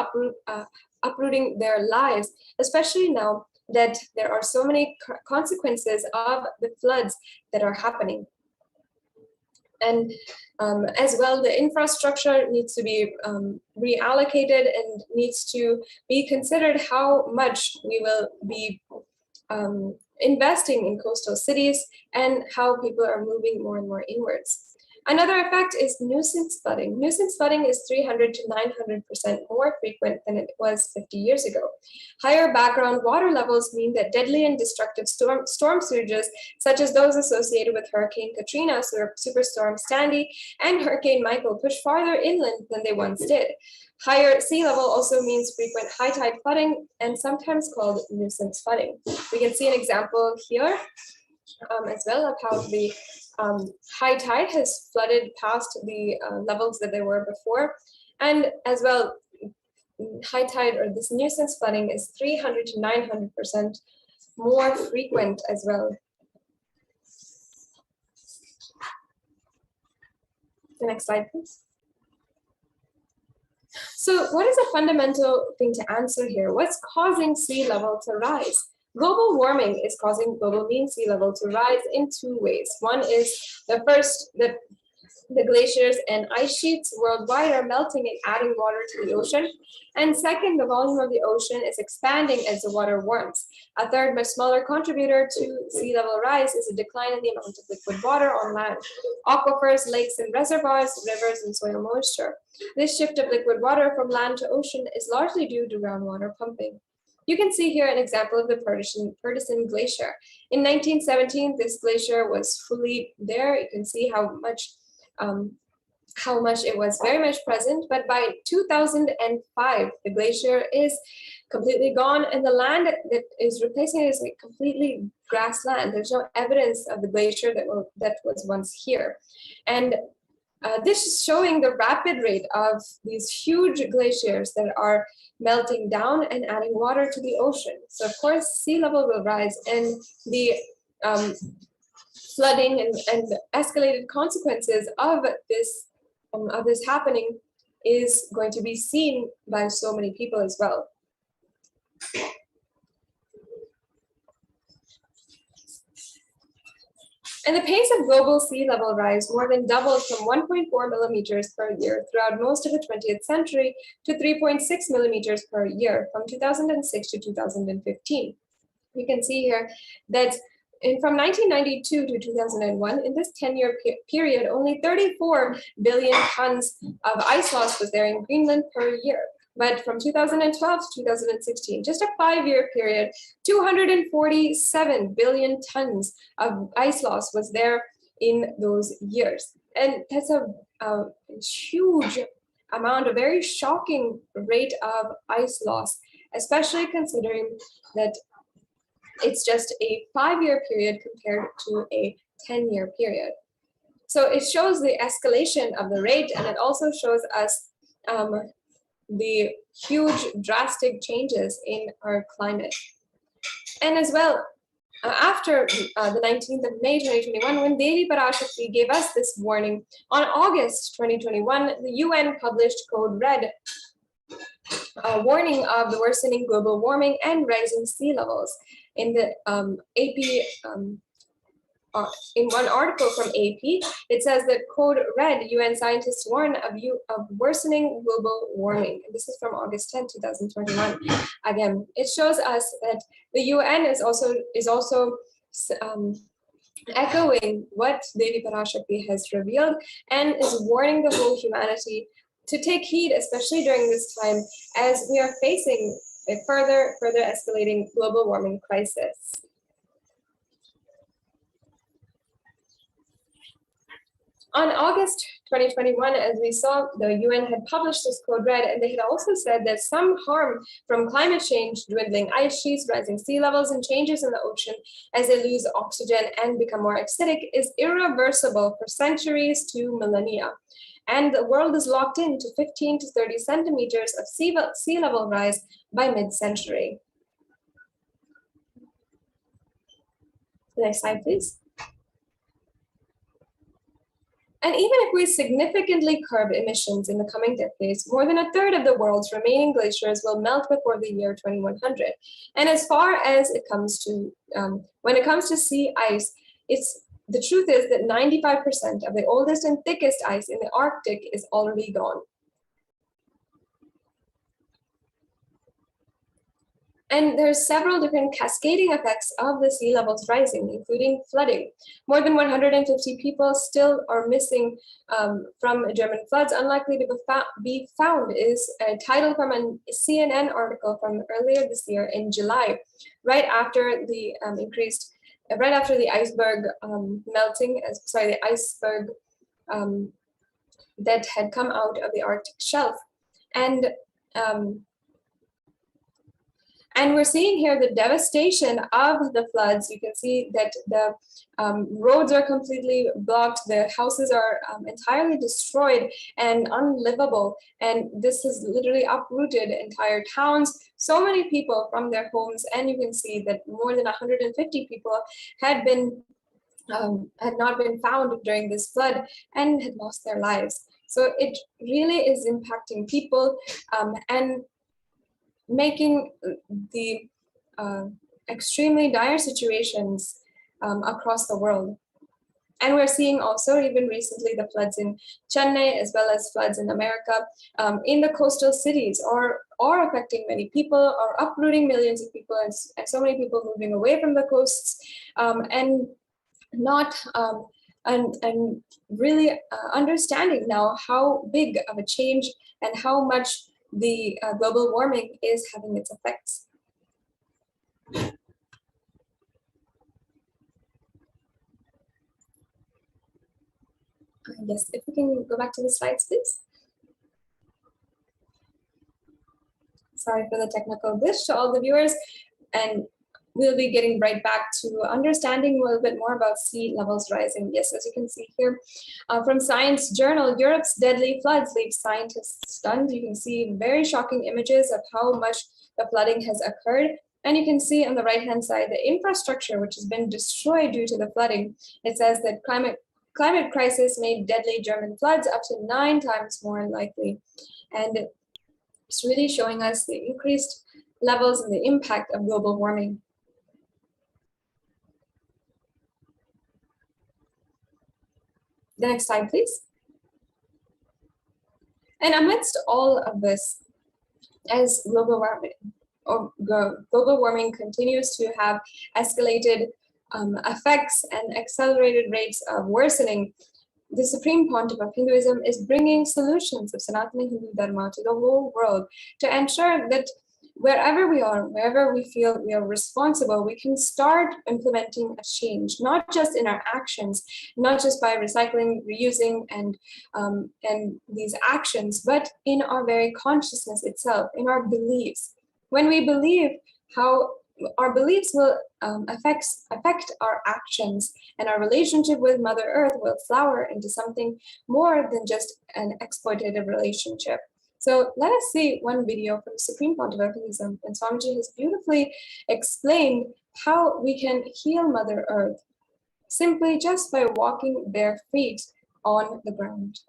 uprooting their lives, especially now that there are so many consequences of the floods that are happening. And as well, the infrastructure needs to be reallocated and needs to be considered how much we will be investing in coastal cities and how people are moving more and more inwards. Another effect is nuisance flooding. Nuisance flooding is 300 to 900% more frequent than it was 50 years ago. Higher background water levels mean that deadly and destructive storm surges, such as those associated with Hurricane Katrina, Superstorm Sandy, and Hurricane Michael, push farther inland than they once did. Higher sea level also means frequent high tide flooding and sometimes called nuisance flooding. We can see an example here as well of how the high tide has flooded past the levels that they were before. And as well, high tide or this nuisance flooding is 300 to 900% more frequent as well. The next slide, please. So what is a fundamental thing to answer here? What's causing sea level to rise? Global warming is causing global mean sea level to rise in 2 ways. One is the glaciers and ice sheets worldwide are melting and adding water to the ocean. And second, the volume of the ocean is expanding as the water warms. A third, much smaller contributor to sea level rise is a decline in the amount of liquid water on land. Aquifers, lakes and reservoirs, rivers and soil moisture. This shift of liquid water from land to ocean is largely due to groundwater pumping. You can see here an example of the Purdison Glacier. In 1917, this glacier was fully there. You can see how much it was very much present, but by 2005, the glacier is completely gone and the land that is replacing it is like completely grassland. There's no evidence of the glacier that was once here. And this is showing the rapid rate of these huge glaciers that are melting down and adding water to the ocean. So of course, sea level will rise and the flooding and escalated consequences of this happening is going to be seen by so many people as well. And the pace of global sea level rise more than doubled from 1.4 millimeters per year throughout most of the 20th century to 3.6 millimeters per year from 2006 to 2015. You can see here that from 1992 to 2001, in this 10-year period, only 34 billion tons of ice loss was there in Greenland per year. But from 2012 to 2016, just a 5-year period, 247 billion tons of ice loss was there in those years. And that's a huge amount, a very shocking rate of ice loss, especially considering that it's just a 5-year period compared to a 10-year period. So it shows the escalation of the rate, and it also shows us the huge drastic changes in our climate. And as well, after the 19th of May 2021, when Devi Parashakti gave us this warning, on August 2021, the UN published Code Red, a warning of the worsening global warming and rising sea levels. In the AP, in one article from AP, it says that Code Red, UN scientists warn of worsening global warming. And this is from August 10, 2021. Again, it shows us that the UN is also echoing what Devi Parashakti has revealed, and is warning the whole humanity to take heed, especially during this time, as we are facing a further escalating global warming crisis. On August 2021, as we saw, the UN had published this Code Red, and they had also said that some harm from climate change, dwindling ice sheets, rising sea levels, and changes in the ocean as they lose oxygen and become more acidic is irreversible for centuries to millennia. And the world is locked into 15 to 30 centimeters of sea level rise by mid-century. Next slide, please. And even if we significantly curb emissions in the coming decades, more than a third of the world's remaining glaciers will melt before the year 2100. And as far as it comes to, when it comes to sea ice, the truth is that 95% of the oldest and thickest ice in the Arctic is already gone. And there's several different cascading effects of the sea levels rising, including flooding. More than 150 people still are missing from German floods, unlikely to be found, is a title from a CNN article from earlier this year in July, right after the iceberg melting, the iceberg that had come out of the Arctic shelf. And we're seeing here the devastation of the floods. You can see that the roads are completely blocked. The houses are entirely destroyed and unlivable. And this has literally uprooted entire towns. So many people from their homes. And you can see that more than 150 people had not been found during this flood and had lost their lives. So it really is impacting people and making the extremely dire situations across the world. And we're seeing also, even recently, the floods in Chennai, as well as floods in America, in the coastal cities, are affecting many people, are uprooting millions of people, and so many people moving away from the coasts, and really understanding now how big of a change and how much the global warming is having its effects. Yes, if we can go back to the slides, please. Sorry for the technical glitch to all the viewers, and we'll be getting right back to understanding a little bit more about sea levels rising. Yes, as you can see here, from Science Journal, Europe's deadly floods leave scientists stunned. You can see very shocking images of how much the flooding has occurred. And you can see on the right-hand side, the infrastructure, which has been destroyed due to the flooding. It says that climate crisis made deadly German floods up to 9 times more likely. And it's really showing us the increased levels and the impact of global warming. The next slide, please. And amidst all of this, as global warming continues to have escalated effects and accelerated rates of worsening, the Supreme Pontiff of Hinduism is bringing solutions of Sanatana Hindu Dharma to the whole world to ensure that wherever we are, wherever we feel we are responsible, we can start implementing a change, not just in our actions, not just by recycling, reusing, and these actions, but in our very consciousness itself, in our beliefs. When we believe, how our beliefs will affect our actions, and our relationship with Mother Earth will flower into something more than just an exploitative relationship. So let us see one video from the Supreme Pontificalism, and Swamiji has beautifully explained how we can heal Mother Earth simply just by walking bare feet on the ground.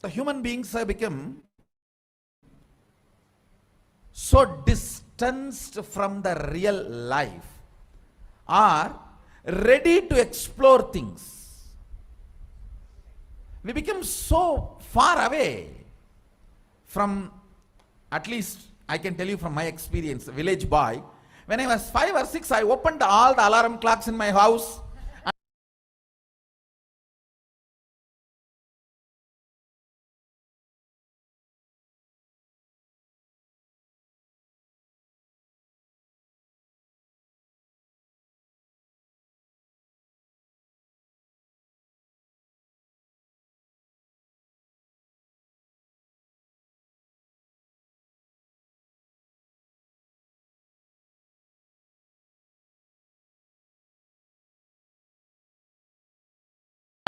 The human beings have become so distanced from the real life, are ready to explore things. We become so far away from, at least I can tell you from my experience, village boy. When I was 5 or 6, I opened all the alarm clocks in my house.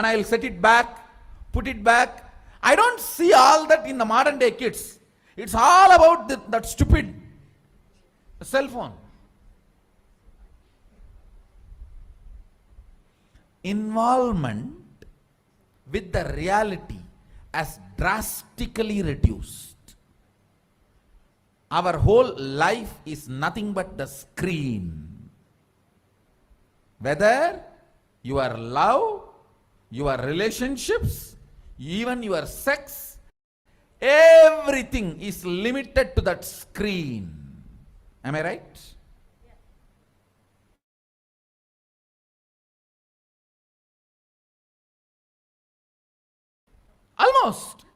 And I'll set it back, put it back. I don't see all that in the modern day kids. It's all about that stupid cell phone. Involvement with the reality has drastically reduced. Our whole life is nothing but the screen. Whether your love, your relationships, even your sex, everything is limited to that screen. Am I right? Almost.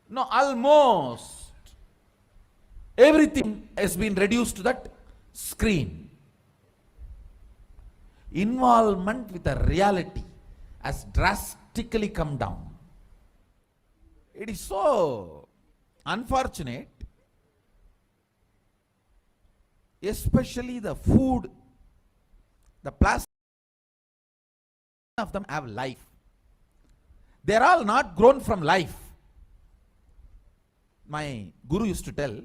No, almost. Everything has been reduced to that screen. Involvement with the reality has drastically come down. It is so unfortunate, especially the food, the plastic of them have life. They are all not grown from life. My guru used to tell,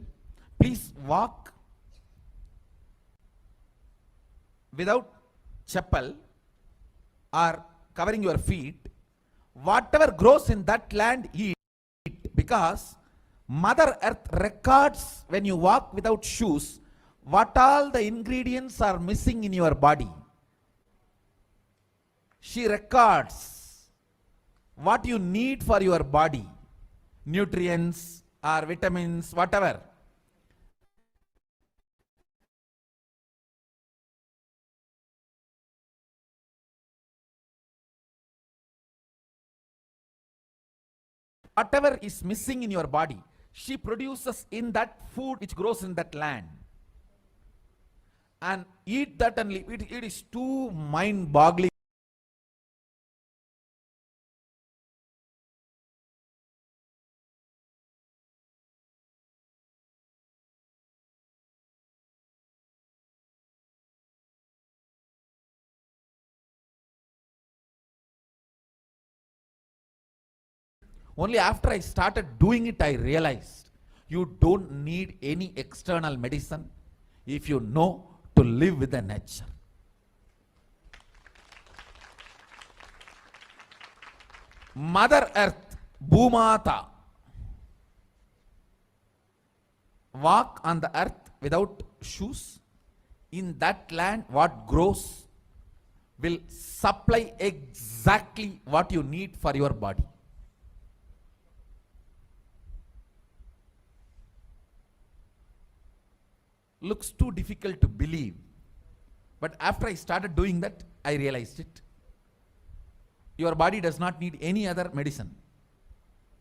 please walk without chappal or covering your feet. Whatever grows in that land, eat, because Mother Earth records when you walk without shoes what all the ingredients are missing in your body. She records what you need for your body, nutrients or vitamins, whatever. Whatever is missing in your body, she produces in that food which grows in that land. And eat that and live. It is too mind-boggling. Only after I started doing it, I realized You don't need any external medicine if you know to live with the nature. Mother Earth, Bhumata, walk on the earth without shoes. In that land, what grows will supply exactly what you need for your body. Looks too difficult to believe, but after I started doing that, I realized it. Your body does not need any other medicine,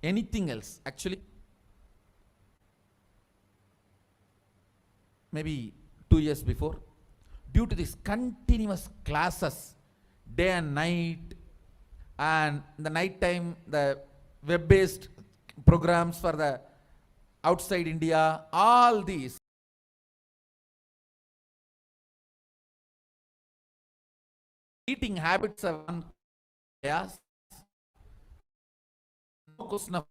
anything else. Actually, maybe 2 years before, due to these continuous classes, day and night, and in the night time, the web-based programs for the outside India, all these, eating habits are one chaos. No question of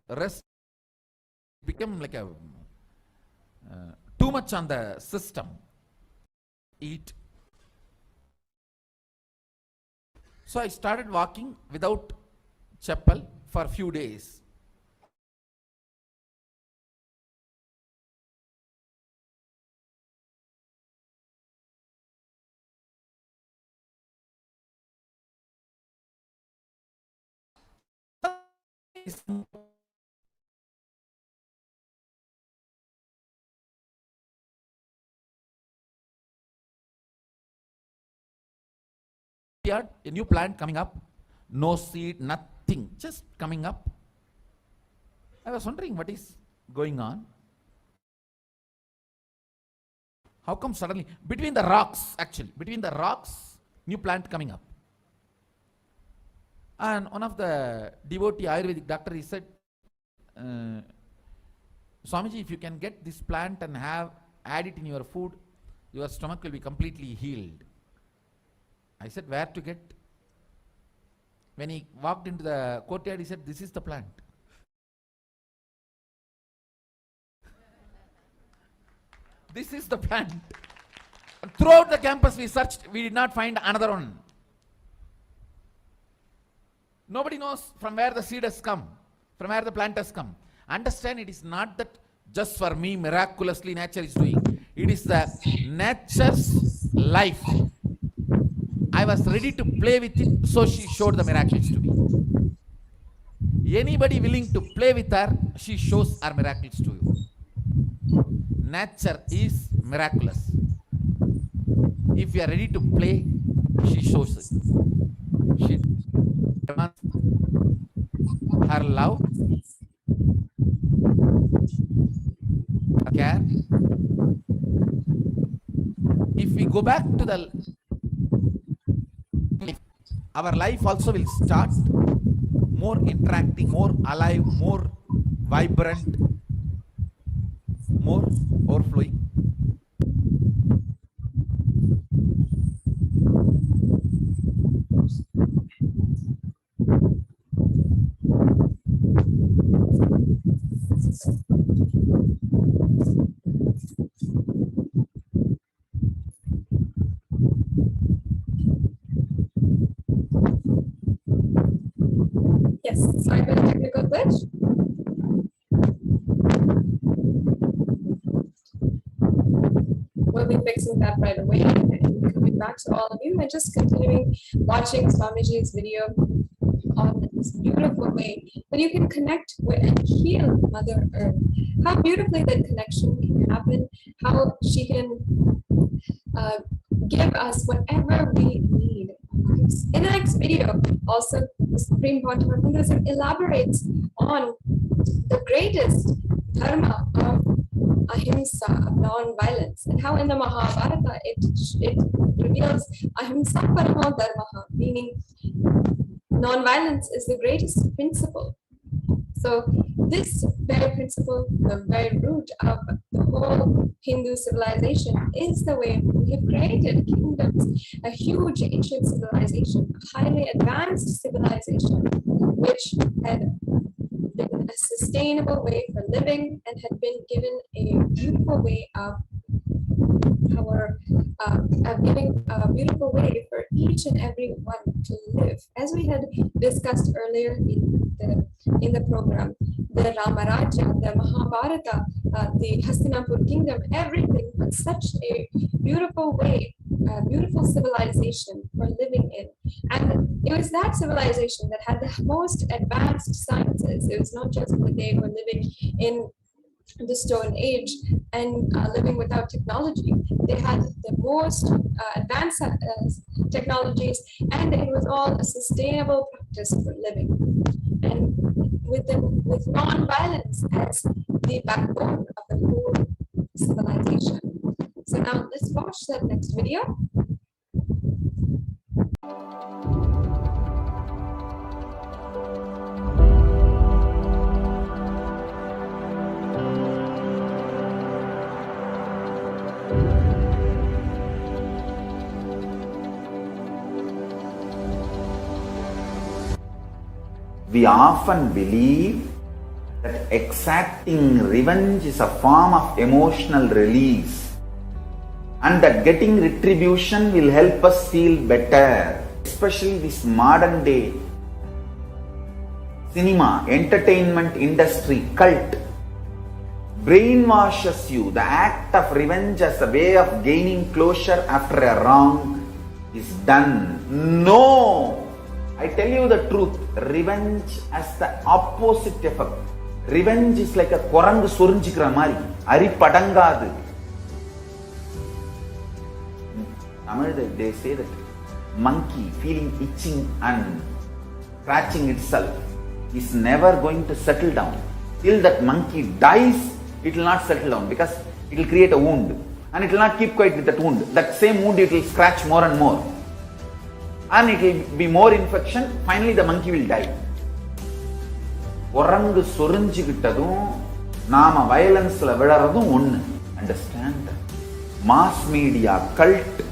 rest become like a too much on the system. Eat. So I started walking without chappal for a few days. A new plant coming up, no seed, nothing, just coming up. I was wondering what is going on. How come suddenly, between the rocks, new plant coming up. And one of the devotee Ayurvedic doctor, he said, Swamiji, if you can get this plant and add it in your food, your stomach will be completely healed. I said, where to get? When he walked into the courtyard, he said, this is the plant. This is the plant. And throughout the campus we searched, we did not find another one. Nobody knows from where the seed has come, from where the plant has come. Understand, it is not that just for me miraculously nature is doing. It is the nature's life. I was ready to play with it, so she showed the miracles to me. Anybody willing to play with her, she shows her miracles to you. Nature is miraculous. If you are ready to play, she shows it. She demands her love, her care. If we go back to the our life also will start more interacting, more alive, more vibrant, more overflowing. Yes, sorry for the technical glitch. We'll be fixing that right away. And coming back to all of you and just continuing watching Swamiji's video on this beautiful way that you can connect with and heal Mother Earth. How beautifully that connection can happen, how she can give us whatever we need. In the next video, also, the Supreme Pontiff Buddhism elaborates on the greatest dharma of ahimsa, of non-violence, and how in the Mahabharata it reveals ahimsa paramo dharma, meaning non-violence is the greatest principle. So this very principle, the very root of the whole Hindu civilization, is the way we have created kingdoms, a huge ancient civilization, a highly advanced civilization, which had been a sustainable way for living and had been given a beautiful way of giving a beautiful way for each and every one to live. As we had discussed earlier in the program, the Ramarajya, the Mahabharata, the Hastinapur kingdom, everything was such a beautiful way, a beautiful civilization for living in. And it was that civilization that had the most advanced sciences. It was not just that they were living in the Stone Age and living without technology. They had the most advanced technologies, and it was all a sustainable practice for living. And with non-violence as the backbone of the whole civilization. So now let's watch that next video. We often believe that exacting revenge is a form of emotional release and that getting retribution will help us feel better. Especially this modern day cinema, entertainment industry cult brainwashes you. The act of revenge as a way of gaining closure after a wrong is done. No! I tell you the truth, revenge has the opposite effect. Revenge is like a korangu sorinjikra mari, ari padangadu. Tamil, they say that monkey feeling itching and scratching itself is never going to settle down. Till that monkey dies, it will not settle down because it will create a wound and it will not keep quiet with that wound. That same wound it will scratch more and more. And it will be more infection. Finally, the monkey will die. Orangu sorinjikittadum, nama violence la vidaradum onnu. Understand? Mass media, cult,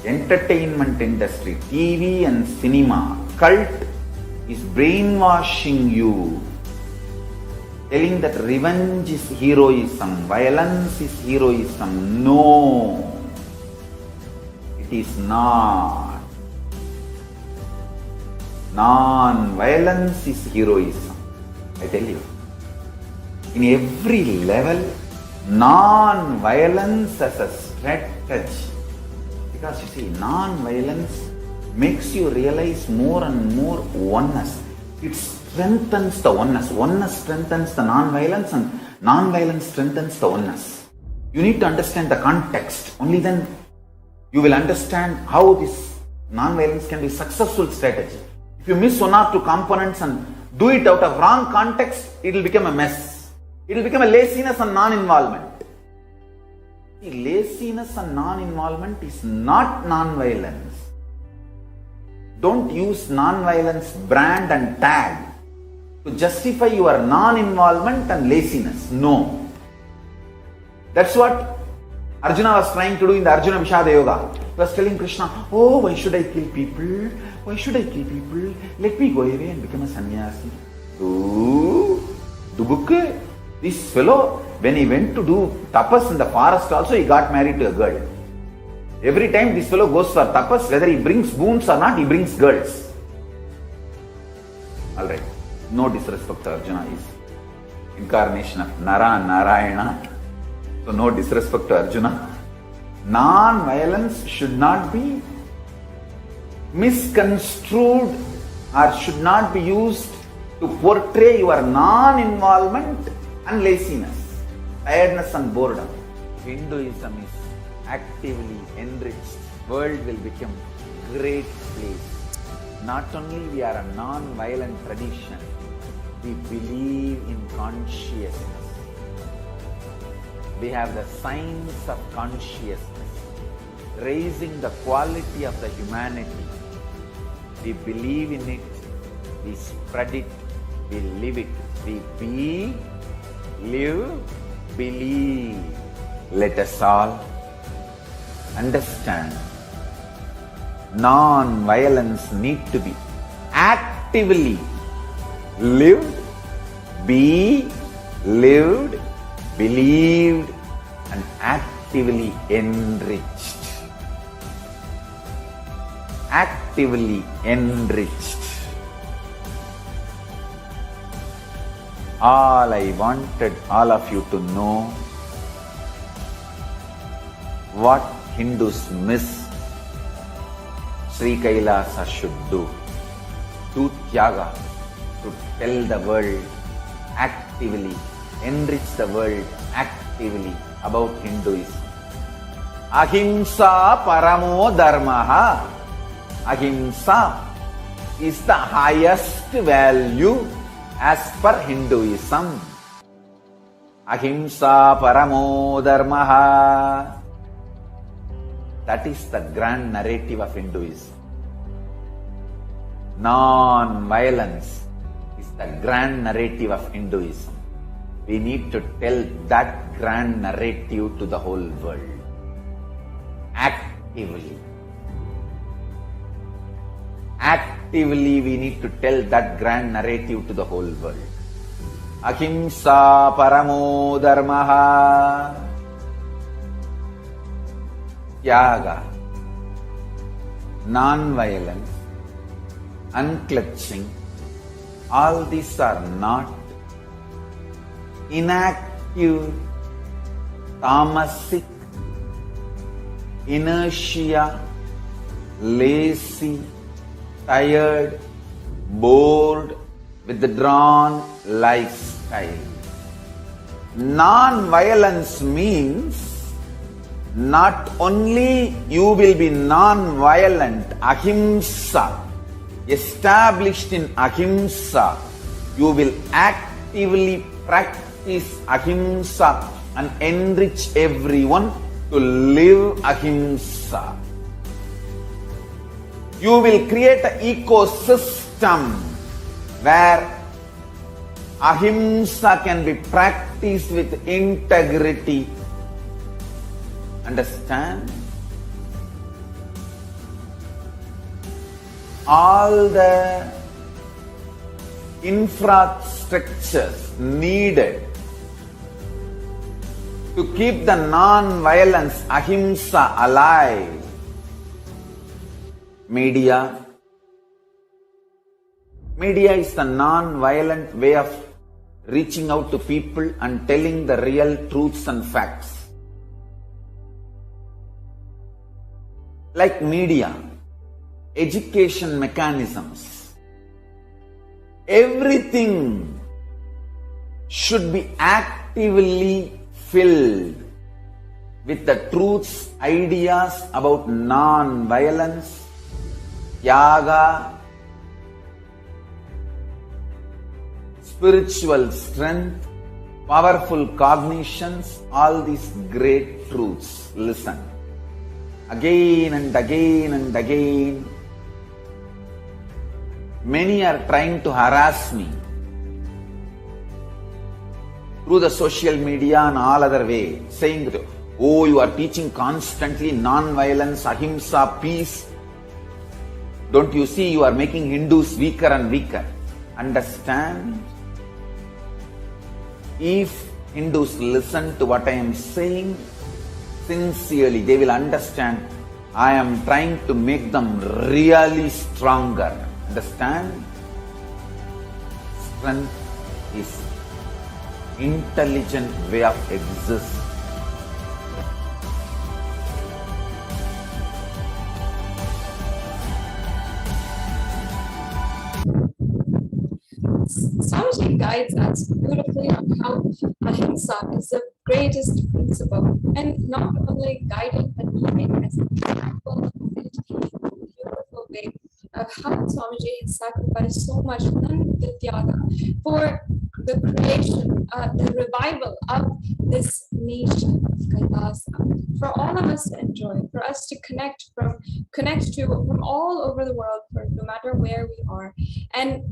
entertainment industry, TV and cinema, cult is brainwashing you, telling that revenge is heroism, violence is heroism. No, it is not. Non-violence is heroism. I tell you, in every level, non-violence as a strategy. Because you see, non-violence makes you realize more and more oneness. It strengthens the oneness. Oneness strengthens the non-violence and non-violence strengthens the oneness. You need to understand the context. Only then you will understand how this non-violence can be a successful strategy. If you miss one or two components and do it out of wrong context, it will become a mess. It will become a laziness and non-involvement. Laziness and non-involvement is not non-violence. Don't use non-violence brand and tag to justify your non-involvement and laziness. No. That's what Arjuna was trying to do in the Arjuna Vishada Yoga. He was telling Krishna, oh, why should I kill people? Why should I kill people? Let me go away and become a sannyasi. Dubukke, this fellow, when he went to do tapas in the forest also, he got married to a girl. Every time this fellow goes for tapas, whether he brings boons or not, he brings girls. Alright, no disrespect to Arjuna, is incarnation of Nara Narayana. So no disrespect to Arjuna. Non-violence should not be misconstrued or should not be used to portray your non-involvement and laziness, tiredness and boredom. Hinduism is actively enriched. World will become great place. Not only we are a non-violent tradition, we believe in consciousness. We have the science of consciousness, raising the quality of the humanity. We believe in it, we spread it, we live it. We be, live, believe. Let us all understand, non-violence need to be actively lived be, lived, believed, and actively enriched. Actively enriched. All I wanted all of you to know what Hindus miss Sri Kailasa should do. Do Tyaga, to tell the world actively, enrich the world actively about Hinduism. Ahimsa paramo dharmaha. Ahimsa is the highest value as per Hinduism. Ahimsa paramo dharmaha. That is the grand narrative of Hinduism. Non-violence is the grand narrative of Hinduism. We need to tell that grand narrative to the whole world. Actively. Actively we need to tell that grand narrative to the whole world. Ahimsa paramo dharmaha. Tyaga. Non-violence. Unclutching. All these are not inactive, tamasic, inertia, lazy, tired, bored, withdrawn lifestyle. Non-violence means not only you will be non-violent, ahimsa, established in ahimsa, you will actively practice ahimsa and enrich everyone to live ahimsa. You will create an ecosystem where ahimsa can be practiced with integrity. Understand? All the infrastructures needed to keep the non-violence ahimsa alive. Media is the non-violent way of reaching out to people and telling the real truths and facts. Like media, education mechanisms, everything should be actively filled with the truths, ideas about non-violence, Tyaga, spiritual strength, powerful cognitions, all these great truths. Listen. Again and again and again, many are trying to harass me through the social media and all other way, saying that, oh, you are teaching constantly non-violence, ahimsa, peace. Don't you see you are making Hindus weaker and weaker? Understand? If Hindus listen to what I am saying sincerely, they will understand I am trying to make them really stronger. Understand? Strength is intelligent way of existing. Swamiji guides us beautifully on how ahimsa is the greatest principle, and not only guiding but giving us an example of it in a beautiful way of how Swamiji has sacrificed so much Tyaga for the creation, the revival of this nation of Kailasa, for all of us to enjoy, for us to connect to from all over the world, for no matter where we are, and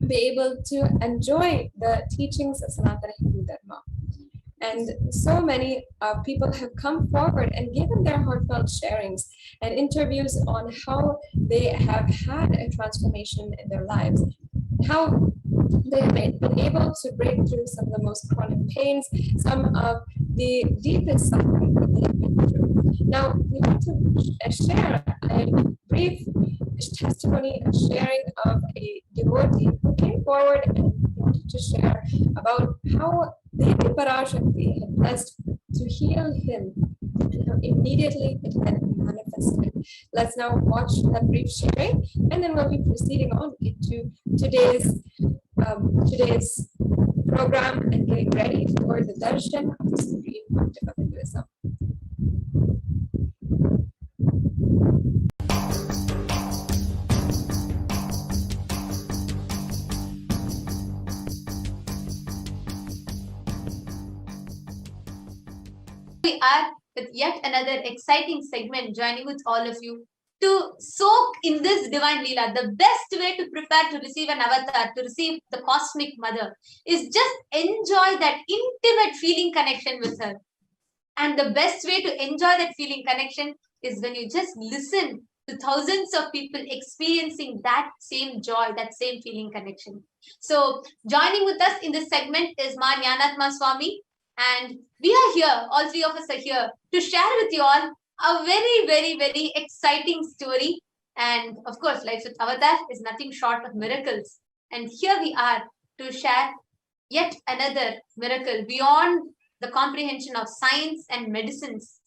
be able to enjoy the teachings of Sanatana Hindu Dharma. And so many people have come forward and given their heartfelt sharings and interviews on how they have had a transformation in their lives, how They've been able to break through some of the most chronic pains, some of the deepest suffering that they've been through. Now, we want to share a brief testimony, a sharing of a devotee who came forward and wanted to share about how Devi Parashakti had blessed to heal him and how immediately it had manifested. Let's now watch that brief sharing, and then we'll be proceeding on into today's program and getting ready for the darshan of the Supreme Pontiff of Hinduism. We are with yet another exciting segment, joining with all of you to soak in this divine Leela. The best way to prepare to receive an avatar, to receive the cosmic mother, is just enjoy that intimate feeling connection with her. And the best way to enjoy that feeling connection is when you just listen to thousands of people experiencing that same joy, that same feeling connection. So joining with us in this segment is Ma Jnanatma Swami, and we are here, all three of us are here to share with you all a very, very, very exciting story. And of course, life with Avatar is nothing short of miracles. And here we are to share yet another miracle beyond the comprehension of science and medicines.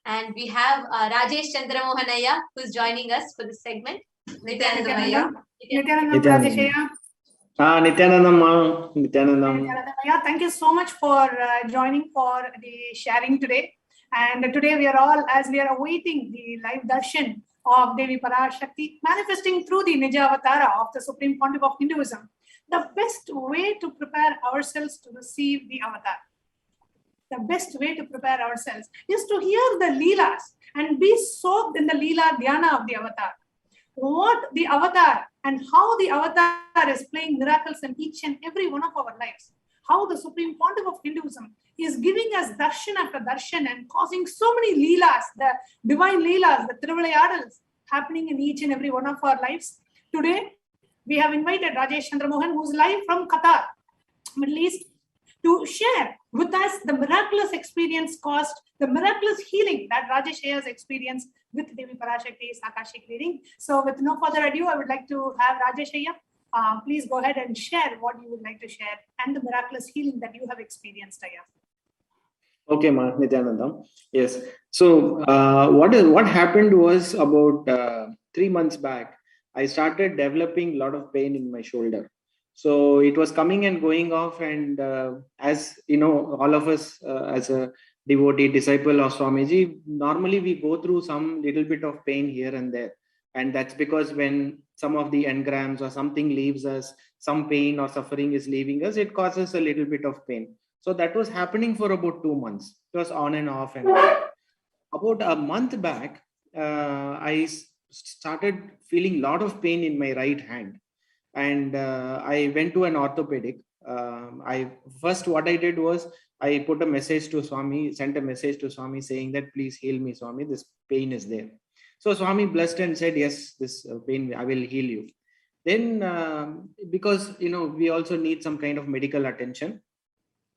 And we have Rajesh Chandramohanaya, who is joining us for this segment. Nithyanandamaya. Nithyanandam. Nithyanandam. Thank you so much for joining for the sharing today. And today we are all, as we are awaiting the live darshan of Devi Parashakti manifesting through the Nija Avatara of the Supreme Pontiff of Hinduism, the best way to prepare ourselves to receive the avatar, the best way to prepare ourselves is to hear the Leelas and be soaked in the Leela Dhyana of the avatar. What the avatar and how the avatar is playing miracles in each and every one of our lives. How the Supreme Pontiff of Hinduism is giving us darshan after darshan and causing so many Leelas, the divine Leelas, the Trivilayadals happening in each and every one of our lives. Today, we have invited Rajesh Chandramohan, who's live from Qatar, Middle East, to share with us the miraculous experience caused, the miraculous healing that Rajesh has experienced with Devi Parashakti's Akashic reading. So with no further ado, I would like to have Rajesh Ayya. Please go ahead and share what you would like to share and the miraculous healing that you have experienced, Ayya. Okay, Ma, Nithyanandam. Yes. So what happened was about 3 months back, I started developing a lot of pain in my shoulder. So it was coming and going off, and as you know, all of us as a devotee, disciple of Swamiji, normally we go through some little bit of pain here and there. And that's because when some of the engrams or something leaves us, some pain or suffering is leaving us, it causes a little bit of pain. So that was happening for about 2 months. It was on and off. And about a month back, I started feeling a lot of pain in my right hand. And I went to an orthopedic. What I did was I put a message to Swami, sent a message to Swami saying that please heal me, Swami, this pain is there. So Swami blessed and said, yes, this pain, I will heal you. Then because, you know, we also need some kind of medical attention,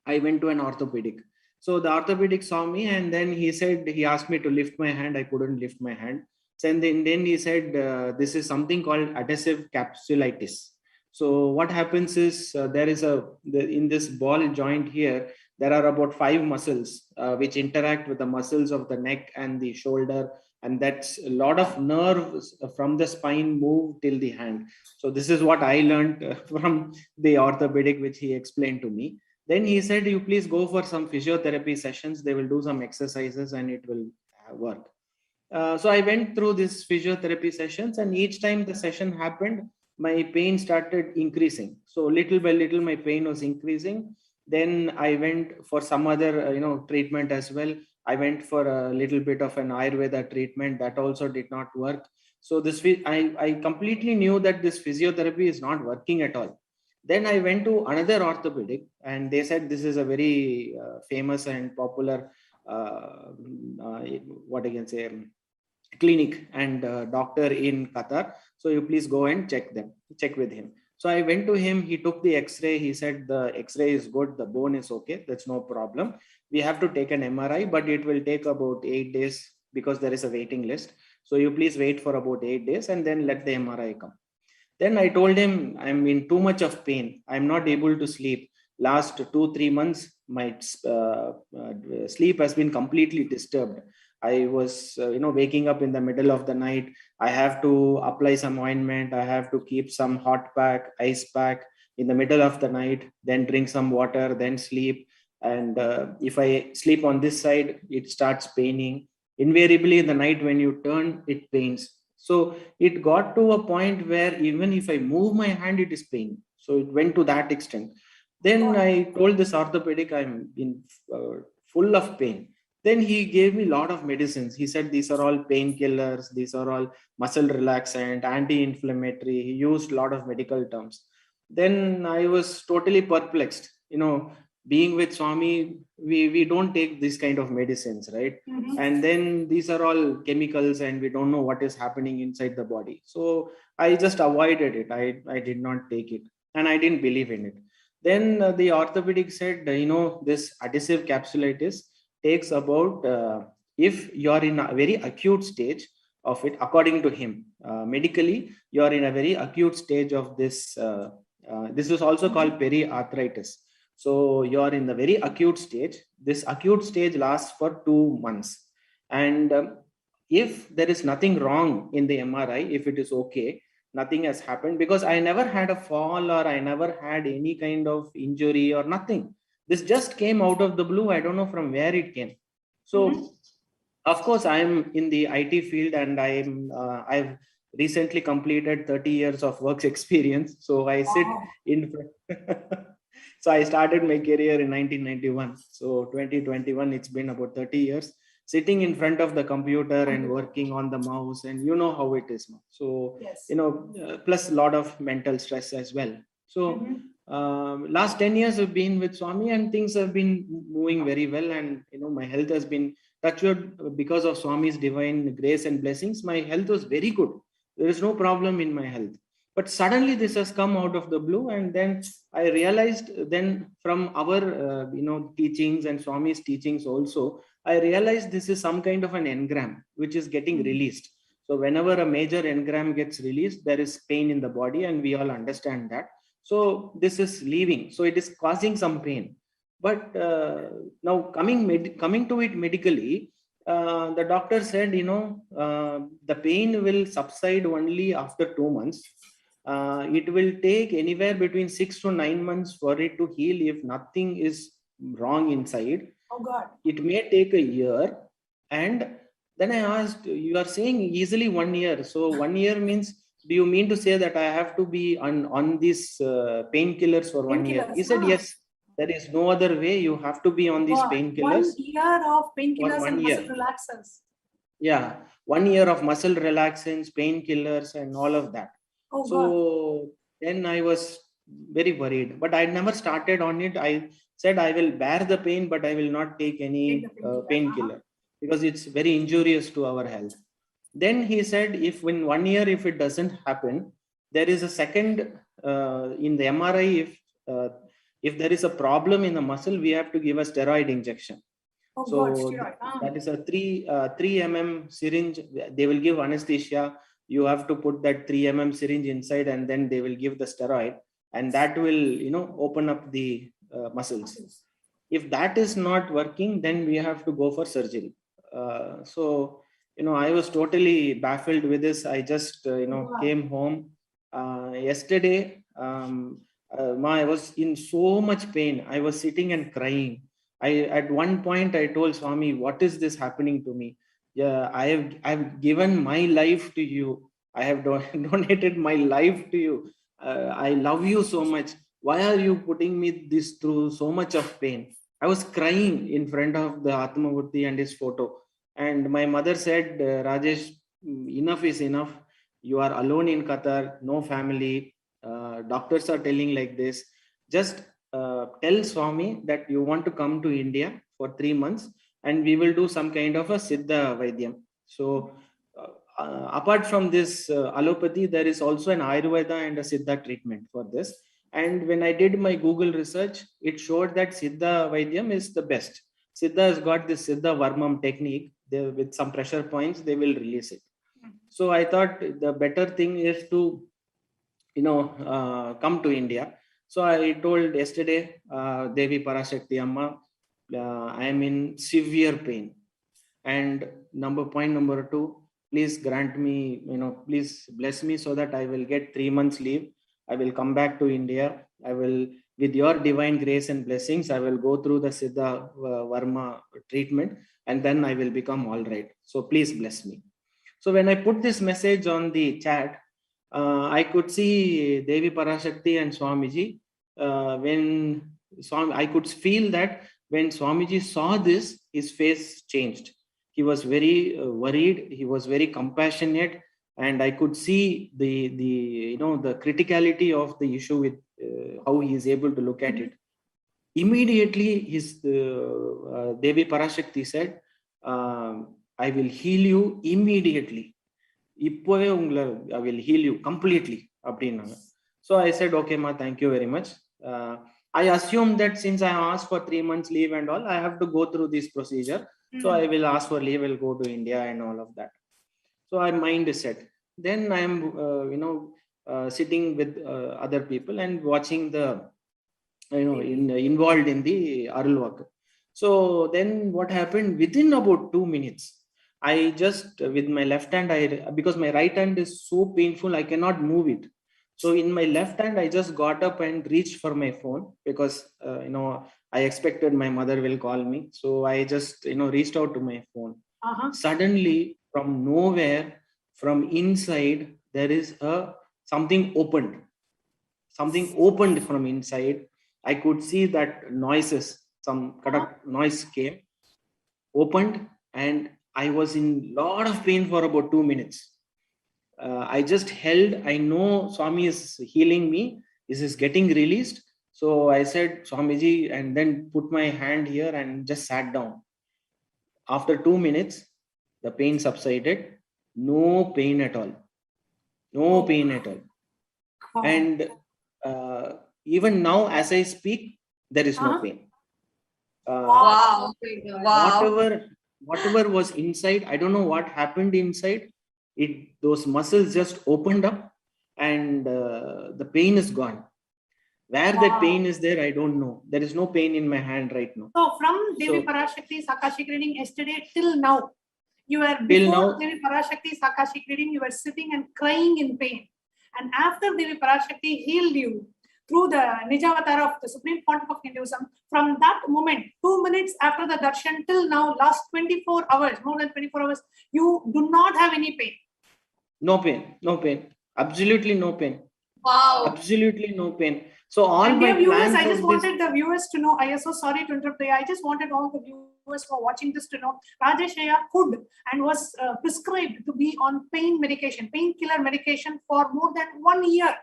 I went to an orthopedic. So the orthopedic saw me, and then he asked me to lift my hand. I couldn't lift my hand. And then he said, this is something called adhesive capsulitis. So what happens is in this ball joint here, there are about 5 muscles which interact with the muscles of the neck and the shoulder. And that's a lot of nerves from the spine move till the hand. So this is what I learned from the orthopedic, which he explained to me. Then he said, you please go for some physiotherapy sessions. They will do some exercises and it will work. So I went through these physiotherapy sessions, and each time the session happened, my pain started increasing. So little by little, my pain was increasing. Then I went for some other, treatment as well. I went for a little bit of an Ayurveda treatment. That also did not work. So I completely knew that this physiotherapy is not working at all. Then I went to another orthopedic, and they said this is a very famous and popular, clinic and doctor in Qatar. So you please go and check with him. So I went to him, he took the x-ray, he said the x-ray is good, the bone is okay, that's no problem. We have to take an MRI, but it will take about 8 days because there is a waiting list. So you please wait for about 8 days and then let the MRI come. Then I told him, I'm in too much of pain. I'm not able to sleep. Last 2-3 months, my sleep has been completely disturbed. I was, waking up in the middle of the night. I have to apply some ointment. I have to keep some hot pack, ice pack in the middle of the night, then drink some water, then sleep. And if I sleep on this side, it starts paining. Invariably in the night when you turn, it pains. So it got to a point where even if I move my hand, it is pain. So it went to that extent. Then I told this orthopedic, I'm in full of pain. Then he gave me a lot of medicines. He said, these are all painkillers. These are all muscle relaxant, anti-inflammatory. He used a lot of medical terms. Then I was totally perplexed. Being with Swami, we don't take this kind of medicines, right? And then these are all chemicals and we don't know what is happening inside the body. So I just avoided it. I did not take it and I didn't believe in it. Then the orthopedic said, this adhesive capsulitis takes about, if you're in a very acute stage of it, according to him, medically, you're in a very acute stage of this. This is also called periarthritis. So you're in the very acute stage. This acute stage lasts for 2 months. And if there is nothing wrong in the MRI, if it is okay, nothing has happened, because I never had a fall or I never had any kind of injury or nothing. This just came out of the blue. I don't know from where it came. So, of course, I'm in the IT field and I've recently completed 30 years of work experience. So I sit in So I started my career in 1991. So 2021, it's been about 30 years sitting in front of the computer and working on the mouse, and you know how it is now. So, plus a lot of mental stress as well. So last 10 years I've been with Swami and things have been moving very well. And, my health has been touched because of Swami's divine grace and blessings. My health was very good. There is no problem in my health. But suddenly this has come out of the blue. And then I realized then from our, teachings and Swami's teachings also, I realized this is some kind of an engram which is getting released. So whenever a major engram gets released, there is pain in the body and we all understand that. So this is leaving. So it is causing some pain. But now coming to it medically, the doctor said, the pain will subside only after 2 months. It will take anywhere between 6 to 9 months for it to heal if nothing is wrong inside. Oh God. It may take a year. And then I asked, you are saying easily 1 year. So 1 year means, do you mean to say that I have to be on these painkillers for 1 year? He said, yes, there is no other way. You have to be on these painkillers. 1 year of painkillers and muscle relaxants. Yeah, 1 year of muscle relaxants, painkillers and all of that. Oh, so God. Then I was very worried, but I never started on it. I said I will bear the pain, but I will not take any painkiller because it's very injurious to our health. Then he said, if in 1 year, if it doesn't happen, there is a second in the MRI. If there is a problem in the muscle, we have to give a steroid injection. Oh, so God, that is a 3 mm syringe. They will give anesthesia. You have to put that 3 mm syringe inside and then they will give the steroid, and that will, open up the muscles. If that is not working, then we have to go for surgery. So, I was totally baffled with this. I just, came home yesterday. I was in so much pain. I was sitting and crying. At one point I told Swami, what is this happening to me? Yeah, I've given my life to you. I have donated my life to you. I love you so much. Why are you putting me this through so much of pain? I was crying in front of the Atmamurti and his photo. And my mother said, Rajesh, enough is enough. You are alone in Qatar, no family. Doctors are telling like this. Just tell Swami that you want to come to India for 3 months and we will do some kind of a Siddha Vaidyam. So apart from this allopathy, there is also an Ayurveda and a Siddha treatment for this. And when I did my Google research, it showed that Siddha Vaidyam is the best. Siddha has got this Siddha Varmam technique. With some pressure points, they will release it. So I thought the better thing is to, come to India. So I told yesterday, Devi Parashakti Amma, I am in severe pain. And point number 2, please grant me, please bless me so that I will get 3 months leave. I will come back to India. I will, with your divine grace and blessings, I will go through the Siddha Varma treatment, and then I will become all right. So please bless me. So when I put this message on the chat, I could see Devi Parashakti and Swamiji. I could feel that when Swamiji saw this, his face changed. He was very worried. He was very compassionate, and I could see the criticality of the issue with how he is able to look at it. Immediately, his Devi Parashakti said, "I will heal you immediately. I will heal you completely." So I said, "Okay, ma, thank you very much." I assumed that since I asked for 3 months leave and all, I have to go through this procedure. So I will ask for leave, I'll go to India and all of that. So my mind is set. Then I am, sitting with other people and watching the, involved in the Arulvak. So then what happened, within about 2 minutes, I just, with my left hand, because my right hand is so painful, I cannot move it. So in my left hand, I just got up and reached for my phone because, I expected my mother will call me. So I just, reached out to my phone. Suddenly, from nowhere, from inside, there is something opened. Something opened from inside. I could see that noises, some kind of noise came, opened, and I was in a lot of pain for about 2 minutes. I just held, I know Swami is healing me. This is getting released. So I said, "Swamiji," and then put my hand here and just sat down. After 2 minutes, the pain subsided. No pain at all. No pain at all. And even now, as I speak, there is no pain. Wow. Whatever was inside, I don't know what happened inside. Those muscles just opened up, and the pain is gone. Where that pain is there, I don't know. There is no pain in my hand right now. So from Devi Parashakti's Akashic reading yesterday till now, you were before Devi Parashakti's Akashic reading, you were sitting and crying in pain. And after Devi Parashakti healed you through the Nijavatar of the Supreme Pontiff of Hinduism, from that moment, 2 minutes after the darshan till now, last 24 hours, more than 24 hours, you do not have any pain. No pain, no pain. Absolutely no pain. Wow. Absolutely no pain. So all And my dear viewers, plans I just of wanted the viewers to know, I am so sorry to interrupt you. I just wanted all the viewers who are watching this to know, Rajeshaya could and was prescribed to be on pain medication, painkiller medication for more than 1 year.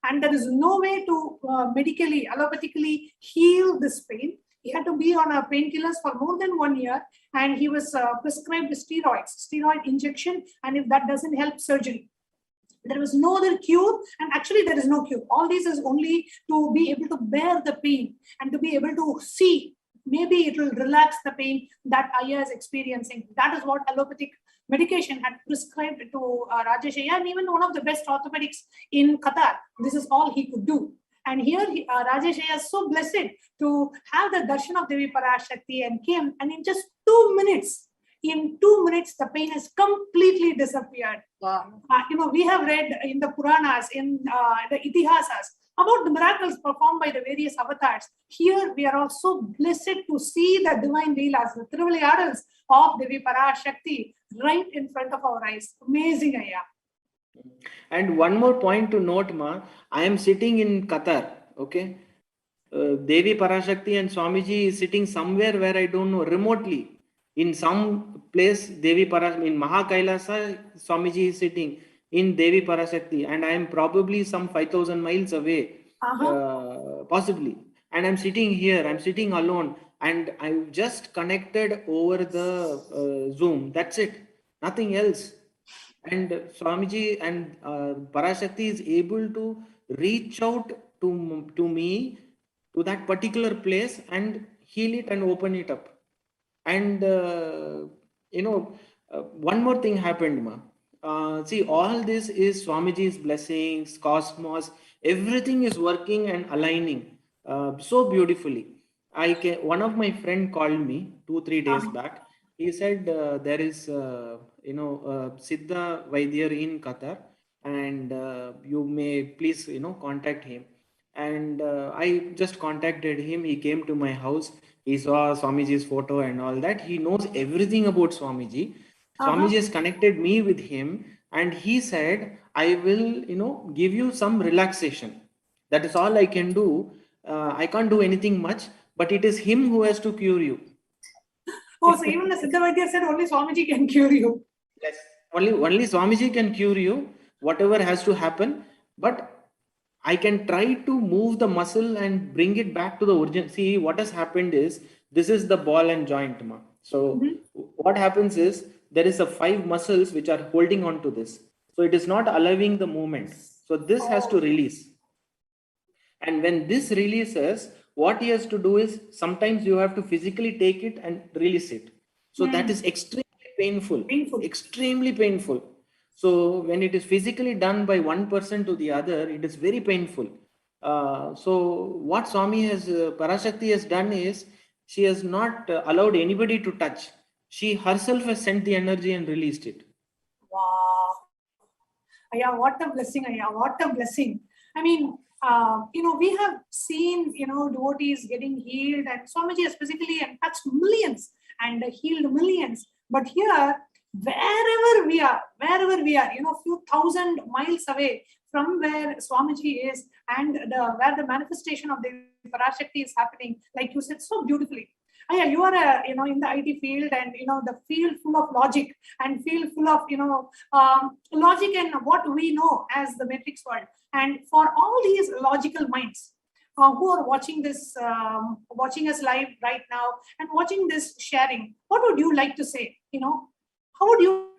And there is no way to medically, allopathically heal this pain. He had to be on painkillers for more than 1 year, and he was prescribed steroid injection, and if that doesn't help, surgery. There was no other cure, and actually there is no cure. All this is only to be able to bear the pain and to be able to see. Maybe it will relax the pain that Aya is experiencing. That is what allopathic medication had prescribed to Rajesh Iyer, and even one of the best orthopedics in Qatar. This is all he could do. And here Rajesh Iyer is so blessed to have the darshan of Devi Parashakti and came, and in just 2 minutes, the pain has completely disappeared. Wow. We have read in the Puranas, in the Itihasas, about the miracles performed by the various avatars. Here we are also blessed to see the divine Leelas, the Thiruvilayadals of Devi Parashakti right in front of our eyes. Amazing, Aya. And one more point to note, Ma, I am sitting in Qatar, okay? Devi Parashakti and Swamiji is sitting somewhere where I don't know, remotely. In some place, Devi Parashakti, in Kailasa, Swamiji is sitting in Devi Parashakti, and I am probably some 5,000 miles away, possibly. And I'm sitting here, I'm sitting alone, and I've just connected over the Zoom. That's it, nothing else. And Swamiji and Parashakti is able to reach out to me, to that particular place, and heal it and open it up. And one more thing happened, ma. See, all this is Swamiji's blessings, cosmos, everything is working and aligning so beautifully. One of my friend called me 2-3 days back. He said there is Siddha Vaidyar in Qatar, and you may please contact him. And I just contacted him. He came to my house. He saw Swamiji's photo and all that. He knows everything about Swamiji. Swamiji has connected me with him, and he said, I will, give you some relaxation. That is all I can do. I can't do anything much, but it is him who has to cure you. Oh, so even the Siddha Vaidya said only Swamiji can cure you. Yes, only Swamiji can cure you, whatever has to happen. But I can try to move the muscle and bring it back to the origin. See, what has happened is, this is the ball and joint. Ma. So what happens is, there is a 5 muscles which are holding on to this. So it is not allowing the movement. So this has to release. And when this releases, what he has to do is, sometimes you have to physically take it and release it. So that is extremely painful. Extremely painful. So when it is physically done by one person to the other, it is very painful. So what Parashakti has done is, she has not allowed anybody to touch. She herself has sent the energy and released it. Wow. Yeah, what a blessing, Ayya, what a blessing. I mean, we have seen, devotees getting healed, and Swamiji has physically touched millions and healed millions. But here, wherever we are, few thousand miles away from where Swamiji is, and where the manifestation of the Parashakti is happening, like you said so beautifully. Yeah, you are in the IT field, and the field full of logic, and field full of logic and what we know as the matrix world. And for all these logical minds who are watching this, watching us live right now, and watching this sharing, what would you like to say? How would you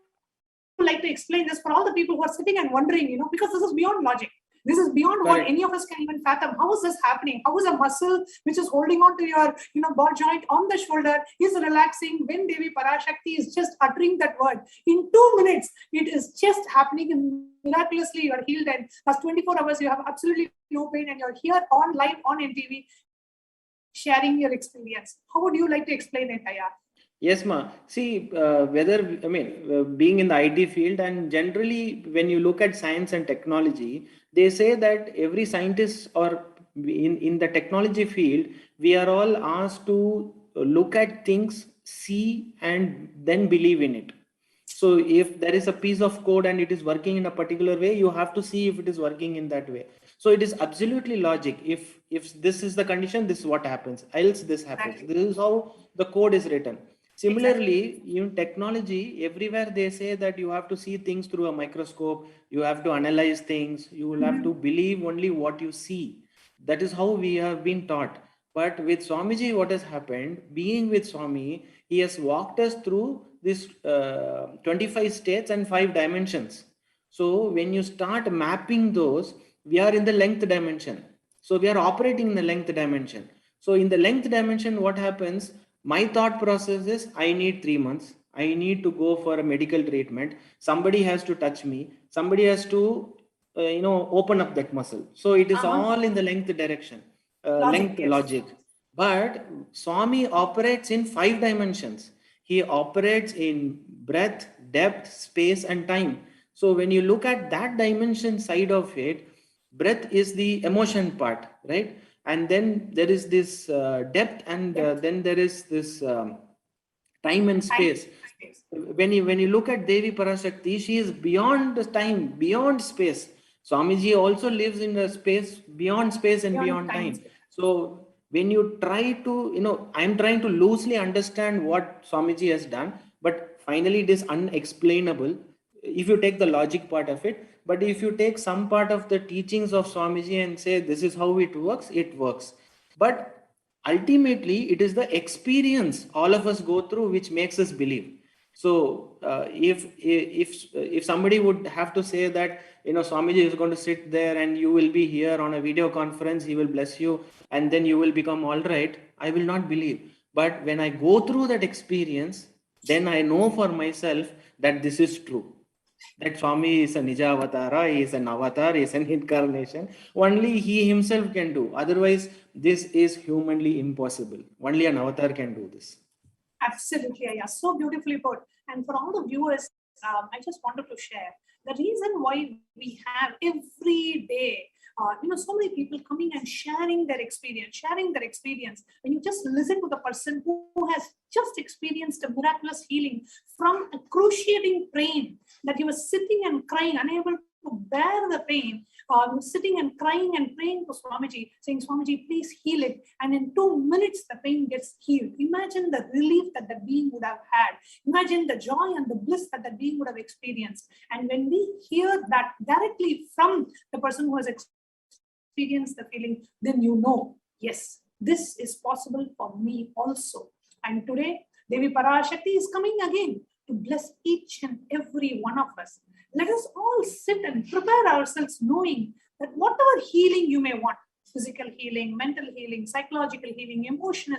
like to explain this for all the people who are sitting and wondering? Because this is beyond logic. This is beyond what any of us can even fathom. How is this happening? How is a muscle which is holding on to your ball joint on the shoulder is relaxing when Devi Parashakti is just uttering that word? In 2 minutes, it is just happening, and miraculously you are healed, and past 24 hours you have absolutely no pain, and you're here on live on NTV sharing your experience. How would you like to explain it, Ayya? Yes, ma. See, being in the IT field, and generally when you look at science and technology, they say that every scientist, or in the technology field, we are all asked to look at things, see, and then believe in it. So if there is a piece of code and it is working in a particular way, you have to see if it is working in that way. So it is absolutely logic. If this is the condition, this is what happens, else this happens. This is how the code is written. Similarly, in technology, everywhere they say that you have to see things through a microscope, you have to analyze things, you will have to believe only what you see. That is how we have been taught. But with Swamiji, what has happened, being with Swami, he has walked us through this 25 states and 5 dimensions. So when you start mapping those, we are in the length dimension. So we are operating in the length dimension. So in the length dimension, what happens? My thought process is, I need 3 months. I need to go for a medical treatment. Somebody has to touch me. Somebody has to, open up that muscle. So it is all in the length direction, logic. But Swami operates in 5 dimensions. He operates in breadth, depth, space, and time. So when you look at that dimension side of it, breadth is the emotion part, right? And then there is this depth, and then there is this time and space. When you look at Devi Parashakti, she is beyond the time, beyond space. Swamiji also lives in a space, beyond space and beyond time. So when you try to, I'm trying to loosely understand what Swamiji has done, but finally it is unexplainable if you take the logic part of it. But if you take some part of the teachings of Swamiji and say, this is how it works, it works. But ultimately, it is the experience all of us go through which makes us believe. So if somebody would have to say that, Swamiji is going to sit there and you will be here on a video conference, he will bless you, and then you will become all right, I will not believe. But when I go through that experience, then I know for myself that this is true. That Swami is a Nija Avatara, he is an avatar, he is an incarnation. Only he himself can do. Otherwise, this is humanly impossible. Only an avatar can do this. Absolutely, yeah, so beautifully put. And for all the viewers, I just wanted to share the reason why we have every day, so many people coming and sharing their experience. When you just listen to the person who has just experienced a miraculous healing from excruciating pain, that he was sitting and crying, unable to bear the pain, sitting and crying and praying to Swamiji, saying, Swamiji, please heal it. And in 2 minutes, the pain gets healed. Imagine the relief that the being would have had. Imagine the joy and the bliss that the being would have experienced. And when we hear that directly from the person who has experienced the feeling, then you know, yes, this is possible for me also. And today, Devi Parashakti is coming again to bless each and every one of us. Let us all sit and prepare ourselves knowing that whatever healing you may want, physical healing, mental healing, psychological healing, emotional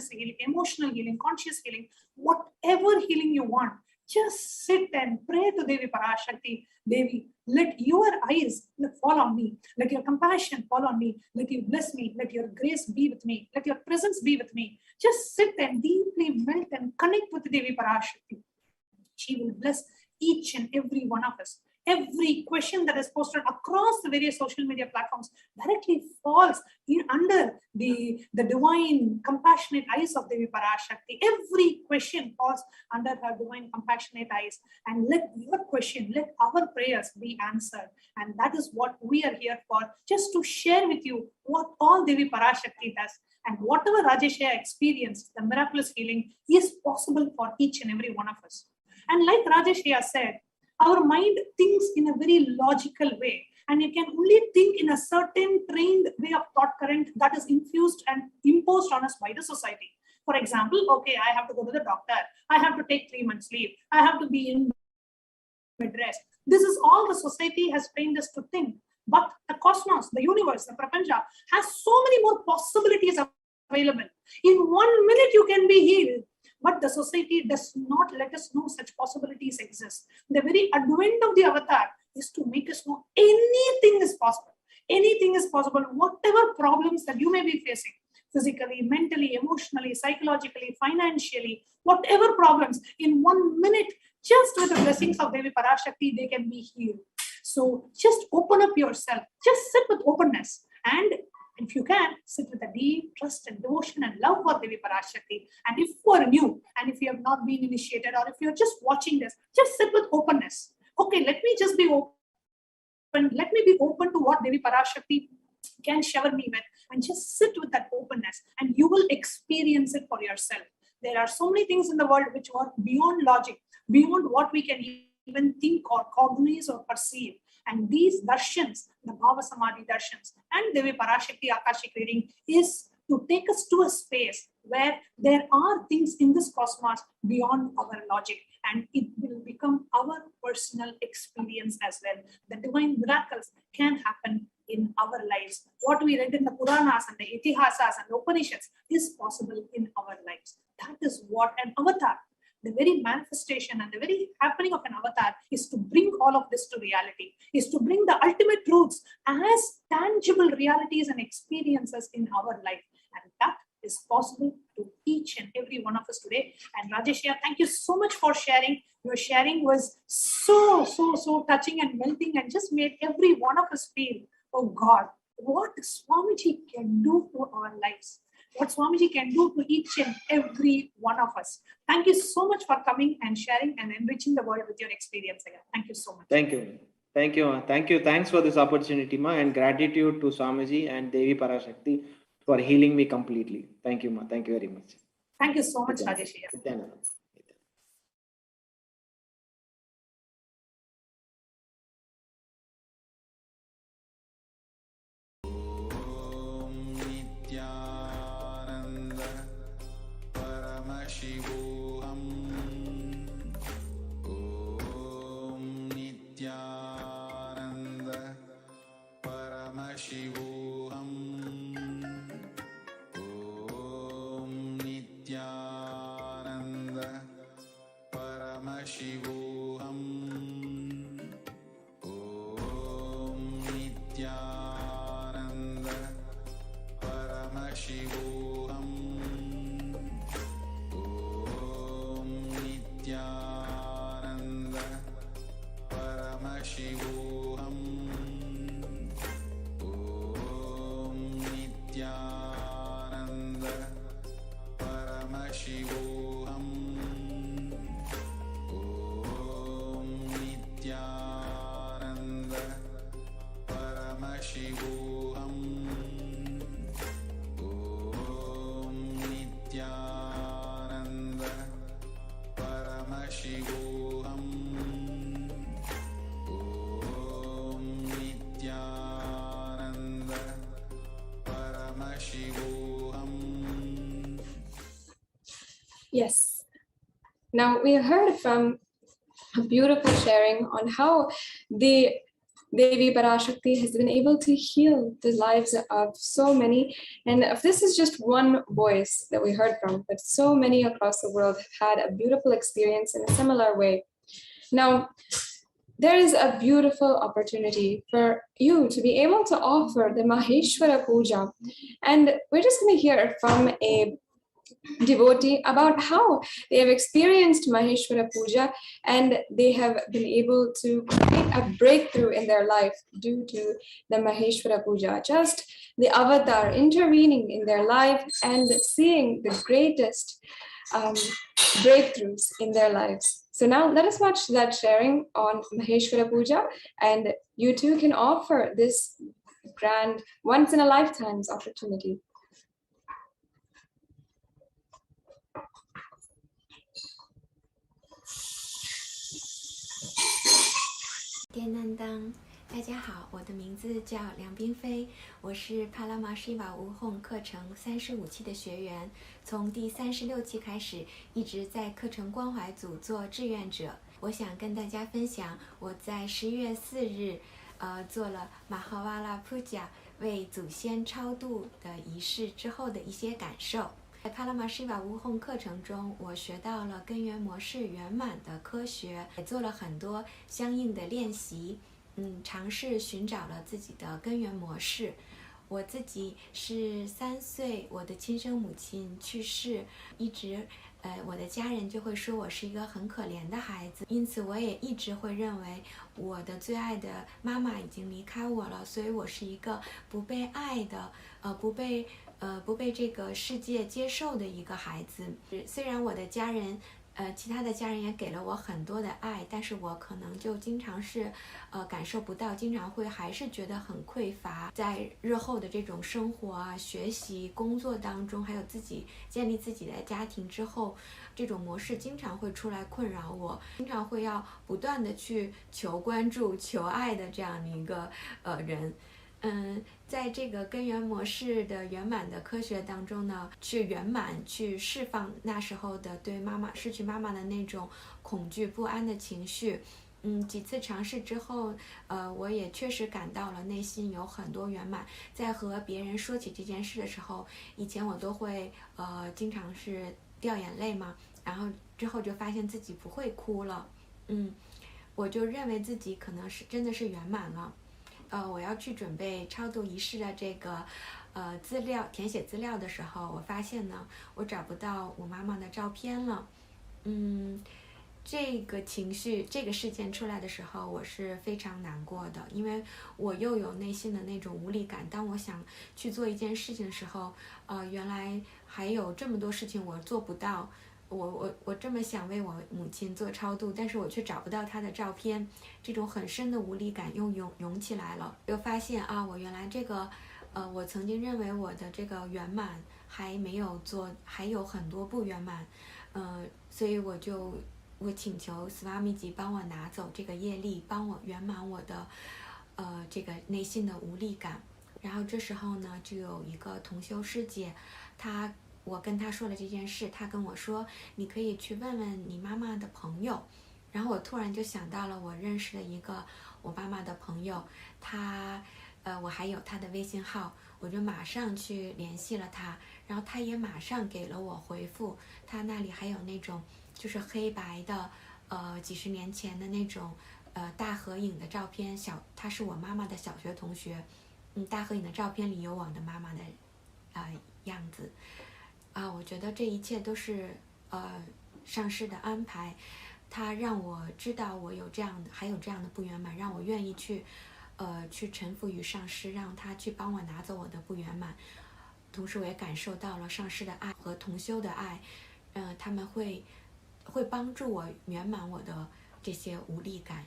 healing, conscious healing, whatever healing you want, just sit and pray to Devi Parashakti. Devi, let your eyes fall on me. Let your compassion fall on me. Let you bless me. Let your grace be with me. Let your presence be with me. Just sit and deeply melt and connect with Devi Parashakti. She will bless each and every one of us. Every question that is posted across the various social media platforms directly falls under the divine compassionate eyes of Devi Parashakti. Every question falls under her divine compassionate eyes. And let your question, let our prayers be answered. And that is what we are here for, just to share with you what all Devi Parashakti does. And whatever Rajeshya experienced, the miraculous healing is possible for each and every one of us. And like Rajeshya said, our mind thinks in a very logical way, and you can only think in a certain trained way of thought current that is infused and imposed on us by the society. For example, okay, I have to go to the doctor, I have to take 3 months leave, I have to be in bed rest. This is all the society has trained us to think. But the cosmos, the universe, the prapancha has so many more possibilities available. In 1 minute, you can be healed. But the society does not let us know such possibilities exist. The very advent of the avatar is to make us know anything is possible. Anything is possible, whatever problems that you may be facing, physically, mentally, emotionally, psychologically, financially, whatever problems, in 1 minute, just with the blessings of Devi Parashakti, they can be healed. So just open up yourself, just sit with openness, and if you can, sit with a deep trust and devotion and love for Devi Parashakti. And if you are new, and if you have not been initiated, or if you're just watching this, just sit with openness. Okay, let me just be open. Let me be open to what Devi Parashakti can shower me with, and just sit with that openness, and you will experience it for yourself. There are so many things in the world which are beyond logic, beyond what we can even think or cognize or perceive. And these darshans, the Bhava Samadhi darshans, and Devi Parashakti Akashic reading is to take us to a space where there are things in this cosmos beyond our logic, and it will become our personal experience as well. The divine miracles can happen in our lives. What we read in the Puranas and the Itihasas and the Upanishads is possible in our lives. That is what an avatar, the very manifestation and the very happening of an avatar, is to bring all of this to reality, is to bring the ultimate truths as tangible realities and experiences in our life. And that is possible to each and every one of us today. And Rajeshya, thank you so much for sharing. Your sharing was so touching and melting, and just made every one of us feel, oh God, what Swamiji can do to our lives. What Swamiji can do to each and every one of us. Thank you so much for coming and sharing and enriching the world with your experience again. Thank you so much. Thank you. Thank you. Thank you. Thanks for this opportunity, Ma, and gratitude to Swamiji and Devi Parashakti for healing me completely. Thank you, Ma. Thank you very much. Thank you so much, Rajeshya. Nithyananda Paramashivoham Paramashivoham. Yes. Now we heard from a beautiful sharing on how the Devi Parashakti has been able to heal the lives of so many. And if this is just one voice that we heard from, but so many across the world have had a beautiful experience in a similar way. Now, there is a beautiful opportunity for you to be able to offer the Maheshwara Puja. And we're just going to hear from a devotee about how they have experienced Maheshwara Puja and they have been able to create a breakthrough in their life due to the Maheshwara Puja. Just the avatar intervening in their life and seeing the greatest breakthroughs in their lives. So now let us watch that sharing on Maheshwara Puja, and you too can offer this grand once in a lifetime's opportunity.天南当，大家好，我的名字叫梁冰飞，我是帕拉玛西瓦乌哄课程35期的学员，从第36期开始，一直在课程关怀组做志愿者。我想跟大家分享我在11月4日，做了马哈瓦拉普加为祖先超度的仪式之后的一些感受。在帕拉玛西瓦乌哄课程中，我学到了根源模式圆满的科学，也做了很多相应的练习，尝试寻找了自己的根源模式。我自己是3岁，我的亲生母亲去世，一直我的家人就会说我是一个很可怜的孩子，因此我也一直会认为我的最爱的妈妈已经离开我了，所以我是一个不被爱的，不被这个世界接受的一个孩子。虽然我的家人其他的家人也给了我很多的爱，但是我可能就经常是感受不到，经常会还是觉得很匮乏。在日后的这种生活啊、学习、工作当中，还有自己建立自己的家庭之后，这种模式经常会出来困扰我，经常会要不断的去求关注、求爱的这样的一个人。在这个根源模式的圆满的科学当中呢，去圆满去释放那时候的对妈妈失去妈妈的那种恐惧不安的情绪。几次尝试之后，我也确实感到了内心有很多圆满。在和别人说起这件事的时候，以前我都会经常是掉眼泪嘛，然后之后就发现自己不会哭了。我就认为自己可能是真的是圆满了。我要去准备超度仪式的这个填写资料的时候，我发现呢，我找不到我妈妈的照片了。这个情绪，这个事件出来的时候，我是非常难过的，因为我又有内心的那种无力感。当我想去做一件事情的时候，原来还有这么多事情我做不到。我这么想为我母亲做超度，但是我却找不到她的照片，这种很深的无力感又涌起来了。又发现我原来这个我曾经认为我的这个圆满还没有做，还有很多不圆满。所以我请求斯瓦米吉帮我拿走这个业力，帮我圆满我的这个内心的无力感。然后这时候呢，就有一个同修师姐，我跟他说了这件事，他跟我说你可以去问问你妈妈的朋友。然后我突然就想到了我认识的一个我妈妈的朋友，我还有他的微信号，我就马上去联系了他，然后他也马上给了我回复。他那里还有那种就是黑白的几十年前的那种大合影的照片，他是我妈妈的小学同学，大合影的照片里有我的妈妈的样子。我觉得这一切都是上师的安排，他让我知道我还有这样的不圆满，让我愿意去臣服于上师，让他去帮我拿走我的不圆满。同时我也感受到了上师的爱和同修的爱，他们会帮助我圆满我的这些无力感。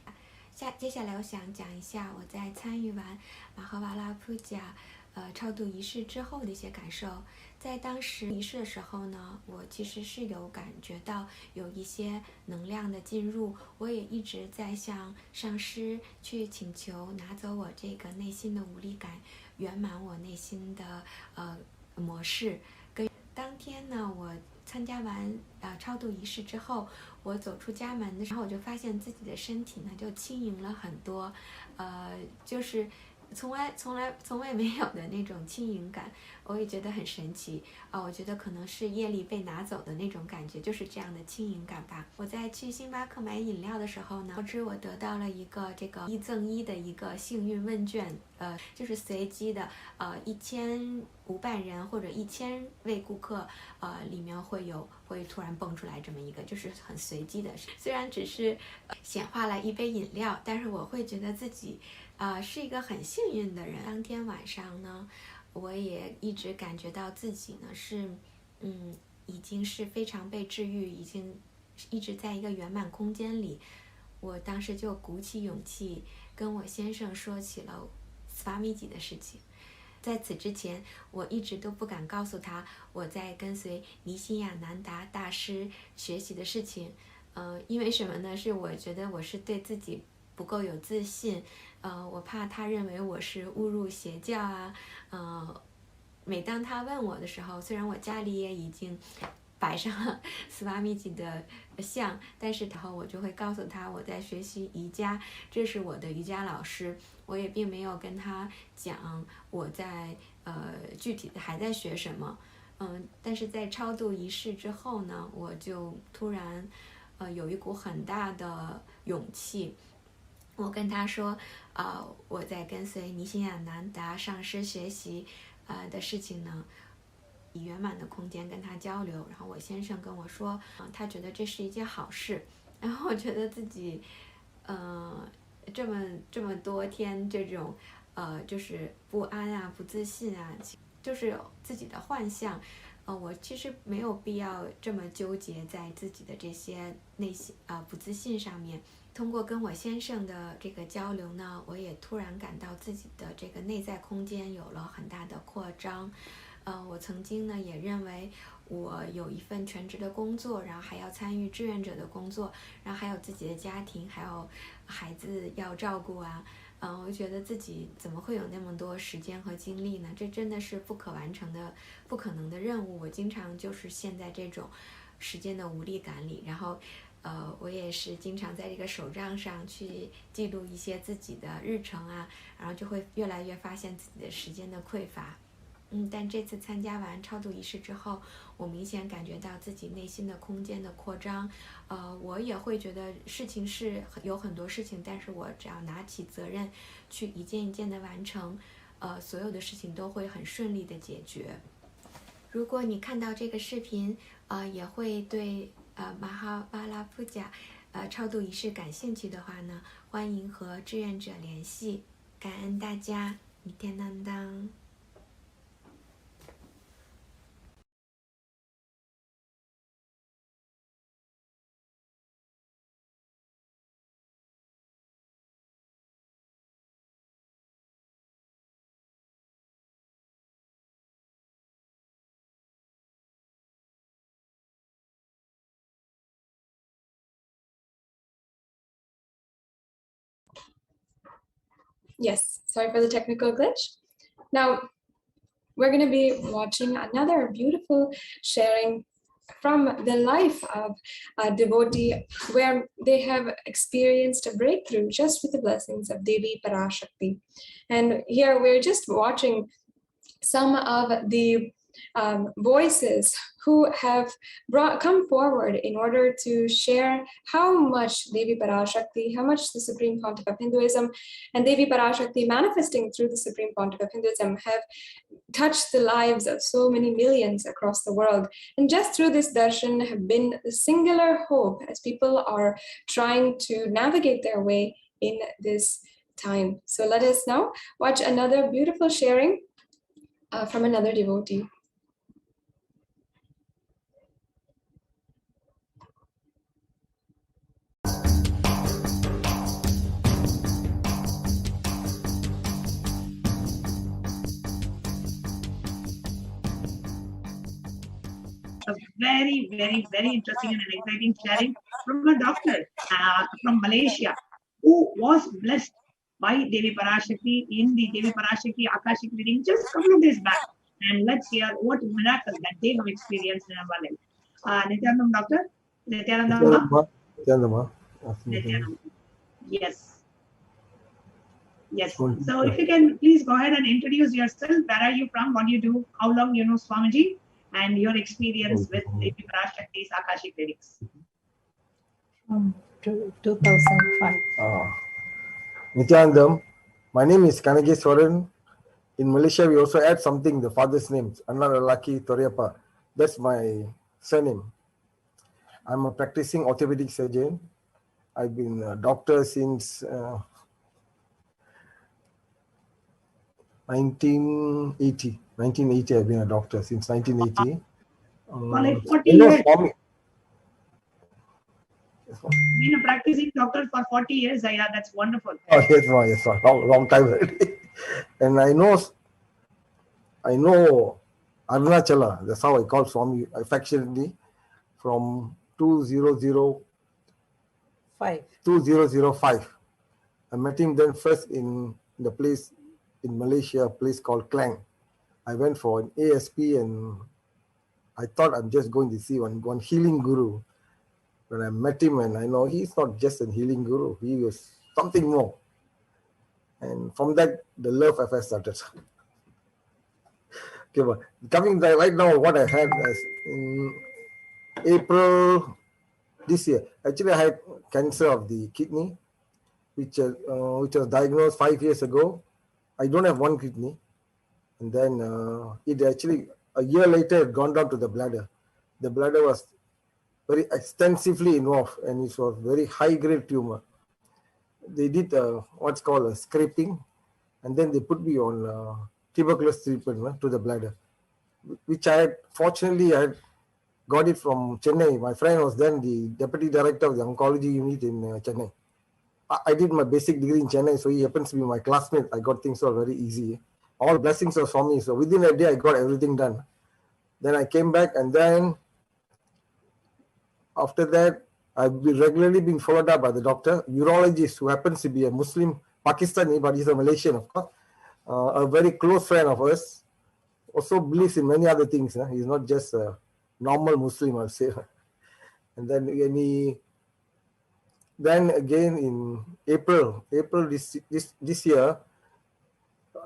接下来我想讲一下我在参与完马哈瓦拉普加超度仪式之后的一些感受。在当时仪式的时候呢，我其实是有感觉到有一些能量的进入，我也一直在向上师去请求拿走我这个内心的无力感，圆满我内心的模式。当天呢，我参加完超度仪式之后，我走出家门的时候，我就发现自己的身体呢就轻盈了很多，就是从未没有的那种轻盈感，我也觉得很神奇我觉得可能是业力被拿走的那种感觉，就是这样的轻盈感吧。我在去星巴克买饮料的时候呢，我得到了一个这个1赠1的一个幸运问卷，就是随机的，1500人或者1000位顾客，里面会突然蹦出来这么一个，就是很随机的。虽然只是显化了一杯饮料，但是我会觉得自己是一个很幸运的人。当天晚上呢，我也一直感觉到自己呢是，已经是非常被治愈，已经一直在一个圆满空间里。我当时就鼓起勇气跟我先生说起了斯瓦米吉的事情。在此之前，我一直都不敢告诉他我在跟随尼辛亚南达大师学习的事情。因为什么呢？是我觉得我是对自己不够有自信，我怕他认为我是误入邪教啊。每当他问我的时候，虽然我家里也已经摆上了斯瓦米吉的像，但是然后我就会告诉他我在学习瑜伽，这是我的瑜伽老师。我也并没有跟他讲我在具体的还在学什么。但是在超度仪式之后呢，我就突然有一股很大的勇气。我跟他说我在跟随尼辛亚南达上师学习的事情呢，以圆满的空间跟他交流。然后我先生跟我说他觉得这是一件好事。然后我觉得自己这么多天这种就是不安啊、不自信啊，就是自己的幻象。我其实没有必要这么纠结在自己的这些内心不自信上面。通过跟我先生的这个交流呢，我也突然感到自己的这个内在空间有了很大的扩张。我曾经呢也认为我有一份全职的工作，然后还要参与志愿者的工作，然后还有自己的家庭，还有孩子要照顾啊。我觉得自己怎么会有那么多时间和精力呢？这真的是不可完成的、不可能的任务。我经常就是陷在这种时间的无力感里，然后我也是经常在这个手账上去记录一些自己的日程啊，然后就会越来越发现自己的时间的匮乏。但这次参加完超度仪式之后，我明显感觉到自己内心的空间的扩张。我也会觉得事情是有很多事情，但是我只要拿起责任去一件一件的完成，所有的事情都会很顺利的解决。如果你看到这个视频，也会对马哈巴拉普贾超度仪式感兴趣的话呢，欢迎和志愿者联系。感恩大家，尼天南当。Yes, sorry for the technical glitch. Now, we're going to be watching another beautiful sharing from the life of a devotee where they have experienced a breakthrough just with the blessings of Devi Parashakti. And here we're just watching some of the voices who have come forward in order to share how much Devi Parashakti, how much the Supreme Pontiff of Hinduism and Devi Parashakti manifesting through the Supreme Pontiff of Hinduism have touched the lives of so many millions across the world. And just through this darshan have been the singular hope as people are trying to navigate their way in this time. So let us now watch another beautiful sharing from another devotee. A very, very, very interesting and exciting sharing from a doctor from Malaysia who was blessed by Devi Parashakti in the Devi Parashakti Akashic reading just a couple of days back. and let's hear what miracle that they have experienced in our life. Nithyanandam, Doctor? Nithyanandam? Nithyanandam. Yes. Yes. So if you can please go ahead and introduce yourself. Where are you from? What do you do? How long you know Swamiji? And your experience with Devi Parashakti's Akashic readings. 2005. Nithyanandam, my name is Kanageswaran. In Malaysia, we also add something, the father's name, Annaralaki Toriapa. That's my surname. I'm a practicing orthopedic surgeon. I've been a doctor since 1980. 1980, I've been a doctor since 1980. For like 40 years. Been a practicing doctor for 40 years. Yeah, that's wonderful. Oh, yes, long time already. And I know Arunachala, that's how I call Swami affectionately, from 2005. I met him then first in the place in Malaysia, a place called Klang. I went for an ASP and I thought I'm just going to see one healing guru. When I met him, and I know he's not just a healing guru, he was something more. And from that, the love affair started. Okay, but coming right now, what I had in April this year, actually I had cancer of the kidney, which was diagnosed 5 years ago. I don't have one kidney. And then it actually, a year later, had gone down to the bladder. The bladder was very extensively involved and it was very high-grade tumor. They did what's called a scraping, and then they put me on tuberculosis treatment to the bladder, which fortunately I had got it from Chennai. My friend was then the deputy director of the oncology unit in Chennai. I did my basic degree in Chennai, so he happens to be my classmate. I got things all very easy. All blessings of Swami. So within a day, I got everything done. Then I came back, and then after that, I've regularly been followed up by the doctor, urologist, who happens to be a Muslim Pakistani, but he's a Malaysian, of course. A very close friend of ours. Also believes in many other things. He's not just a normal Muslim, I'll say. And then then again in April this year,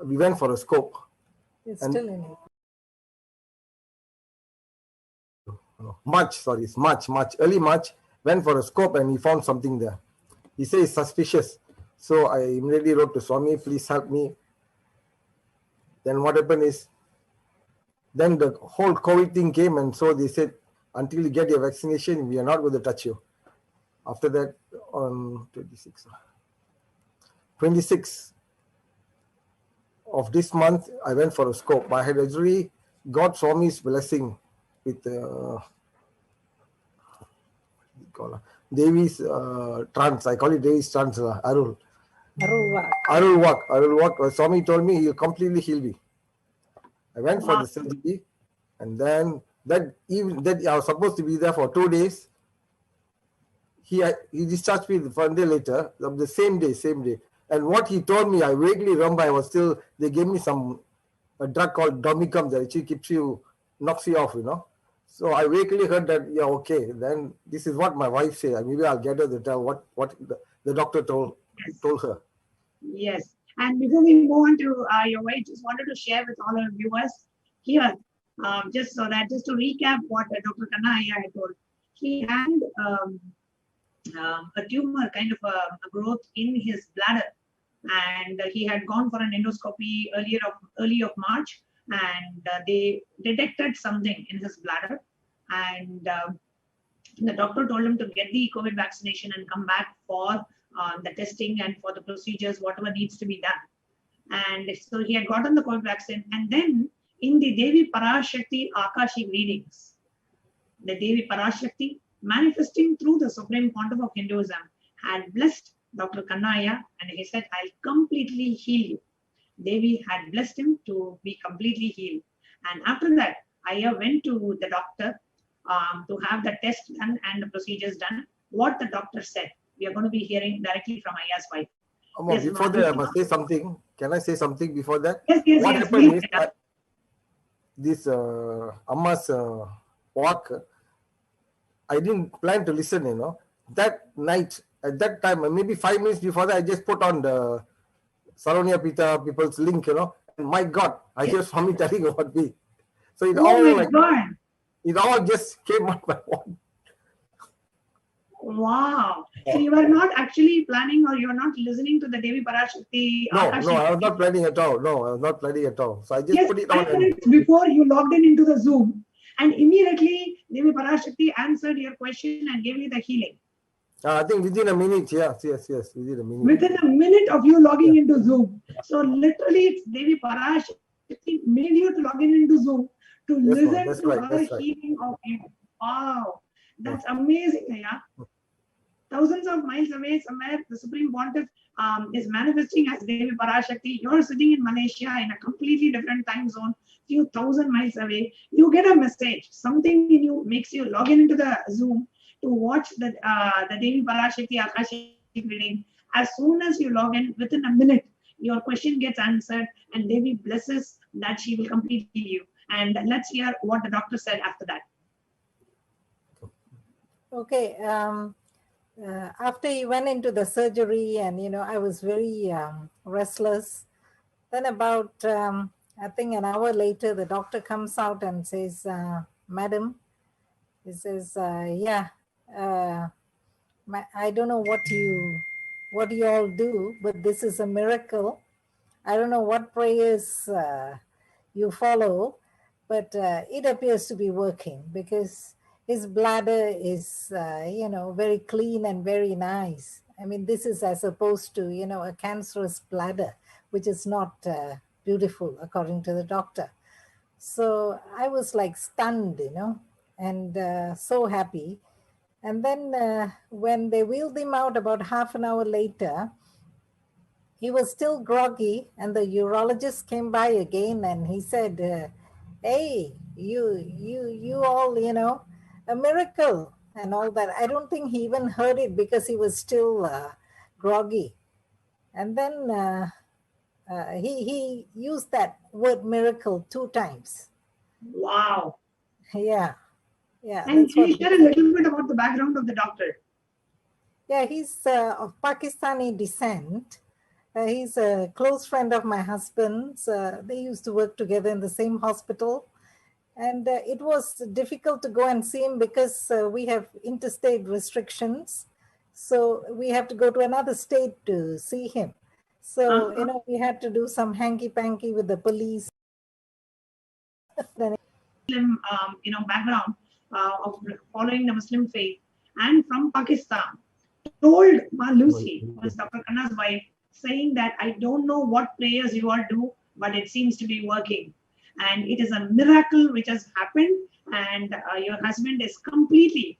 we went for a scope. It's still in it. Early March, went for a scope and he found something there. He said it's suspicious. So I immediately wrote to Swami, please help me. Then what happened is, then the whole COVID thing came, and so they said, until you get your vaccination, we are not going to touch you. After that, on 26th of this month, I went for a scope. I had actually got Swami's blessing with Devi's trance. I call it Devi's trance, Arul. Arul. Swami told me he'll completely heal me. I went for the surgery, and then that I was supposed to be there for 2 days. He discharged me one day later, the same day. And what he told me, I vaguely remember. They gave me a drug called Domicum that actually knocks you off, So I vaguely heard that, yeah, okay. Then this is what my wife said. Maybe I'll get her to tell what the doctor told her. Yes. And before we move on to your wife, just wanted to share with all our viewers here, just to recap what Dr. Kanaya had told. He had a tumor, kind of a growth in his bladder, and he had gone for an endoscopy early of March, and they detected something in his bladder, and the doctor told him to get the COVID vaccination and come back for the testing and for the procedures, whatever needs to be done. And so he had gotten the COVID vaccine, and then in the Devi Parashakti Akashic readings, the Devi Parashakti, manifesting through the Supreme Pontiff of Hinduism, had blessed Dr. Kanaya, and he said, I'll completely heal you. Devi had blessed him to be completely healed. And after that, Aya went to the doctor to have the test done and the procedures done. What the doctor said, we are going to be hearing directly from Aya's wife. Yes, before that, I must say something. Can I say something before that? Yes. What happened is, this Amma's walk, I didn't plan to listen, That night, at that time, maybe 5 minutes before that, I just put on the Saronia Pita people's link, And my God, I hear Swami telling about me. So it Oh all my God. it all just came out by one. Wow. So you were not actually planning, or you were not listening to the Devi Parashakti No, Akashic? I was not planning at all. No, I was not planning at all. So I just Yes, put it on. 5 minutes before you logged into the Zoom, and immediately Devi Parashakti answered your question and gave you the healing. I think within a minute, yes, within a minute. Within a minute of you logging into Zoom. So literally, it's Devi Parashakti made you to log into Zoom to listen to her healing of you. Wow, that's amazing, yeah. Thousands of miles away, somewhere the Supreme Pontiff is manifesting as Devi Parashakti. You're sitting in Malaysia in a completely different time zone, few thousand miles away. You get a message. Something in you makes you log into the Zoom to watch the Devi Parashakti Akashic reading. As soon as you log in, within a minute, your question gets answered, and Devi blesses that she will completely heal you. And let's hear what the doctor said after that. Okay. After he went into the surgery, and I was very restless. Then about I think an hour later, the doctor comes out and says, "Madam," he says, "Yeah, I don't know what you all do, but this is a miracle. I don't know what prayers you follow, but it appears to be working because his bladder is, very clean and very nice. I mean, this is as opposed to, a cancerous bladder, which is not beautiful according to the doctor." So I was like stunned, and so happy. And then when they wheeled him out about half an hour later, he was still groggy, and the urologist came by again, and he said, "Hey, you all, a miracle," and all that. I don't think he even heard it because he was still groggy. And then he used that word miracle 2 times. Wow. Yeah. And can you share a little bit about the background of the doctor? Yeah, he's of Pakistani descent. He's a close friend of my husband's. They used to work together in the same hospital. And it was difficult to go and see him because we have interstate restrictions. So we have to go to another state to see him. So, we had to do some hanky-panky with the police. Muslim, background of following the Muslim faith, and from Pakistan, told Ma Lucy, who was Dr. Khanna's wife, saying that, "I don't know what prayers you all do, but it seems to be working. And it is a miracle which has happened, and your husband is completely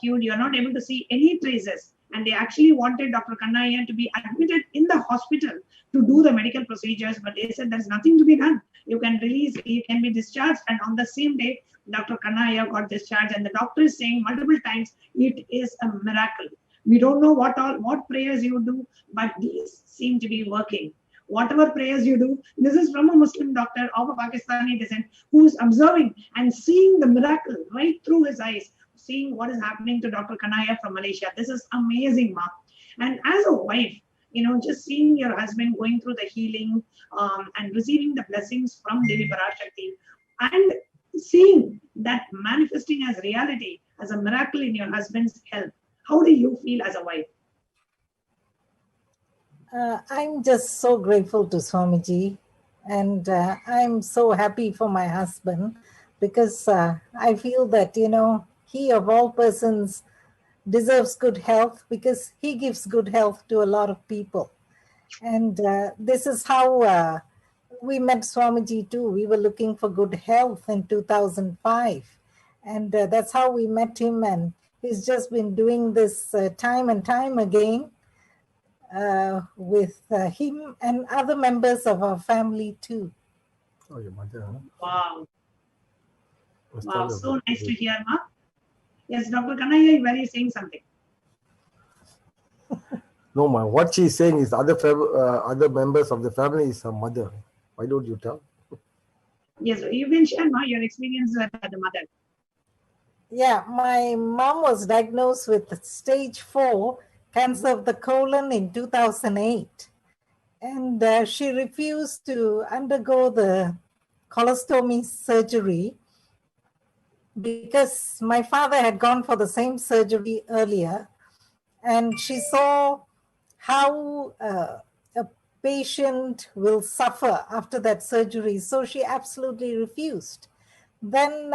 cured. You're not able to see any traces." And they actually wanted Dr. Khanna to be admitted in the hospital to do the medical procedures, but they said there's nothing to be done. You can be discharged. And on the same day, Dr. Khanna got discharged, and the doctor is saying multiple times, it is a miracle. We don't know what prayers you do, but these seem to be working. Whatever prayers you do, this is from a Muslim doctor of a Pakistani descent who is observing and seeing the miracle right through his eyes, seeing what is happening to Dr. Kanaya from Malaysia. This is amazing, Ma. And as a wife, just seeing your husband going through the healing and receiving the blessings from Devi Parashakti, and seeing that manifesting as reality, as a miracle in your husband's health, how do you feel as a wife? I'm just so grateful to Swamiji, and I'm so happy for my husband because I feel that, he of all persons deserves good health because he gives good health to a lot of people. And this is how we met Swamiji too. We were looking for good health in 2005. And that's how we met him. And he's just been doing this time and time again with him and other members of our family too. Oh, your mother, huh? Wow. Wow, so nice to hear, Ma. Yes, Dr. Kanaya, were you saying something? No, ma. What she's saying is other members of the family is her mother. Why don't you tell? Yes, you can share your experience as a mother. Yeah, my mom was diagnosed with stage 4 cancer of the colon in 2008. And she refused to undergo the colostomy surgery because my father had gone for the same surgery earlier. And she saw how a patient will suffer after that surgery. So she absolutely refused. Then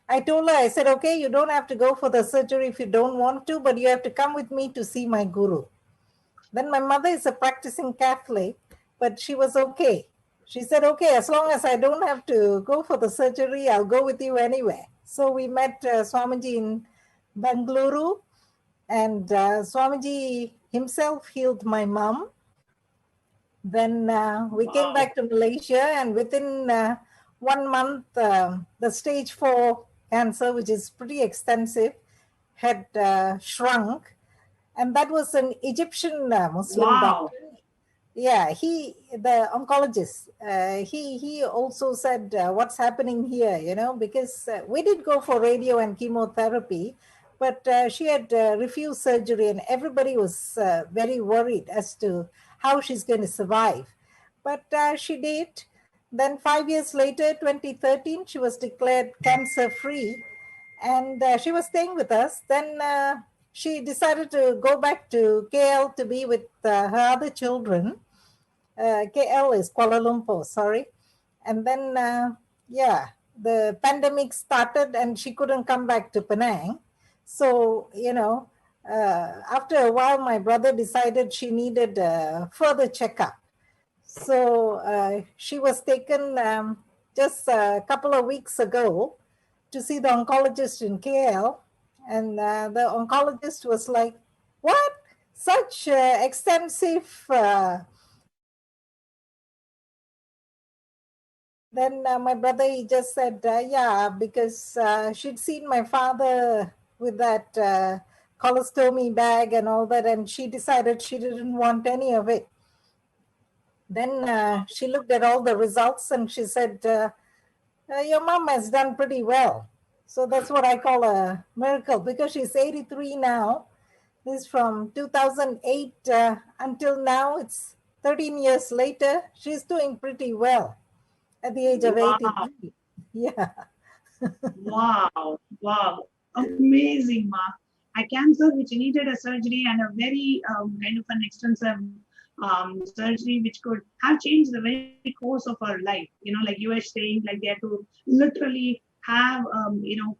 I told her, I said, okay, you don't have to go for the surgery if you don't want to, but you have to come with me to see my guru. Then my mother is a practicing Catholic, but she was okay. She said, okay, as long as I don't have to go for the surgery, I'll go with you anywhere. So we met Swamiji in Bengaluru, and Swamiji himself healed my mom. Then we came back to Malaysia, and within 1 month, the stage 4 cancer, which is pretty extensive, had shrunk. And that was an Egyptian Muslim doctor. Yeah, the oncologist, he also said, what's happening here, because we did go for radio and chemotherapy, but she had refused surgery, and everybody was very worried as to how she's going to survive. But she did. Then 5 years later, 2013, she was declared cancer-free, and she was staying with us. Then she decided to go back to KL to be with her other children. KL is Kuala Lumpur, sorry. And then, the pandemic started and she couldn't come back to Penang. So, after a while, my brother decided she needed a further checkup. So she was taken just a couple of weeks ago to see the oncologist in KL. And the oncologist was like, what? Such extensive... Then my brother, he just said, yeah, because she'd seen my father with that colostomy bag and all that, and she decided she didn't want any of it. Then she looked at all the results and she said, your mom has done pretty well. So that's what I call a miracle, because she's 83 now. This is from 2008 until now. It's 13 years later. She's doing pretty well at the age of 83. Yeah. Wow. Amazing, Ma. A cancer which needed a surgery and a very kind of an extensive surgery which could have changed the very course of her life. Like you were saying, like they had to literally have,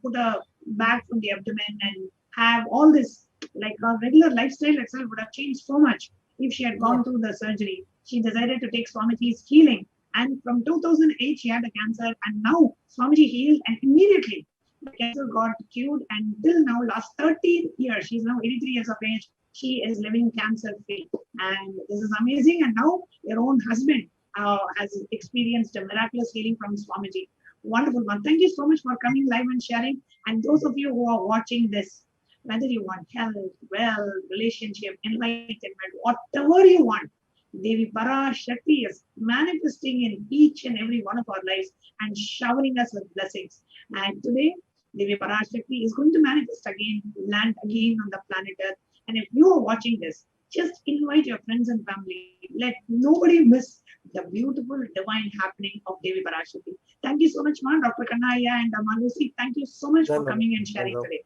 put a bag from the abdomen and have all this, like her regular lifestyle itself would have changed so much if she had gone through the surgery. She decided to take Swamiji's healing. And from 2008, she had a cancer, and now Swamiji healed, and immediately the cancer got cured. And till now, last 13 years, she's now 83 years of age, she is living cancer-free. And this is amazing. And now your own husband has experienced a miraculous healing from Swamiji. Wonderful one. Thank you so much for coming live and sharing. And those of you who are watching this, whether you want health, wealth, relationship, enlightenment, whatever you want, Devi Parashakti is manifesting in each and every one of our lives and showering us with blessings. And today, Devi Parashakti is going to manifest again, land again on the planet Earth. And if you are watching this, just invite your friends and family. Let nobody miss the beautiful divine happening of Devi Parashakti. Thank you so much, Ma, Dr. Kanaya and Manusi. Thank you so much for coming and sharing today.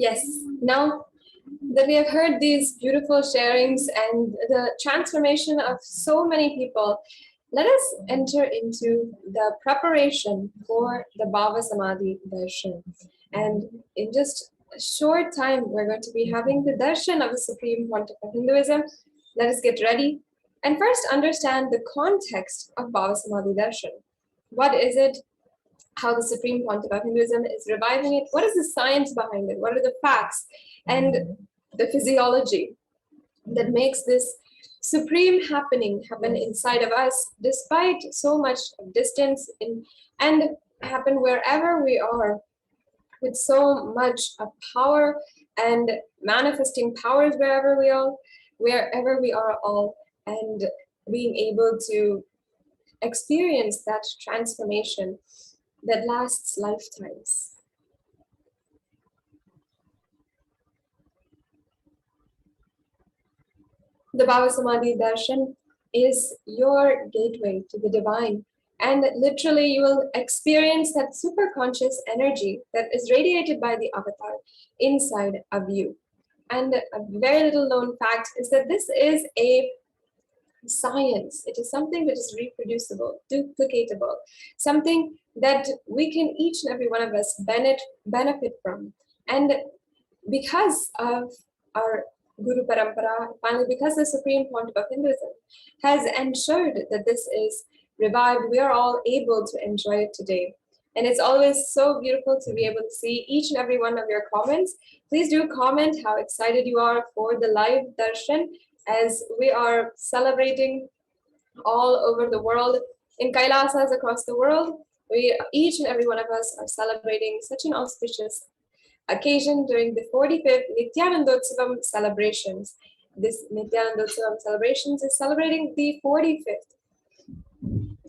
Yes, now that we have heard these beautiful sharings and the transformation of so many people, let us enter into the preparation for the Bhava Samadhi Darshan. And in just a short time, we're going to be having the darshan of the Supreme Pontiff of Hinduism. Let us get ready and first understand the context of Bhava Samadhi Darshan. What is it? How the Supreme Pontiff of Hinduism is reviving it? What is the science behind it? What are the facts and the physiology that makes this supreme happening happen inside of us, despite so much distance and happen wherever we are with so much of power and manifesting powers wherever we are all, and being able to experience that transformation that lasts lifetimes. The Bhava Samadhi Darshan is your gateway to the divine, and literally you will experience that super conscious energy that is radiated by the avatar inside of you. And a very little known fact is that this is a science. It is something that is reproducible, duplicatable, something that we can each and every one of us benefit from. And because of our Guru Parampara, finally, because the Supreme Pontiff of Hinduism has ensured that this is revived, we are all able to enjoy it today. And it's always so beautiful to be able to see each and every one of your comments. Please do comment how excited you are for the live darshan, as we are celebrating all over the world, in Kailasas across the world. Each and every one of us are celebrating such an auspicious occasion during the 45th Nithyanandotsavam celebrations. This Nithyanandotsavam celebrations is celebrating the 45th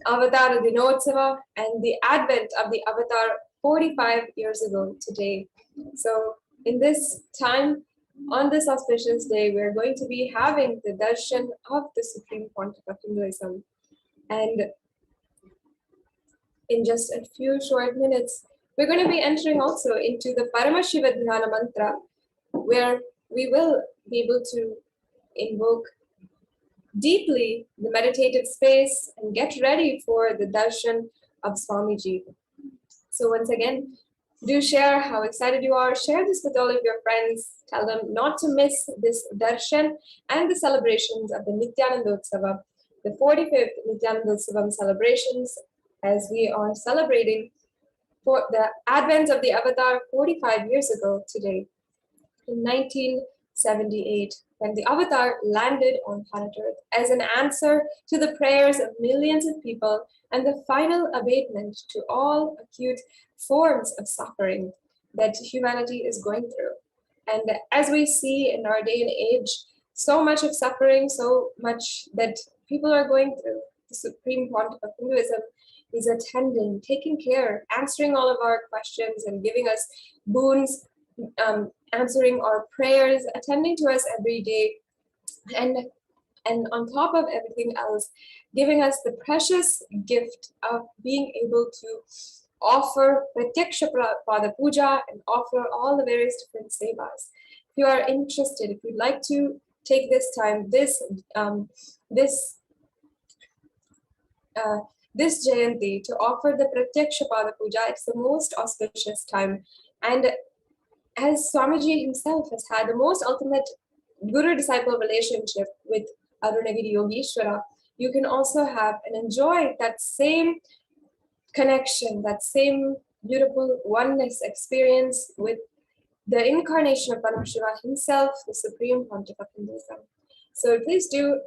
Avatar Dinotsava and the advent of the Avatar 45 years ago today. So in this time, on this auspicious day, we're going to be having the darshan of the Supreme Pontiff of Hinduism. And in just a few short minutes, we're going to be entering also into the Paramashiva Dhyana mantra, where we will be able to invoke deeply the meditative space and get ready for the darshan of Swamiji. So once again, do share how excited you are. Share this with all of your friends. Tell them not to miss this darshan and the celebrations of the Nithyanandotsava, the 45th Nithyanandotsavam celebrations, as we are celebrating for the advent of the Avatar 45 years ago today, in 1978, when the Avatar landed on planet Earth as an answer to the prayers of millions of people and the final abatement to all acute forms of suffering that humanity is going through. And as we see in our day and age, so much of suffering, so much that people are going through, the Supreme Pontiff of Hinduism is attending, taking care, answering all of our questions and giving us boons, answering our prayers, attending to us every day, and on top of everything else, giving us the precious gift of being able to offer Pratyaksha Pada Puja and offer all the various different sevas. If you are interested, if you'd like to take this time, this Jayanti, to offer the Pratyaksha Pada Puja, it's the most auspicious time. And as Swamiji himself has had the most ultimate guru-disciple relationship with Arunagiri Yogeshwara, you can also have and enjoy that same connection, that same beautiful oneness experience with the incarnation of Paramashiva himself, the Supreme Pontiff of Hinduism. So please do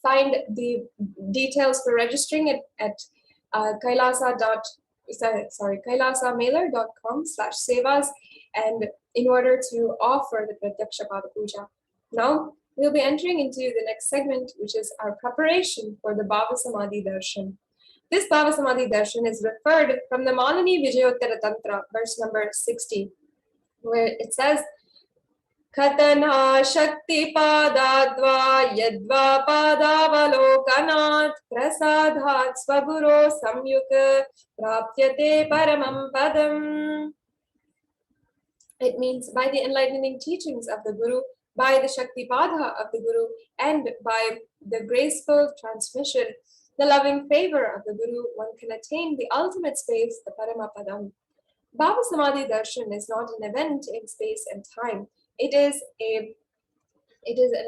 find the details for registering it at kailasamailer.com/sevas, and in order to offer the Pratyaksha Pada Puja. Now we'll be entering into the next segment, which is our preparation for the Bhava Samadhi Darshan. This Bhava Samadhi Darshan is referred from the Malini Vijayottara Tantra, verse number 60, where it says, Katana Shakti Padadva Yadva Padavalokanat Prasadhat Swaguro Samyuk Prapyate Paramam Padam. It means by the enlightening teachings of the Guru, by the Shakti Pada of the Guru, and by the graceful transmission, the loving favor of the Guru, one can attain the ultimate space, the Paramapadam. Bhava Samadhi Darshan is not an event in space and time. It is an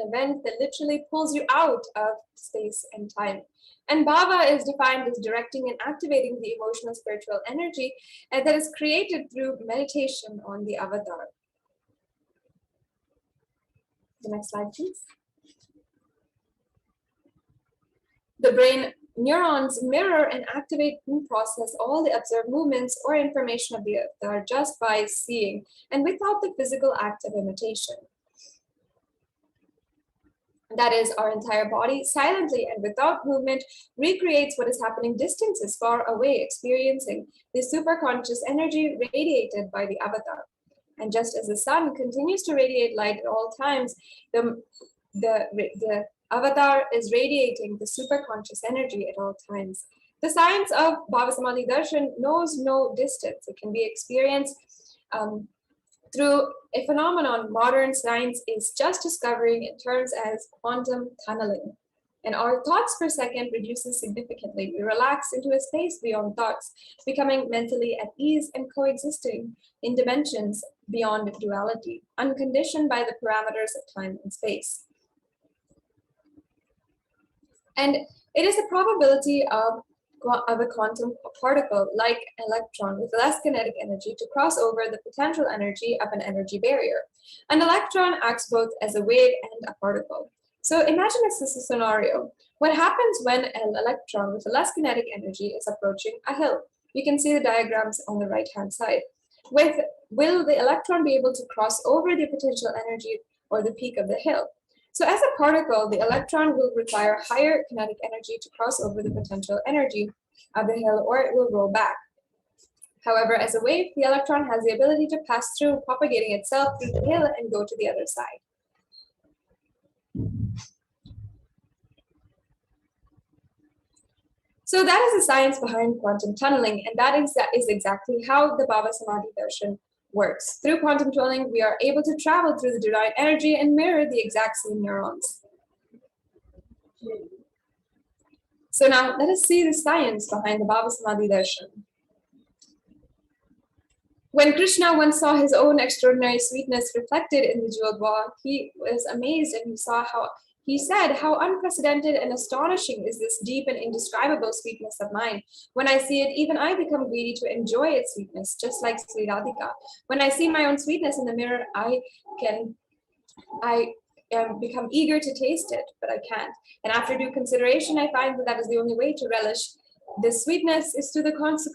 event that literally pulls you out of space and time. And Bhava is defined as directing and activating the emotional spiritual energy that is created through meditation on the avatar. The next slide, please. The brain Neurons mirror and activate and process all the observed movements or information of the avatar just by seeing and without the physical act of imitation. That is, our entire body silently and without movement recreates what is happening distances far away, experiencing the superconscious energy radiated by the avatar. And just as the sun continues to radiate light at all times, the avatar is radiating the superconscious energy at all times. The science of Bhava Samadhi Darshan knows no distance. It can be experienced through a phenomenon modern science is just discovering in terms as quantum tunneling. And our thoughts per second reduces significantly. We relax into a space beyond thoughts, becoming mentally at ease and coexisting in dimensions beyond duality, unconditioned by the parameters of time and space. And it is the probability of a quantum particle like electron with less kinetic energy to cross over the potential energy of an energy barrier. An electron acts both as a wave and a particle. So imagine this is a scenario. What happens when an electron with less kinetic energy is approaching a hill? You can see the diagrams on the right-hand side. Will the electron be able to cross over the potential energy or the peak of the hill? So as a particle, the electron will require higher kinetic energy to cross over the potential energy of the hill, or it will roll back. However, as a wave, the electron has the ability to pass through, propagating itself through the hill and go to the other side. So that is the science behind quantum tunneling, and that is exactly how the Bhava Samadhi Darshan works. Through quantum tunneling, we are able to travel through the divine energy and mirror the exact same neurons. So now let us see the science behind the Bhava Samadhi Darshan. When Krishna once saw his own extraordinary sweetness reflected in the jeweled wall, he was amazed, and he said, how unprecedented and astonishing is this deep and indescribable sweetness of mine. When I see it, even I become greedy to enjoy its sweetness, just like Sri Radhika. When I see my own sweetness in the mirror, I become eager to taste it, but I can't. And after due consideration, I find that is the only way to relish this sweetness is through the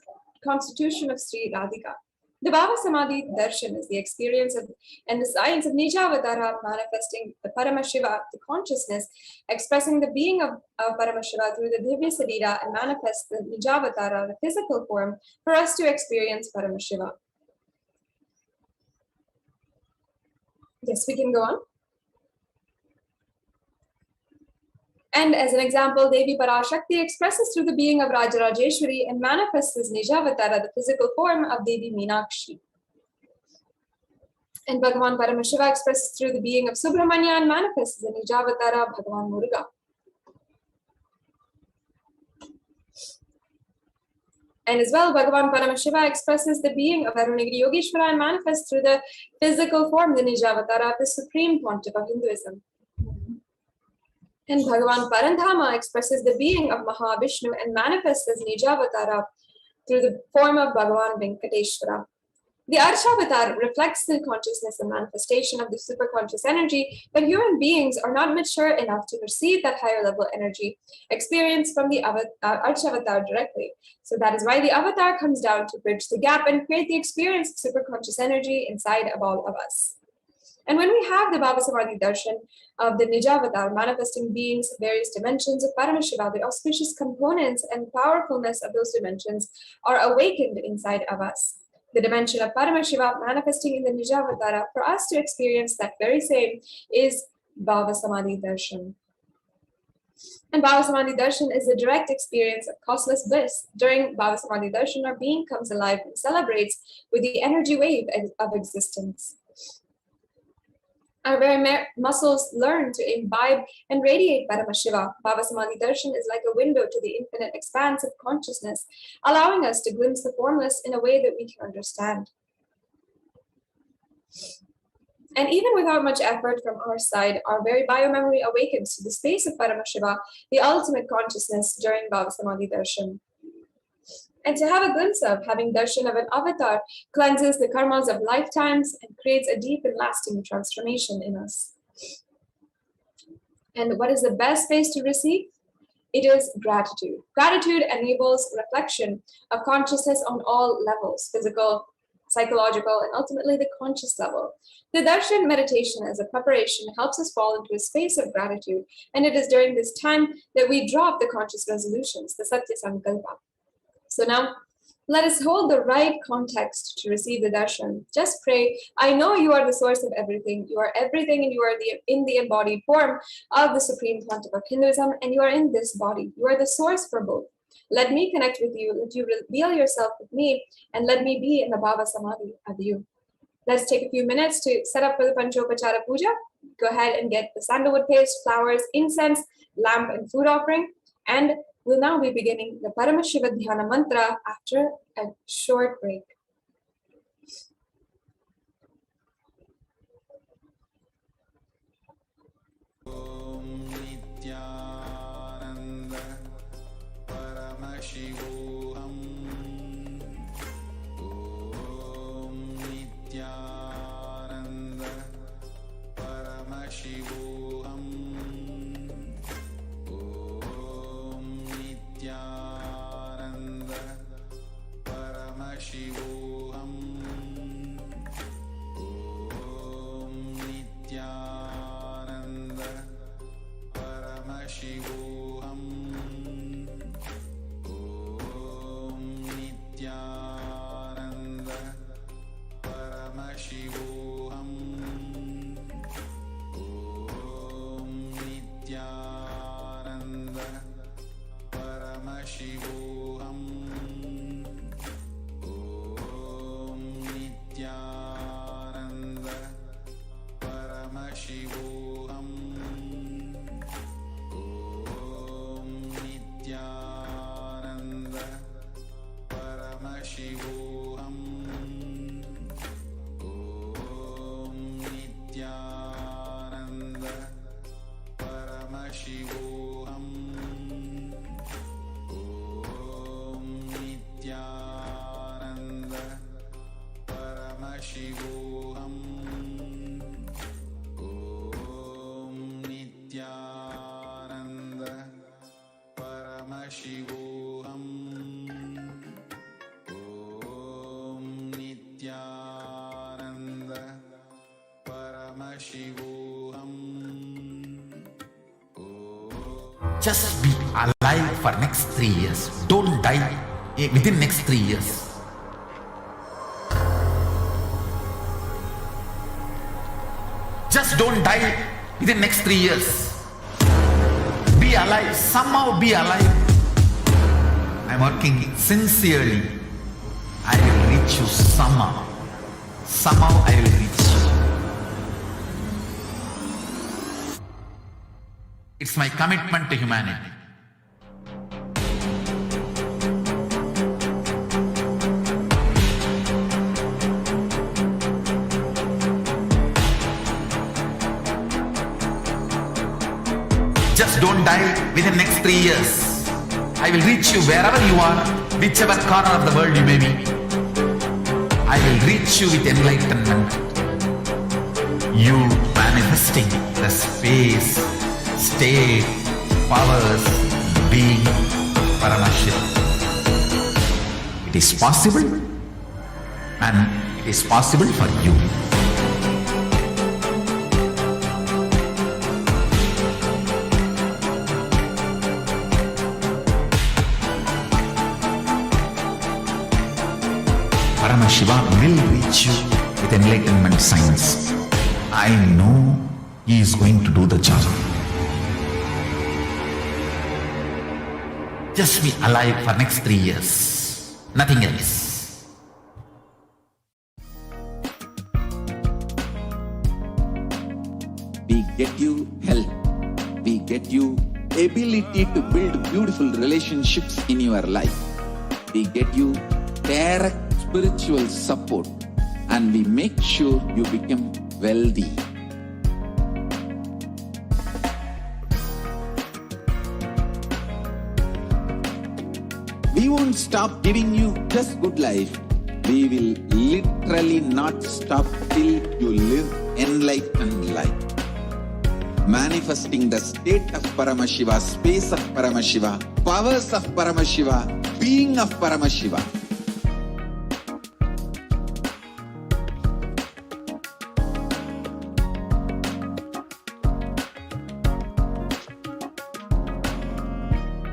constitution of Sri Radhika. The Bhava Samadhi Darshan is the experience of and the science of Nijavatara, manifesting the Paramashiva, the consciousness, expressing the being of Paramashiva through the Divya Sarira, and manifest the Nijavatara, the physical form, for us to experience Paramashiva. Yes, we can go on. And as an example, Devi Parashakti expresses through the being of Rajarajeshwari and manifests as Nijavatara, the physical form of Devi Meenakshi. And Bhagavan Paramashiva expresses through the being of Subramanya and manifests as Nijavatara Bhagavan Muruga. And as well, Bhagavan Paramashiva expresses the being of Arunagiri Yogeshwara and manifests through the physical form, the Nijavatara, the supreme pontiff of Hinduism. And Bhagavan Parandhama expresses the being of Mahavishnu and manifests as Nijavatara through the form of Bhagavan Venkateshwara. The Arshavatar reflects the consciousness and manifestation of the superconscious energy, but human beings are not mature enough to receive that higher level energy experienced from the Arshavatar directly. So that is why the avatar comes down to bridge the gap and create the experience of superconscious energy inside of all of us. And when we have the Bhava Samadhi Darshan of the Nijavatar manifesting beings of various dimensions of Paramashiva, the auspicious components and powerfulness of those dimensions are awakened inside of us. The dimension of Paramashiva manifesting in the Nijavatara, for us to experience that very same, is Bhava Samadhi Darshan. And Bhava Samadhi Darshan is the direct experience of causeless bliss. During Bhava Samadhi Darshan, our being comes alive and celebrates with the energy wave of existence. Our very muscles learn to imbibe and radiate Paramashiva. Bhava Samadhi Darshan is like a window to the infinite expanse of consciousness, allowing us to glimpse the formless in a way that we can understand. And even without much effort from our side, our very biomemory awakens to the space of Paramashiva, the ultimate consciousness, during Bhava Samadhi Darshan. And to have a glimpse of having darshan of an avatar cleanses the karmas of lifetimes and creates a deep and lasting transformation in us. And what is the best space to receive? It is gratitude. Gratitude enables reflection of consciousness on all levels, physical, psychological, and ultimately the conscious level. The darshan meditation as a preparation helps us fall into a space of gratitude, and it is during this time that we drop the conscious resolutions, the satya sankalpa. So now, let us hold the right context to receive the darshan. Just pray, I know you are the source of everything. You are everything, and you are in the embodied form of the supreme pontiff of Hinduism, and you are in this body. You are the source for both. Let me connect with you. Let you reveal yourself with me, and let me be in the Bhava Samadhi of you. Let's take a few minutes to set up for the Panchopachara Puja. Go ahead and get the sandalwood paste, flowers, incense, lamp, and food offering. And we'll now be beginning the Paramashiva Dhyana mantra after a short break. Om Nithyananda Paramashivoham. Om Nithyananda Paramashivoham. Om Nithyananda Paramashivoham. Om Nithyananda Paramashivoham. Om Nithyananda Paramashivoham. Om Nithyananda Paramashivoham. Om Nithyananda Paramashivoham. Om Nithyananda Paramashivoham. Om Nithyananda Paramashivoham. Om Nithyananda Paramashivoham. Om Nithyananda Paramashivoham. Om Nithyananda Paramashivoham. Just be alive for next 3 years. Don't die within next 3 years. Just don't die within next 3 years. Be alive. Somehow be alive. I'm working sincerely. I will reach you somehow. Somehow I will reach you. It's my commitment to humanity. Just don't die within next 3 years. I will reach you wherever you are, whichever corner of the world you may be. I will reach you with enlightenment. You manifesting the space, state, powers, being Paramashivam. It is possible, and it is possible for you. Paramashiva will reach you with enlightenment science. I know he is going to do the job. Just be alive for next 3 years. Nothing else. We get you help. We get you ability to build beautiful relationships in your life. We get you direct spiritual support, and we make sure you become wealthy. We won't stop giving you just good life. We will literally not stop till you live enlightened life. manifesting the state of Paramashiva, space of Paramashiva, powers of Paramashiva, being of Paramashiva.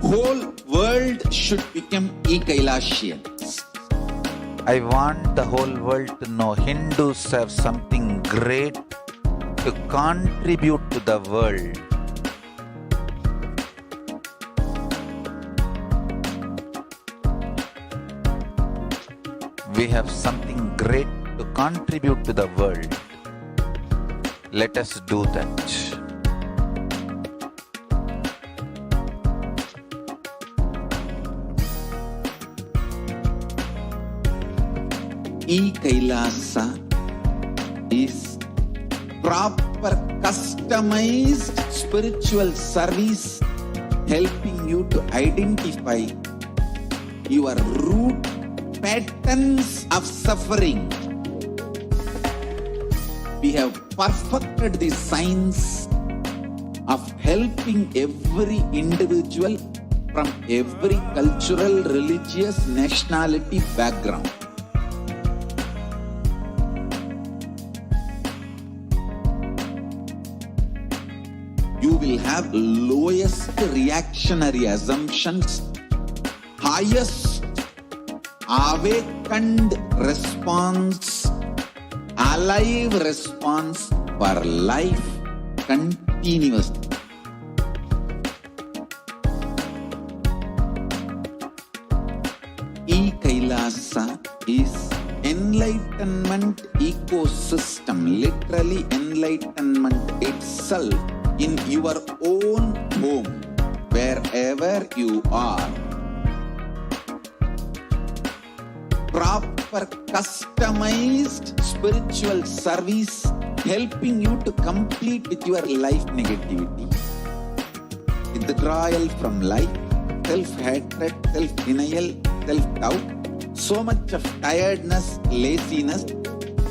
Whole world should become Kailasians. I want the whole world to know Hindus have something great to contribute to the world. We have something great to contribute to the world. Let us do that. Kailasa is proper customized spiritual service helping you to identify your root patterns of suffering. We have perfected the science of helping every individual from every cultural, religious, nationality background. You will have lowest reactionary assumptions, highest awakened response, alive response for life continuously. Kailasa is enlightenment ecosystem, literally enlightenment itself in your own home, wherever you are. Proper customized spiritual service helping you to complete with your life negativity, withdrawal from life, self-hatred, self-denial, self-doubt, so much of tiredness, laziness.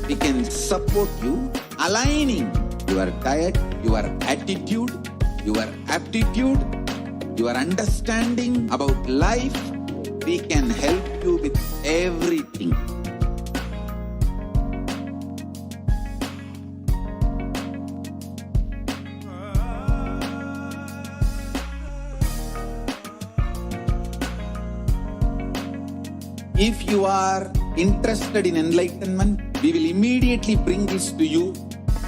We can support you aligning your diet, your attitude, your aptitude, your understanding about life. We can help you with everything. If you are interested in enlightenment, we will immediately bring this to you.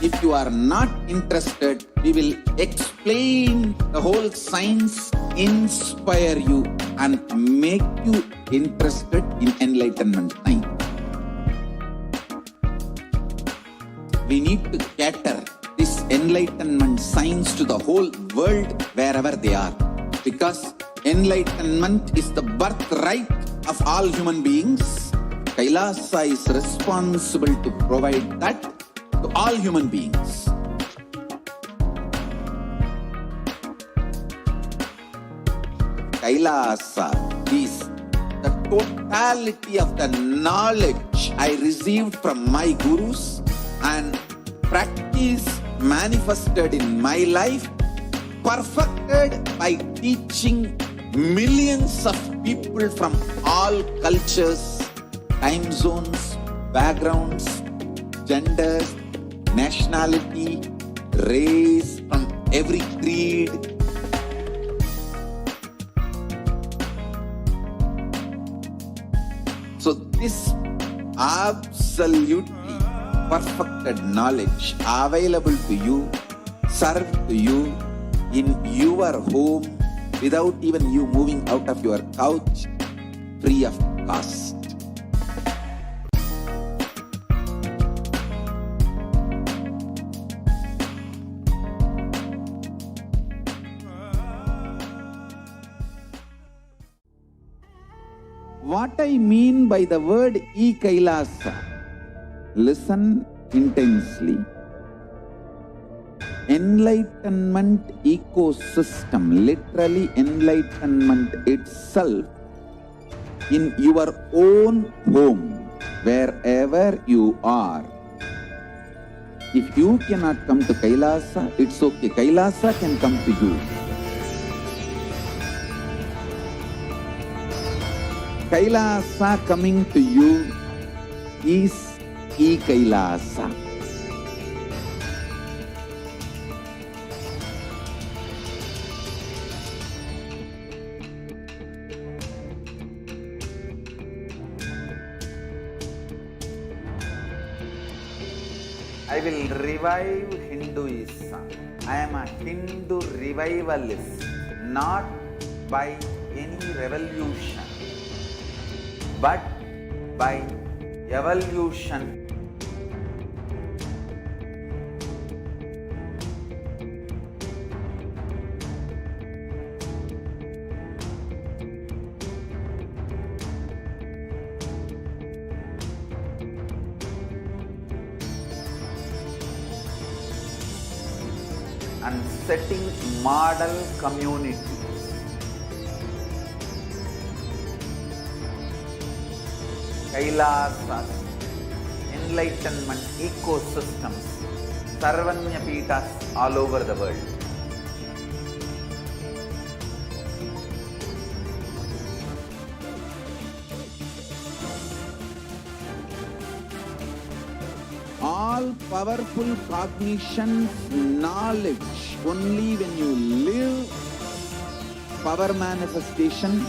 If you are not interested, we will explain the whole science, inspire you and make you interested in enlightenment time. We need to cater this enlightenment science to the whole world wherever they are, because enlightenment is the birthright of all human beings. Kailasa is responsible to provide that to all human beings. Kailasa is the totality of the knowledge I received from my gurus and practice manifested in my life, perfected by teaching millions of people from all cultures, time zones, backgrounds, genders, nationality, race, from every creed. So this absolutely perfected knowledge available to you, served to you in your home without even you moving out of your couch, free of cost. What I mean by the word Kailasa, listen intensely. Enlightenment ecosystem, literally enlightenment itself in your own home, wherever you are. If you cannot come to Kailasa, it's okay. Kailasa can come to you. Kailasa coming to you is E-Kailasa. I will revive Hinduism. I am a Hindu revivalist, not by any revolution, but by evolution. And setting model communities. Kailasas, enlightenment ecosystems, Sarvanyapitas all over the world. All powerful cognition, knowledge, only when you live power manifestation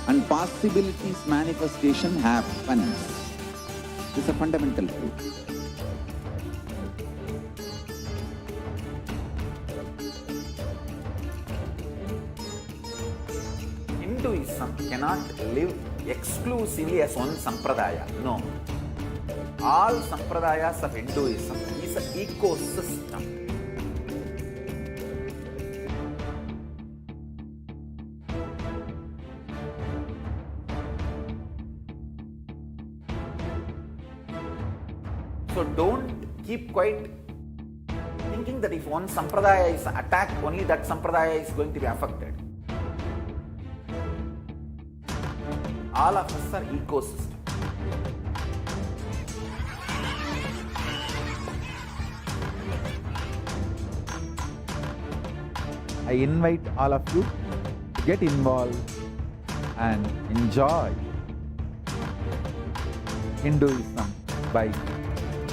and possibilities manifestation happens. This is a fundamental truth. Hinduism cannot live exclusively as one sampradaya. No. All sampradayas of Hinduism is an ecosystem. So don't keep quiet thinking that if one sampradaya is attacked, only that sampradaya is going to be affected. All of us are ecosystem. I invite all of you to get involved and enjoy Hinduism by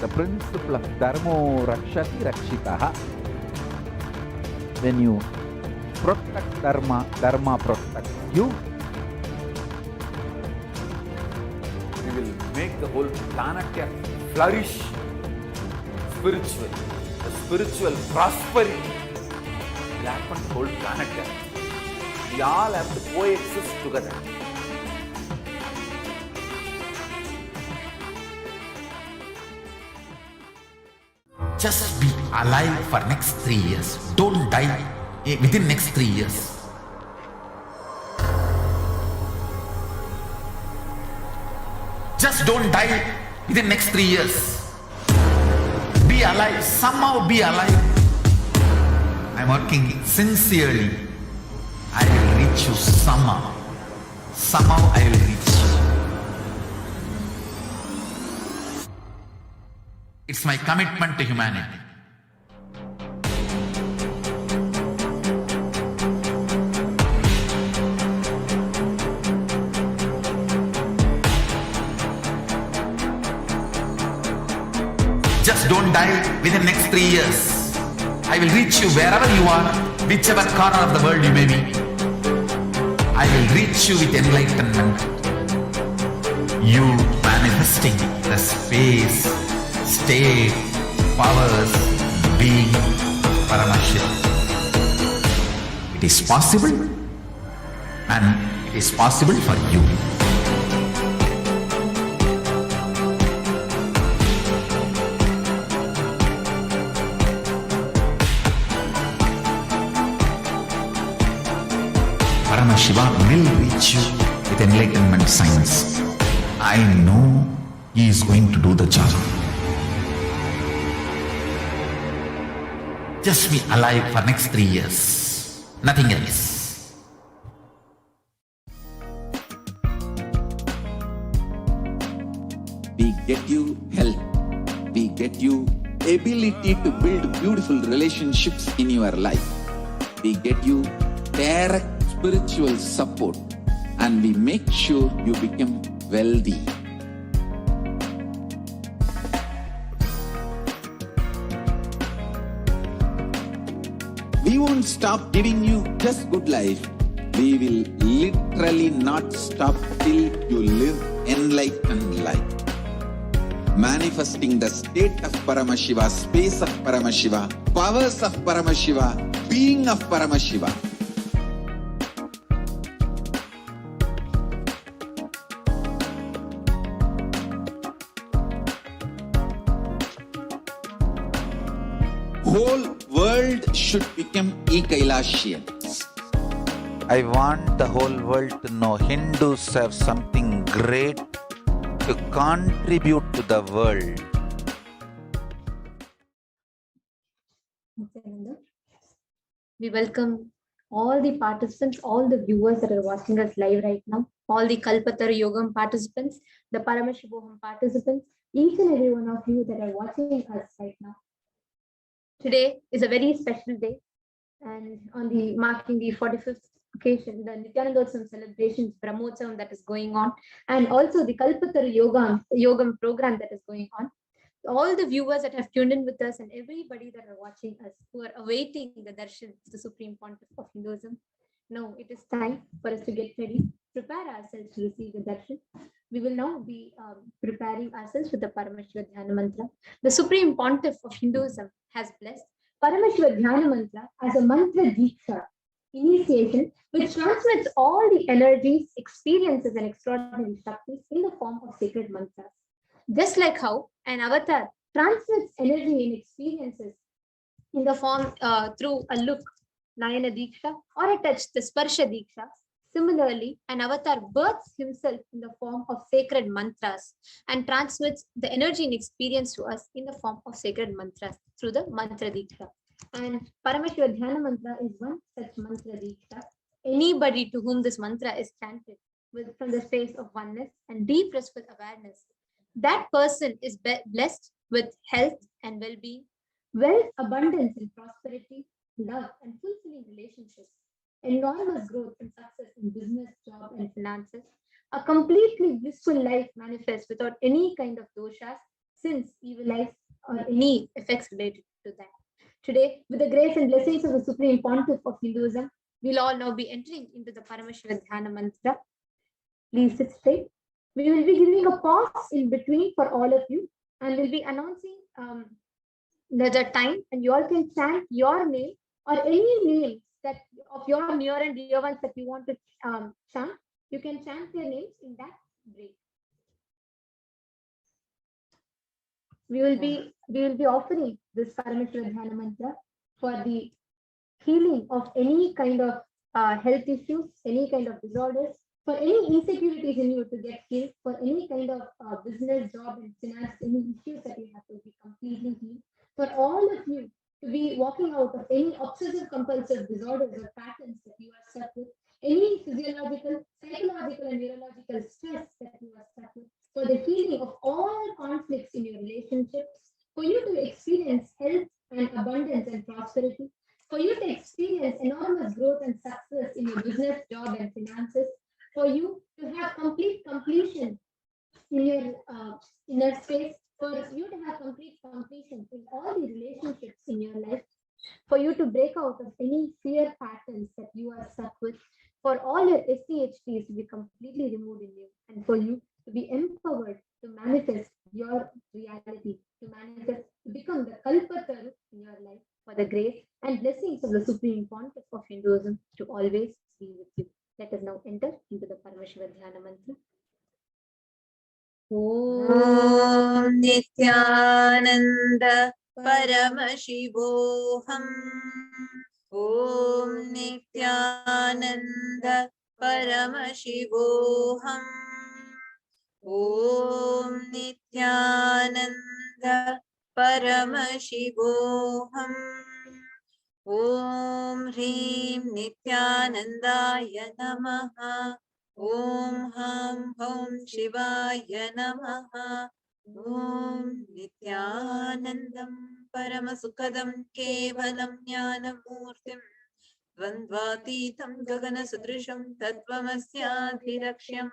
the principle of Dharmo Rakshati Rakshitaha. When you protect Dharma, Dharma protects you. We will make the whole planet flourish spiritually. The spiritual prosperity will happen to the whole planet. We all have to coexist together. Just be alive for next 3 years. Don't die within next 3 years. Just don't die within next 3 years. Be alive. Somehow be alive. I'm working sincerely. I will reach you somehow. Somehow I will reach you. It's my commitment to humanity. Just don't die within next 3 years. I will reach you wherever you are, whichever corner of the world you may be. I will reach you with enlightenment. You manifesting the space, state, powers, being Paramashivoham. It is possible, and it is possible for you. Paramashivoham will reach you with enlightenment science. I know he is going to do the job. Just be alive for next 3 years. Nothing else. We get you help. We get you ability to build beautiful relationships in your life. We get you direct spiritual support and we make sure you become wealthy. We won't stop giving you just good life. We will literally not stop till you live enlightened life. Manifesting the state of Paramashiva, space of Paramashiva, powers of Paramashiva, being of Paramashiva. Whole world should become Kailasians. I want the whole world to know Hindus have something great to contribute to the world. We welcome all the participants, all the viewers that are watching us live right now, all the Kalpataru Yogam participants, the Paramashivoham participants, each and every one of you that are watching us right now. Today is a very special day, and on the marking the 45th occasion, the Nithyananda celebrations, Brahmotsavam that is going on, and also the Kalpataru Yogam program that is going on. All the viewers that have tuned in with us and everybody that are watching us who are awaiting the darshan of the Supreme Pontiff of Hinduism. Now it is time for us to get ready, prepare ourselves to receive the darshan. We will now be preparing ourselves with the Paramashiva Dhyana Mantra. The Supreme Pontiff of Hinduism has blessed Paramashiva Dhyana Mantra as a mantra diksha, initiation, which transmits all the energies, experiences, and extraordinary shaktis in the form of sacred mantras. Just like how an avatar transmits energy and experiences in the form through a look, Nayana Diksha, or a touch, the Sparsha Diksha. Similarly, an avatar births himself in the form of sacred mantras and transmits the energy and experience to us in the form of sacred mantras through the Mantra Diksha. And Paramashiva Dhyana Mantra is one such Mantra Diksha. Anybody to whom this mantra is chanted from the space of oneness and deep restful awareness, that person is blessed with health and well-being, wealth, abundance and prosperity, love and fulfilling relationships, enormous growth and success in business, job and finances, a completely blissful life manifests without any kind of doshas, sins, evil eyes or any effects related to that. Today, with the grace and blessings of the Supreme Pontiff of Hinduism, we'll all now be entering into the Paramashiva Dhyana Mantra. Please sit straight. We will be giving a pause in between for all of you, and we'll be announcing the time, and you all can chant your name or any names that of your near and dear ones that you want to chant. You can chant their names in that break. We will be offering this Paramashiva Dhyana Mantra for the healing of any kind of health issues, any kind of disorders, for any insecurities in you to get healed, for any kind of business, job, and finance, any issues that you have to be completely healed, for all of you to be walking out of any obsessive compulsive disorders or patterns that you are stuck with, any physiological, psychological, and neurological stress that you are stuck with, for the healing of all conflicts in your relationships, for you to experience health and abundance and prosperity, for you to experience enormous growth and success in your business, job, and finances, for you to have complete completion in your inner space, for you to have complete completion in all the relationships in your life, for you to break out of any fear patterns that you are stuck with, for all your SCHTs to be completely removed in you, and for you to be empowered to manifest your reality, to become the Kalpataru in your life, for the grace and blessings of the Supreme Pontiff of Hinduism to always be with you. Let us now enter into the Paramashiva Dhyana Mantra. Om Nithyananda Paramashivoham. Om Nithyananda Paramashivoham. Om Nithyananda Paramashivoham. Om Hrim Nithyanandaya Namaha. Om Ham Hom Shivaya Namaha. Om Nithyanandam Paramasukadam Kevalam Jnanamurtim Dvandvatitam Gaganasudrisham Tattvamasyaadhiraksham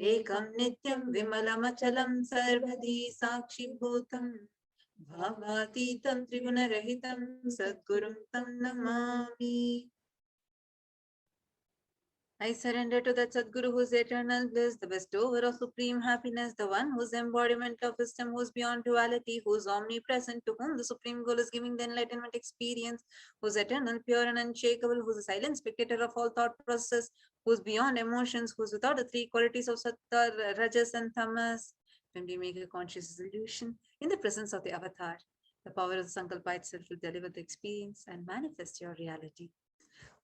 Ekam Nityam Vimalamachalam Sarvadi Sakshibhutam Bhavatitam Trigunarahitam Sadgurum Tam Namami. I surrender to that Sadguru who is eternal bliss, the bestower of supreme happiness, the one whose embodiment of wisdom, who is beyond duality, who is omnipresent, to whom the supreme goal is giving the enlightenment experience, who is eternal, pure and unshakable, who is a silent spectator of all thought process, who is beyond emotions, who is without the three qualities of Sattva, Rajas and Tamas. When we make a conscious resolution in the presence of the avatar, the power of the Sankalpa itself will deliver the experience and manifest your reality.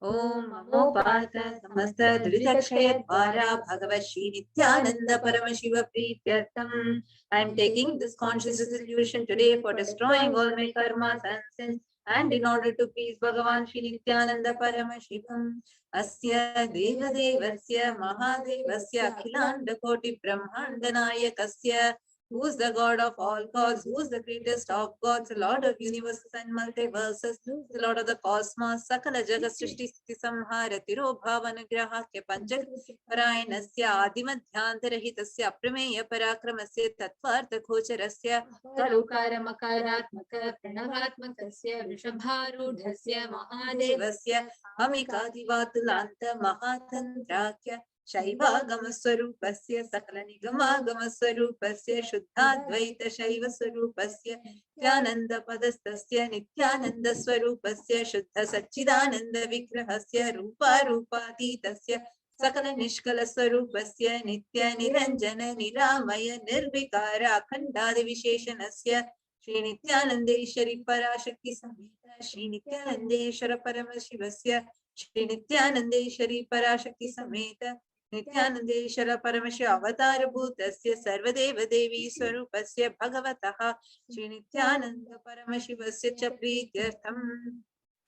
Om Namo Parta Samasta Dvidakshaya Dvara Bhagavad Shri Nithyananda Paramashiva Prityartham. I am taking this conscious resolution today for destroying all my karmas and sins, and in order to please Bhagavan Shri Nithyananda Paramashivam. Asya Deva Devasya Mahadevasya Akhilanda Koti Brahmanda Nayakasya. Who is the God of all gods? Who is the greatest of gods? The Lord of universes and multiverses. The Lord of the cosmos. Sakala Jagat Srishti Sthiti Samhara Tiro Bhavanagraha Kya Panchak Parayanasya Adimadhyantarhitasya Aprameya Parakramasya Tattvartha Khocharasya Kalukara Makaratmaka Pranavatmakasya Vrishabharudhasya Mahadevasya Amikadivatulanta Mahatantrakya Shaivagamaswarupasya Sakalanigamagaswarupasya Shuddhadvaita Shaivaswarupasya Nityananda Padastasya Nityananda Swarupasya Shuddha Satchidananda Vigrahasya Rupa Rupatitasya Sakala Nishkala Swarupasya Nitya Niranjana Niramaya Nirvikara Akhandadi Visheshanasya Shri Nityanandeshwari Parashakti Samhita Shri Nityanandeshwara Paramashivasya Shri Nityanandeshwari Parashakti Samhita Nityanandeshwara Paramashiva Avatar Bhutasya Sarvadeva Devi Swarupasya Bhagavataha Shri Nityananda Paramashivasya cha Prityartham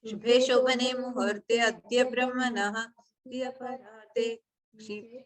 Shubhe Shobhane Muhurte Adya Brahmanaha Diya Parate Shri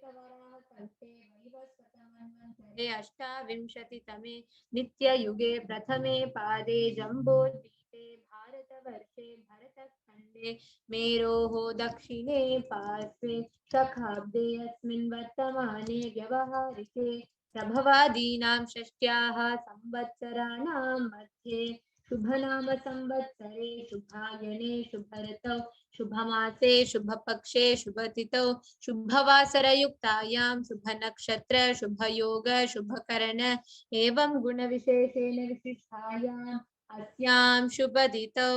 अष्टाविंशतितमे नित्ययुगे प्रथमे पादे जम्बोद्वीपे भारतवर्षे भरतखण्डे मेरोः दक्षिणे पार्श्वे शखाब्दे अस्मिन् वर्तमाने व्यवहारिके प्रभवादीनां षष्ट्याः संवत्सराणां मध्ये शुभनाम संवत्सरे शुभायने शुभऋतौ शुभमासे शुभपक्षे शुभतिथौ शुभवासरयुक्तायां शुभनक्षत्र शुभयोग शुभकरण एवं गुणविशेषेण विशिष्टायाम् अस्यां शुभतिथौ.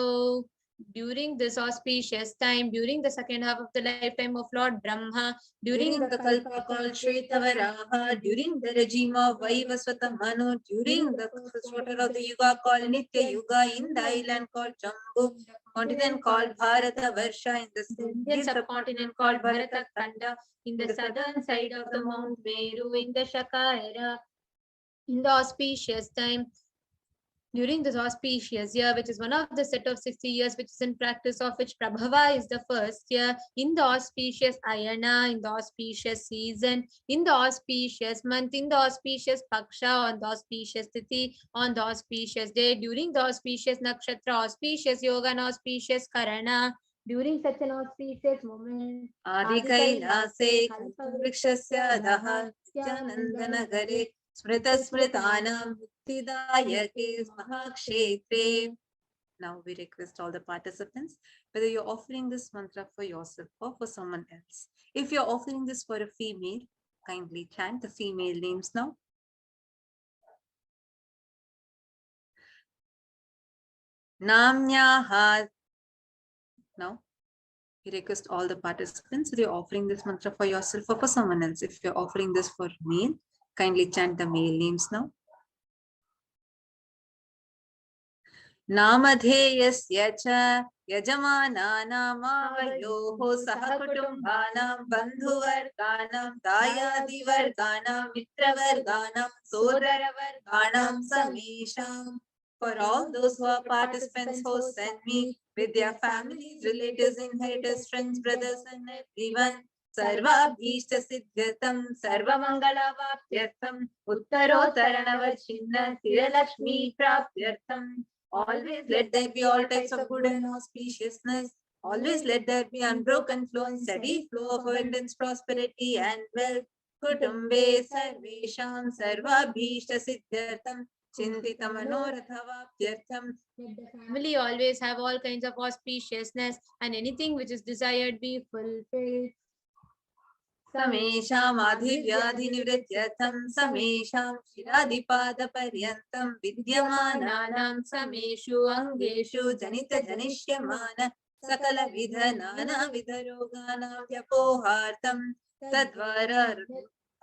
During this auspicious time, during the second half of the lifetime of Lord Brahma, during the Kalpa called Shvetavaraha, during the regime of Vaivasvata Manu, during the quarter of the Yuga called Nitya Yuga, in the island called Jambu, continent called Bharata Varsha, in the Indian subcontinent called Bharata Khanda, in the southern side of the Mount Meru, in the Shaka era, in the auspicious time, during this auspicious year, which is one of the set of 60 years, which is in practice, of which Prabhava is the first year, in the auspicious Ayana, in the auspicious season, in the auspicious month, in the auspicious Paksha, on the auspicious Tithi, on the auspicious day, during the auspicious Nakshatra, auspicious Yoga, and auspicious Karana, during such an auspicious moment, Adi Kailase Kalpavrikshasya Daha Nityanandanagare Smrita Smritanam Muktidayake Mahakshetre. Now we request all the participants, whether you're offering this mantra for yourself or for someone else. If you're offering this for a female, kindly chant the female names now. Namnyaha. Now we request all the participants, whether you're offering this mantra for yourself or for someone else. If you're offering this for male, kindly chant the male names now. Namadheyasya cha Yajamananam avayoho sahakutumbhanam bandhuvarganam dayadivarganam mitravarganam sodaravarganam samesham. For all those who are participants, hosts and me, with their families, relatives, inheritors, friends, brothers, and everyone, सर्वाभीष्ट सिद्ध्यर्थं सर्वमङ्गलवाप्त्यर्थं उत्तरोत्तरणवच्छिन्न स्थिरलक्ष्मी प्राप्त्यर्थं. Always let there be all types of good and auspiciousness. Always let there be unbroken flow and steady flow of abundance, prosperity and wealth. Kutumbe sarvesham sarvabhishta siddhyartham chintita manorathavaaptyartham. Let the family always have all kinds of auspiciousness and anything which is desired be fulfilled. Samesham adhivyadhi nivrityartham samesham shiradipada paryantam vidyamananam sameshu angeshu janita janishyamana sakala vidha nana vidha roganam vyapohartam tadvara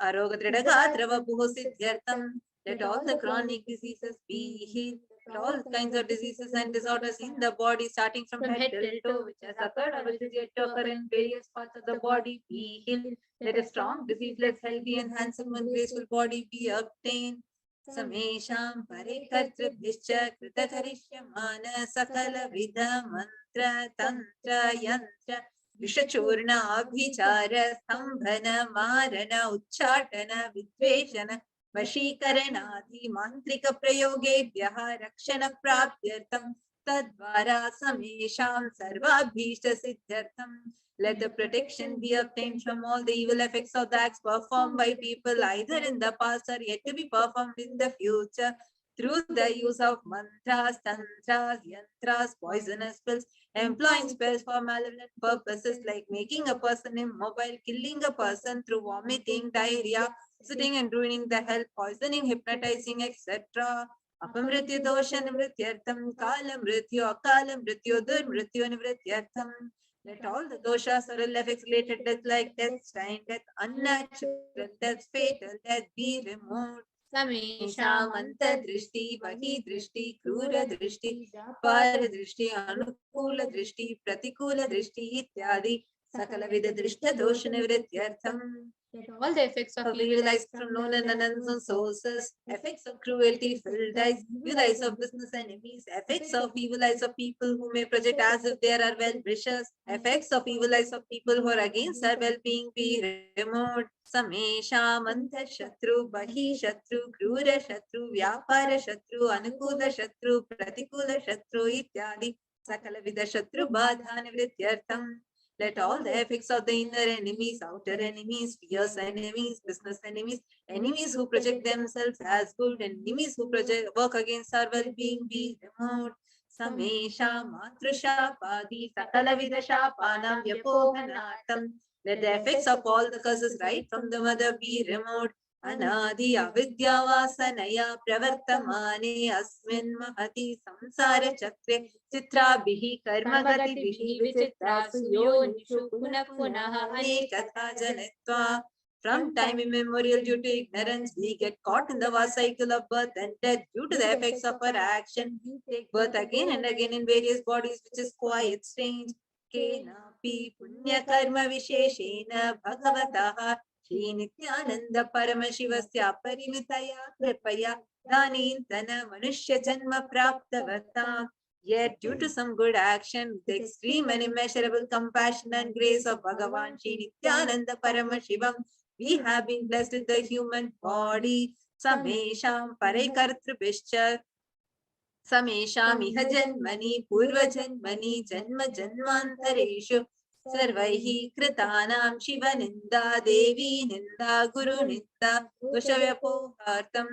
arogadridagatravapuho siddhyartham. Let all the chronic diseases be healed. Let all kinds of diseases and disorders in the body, starting from head till toe, which has occurred or which is yet to occur in various parts of the body, be healed. Let a strong, diseaseless, healthy and handsome and graceful body be obtained. Samesham parekartribhishcha kritakarishямana sakala vidha mantra tantra yantra vishachurna abhichara stambhana marana uchchatana vidveshana वशीकरणादि मांत्रिक प्रयोगेभ्यः रक्षण प्राप्त्यर्थं तद्वारा समेषां सर्वाभीष्ट सिद्ध्यर्थं. Let the protection be obtained from all the evil effects of the acts performed by people either in the past or yet to be performed in the future through the use of mantras, tantras, yantras, poisonous spells, employing spells for malevolent purposes like making a person immobile, killing a person through vomiting, diarrhea, sitting and ruining the health, poisoning, hypnotizing, etc. Apamrityu dosha nivrityartham kala mrityu akala mrityu durmrityu nivrityartham. Let all the doshas or ill effects related death like death, strain death, unnatural death, fatal death be removed. Samesham antadrishti, vahi drishti, krura drishti, para drishti, anukula drishti, pratikula drishti ityadi sakala vida drishta dosha nivrityartham. Let all the effects of evil eyes from known and unknown sources, effects of cruelty, filled eyes, evil eyes of business enemies, effects of evil eyes of people who may project as if they are well-wishers, effects of evil eyes of people who are against our well-being be removed. Samesha mantha shatru, bahi shatru, krura shatru, vyapara shatru, anukula shatru, pratikula shatru, ityadi sakala vida shatru badha nivrityartham. Let all the effects of the inner enemies, outer enemies, fierce enemies, business enemies, enemies who project themselves as good, enemies who work against our well-being be removed. Samesha matrusha padi sakala vidasha panam vyapohanatam. Let the effects of all the curses right from the mother be removed. Anadi avidya vasanaya pravartamane asmin mahati samsara chakre चित्राभिः कर्मगतिभिः विचित्रासु योनिषु पुनः पुनः अनेकथा जनित्वा. From time immemorial, due to ignorance, we get caught in the vast cycle of birth and death. Due to the effects of our action, we take birth again and again in various bodies, which is quite strange. Kenapi punya karma visheshena bhagavatah Shri Nithyananda Paramashivasya Parimitaya Kripaya Dhanintana Manushya Janma Praptavatam. Yet, due to some good action, with the extreme and immeasurable compassion and grace of Bhagavan Shri Nithyananda Paramashivam, we have been blessed with the human body. Samesham Parekartribhishcha Samesham Iha Janmani Purva Janmani Janma Janmantareshu Sarvaihi Kritanam Shiva Ninda Devi Ninda Guru Ninda Doshavyapohartam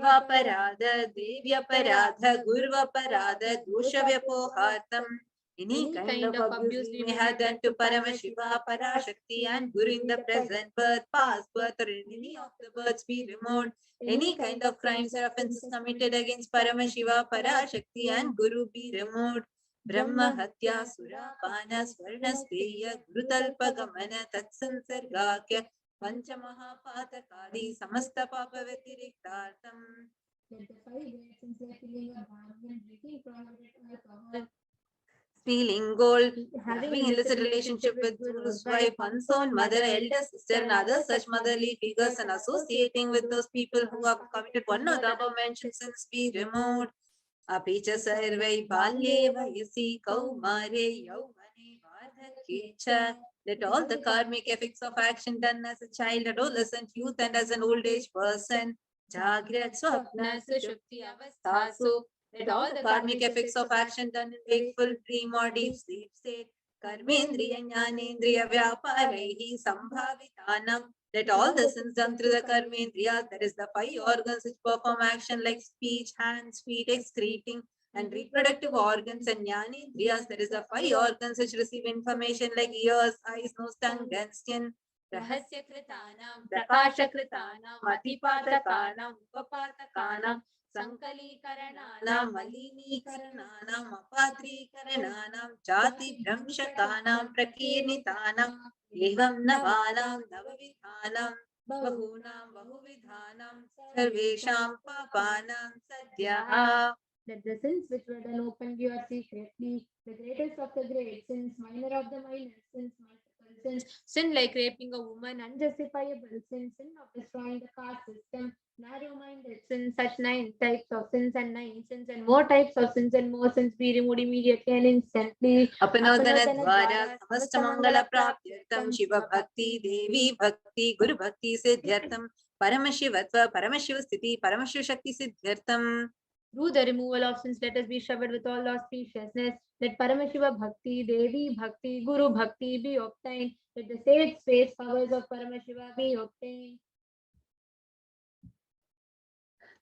Vaparada, Devyaparada, Gurvaparada, Doshavyapohartam. Any kind of abuse we may have done to Paramashiva, Parashakti and Guru in the present birth, past birth or in any of the births be removed. Any kind of crimes or offenses committed against Paramashiva, Parashakti and Guru be removed. Brahma Hatya Sura Pana Swarna Steya Gurutalpa Gamana Tatsansargakya Panchamahapatakadi Samasta Papa Vetiriktartam. Let the 5 reactions like killing a brahmin, drinking prohibited alcohol, stealing gold, having illicit relationship with Guru's wife, unsworn mother, elder sister, and other such motherly figures, and associating with those people who have committed one or the above mentioned sins be removed. Apicha sarvai balye vayasi kaumare yaumane vardhakye cha Let all the karmic effects of action done as a child, adolescent, youth, and as an old age person, Jagrat, Swapna, Sushupti, Avasthasu. Let all the karmic effects of action done in wakeful, dream, or deep sleep state, Karmendriya, Jnanendriya, Vyaparehi, Sambhavitanam. Let all the sins done through the Karmendriyas, that is the 5 organs which perform action like speech, hands, feet, excreting, and reproductive organs, and Jnanendriyas, that is the 5 organs which receive information like ears, eyes, nose, tongue, and skin. Rahasyakritanam, Prakashakritanam, Matipatakanam, Upapatakanam, Sankalikarananam, Malinikarananam, Apatrikarananam, Jati Bramshakanam, Prakirnitanam, Evam Navanam, Navavidhanam, Bahunam, Bahuvidhanam, Sarvesham Papanam, Sadhyaha. That the sins which were done openly or secretly, the greatest of the great sins, minor of the minor sins, multiple sins, sin like raping a woman, unjustifiable sin, sin of destroying the caste system, narrow-minded sins, such 9 types of sins and 9 sins and more types of sins and more sins be removed immediately and instantly. Apanodana Dvara, Samastamangala Prapyatam, Shiva Bhakti, Devi Bhakti, Guru Bhakti Siddhyartam, Paramashivatva, Paramashiva-sthiti, Paramashiva-shakti Siddhyartam. Through the removal of sins, let us be showered with all auspiciousness. Let Paramashiva Bhakti, Devi Bhakti, Guru Bhakti be obtained. Let the sage space powers of Paramashiva be obtained.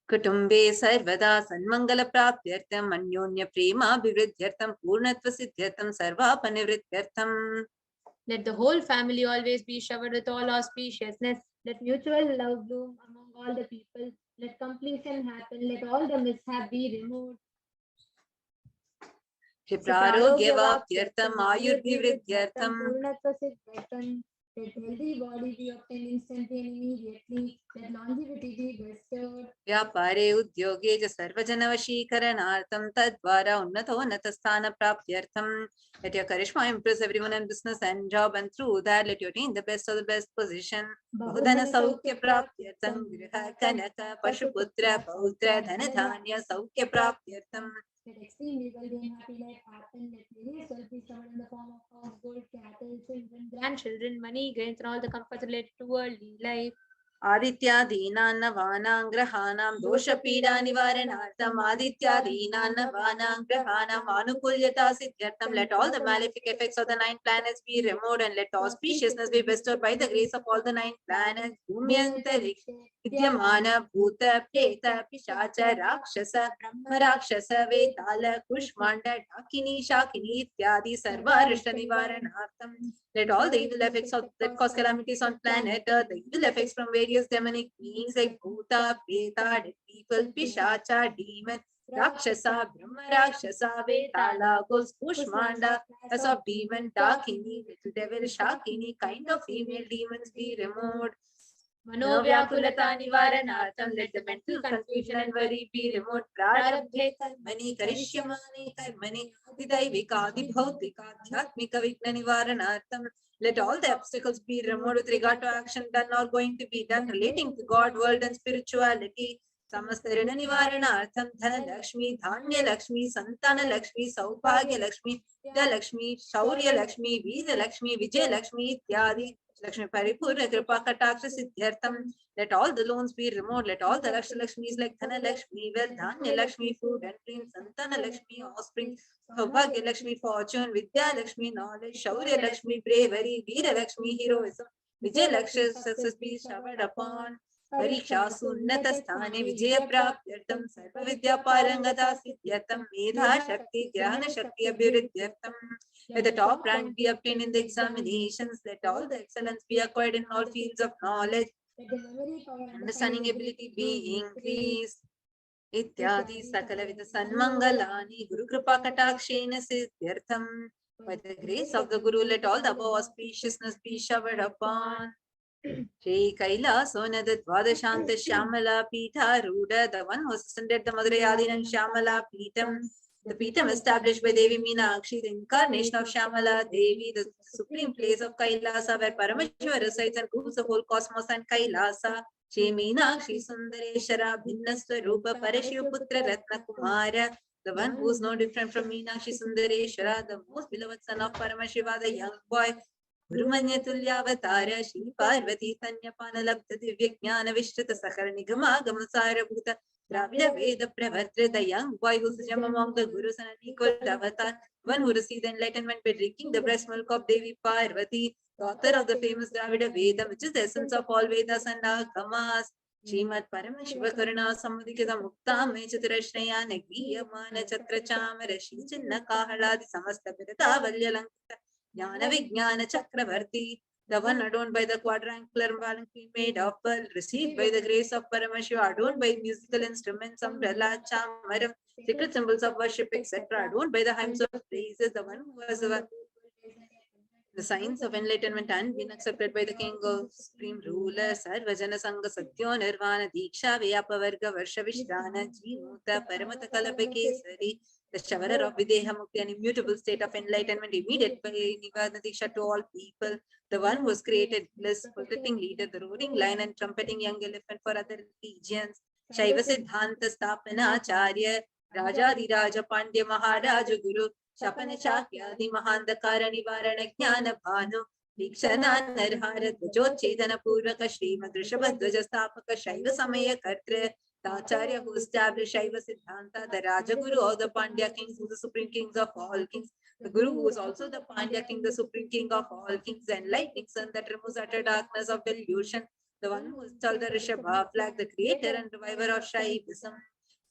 Kutumbe Sarvada Sanmangala Praptyartam, Anyonya Prema Bivridyartam, Purnatva Siddhyartam, Sarva Panivridyartam. Let the whole family always be showered with all auspiciousness. Let mutual love bloom among all the people. Let completion happen. Let all the mishap be removed. Prarogyavaptyartam, Ayurvivridyartam, Purnatva Siddhyartam. Let healthy body be obtained instantly and immediately. Let longevity be bestowed. Vyapare Udyoge ja Sarvajanavashikaranartam, Tadvara Unnatastana Praptyartam. Let your charisma impress everyone in business and job, and through that let you attain the best of the best position. Bahudana Saukya Praptyartam, Griha Kanaka, Pashuputra, Pautra, Dhanadhanya Saukya Praptyartam. Let extreme legal and happy life happen. Let various wealth be showered in the form of house, gold, cattle, children, grandchildren, money, grains, and all the comforts related to worldly life. Aditya Deenan Navanam Grahanam Dosha Pida Nivaranartam Aditya Deenan Navanam Grahanam Anukulyata Siddhyartam. Let all the malefic effects of the 9 planets be removed, and let auspiciousness be bestowed by the grace of all the 9 planets. Bhumyantariksh Vidyamana Bhuta Preta Pishacha Rakshasa Brahma Rakshasa Vetala Kushmanda Dakini Shakini Ityadi Sarva Rishta Nivaranartam. Let all the evil effects of that cause calamities on planet Earth, the evil effects from various demonic beings like Bhuta, Preta, dead people, Pishacha, demon, Rakshasa, Brahma Rakshasa, Vetala, ghost, Kushmanda, as of demon, Dakini, little devil, Shakini, kind of female demons be removed. Manovyakulata Nivaranartam, let the mental confusion and worry be removed. Prarabdhe Karmani, Karishyamani Karmani, Adidaivika, Adibhautika, Adhyatmika Vigna Nivaranartam. Let all the obstacles be removed with regard to action done or going to be done relating to God, world, and spirituality. Samastarina Nivaranartham, Dhana Lakshmi, Dhanya Lakshmi, Santana Lakshmi, Saubhagya Lakshmi, Vidya Lakshmi, Shaurya Lakshmi, Vida Lakshmi, Vijay Lakshmi, Ityadi. Lakshmi Paripurna Kripa Kataksha Siddhyartam. Let all the loans be removed. Let all the Lakshmis like Dhana Lakshmi, wealth, Dhanya Lakshmi, food and drink, Santana Lakshmi, offspring, Saubhagya Lakshmi, fortune, Vidya Lakshmi, knowledge, Shaurya Lakshmi, bravery, Veera Lakshmi, heroism, Vijay Lakshmi, success be showered upon. Pariksha Sunnata Sthane Vijaya Praptyartam Sarva Vidya Parangata Siddhyartam Medha Shakti Grahana Shakti Abhiruddhyartam. Let the top rank be obtained in the examinations. Let all the excellence be acquired in all fields of knowledge. Understanding ability be increased. Ityadi Sakalavita Sanmangalani Guru Kripa Katakshena Siddhyartam. By the grace of the Guru, let all the above auspiciousness be showered upon. Shri Kailasa Dvadashanta Shyamala Pitha Ruda, the one who ascended the Madhurayadin and Shyamala Pitam. The Pitam established by Devi Meenakshi, the incarnation of Shyamala Devi, the supreme place of Kailasa, where Paramashiva resides and rules the whole cosmos and Kailasa. Shri Meenakshi Sundareshara Bhinnasva Rupa Parashivoputra Ratna Kumara, the one who is no different from Meenakshi Sundareshara, the most beloved son of Paramashiva, the young boy, गुरुमन्यतुल्यावतार Shri Parvati तन्यपान लब्ध दिव्य ज्ञान विश्रित सकल निगमागम सारभूत Dravida Veda Pravartra, the young boy who's the gem among the Gurus and an equal avatar, one who received the enlightenment by drinking the breast milk of Devi Parvati, the author of the famous Dravida Veda, which is the essence of all Vedas and Agamas. Srimad Paramashiva Karuna Samadhikada Mukta Mechatrashnaya Nagiyamana Chatrachama Rashi Chinna Kahaladi Samasta Pirata Valyalankita Jnana Vijnana Chakravarti. The one adorned by the quadrangular palanquin made of pearl, received by the grace of Paramashiva, adorned by musical instruments, umbrella, chamaram, secret symbols of worship, etc., adorned by the hymns of praises, the one who was the signs of enlightenment and been accepted by the king of supreme ruler, Sarvajana Sangha Satyo Nirvana Diksha Vyapavarga Varsha Vishrana Jimuta Paramata Kalapakesari, the showerer of Videha Mukti, an immutable state of enlightenment, immediate by Nivadana Diksha to all people, the one who was created bliss, protecting leader, the roaring lion and trumpeting young elephant for other religions, Shaiva Siddhanta Stapana Acharya, Raja Di Raja Pandya Maharaja Guru, Shapana Shakya Di Mahandakara Nivarana Jnana Bhanu, Dikshana Narhara Dvajo Chetana Purvaka Srimad Rishabhadvaja Stapaka Shaiva Samaya Kartra, the Acharya who established Shaiva Siddhanta, the Raja Guru of the Pandya kings, who is the supreme kings of all kings, the Guru who is also the Pandya king, the supreme king of all kings, the enlightening sun that removes utter darkness of delusion, the one who installed the Rishabha flag, the creator and reviver of Shaivism,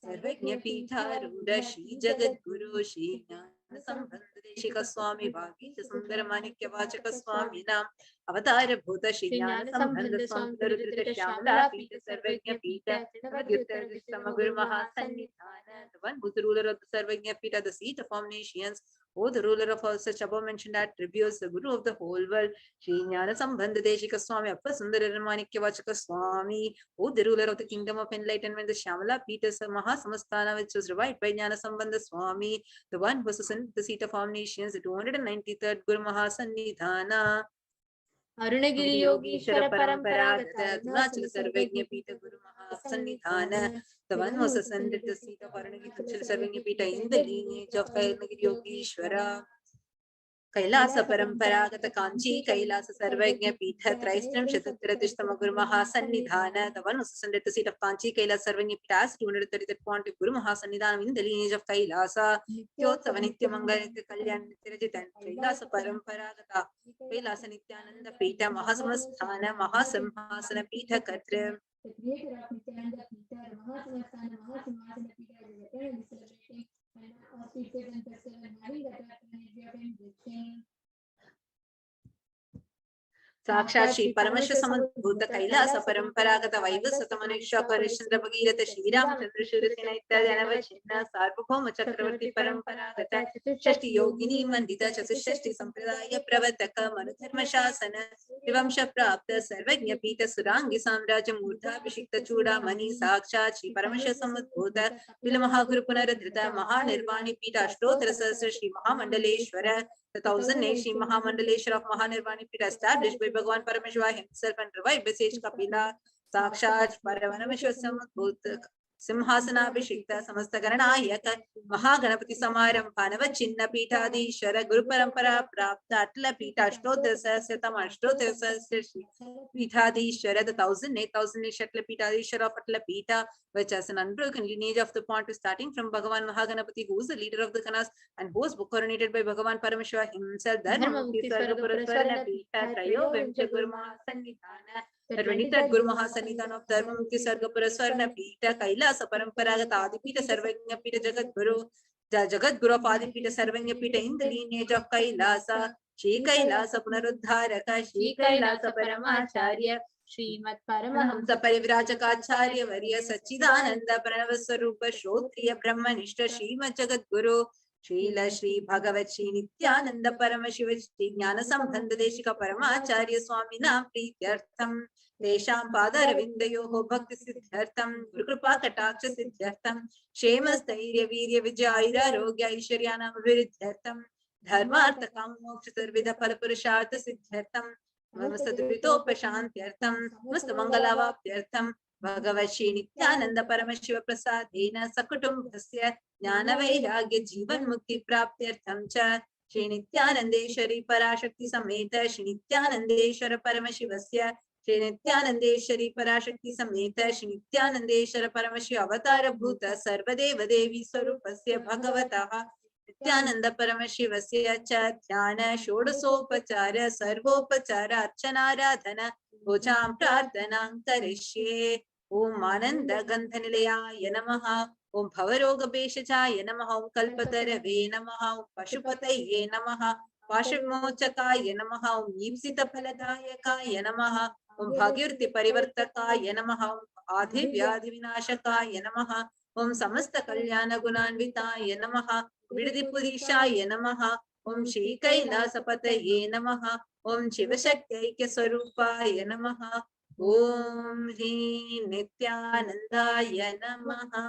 Sarvajna Pitha Ruda Shri Jagat Guru Shri Jnana Sambandha Deshika Swami Bhagi Sundara Manikya Vachaka Swami Nam Avatar Bhuta Shri Jnana Sambandha Swami Rudrita Shyamala Pitha Sarvajna Pitha Navadyuttar Samaguru Mahasannidhana, the one who is the ruler of the Sarvajna Pitha, the seat of omniscience, oh, the ruler of all such above mentioned attributes, the Guru of the whole world, Shri Jnana Sambandha Deshika Swami Appa Sundara Manikya Vachaka Swami, oh, the ruler of the kingdom of enlightenment, the Shyamala Pitha Mahasamastana, which was revived by Jnana Sambandha Swami, the one who was the seat of omniscience, the 293rd Guru Mahasannidhana. Arunagiri Yogeshwara Paramparagatha Adunachal Sarvajna Pitha Guru Mahasannidhana, the one who was ascended the seat of Arunagiri Sarvajna Pitha in the lineage of Kailagiri Yogeshwara. Kailasa Paramparagata Kanchi, Kailasa Sarvajna Pitha, Tristam Shatatratistama Guru Mahasannidhana, the one who ascended the seat of Kanchi, Kailasa Sarvajna Pitha, 233rd point of Guru Mahasannidhana in the lineage of Kailasa, Yotsava Nityamangalita Kalyan Nitirajit and Kailasa Paramparagata, Kailasa Nithyananda Pitha, Mahasamasthana, Mahasamhasana Pitha Katra. The creator of Nithyananda Pitha, the Mahasamastana, Mahasamhasana Pitha is eternally celebrating and auspicious and festive and having the attraction of change. Sakshat Shri Paramashivoham Bhuta Kailasa Paramparagata Vaivasata Manusha Parishchandra Bhagirata Shri Ramachandra Shurasena Ityadhyana Vachinna Sarvabhauma Chakravarti Paramparagata Shashti Yogini Mandita Chatushashti Sampradaya Pravataka Manudharma Shasana Vivamsha Prapta Sarvajna Pita Surangi Samraja Murtha Abhishikta Chuda Mani Sakshat Shri Paramashivoham Bhuta Vilamaha Guru Punaradhrita Mahanirvani Pita Ashtotra Sahasra Shri Mahamandaleshwara, the 1008 Shri Mahamandaleshwara of Mahanirvani Pita established by Bhagavan Paramashiva himself and revived by Sage Kapila, Sakshat Paramashivoham Bhuta Simhasana Abhishikta Samasta Garanayaka Mahaganapati Samaram Panava Chinna Pitha Dishwara Guru Parampara Prapta Atla Pita Ashtotra Sahasratam Ashtotra Sahasra Pitha Dishwara, the 1008 Shatla Pitha Dishwara of Atla Pita, which has an unbroken lineage of the point starting from Bhagavan Mahaganapati, who is the leader of the Kanas and who was coronated by Bhagavan Paramashiva himself. Dharma Mukti Sargapura Swarna Pitha Trayo Vimcha Guru Mahasannidhana, the 23rd Guru Mahasannidhana of Dharma Mukti Sargapura Swarna Pitha, Kailasa Paramparagata Adipita Sarvajna Pitha Jagat Guru, the Jagat Guru of Adipita Sarvajna Pitha in the lineage of Kailasa, Shri Kailasa Punaruddharaka, Shri Kailasa Paramacharya, Srimad Paramahamsa Parivrajaka Varya Sachidananda Pranavaswarupa Shrotriya Brahmanishta Srimad Jagat Guru Srila Shri Bhagavat Shri Nithyananda Paramashiva Shri Jnana Sambandha Deshika Paramacharya Swamina Prityartham Desham Padaravindayoho Bhakti Siddhartham Guru Kripa Kataksha Siddhartham Shemas Dhairya Virya Vijayira Rogya Aishwaryanam Viridhyartham Dharmartha Kamoksha Sarvida Palapurushartha Siddhartham Namasadvitopashantyartham Mustamangalavaptyartham Bhagavat Shri Nithyananda Paramashiva Prasadena Sakutumbhasya Jnana Vairagya Jivan Mukti Praptyartham Cha Shri Nithyanandeshwari Parashakti Sameta Shri Nithyanandeshwara Paramashivoham Shri Nithyanandeshwari Parashakti Sameta Shri Nithyanandeshwara Paramashiv Avatara Bhuta Sarvadeva Devi Swarupasya Bhagavataha Nithyananda Paramashivasya cha dhyana shodasopachara sarvopachara archanaradhana bhojam prarthanam karishye. Om Ananda Gandhanilaya Namaha. Om Bhavaroga Beshachaya Namaha. Om Kalpatarave Namaha. Om Pashupataye Namaha. Pashimochakaya Namaha. Om Yipsita Phaladayakaya Namaha. Om Bhagirti Parivartakaya Namaha. Om Adhi Vyadhi Vinashakaya Namaha. Om Samasta Kalyana Gunanvitaya Namaha. Vidipurishaya Namaha. Om Shri Kailasa Pataye Namaha. Om Shivashakti Swarupaya Namaha. Om Hri Nithyanandaya Namaha.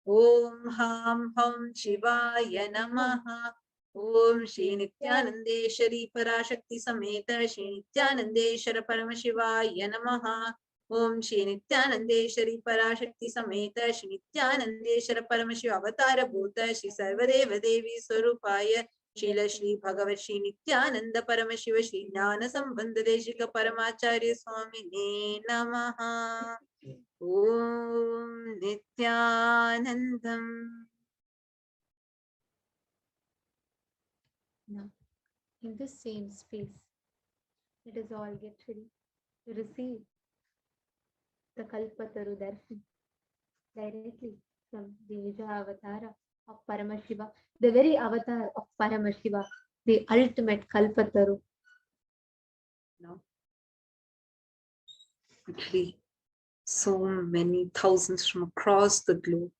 Om Ham Ham Shivaya Namaha. Om Shri Nithyanandeshwari Parashakti Sameta Shri Nithyanandeshwara Paramashivaya Namaha. Om Shri Nithyanandeshwari Parashakti Sameta Shri Nithyanandeshwara Paramashiv Avatara Bhuta Shri Sarvadeva Devi Swarupaya Shila Shri Bhagavat Shri Nithyananda Paramashiva Shri Jnana Sambandha Deshika Paramacharya Swamine Namaha. Om Nithyanandam. Now, in this same space, let us all get ready to receive the Kalpataru Darshan directly from the Nija Avatara of Paramashiva, the very avatar of Paramashiva, the ultimate Kalpataru. No. Actually, so many thousands from across the globe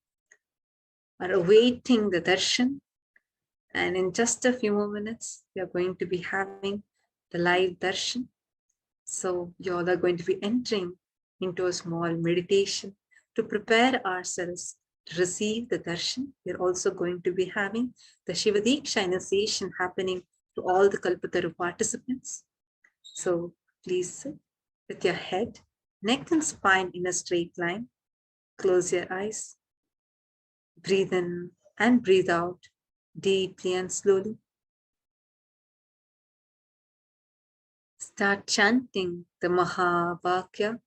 are awaiting the darshan, and in just a few more minutes, we are going to be having the live darshan. So you all are going to be entering into a small meditation to prepare ourselves to receive the darshan. We are also going to be having the Shiva Diksha initiation happening to all the Kalpataru participants. So please sit with your head, neck and spine in a straight line. Close your eyes. Breathe in and breathe out deeply and slowly. Start chanting the Mahavakya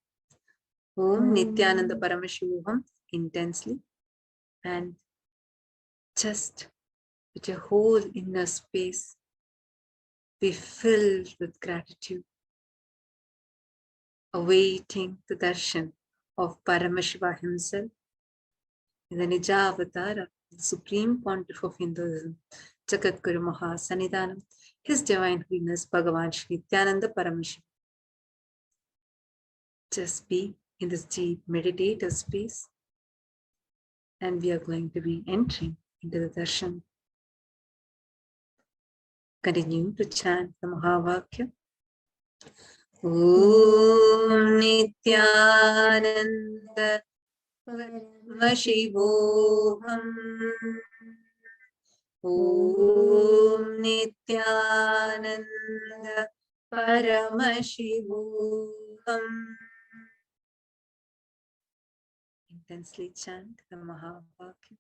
Om Nithyananda Paramashivoham intensely, and just with your whole inner space be filled with gratitude, awaiting the darshan of Paramashiva himself in the Nija Avatara, the Supreme Pontiff of Hinduism, Jagadguru Mahasannidhanam, His Divine Holiness Bhagavan Shri Nithyananda Paramashivam. Just be in this deep meditative space, and we are going to be entering into the darshan. Continue to chant the Mahavakya. Om Nithyananda Paramashivoham. Om Nithyananda Paramashivoham. Intensely chant the Mahavakya.